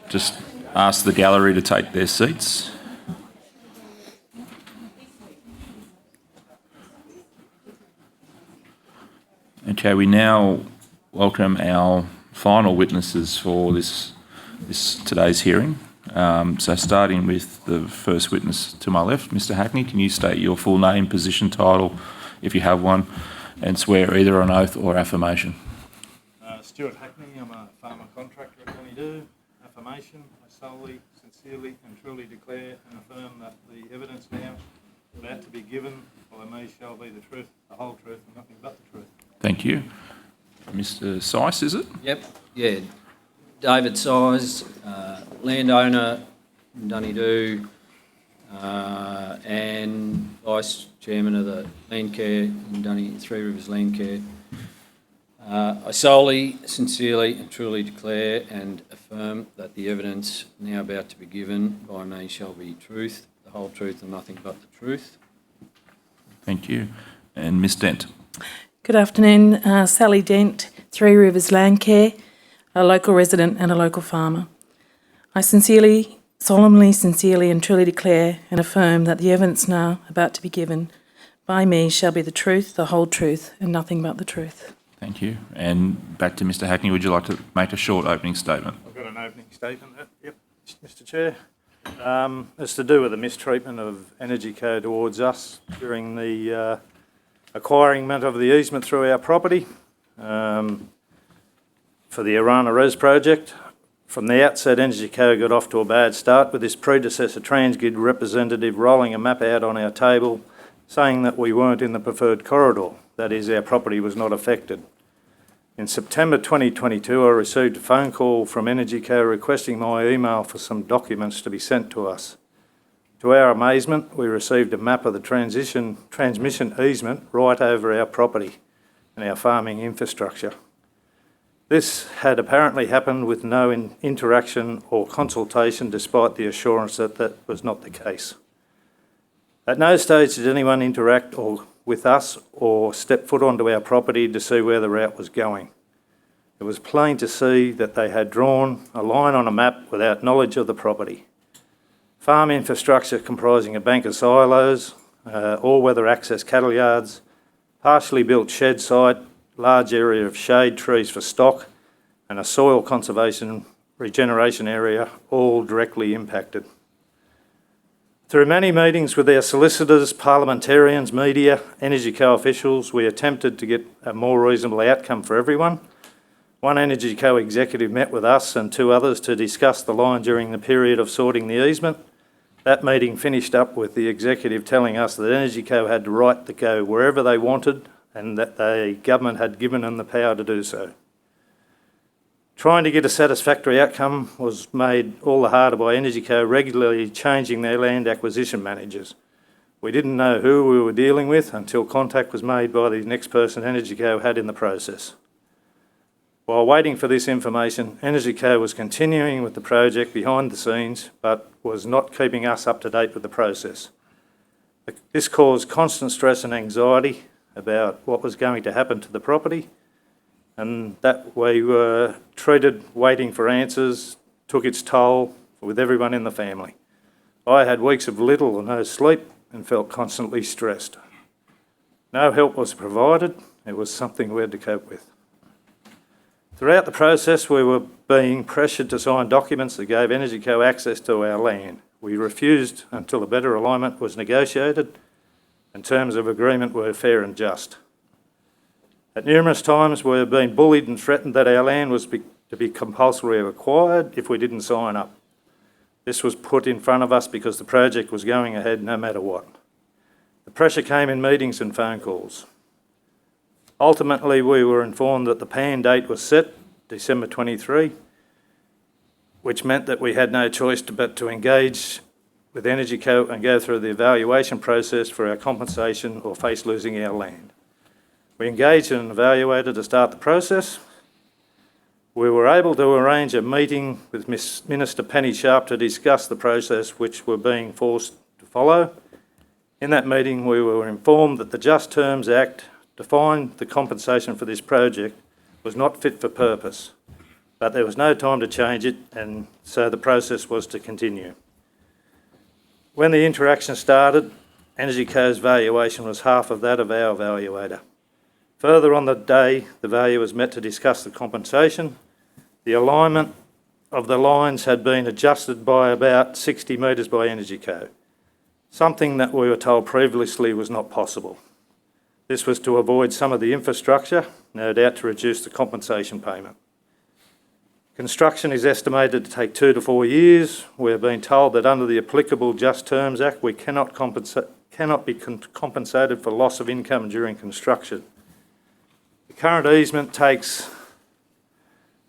just ask the gallery to take their seats. Okay, we now welcome our final witnesses for this today's hearing. So starting with the first witness to my left, Mr. Hackney, can you state your full name, position, title, if you have one, and swear either on oath or affirmation? Stuart Hackney, I'm a farmer contractor at Donedo. Affirmation, I solely, sincerely and truly declare and affirm that the evidence now about to be given by me shall be the truth, the whole truth and nothing but the truth. Thank you. Mr. Syce, is it? Yep, yeah. David Syce, landowner in Donedo, and Vice Chairman of the Land Care in Three Rivers Land Care. I solely, sincerely and truly declare and affirm that the evidence now about to be given by me shall be truth, the whole truth and nothing but the truth. Thank you. And Ms. Dent. Good afternoon, Sally Dent, Three Rivers Land Care, a local resident and a local farmer. I sincerely, solemnly, sincerely and truly declare and affirm that the evidence now about to be given by me shall be the truth, the whole truth and nothing but the truth. Thank you. And back to Mr. Hackney, would you like to make a short opening statement? I've got an opening statement. Yep, Mr. Chair. It's to do with the mistreatment of Energy Co towards us during the acquiring of the easement through our property for the REZ project. From the outset, Energy Co got off to a bad start with this predecessor Transgrid representative rolling a map out on our table saying that we weren't in the preferred corridor. That is, our property was not affected. In September 2022, I received a phone call from Energy Co requesting my email for some documents to be sent to us. To our amazement, we received a map of the transmission easement right over our property and our farming infrastructure. This had apparently happened with no interaction or consultation, despite the assurance that that was not the case. At no stage did anyone interact with us or step foot onto our property to see where the route was going. It was plain to see that they had drawn a line on a map without knowledge of the property. Farm infrastructure comprising a bank of silos, all-weather access cattle yards, partially built shed site, large area of shade trees for stock, and a soil conservation regeneration area, all directly impacted. Through many meetings with our solicitors, parliamentarians, media, Energy Co officials, we attempted to get a more reasonable outcome for everyone. One Energy Co executive met with us and two others to discuss the line during the period of sorting the easement. That meeting finished up with the executive telling us that Energy Co had the right to go wherever they wanted and that the government had given them the power to do so. Trying to get a satisfactory outcome was made all the harder by Energy Co regularly changing their land acquisition managers. We didn't know who we were dealing with until contact was made by the next person Energy Co had in the process. While waiting for this information, Energy Co was continuing with the project behind the scenes, but was not keeping us up to date with the process. This caused constant stress and anxiety about what was going to happen to the property, and that we were treated waiting for answers took its toll with everyone in the family. I had weeks of little or no sleep and felt constantly stressed. No help was provided. It was something we had to cope with. Throughout the process, we were being pressured to sign documents that gave Energy Co access to our land. We refused until a better alignment was negotiated and terms of agreement were fair and just. At numerous times, we were being bullied and threatened that our land was to be compulsorily acquired if we didn't sign up. This was put in front of us because the project was going ahead no matter what. The pressure came in meetings and phone calls. Ultimately, we were informed that the PAN date was set, December 23, which meant that we had no choice but to engage with Energy Co and go through the evaluation process for our compensation or face losing our land. We engaged an evaluator to start the process. We were able to arrange a meeting with Minister Penny Sharp to discuss the process which we're being forced to follow. In that meeting, we were informed that the Just Terms Act defined the compensation for this project was not fit for purpose. but there was no time to change it, and so the process was to continue. When the interaction started, Energy Co's valuation was half of that of our evaluator. Further on the day, the value was met to discuss the compensation. The alignment of the lines had been adjusted by about 60 metres by Energy Co, something that we were told previously was not possible. This was to avoid some of the infrastructure, no doubt to reduce the compensation payment. Construction is estimated to take 2 to 4 years. We're being told that under the applicable Just Terms Act, we cannot be compensated for loss of income during construction. The current easement takes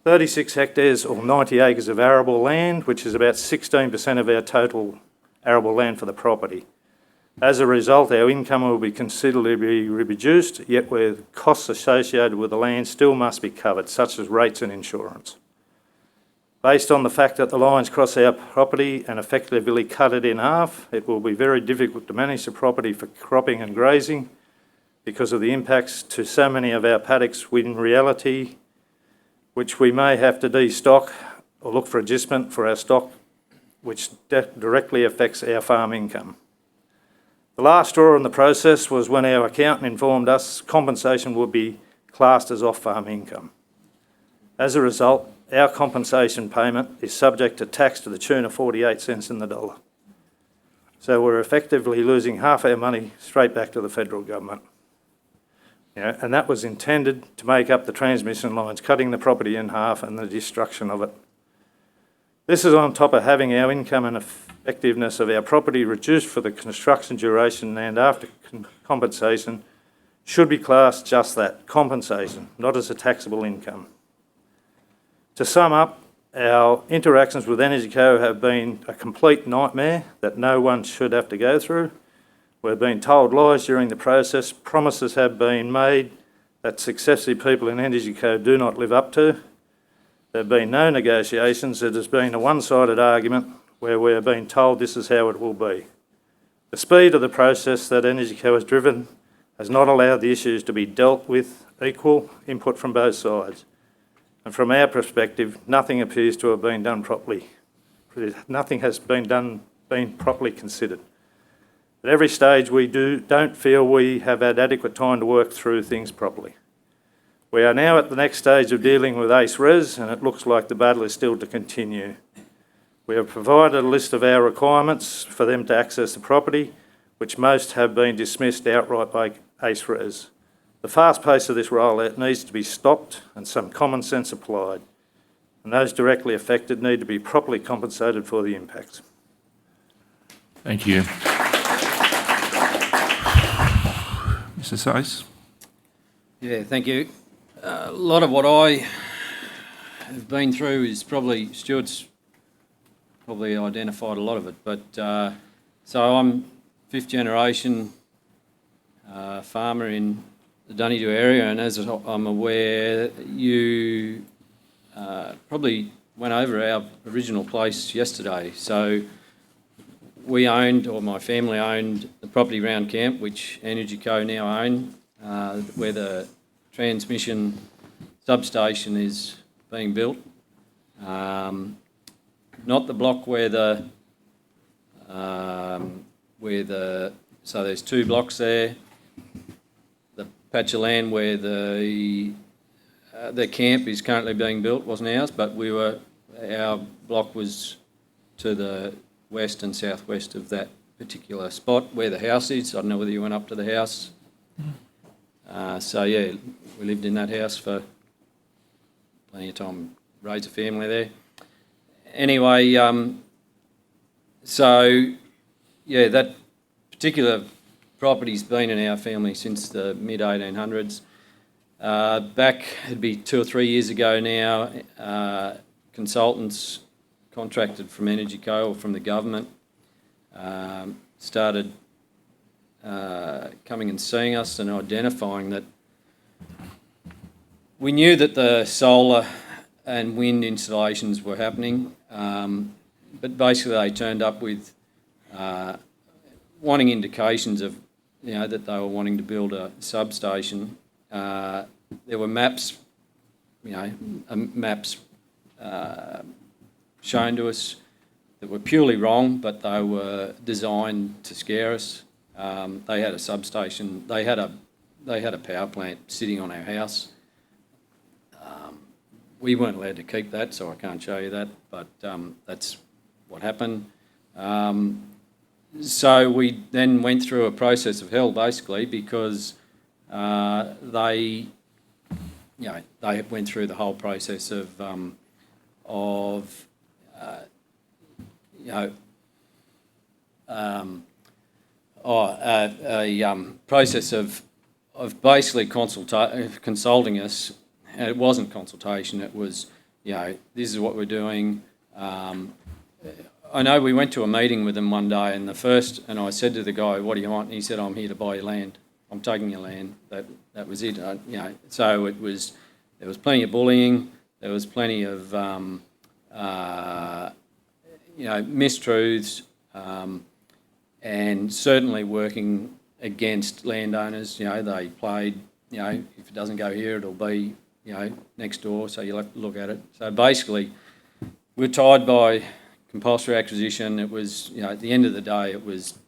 36 hectares or 90 acres of arable land, which is about 16% of our total arable land for the property. As a result, our income will be considerably reduced, yet where costs associated with the land still must be covered, such as rates and insurance. Based on the fact that the lines cross our property and effectively cut it in half, it will be very difficult to manage the property for cropping and grazing because of the impacts to so many of our paddocks in reality, which we may have to destock or look for adjustment for our stock, which directly affects our farm income. The last straw in the process was when our accountant informed us compensation would be classed as off-farm income. As a result, our compensation payment is subject to tax to the tune of 48 cents in the dollar. So we're effectively losing half our money straight back to the federal government. And that was intended to make up the transmission lines, cutting the property in half and the destruction of it. This is on top of having our income and effectiveness of our property reduced for the construction duration, and after compensation should be classed just that, compensation, not as a taxable income. To sum up, our interactions with Energy Co have been a complete nightmare that no one should have to go through. We've been told lies during the process. Promises have been made that successive people in Energy Co do not live up to. There have been no negotiations. It has been a one-sided argument where we are being told this is how it will be. The speed of the process that Energy Co has driven has not allowed the issues to be dealt with equal input from both sides. And from our perspective, nothing appears to have been done properly. Nothing has been properly considered. At every stage, we don't feel we have had adequate time to work through things properly. We are now at the next stage of dealing with REZ, and it looks like the battle is still to continue. We have provided a list of our requirements for them to access the property, which most have been dismissed outright by REZ. The fast pace of this rollout needs to be stopped and some common sense applied, and those directly affected need to be properly compensated for the impacts. Thank you. Mr. Sayce? Yeah, thank you. A lot of what I have been through is probably, Stuart's probably identified a lot of it, but so I'm fifth generation farmer in the Dunedoo area, and as I'm aware, you probably went over our original place yesterday. So we owned, or my family owned, the property round camp, which Energy Co now own, where the transmission substation is being built. Not the block where so there's 2 blocks there. The patch of land where the camp is currently being built wasn't ours, but our block was to the west and southwest of that particular spot where the house is. I don't know whether you went up to the house. So yeah, we lived in that house for plenty of time, raised a family there. Anyway, so yeah, that particular property's been in our family since the mid-1800s. Back, it'd be 2 or 3 years ago now, consultants contracted from Energy Co or from the government started coming and seeing us and identifying that we knew that the solar and wind installations were happening, but basically they turned up with wanting indications of, that they were wanting to build a substation. There were maps, maps shown to us that were purely wrong, but they were designed to scare us. They had a substation. They had a power plant sitting on our house. We weren't allowed to keep that, so I can't show you that, but that's what happened. So we then went through a process of hell, basically, because they went through the whole process of process of basically consulting us. And it wasn't consultation, it was, this is what we're doing. I know we went to a meeting with them one day, and I said to the guy, what do you want? And he said, I'm here to buy your land. I'm taking your land. That was it. So there was plenty of bullying. There was plenty of, mistruths, and certainly working against landowners. They played, if it doesn't go here, it'll be, next door, so you'll have to look at it. So basically, we're tied by compulsory acquisition. It was, at the end of the day, it was,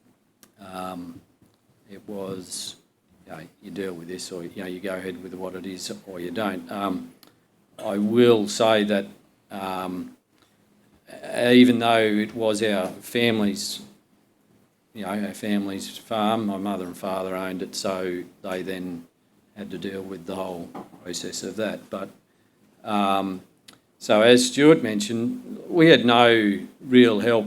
you deal with this, or, you go ahead with what it is, or you don't. I will say that even though it was our family's farm, my mother and father owned it, so they then had to deal with the whole process of that. But so as Stuart mentioned, we had no real help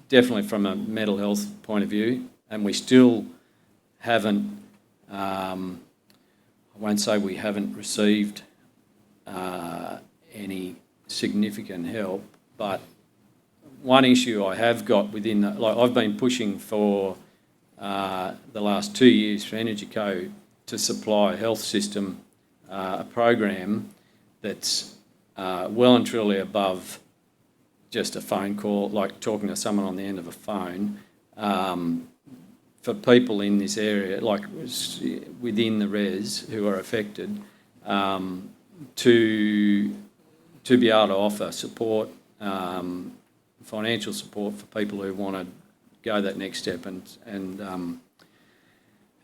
definitely from a mental health point of view, and we still haven't, I won't say we haven't received any significant help, but one issue I have got within, I've been pushing for the last 2 years for Energy Co to supply a health system, a program that's well and truly above just a phone call, like talking to someone on the end of a phone, for people in this area, like within the REZ who are affected, to be able to offer support, financial support for people who want to go that next step and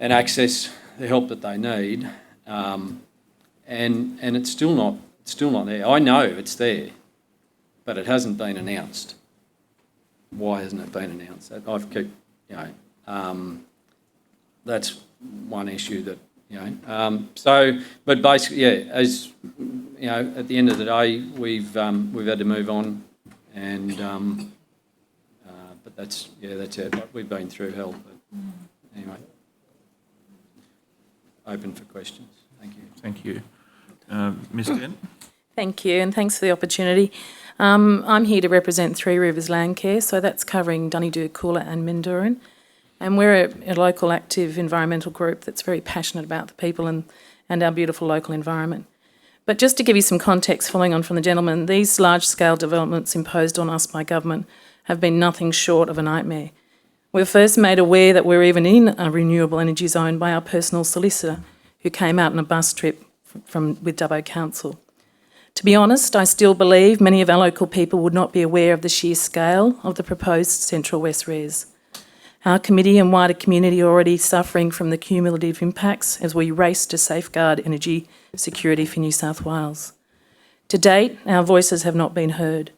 access the help that they need, and it's still not there. I know it's there, but it hasn't been announced. Why hasn't it been announced? That's one issue that but basically, as at the end of the day, we've had to move on, and but that's it. We've been through hell, but anyway, open for questions. Thank you. Thank you. Ms. Dent? Thank you, and thanks for the opportunity. I'm here to represent Three Rivers Landcare, so that's covering Dunedoo, Coolah and Mindurin. And we're a local active environmental group that's very passionate about the people and our beautiful local environment. But just to give you some context following on from the gentleman, these large-scale developments imposed on us by government have been nothing short of a nightmare. We were first made aware that we're even in a renewable energy zone by our personal solicitor, who came out on a bus trip with Dubbo Council. To be honest, I still believe many of our local people would not be aware of the sheer scale of the proposed Central West REZ. Our committee and wider community are already suffering from the cumulative impacts as we race to safeguard energy security for New South Wales. To date, our voices have not been heard.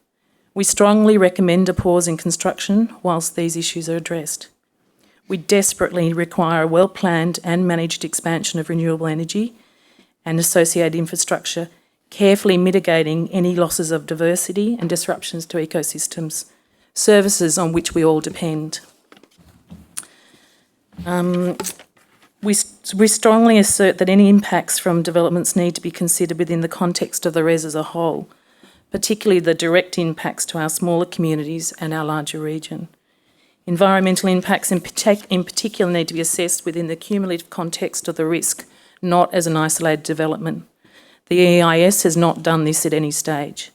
We strongly recommend a pause in construction whilst these issues are addressed. We desperately require a well-planned and managed expansion of renewable energy and associated infrastructure, carefully mitigating any losses of diversity and disruptions to ecosystems, services on which we all depend. We strongly assert that any impacts from developments need to be considered within the context of the REZ as a whole, particularly the direct impacts to our smaller communities and our larger region. Environmental impacts in particular need to be assessed within the cumulative context of the risk, not as an isolated development. The EIS has not done this at any stage.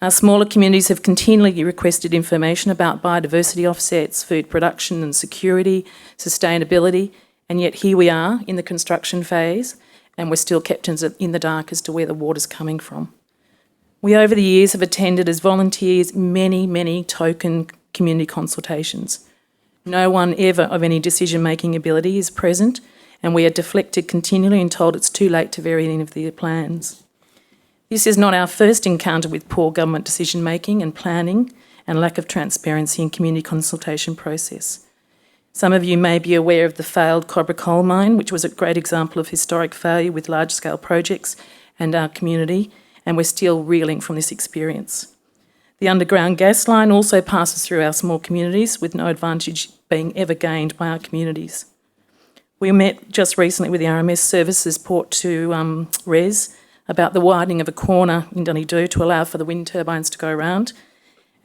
Our smaller communities have continually requested information about biodiversity offsets, food production and security, sustainability, and yet here we are in the construction phase, and we're still kept in the dark as to where the water's coming from. We, over the years, have attended as volunteers many token community consultations. No one ever of any decision-making ability is present, and we are deflected continually and told it's too late to vary any of the plans. This is not our first encounter with poor government decision-making and planning and lack of transparency in community consultation process. Some of you may be aware of the failed Cobra coal mine, which was a great example of historic failure with large-scale projects and our community, and we're still reeling from this experience. The underground gas line also passes through our small communities with no advantage being ever gained by our communities. We met just recently with the RMS Services Port to REZ about the widening of a corner in Dunedoo to allow for the wind turbines to go around,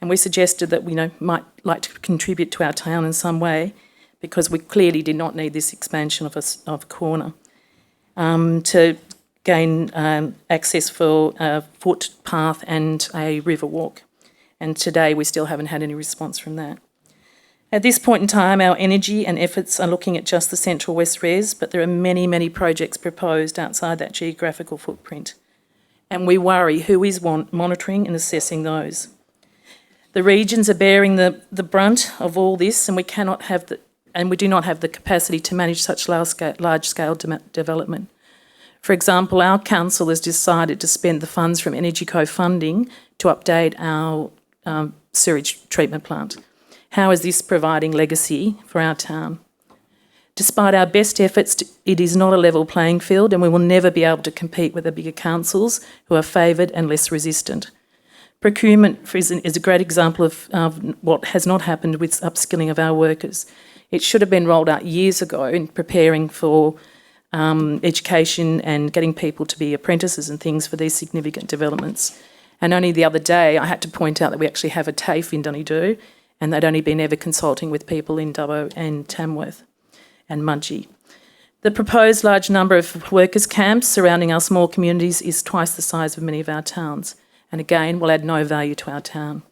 and we suggested that we might like to contribute to our town in some way, because we clearly did not need this expansion of a corner to gain access for a footpath and a river walk. And today we still haven't had any response from that. At this point in time, our energy and efforts are looking at just the Central West REZ, but there are many projects proposed outside that geographical footprint. And we worry who is monitoring and assessing those. The regions are bearing the brunt of all this, and we do not have the capacity to manage such large-scale development. For example, our council has decided to spend the funds from Energy Co funding to update our sewage treatment plant. How is this providing legacy for our town? Despite our best efforts, it is not a level playing field, and we will never be able to compete with the bigger councils who are favoured and less resistant. Procurement is a great example of what has not happened with upskilling of our workers. It should have been rolled out years ago in preparing for education and getting people to be apprentices and things for these significant developments. And only the other day I had to point out that we actually have a TAFE in Dunedoo, and they'd only been ever consulting with people in Dubbo and Tamworth and Mudgee. The proposed large number of workers' camps surrounding our small communities is twice the size of many of our towns, and again will add no value to our town.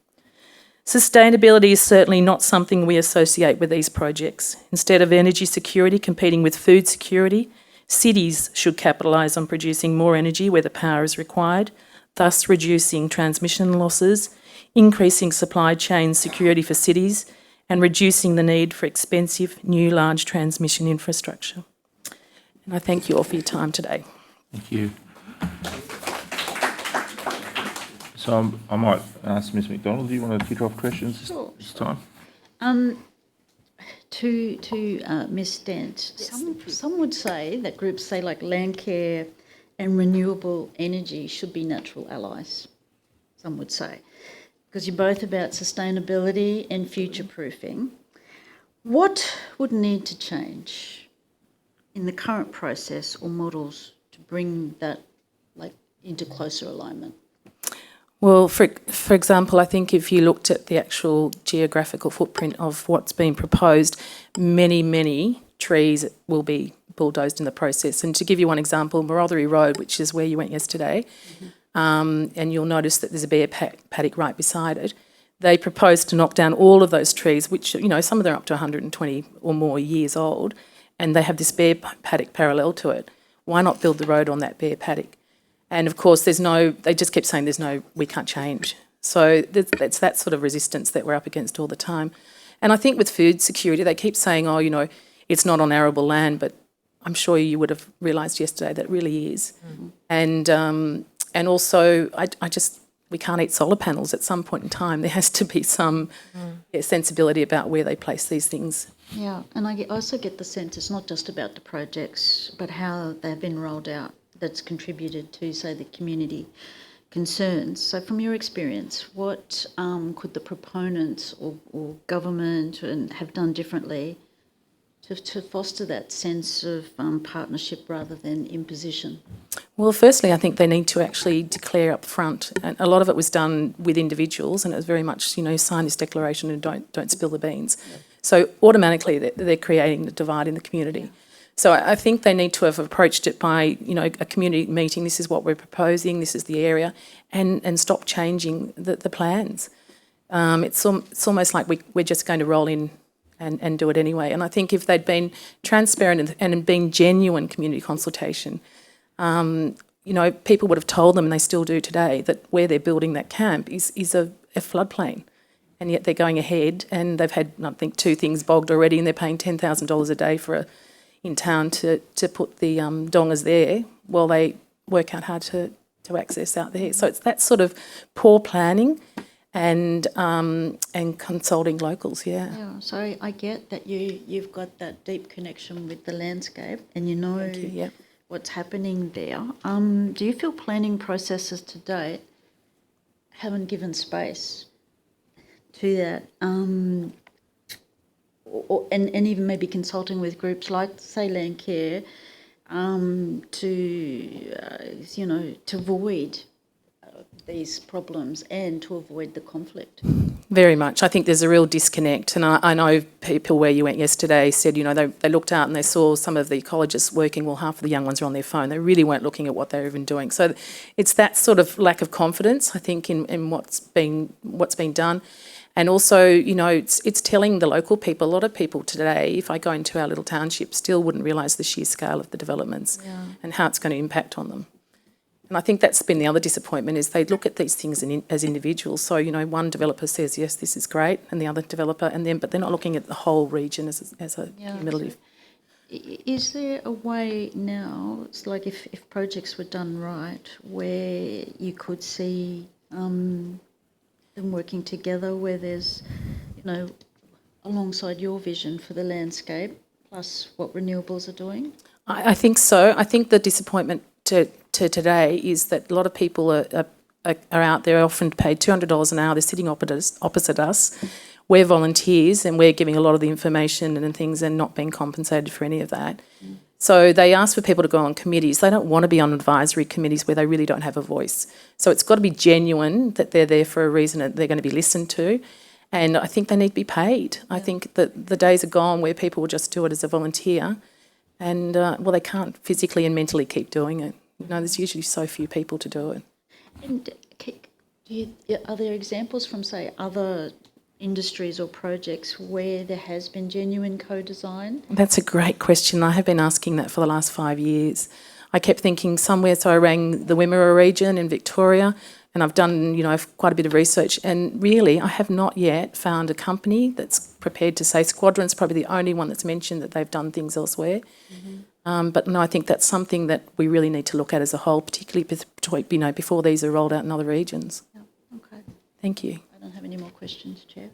Sustainability is certainly not something we associate with these projects. Instead of energy security competing with food security, cities should capitalise on producing more energy where the power is required, thus reducing transmission losses, increasing supply chain security for cities, and reducing the need for expensive new large transmission infrastructure. And I thank you all for your time today. Thank you. So I might ask Ms McDonald, do you want to kick off questions this time? To Ms Dent, some would say that groups say like Landcare and Renewable Energy should be natural allies, some would say, because you're both about sustainability and future-proofing. What would need to change in the current process or models to bring that into closer alignment? Well, for example, I think if you looked at the actual geographical footprint of what's been proposed, many trees will be bulldozed in the process. And to give you one example, Marothery Road, which is where you went yesterday, and you'll notice that there's a bear paddock right beside it. They proposed to knock down all of those trees, which, some of them are up to 120 or more years old, and they have this bear paddock parallel to it. Why not build the road on that bear paddock? And of course, they just keep saying we can't change. So it's that sort of resistance that we're up against all the time. And I think with food security, they keep saying, it's not on arable land, but I'm sure you would have realised yesterday that it really is. Mm-hmm. And also, we can't eat solar panels at some point in time. There has to be some sensibility about where they place these things. Yeah, and I also get the sense it's not just about the projects, but how they've been rolled out that's contributed to, say, the community concerns. So from your experience, what could the proponents or government have done differently to foster that sense of partnership rather than imposition? Well, firstly, I think they need to actually declare up front. And a lot of it was done with individuals, and it was very much, sign this declaration and don't spill the beans. Yeah. So automatically they're creating the divide in the community. Yeah. So I think they need to have approached it by, a community meeting. This is what we're proposing. This is the area, and stop changing the plans. It's almost like we're just going to roll in and do it anyway. And I think if they'd been transparent and been genuine community consultation, You know, people would have told them, and they still do today, that where they're building that camp is a floodplain. And yet they're going ahead, and they've had, I think, 2 things bogged already, and they're paying $10,000 a day in town to put the dongers there while they work out how to access out there. So it's that sort of poor planning and consulting locals, Yeah, so I get that you've got that deep connection with the landscape and you know what's happening there. Do you feel planning processes to date haven't given space to that? And even maybe consulting with groups like, say, Landcare, to avoid these problems and to avoid the conflict. Very much. I think there's a real disconnect, and I know people where you went yesterday said, you know, they looked out and they saw some of the ecologists working, well, half of the young ones are on their phone. They really weren't looking at what they were even doing. So it's that sort of lack of confidence, I think, in what's being done. And also, you know, it's telling the local people, a lot of people today, if I go into our little township, still wouldn't realise the sheer scale of the developments and how it's going to impact on them. And I think that's been the other disappointment, is they look at these things as individuals. So, you know, one developer says, yes, this is great, and the other developer, but they're not looking at the whole region as a cumulative. Is there a way now, it's like if projects were done right, where you could see them working together, where there's, you know, alongside your vision for the landscape, plus what renewables are doing? I think so. I think the disappointment to today is that a lot of people are out there, often paid $200 an hour. They're sitting opposite us. We're volunteers and we're giving a lot of the information and things and not being compensated for any of that. So they ask for people to go on committees. They don't want to be on advisory committees where they really don't have a voice. So it's got to be genuine that they're there for a reason and they're going to be listened to. And I think they need to be paid. I think that the days are gone where people will just do it as a volunteer and, they can't physically and mentally keep doing it. You know, there's usually so few people to do it. And are there examples from, say, other industries or projects where there has been genuine co-design? That's a great question. I have been asking that for the last 5 years. I kept thinking somewhere, so I rang the Wimmera region in Victoria, and I've done, you know, quite a bit of research, and really I have not yet found a company that's prepared to say Squadron's probably the only one that's mentioned that they've done things elsewhere. But no, I think that's something that we really need to look at as a whole, particularly, you know, before these are rolled out in other regions. Okay. Thank you. I don't have any more questions, Chair.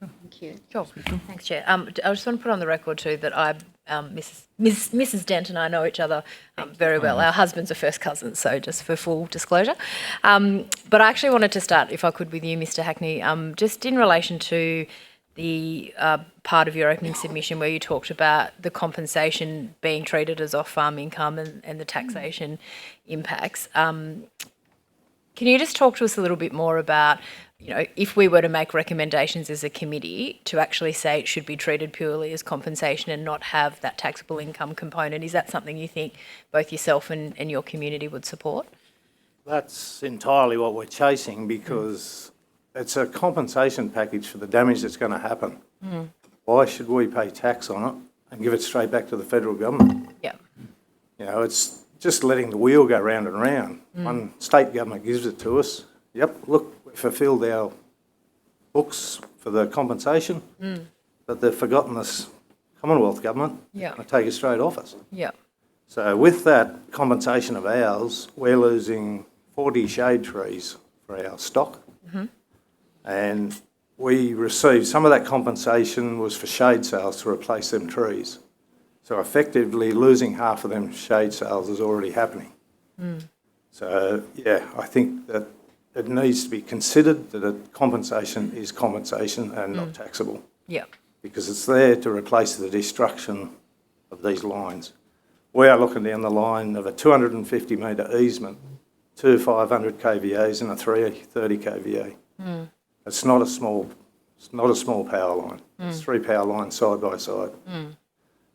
Thank you. Sure. Thanks, Chair. I just want to put on the record too that Mrs. Dent and I know each other very well. Our husbands are first cousins, so just for full disclosure. But I actually wanted to start, if I could, with you, Mr. Hackney, just in relation to the part of your opening submission where you talked about the compensation being treated as off-farm income and the taxation impacts. Can you just talk to us a little bit more about, you know, if we were to make recommendations as a committee to actually say it should be treated purely as compensation and not have that taxable income component, is that something you think both yourself and your community would support? That's entirely what we're chasing, because it's a compensation package for the damage that's going to happen. Why should we pay tax on it and give it straight back to the federal government? Yeah. You know, it's just letting the wheel go round and round. One state government gives it to us. Yep, look, we fulfilled our books for the compensation, but they've forgotten this Commonwealth government and take it straight off us. Yeah. So with that compensation of ours, we're losing 40 shade trees for our stock. And we received, some of that compensation was for shade sales to replace them trees. So effectively losing half of them shade sales is already happening. So yeah, I think that it needs to be considered that a compensation is compensation and not taxable. Yeah. Because it's there to replace the destruction of these lines. We are looking down the line of a 250 metre easement, 2 500 kVAs and a 330 kVA. It's not a small power line. It's 3 power lines side by side.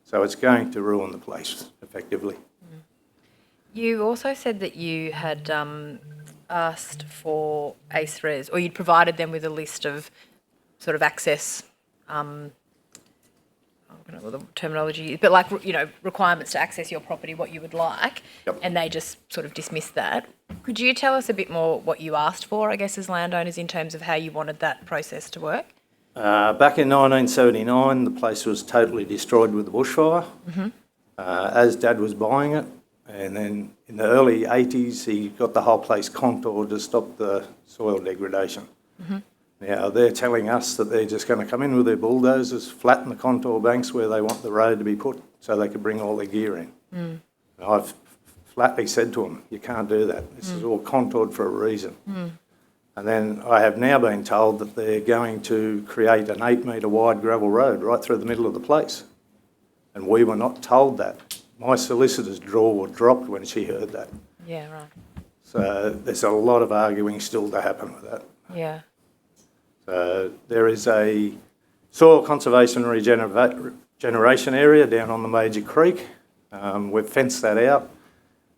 So it's going to ruin the place effectively. You also said that you had asked for REZ, or you'd provided them with a list of sort of access I don't know what the terminology is, but like, requirements to access your property, what you would like, Yep. and they just sort of dismissed that. Could you tell us a bit more what you asked for, I guess, as landowners in terms of how you wanted that process to work? Back in 1979, the place was totally destroyed with the bushfire. As Dad was buying it, and then in the early 80s, he got the whole place contoured to stop the soil degradation. Now, they're telling us that they're just going to come in with their bulldozers, flatten the contour banks where they want the road to be put so they could bring all their gear in. I've flatly said to them, you can't do that. This is all contoured for a reason. And then I have now been told that they're going to create an 8 metre wide gravel road right through the middle of the place. And we were not told that. My solicitor's jaw dropped when she heard that. Yeah, right. So there's a lot of arguing still to happen with that. Yeah. So there is a soil conservation regeneration area down on the major creek. We've fenced that out.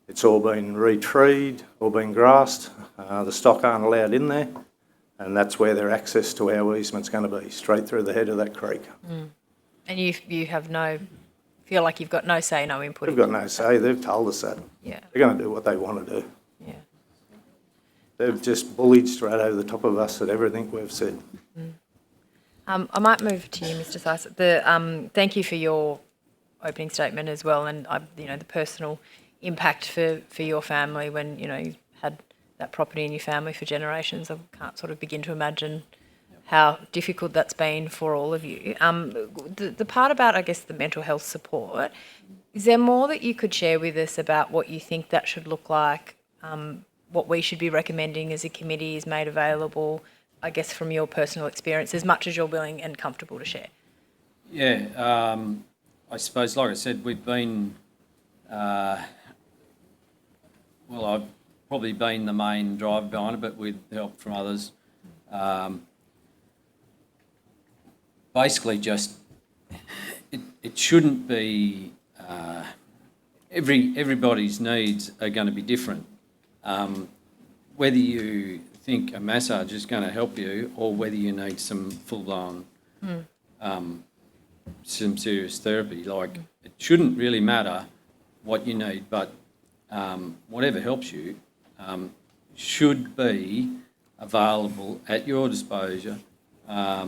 It's all been retreed, all been grassed. The stock aren't allowed in there, and that's where their access to our easement's going to be, straight through the head of that creek. And you have feel like you've got no say, no input? We've got no say. They've told us that. Yeah. They're going to do what they want to do. Yeah. They've just bullied straight over the top of us at everything we've said. I might move to you, Mr. Theis. Thank you for your opening statement as well, and the personal impact for your family when you had that property in your family for generations. I can't sort of begin to imagine how difficult that's been for all of you. The part about, I guess, the mental health support, is there more that you could share with us about what you think that should look like, what we should be recommending as a committee is made available, I guess, from your personal experience, as much as you're willing and comfortable to share? Yeah, I suppose, like I said, we've been, I've probably been the main driver behind it, but with help from others. Basically, just it shouldn't be. Everybody's needs are going to be different. Whether you think a massage is going to help you, or whether you need some full-blown, some serious therapy, it shouldn't really matter what you need, but whatever helps you should be available at your disposal. For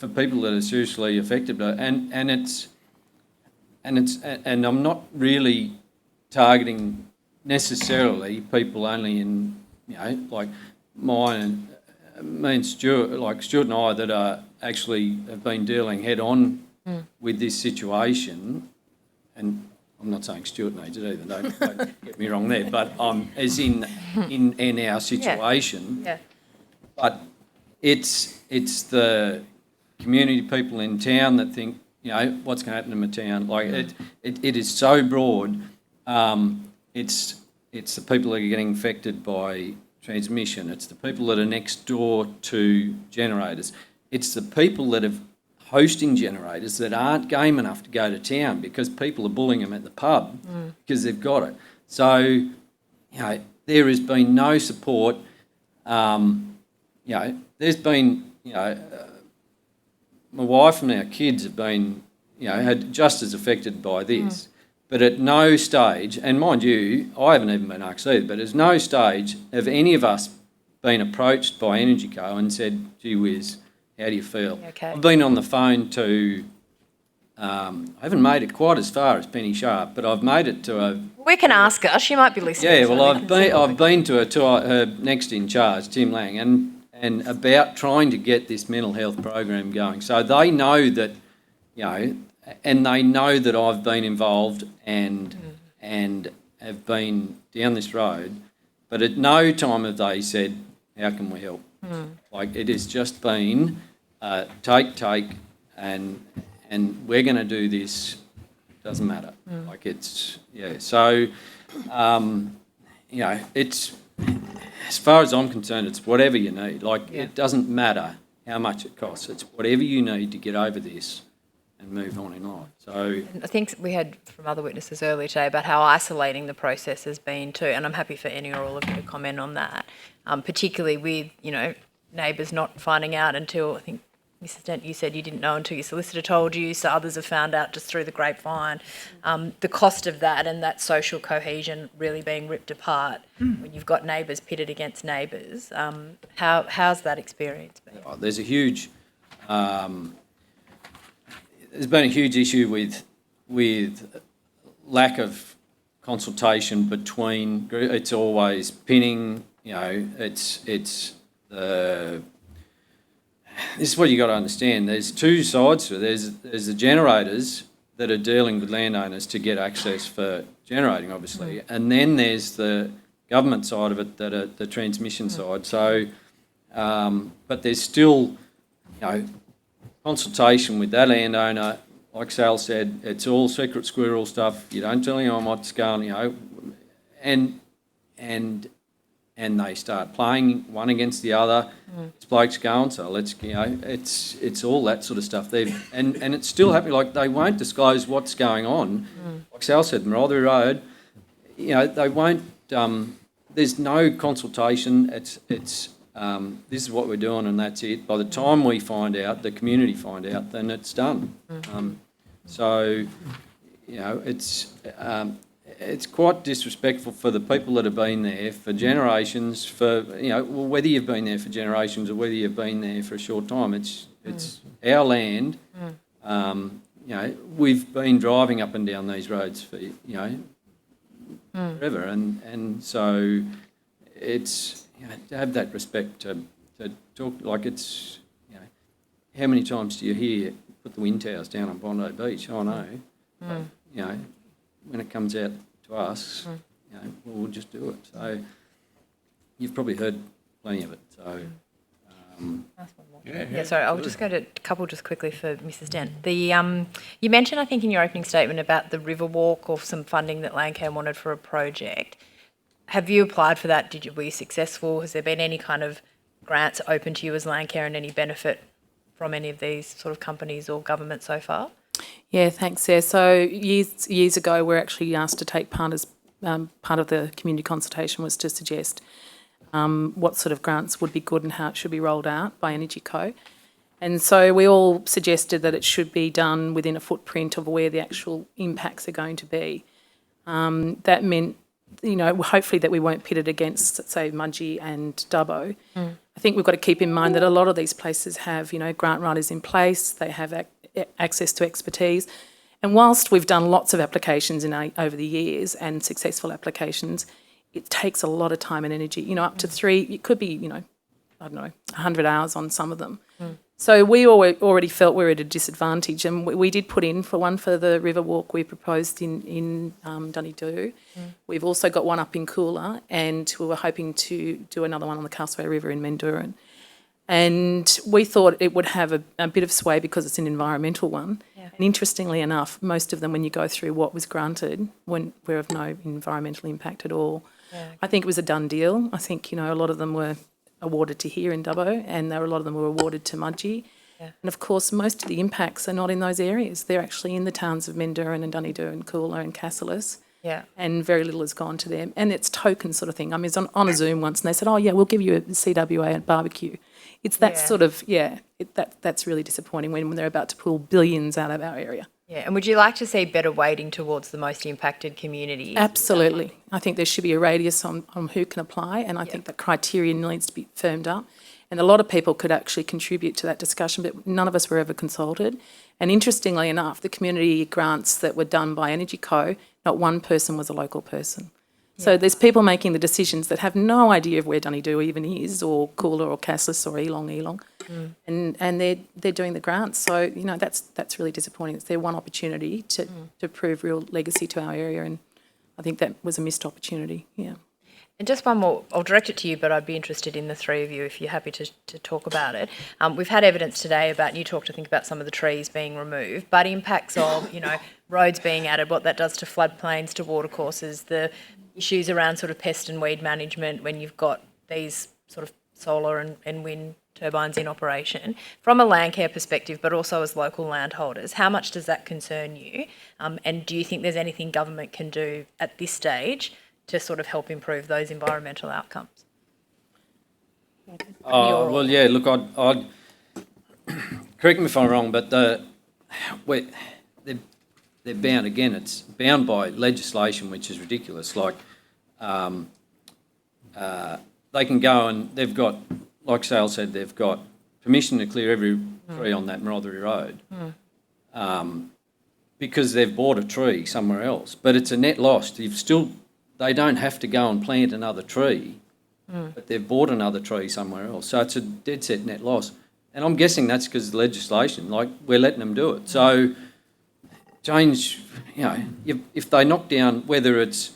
people that are seriously affected, and I'm not really targeting necessarily people only in like mine and me and Stuart, like Stuart and I, that are actually have been dealing head on with this situation, and I'm not saying Stuart needs it either. Don't get me wrong there, but as in our situation. Yeah. But it's the community people in town that think, what's going to happen in my town. Like it is so broad. It's the people that are getting affected by transmission. It's the people that are next door to generators. It's the people that are hosting generators that aren't game enough to go to town because people are bullying them at the pub because they've got it. So, there has been no support. There's been, my wife and our kids have been, had just as affected by this. But at no stage, and mind you, I haven't even been asked either, but at no stage have any of us been approached by Energy Co and said, gee whiz, how do you feel? Okay. I've been on the phone to, I haven't made it quite as far as Penny Sharp, but I've made it to a... We can ask her. She might be listening. Yeah, well, I've been to her next in charge, Tim Lang, and about trying to get this mental health program going. So they know that, and they know that I've been involved and have been down this road, but at no time have they said, how can we help? Like, it has just been take, and we're going to do this, doesn't matter. Like, it's, so, it's, as far as I'm concerned, it's whatever you need. Like, it doesn't matter how much it costs. It's whatever you need to get over this and move on in life. So I think we had from other witnesses earlier today about how isolating the process has been too, and I'm happy for any or all of you to comment on that, particularly with, neighbours not finding out until, I think, Mrs Dent, you said you didn't know until your solicitor told you, so others have found out just through the grapevine. The cost of that and that social cohesion really being ripped apart when you've got neighbours pitted against neighbours. How's that experience been? There's a huge, there's been a huge issue with lack of consultation between, it's always pinning, you know, it's the, this is what you got to understand. There's two sides to it. There's the generators that are dealing with landowners to get access for generating, obviously, and then there's the government side of it, that are the transmission side. So, but there's still, you know, consultation with that landowner. Like Sal said, it's all secret squirrel stuff. You don't tell anyone what's going, you know, and they start playing one against the other. It's blokes going, so let's, you know, it's all that sort of stuff. And it's still happening. Like, they won't disclose what's going on. Like Sal said, Marlborough Road, you know, they won't. There's no consultation. It's this is what we're doing, and that's it. By the time we find out, the community find out, then it's done. So, you know, it's quite disrespectful for the people that have been there for generations, for, you know, well, whether you've been there for generations or whether you've been there for a short time, it's our land. You know, we've been driving up and down these roads for, you know, forever, and so it's, you know, to have that respect to talk, like, it's, you know, how many times do you hear put the wind towers down on Bondi Beach? I know, but, you know, when it comes out to us, you know, well, we'll just do it. So you've probably heard plenty of it. So sorry, I'll just go to a couple just quickly for Mrs Dent. You mentioned, I think, in your opening statement about the Riverwalk or some funding that Landcare wanted for a project. Have you applied for that? Were you successful? Has there been any kind of grants open to you as Landcare and any benefit from any of these sort of companies or government so far? Yeah, thanks, Sarah. So years ago, we're actually asked to take part as part of the community consultation was to suggest what sort of grants would be good and how it should be rolled out by Energy Co. And so we all suggested that it should be done within a footprint of where the actual impacts are going to be. That meant, you know, hopefully that we won't pit it against, say, Mudgee and Dubbo. I think we've got to keep in mind that a lot of these places have, you know, grant writers in place, they have access to expertise. And whilst we've done lots of applications over the years and successful applications, it takes a lot of time and energy, you know, up to it could be, you know, I don't know, 100 hours on some of them. So we already felt we were at a disadvantage, and we did put in for one for the Riverwalk we proposed in Dunedoo. We've also got one up in Coolah, and we were hoping to do another one on the Castlereagh River in Mendooran. And we thought it would have a bit of sway because it's an environmental one. And interestingly enough, most of them, when you go through what was granted, were of no environmental impact at all. I think it was a done deal. I think, you know, a lot of them were awarded to here in Dubbo, and a lot of them were awarded to Mudgee. And of course, most of the impacts are not in those areas. They're actually in the towns of Mendooran and Dunedoo and Coolah and Cassilis. And very little has gone to them. And it's token sort of thing. I mean, I was on a Zoom once and they said, oh, yeah, we'll give you a CWA barbecue. It's that sort of, that's really disappointing when they're about to pull billions out of our area. And would you like to see better weighting towards the most impacted communities? Absolutely. I think there should be a radius on who can apply, and I think the criteria needs to be firmed up. And a lot of people could actually contribute to that discussion, but none of us were ever consulted. And interestingly enough, the community grants that were done by Energy Co, not one person was a local person. So there's people making the decisions that have no idea of where Dunedoo even is, or Coolah or Cassilis or Geelong. And they're doing the grants. So, you know, that's really disappointing. It's their one opportunity to prove real legacy to our area, and I think that was a missed opportunity, And just one more, I'll direct it to you, but I'd be interested in the three of you if you're happy to talk about it. We've had evidence today about, you talked, I think, about some of the trees being removed, but impacts of, you know, roads being added, what that does to floodplains, to watercourses, the issues around sort of pest and weed management when you've got these sort of solar and wind turbines in operation. From a Landcare perspective, but also as local landholders, how much does that concern you? And do you think there's anything government can do at this stage to sort of help improve those environmental outcomes? Oh, well, yeah, look, I'd correct me if I'm wrong, but they're bound, again, it's bound by legislation, which is ridiculous. Like, they can go and they've got, like Sal said, they've got permission to clear every tree on that Marothery Road because they've bought a tree somewhere else. But it's a net loss. They don't have to go and plant another tree, but they've bought another tree somewhere else. So it's a dead set net loss. And I'm guessing that's because of the legislation, like we're letting them do it. So change, if they knock down, whether it's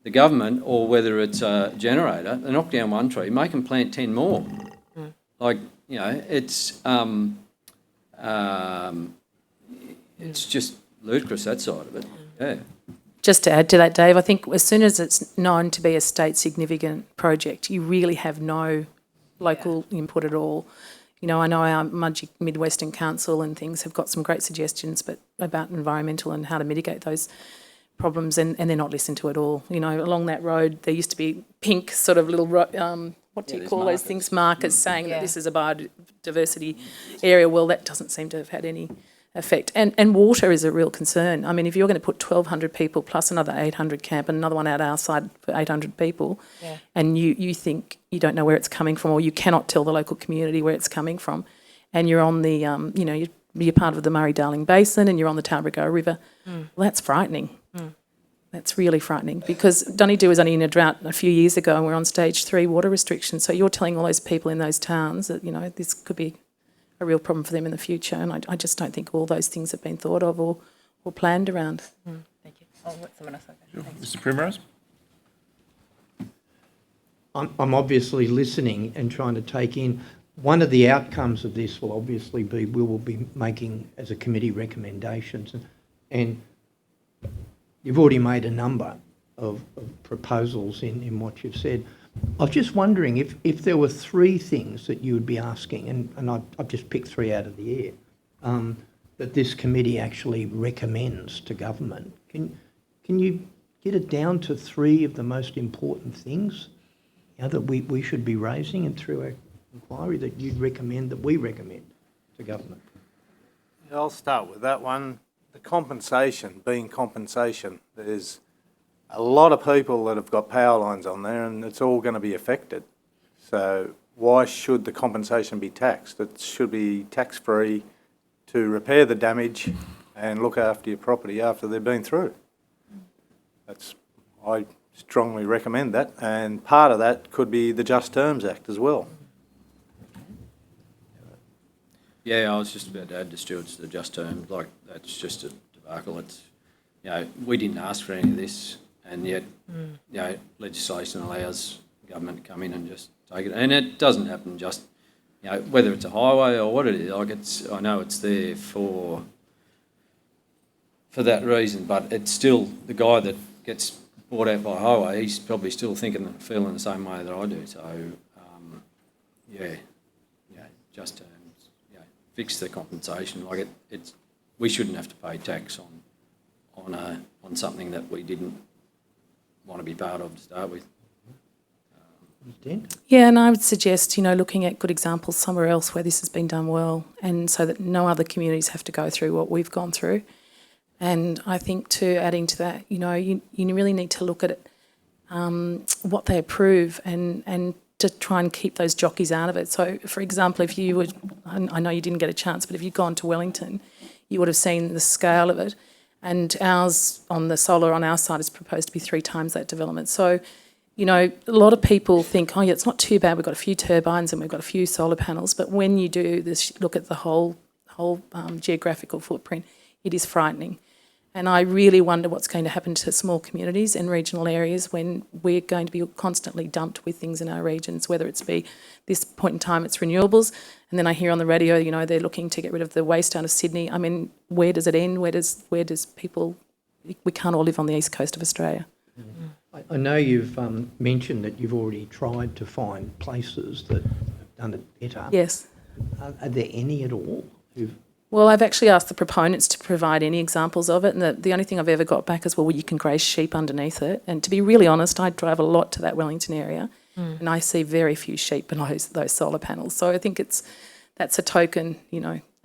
the government or whether it's a generator, they knock down one tree, make them plant 10 more. Like, it's just ludicrous, that side of it. Yeah. Just to add to that, Dave, I think as soon as it's known to be a state significant project, you really have no local input at all. I know our Mudgee Midwestern Council and things have got some great suggestions about environmental and how to mitigate those problems, and they're not listened to at all. Along that road, there used to be pink sort of little, what do you call those things, markers saying that this is a biodiversity area. Well, that doesn't seem to have had any effect. And water is a real concern. I mean, if you're going to put 1,200 people plus another 800 camp and another one out our side for 800 people, and you think you don't know where it's coming from, or you cannot tell the local community where it's coming from, and you're on the, you're part of the Murray-Darling Basin and you're on the Tarbrago River, well, that's frightening. That's really frightening, because Donegal was only in a drought a few years ago and we're on stage 3 water restrictions. So you're telling all those people in those towns that, this could be a real problem for them in the future. And I just don't think all those things have been thought of or planned around. Thank you. I'll let someone else go. Mr. Primrose? I'm obviously listening and trying to take in. One of the outcomes of this will obviously be we will be making, as a committee, recommendations. And you've already made a number of proposals in what you've said. I was just wondering if there were 3 things that you would be asking, and I've just picked 3 out of the air, that this committee actually recommends to government. Can you get it down to 3 of the most important things that we should be raising, and through our inquiry that you'd recommend, that we recommend to government? Yeah, I'll start with that one. The compensation, being compensation, there's a lot of people that have got power lines on there and it's all going to be affected. So why should the compensation be taxed? It should be tax-free to repair the damage and look after your property after they've been through. I strongly recommend that, and part of that could be the Just Terms Act as well. Yeah, I was just about to add to Stuart's the just terms. Like, that's just a debacle. It's, we didn't ask for any of this, and yet, legislation allows government to come in and just take it. And it doesn't happen just, whether it's a highway or what it is. Like, I know it's there for that reason, but it's still the guy that gets bought out by a highway. He's probably still thinking and feeling the same way that I do. So, just terms. Fix the compensation. Like we shouldn't have to pay tax on something that we didn't want to be part of to start with. Yeah, and I would suggest, looking at good examples somewhere else where this has been done well, and so that no other communities have to go through what we've gone through. And I think adding to that, you really need to look at it, what they approve, and to try and keep those jockeys out of it. So, for example, if you would, I know you didn't get a chance, but if you'd gone to Wellington, you would have seen the scale of it. And ours, on the solar on our side, is proposed to be 3 times that development. So, a lot of people think, it's not too bad, we've got a few turbines and we've got a few solar panels, but when you do this, look at the whole geographical footprint, it is frightening. And I really wonder what's going to happen to small communities and regional areas when we're going to be constantly dumped with things in our regions, whether it's be this point in time it's renewables, and then I hear on the radio, they're looking to get rid of the waste out of Sydney. I mean, where does it end? Where does people, we can't all live on the east coast of Australia. I know you've mentioned that you've already tried to find places that have done it better. Yes. Are there any at all who've... Well, I've actually asked the proponents to provide any examples of it, and the only thing I've ever got back is, well, you can graze sheep underneath it. And to be really honest, I drive a lot to that Wellington area, And I see very few sheep below those solar panels. So I think that's a token,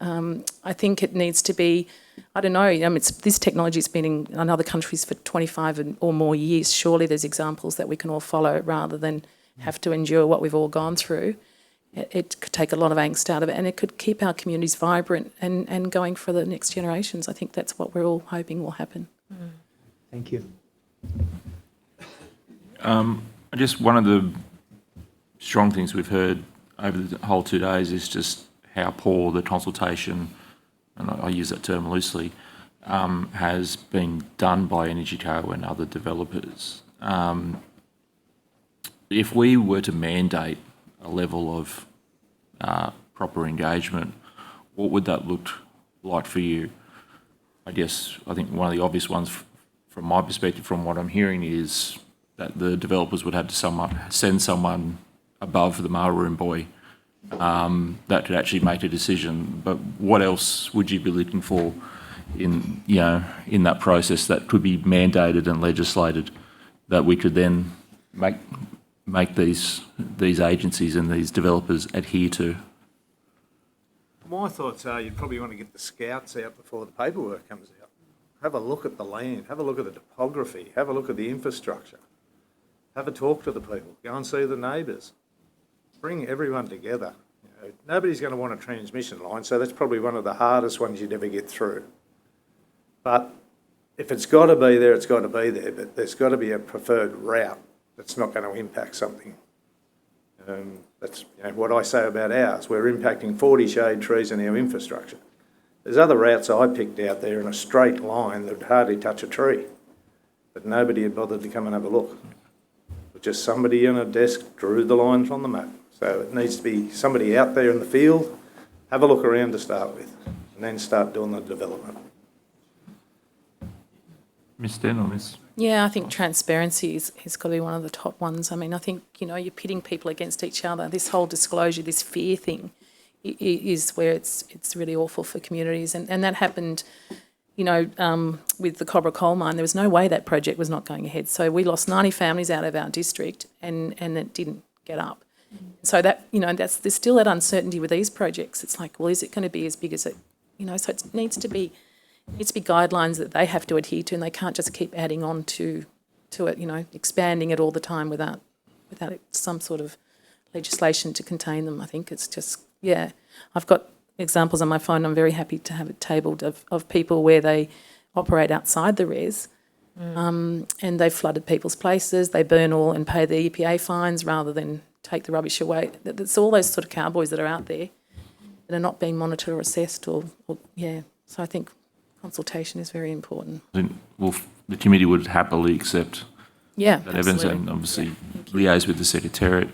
I think it needs to be, I don't know, this technology's been in other countries for 25 or more years. Surely there's examples that we can all follow rather than have to endure what we've all gone through. It could take a lot of angst out of it, and it could keep our communities vibrant and going for the next generations. I think that's what we're all hoping will happen. Thank you. Just one of the strong things we've heard over the whole 2 days is just how poor the consultation, and I use that term loosely, has been done by EnergyCo and other developers. If we were to mandate a level of proper engagement, what would that look like for you? I think one of the obvious ones from my perspective, from what I'm hearing, is that the developers would have to send someone above the mailroom boy that could actually make a decision. But what else would you be looking for in that process that could be mandated and legislated that we could then make these agencies and these developers adhere to? My thoughts are you'd probably want to get the scouts out before the paperwork comes out. Have a look at the land, have a look at the topography, have a look at the infrastructure, have a talk to the people, go and see the neighbours. Bring everyone together. Nobody's going to want a transmission line, so that's probably one of the hardest ones you'd ever get through. But if it's got to be there, it's got to be there, but there's got to be a preferred route that's not going to impact something. That's what I say about ours. We're impacting 40 shade trees in our infrastructure. There's other routes I picked out there in a straight line that would hardly touch a tree, but nobody had bothered to come and have a look. Just somebody in a desk drew the lines on the map. So it needs to be somebody out there in the field, have a look around to start with, and then start doing the development. Ms. Den on this? Yeah, I think transparency is got to be one of the top ones. I mean, I think, you're pitting people against each other. This whole disclosure, this fear thing is where it's really awful for communities. And that happened, with the Cobra coal mine. There was no way that project was not going ahead. So we lost 90 families out of our district and it didn't get up. So that, there's still that uncertainty with these projects. It's like, well, is it going to be as big as it, so it needs to be guidelines that they have to adhere to, and they can't just keep adding on to it, expanding it all the time without some sort of legislation to contain them. I think it's just, I've got examples on my phone. I'm very happy to have it tabled of people where they operate outside the REZ and they've flooded people's places, they burn all and pay the EPA fines rather than take the rubbish away. It's all those sort of cowboys that are out there that are not being monitored or assessed So I think consultation is very important. Well, the committee would happily accept that evidence and obviously liaise with the Secretariat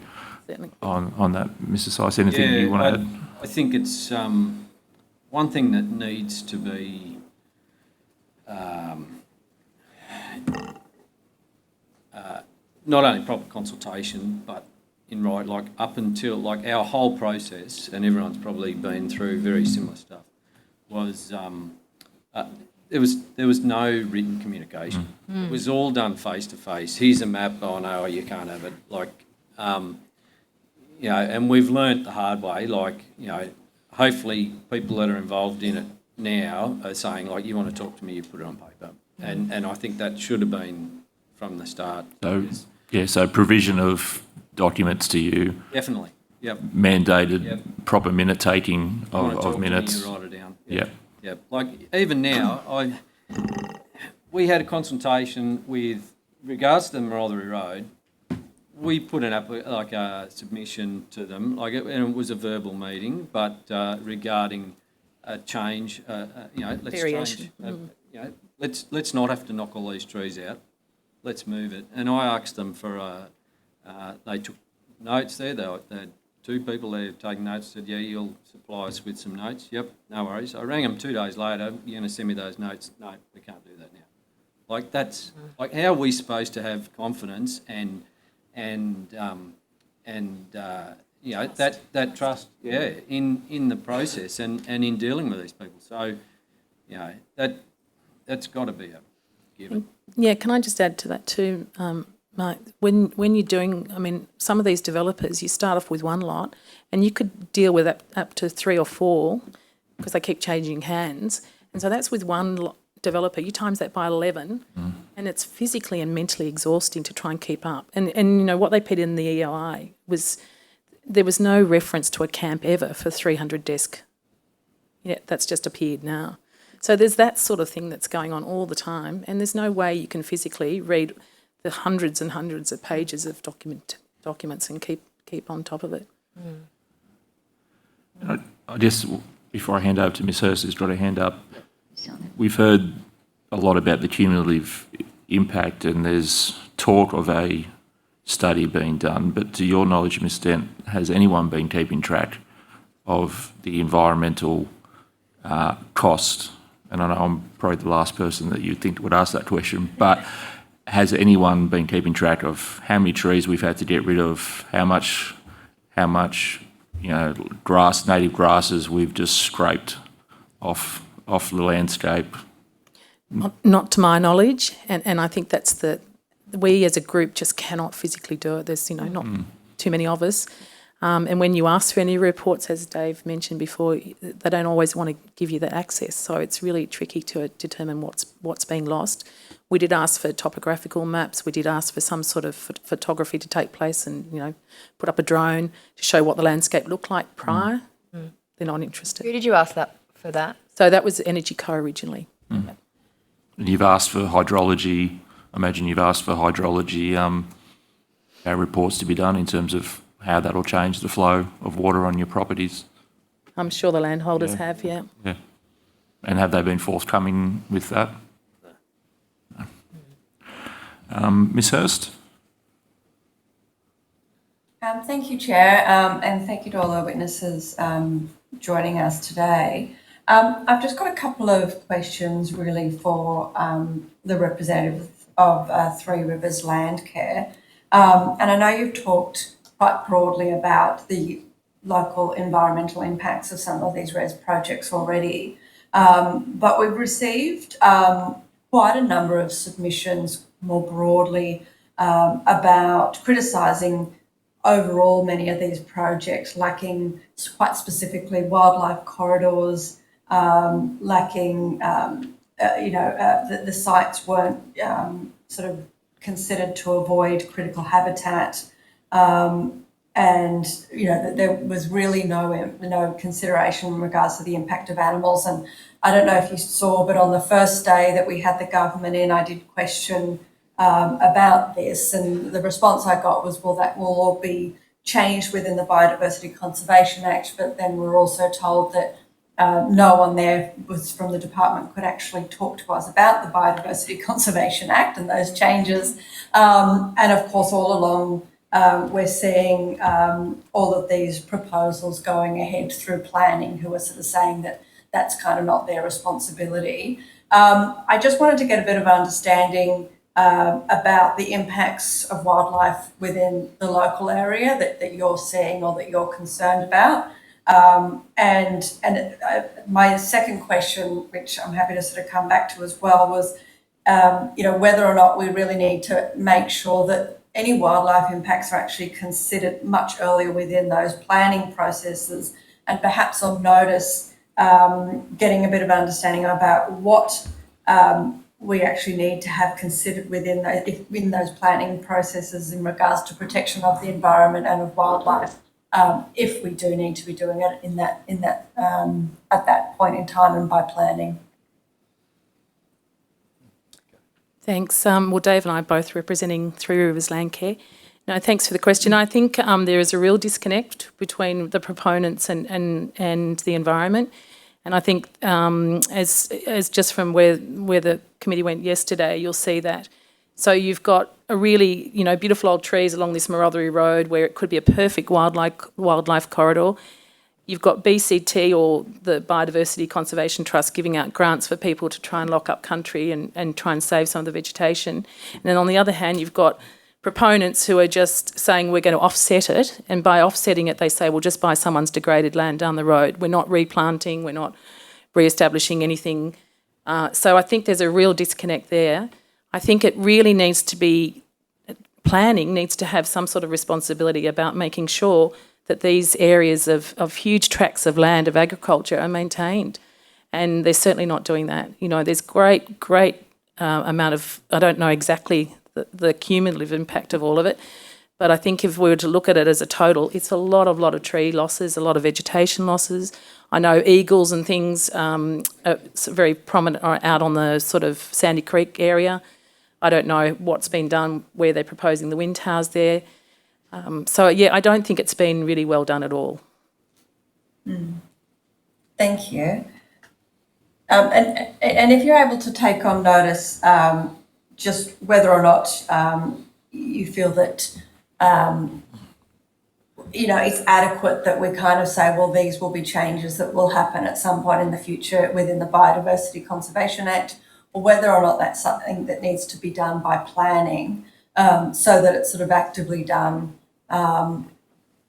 on that. Mr. Syce, anything you want to add? I think it's one thing that needs to be not only proper consultation, but up until our whole process, and everyone's probably been through very similar stuff, was there was no written communication. It was all done face to face. Here's a map. Oh no, you can't have it. And we've learnt the hard way. Hopefully people that are involved in it now are saying, you want to talk to me, you put it on paper. And I think that should have been from the start. So provision of documents to you. Definitely. Yep. Mandated proper minute taking of minutes. You write it down. Yeah. Even now, we had a consultation with regards to the Marlborough Road. We put a submission to them, and it was a verbal meeting, but regarding a change, let's Variation. change. Let's not have to knock all these trees out. Let's move it. And I asked them for they took notes there. They had two people there taking notes, said, you'll supply us with some notes. Yep, no worries. I rang them 2 days later, you're going to send me those notes? No, we can't do that now. That's, how are we supposed to have confidence and that trust, in the process and in dealing with these people. So, that's got to be a given. Yeah, can I just add to that too, Mate, when you're doing, I mean, some of these developers, you start off with one lot and you could deal with up to 3 or 4 because they keep changing hands. And so that's with one developer. You times that by 11 and it's physically and mentally exhausting to try and keep up. And you know, what they put in the EOI was there was no reference to a camp ever for 300 desk. Yeah, that's just appeared now. So there's that sort of thing that's going on all the time, and there's no way you can physically read the hundreds and hundreds of pages of documents and keep on top of it. I just, before I hand over to Ms Hurst, who's got her hand up, we've heard a lot about the cumulative impact, and there's talk of a study being done, but to your knowledge, Ms Dent, has anyone been keeping track of the environmental cost? And I know I'm probably the last person that you'd think would ask that question, but has anyone been keeping track of how many trees we've had to get rid of, how much, you know, native grasses we've just scraped off the landscape? Not to my knowledge, and I think that's we as a group just cannot physically do it. There's, you know, not too many of us. And when you ask for any reports, as Dave mentioned before, they don't always want to give you that access. So it's really tricky to determine what's being lost. We did ask for topographical maps. We did ask for some sort of photography to take place and, you know, put up a drone to show what the landscape looked like prior. They're not interested. Who did you ask for that? So that was Energy Co originally. And you've asked for hydrology. I imagine you've asked for hydrology reports to be done in terms of how that'll change the flow of water on your properties. I'm sure the landholders have, yeah. Yeah. And have they been forthcoming with that? Ms Hurst? Thank you, Chair, and thank you to all the witnesses joining us today. I've just got a couple of questions really for the representative of Three Rivers Landcare. And I know you've talked quite broadly about the local environmental impacts of some of these REZ projects already, but we've received quite a number of submissions more broadly about criticising overall many of these projects lacking, quite specifically, wildlife corridors, lacking, the sites weren't sort of considered to avoid critical habitat, and you know that there was really no consideration in regards to the impact of animals. And I don't know if you saw, but on the first day that we had the government in, I did question about this, and the response I got was, well, that will all be changed within the Biodiversity Conservation Act. But then we're also told that no one there was from the department could actually talk to us about the Biodiversity Conservation Act and those changes. And of course, all along, we're seeing all of these proposals going ahead through planning, who are sort of saying that that's kind of not their responsibility. I just wanted to get a bit of understanding about the impacts of wildlife within the local area that you're seeing or that you're concerned about. And my second question, which I'm happy to sort of come back to as well, was, whether or not we really need to make sure that any wildlife impacts are actually considered much earlier within those planning processes, and perhaps on notice, getting a bit of understanding about what we actually need to have considered within those planning processes in regards to protection of the environment and of wildlife, if we do need to be doing it at that point in time and by planning. Thanks. Well, Dave and I are both representing Three Rivers Landcare. No, thanks for the question. I think there is a real disconnect between the proponents and the environment. And I think as just from where the committee went yesterday, you'll see that. So you've got a really, beautiful old trees along this Marothery Road where it could be a perfect wildlife corridor. You've got BCT, or the Biodiversity Conservation Trust, giving out grants for people to try and lock up country and try and save some of the vegetation. And then on the other hand, you've got proponents who are just saying we're going to offset it, and by offsetting it they say, well, just buy someone's degraded land down the road. We're not replanting, we're not re-establishing anything. So I think there's a real disconnect there. I think it really needs to be planning needs to have some sort of responsibility about making sure that these areas of huge tracts of land of agriculture are maintained. And they're certainly not doing that. You know, there's great amount of, I don't know exactly the cumulative impact of all of it, but I think if we were to look at it as a total, it's a lot of tree losses, a lot of vegetation losses. I know eagles and things are very prominent out on the sort of Sandy Creek area. I don't know what's been done where they're proposing the wind towers there. So, yeah, I don't think it's been really well done at all. Thank you. And if you're able to take on notice just whether or not you feel that, you know, it's adequate that we kind of say, well, these will be changes that will happen at some point in the future within the Biodiversity Conservation Act, or whether or not that's something that needs to be done by planning so that it's sort of actively done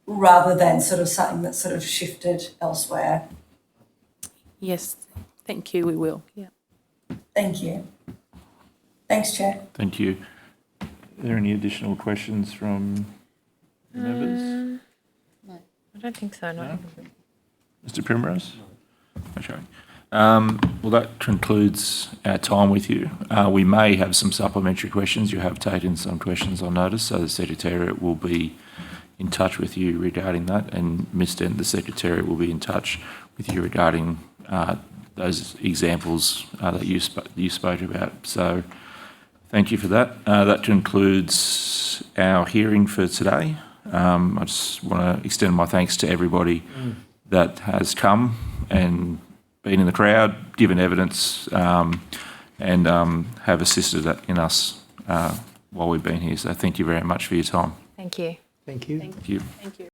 rather than sort of something that's sort of shifted elsewhere. Yes, thank you, we will. Yeah. Thank you. Thanks, Chair. Thank you. Are there any additional questions from the members? No, I don't think so. No. Mr. Primrose? Okay. Well, that concludes our time with you. We may have some supplementary questions. You have taken some questions on notice, so the Secretariat will be in touch with you regarding that, and Ms. Dent, the Secretariat, will be in touch with you regarding those examples that you spoke about. So thank you for that. That concludes our hearing for today. I just want to extend my thanks to everybody that has come and been in the crowd, given evidence, and have assisted in us while we've been here. So thank you very much for your time. Thank you. Thank you. Thank you. Thank you.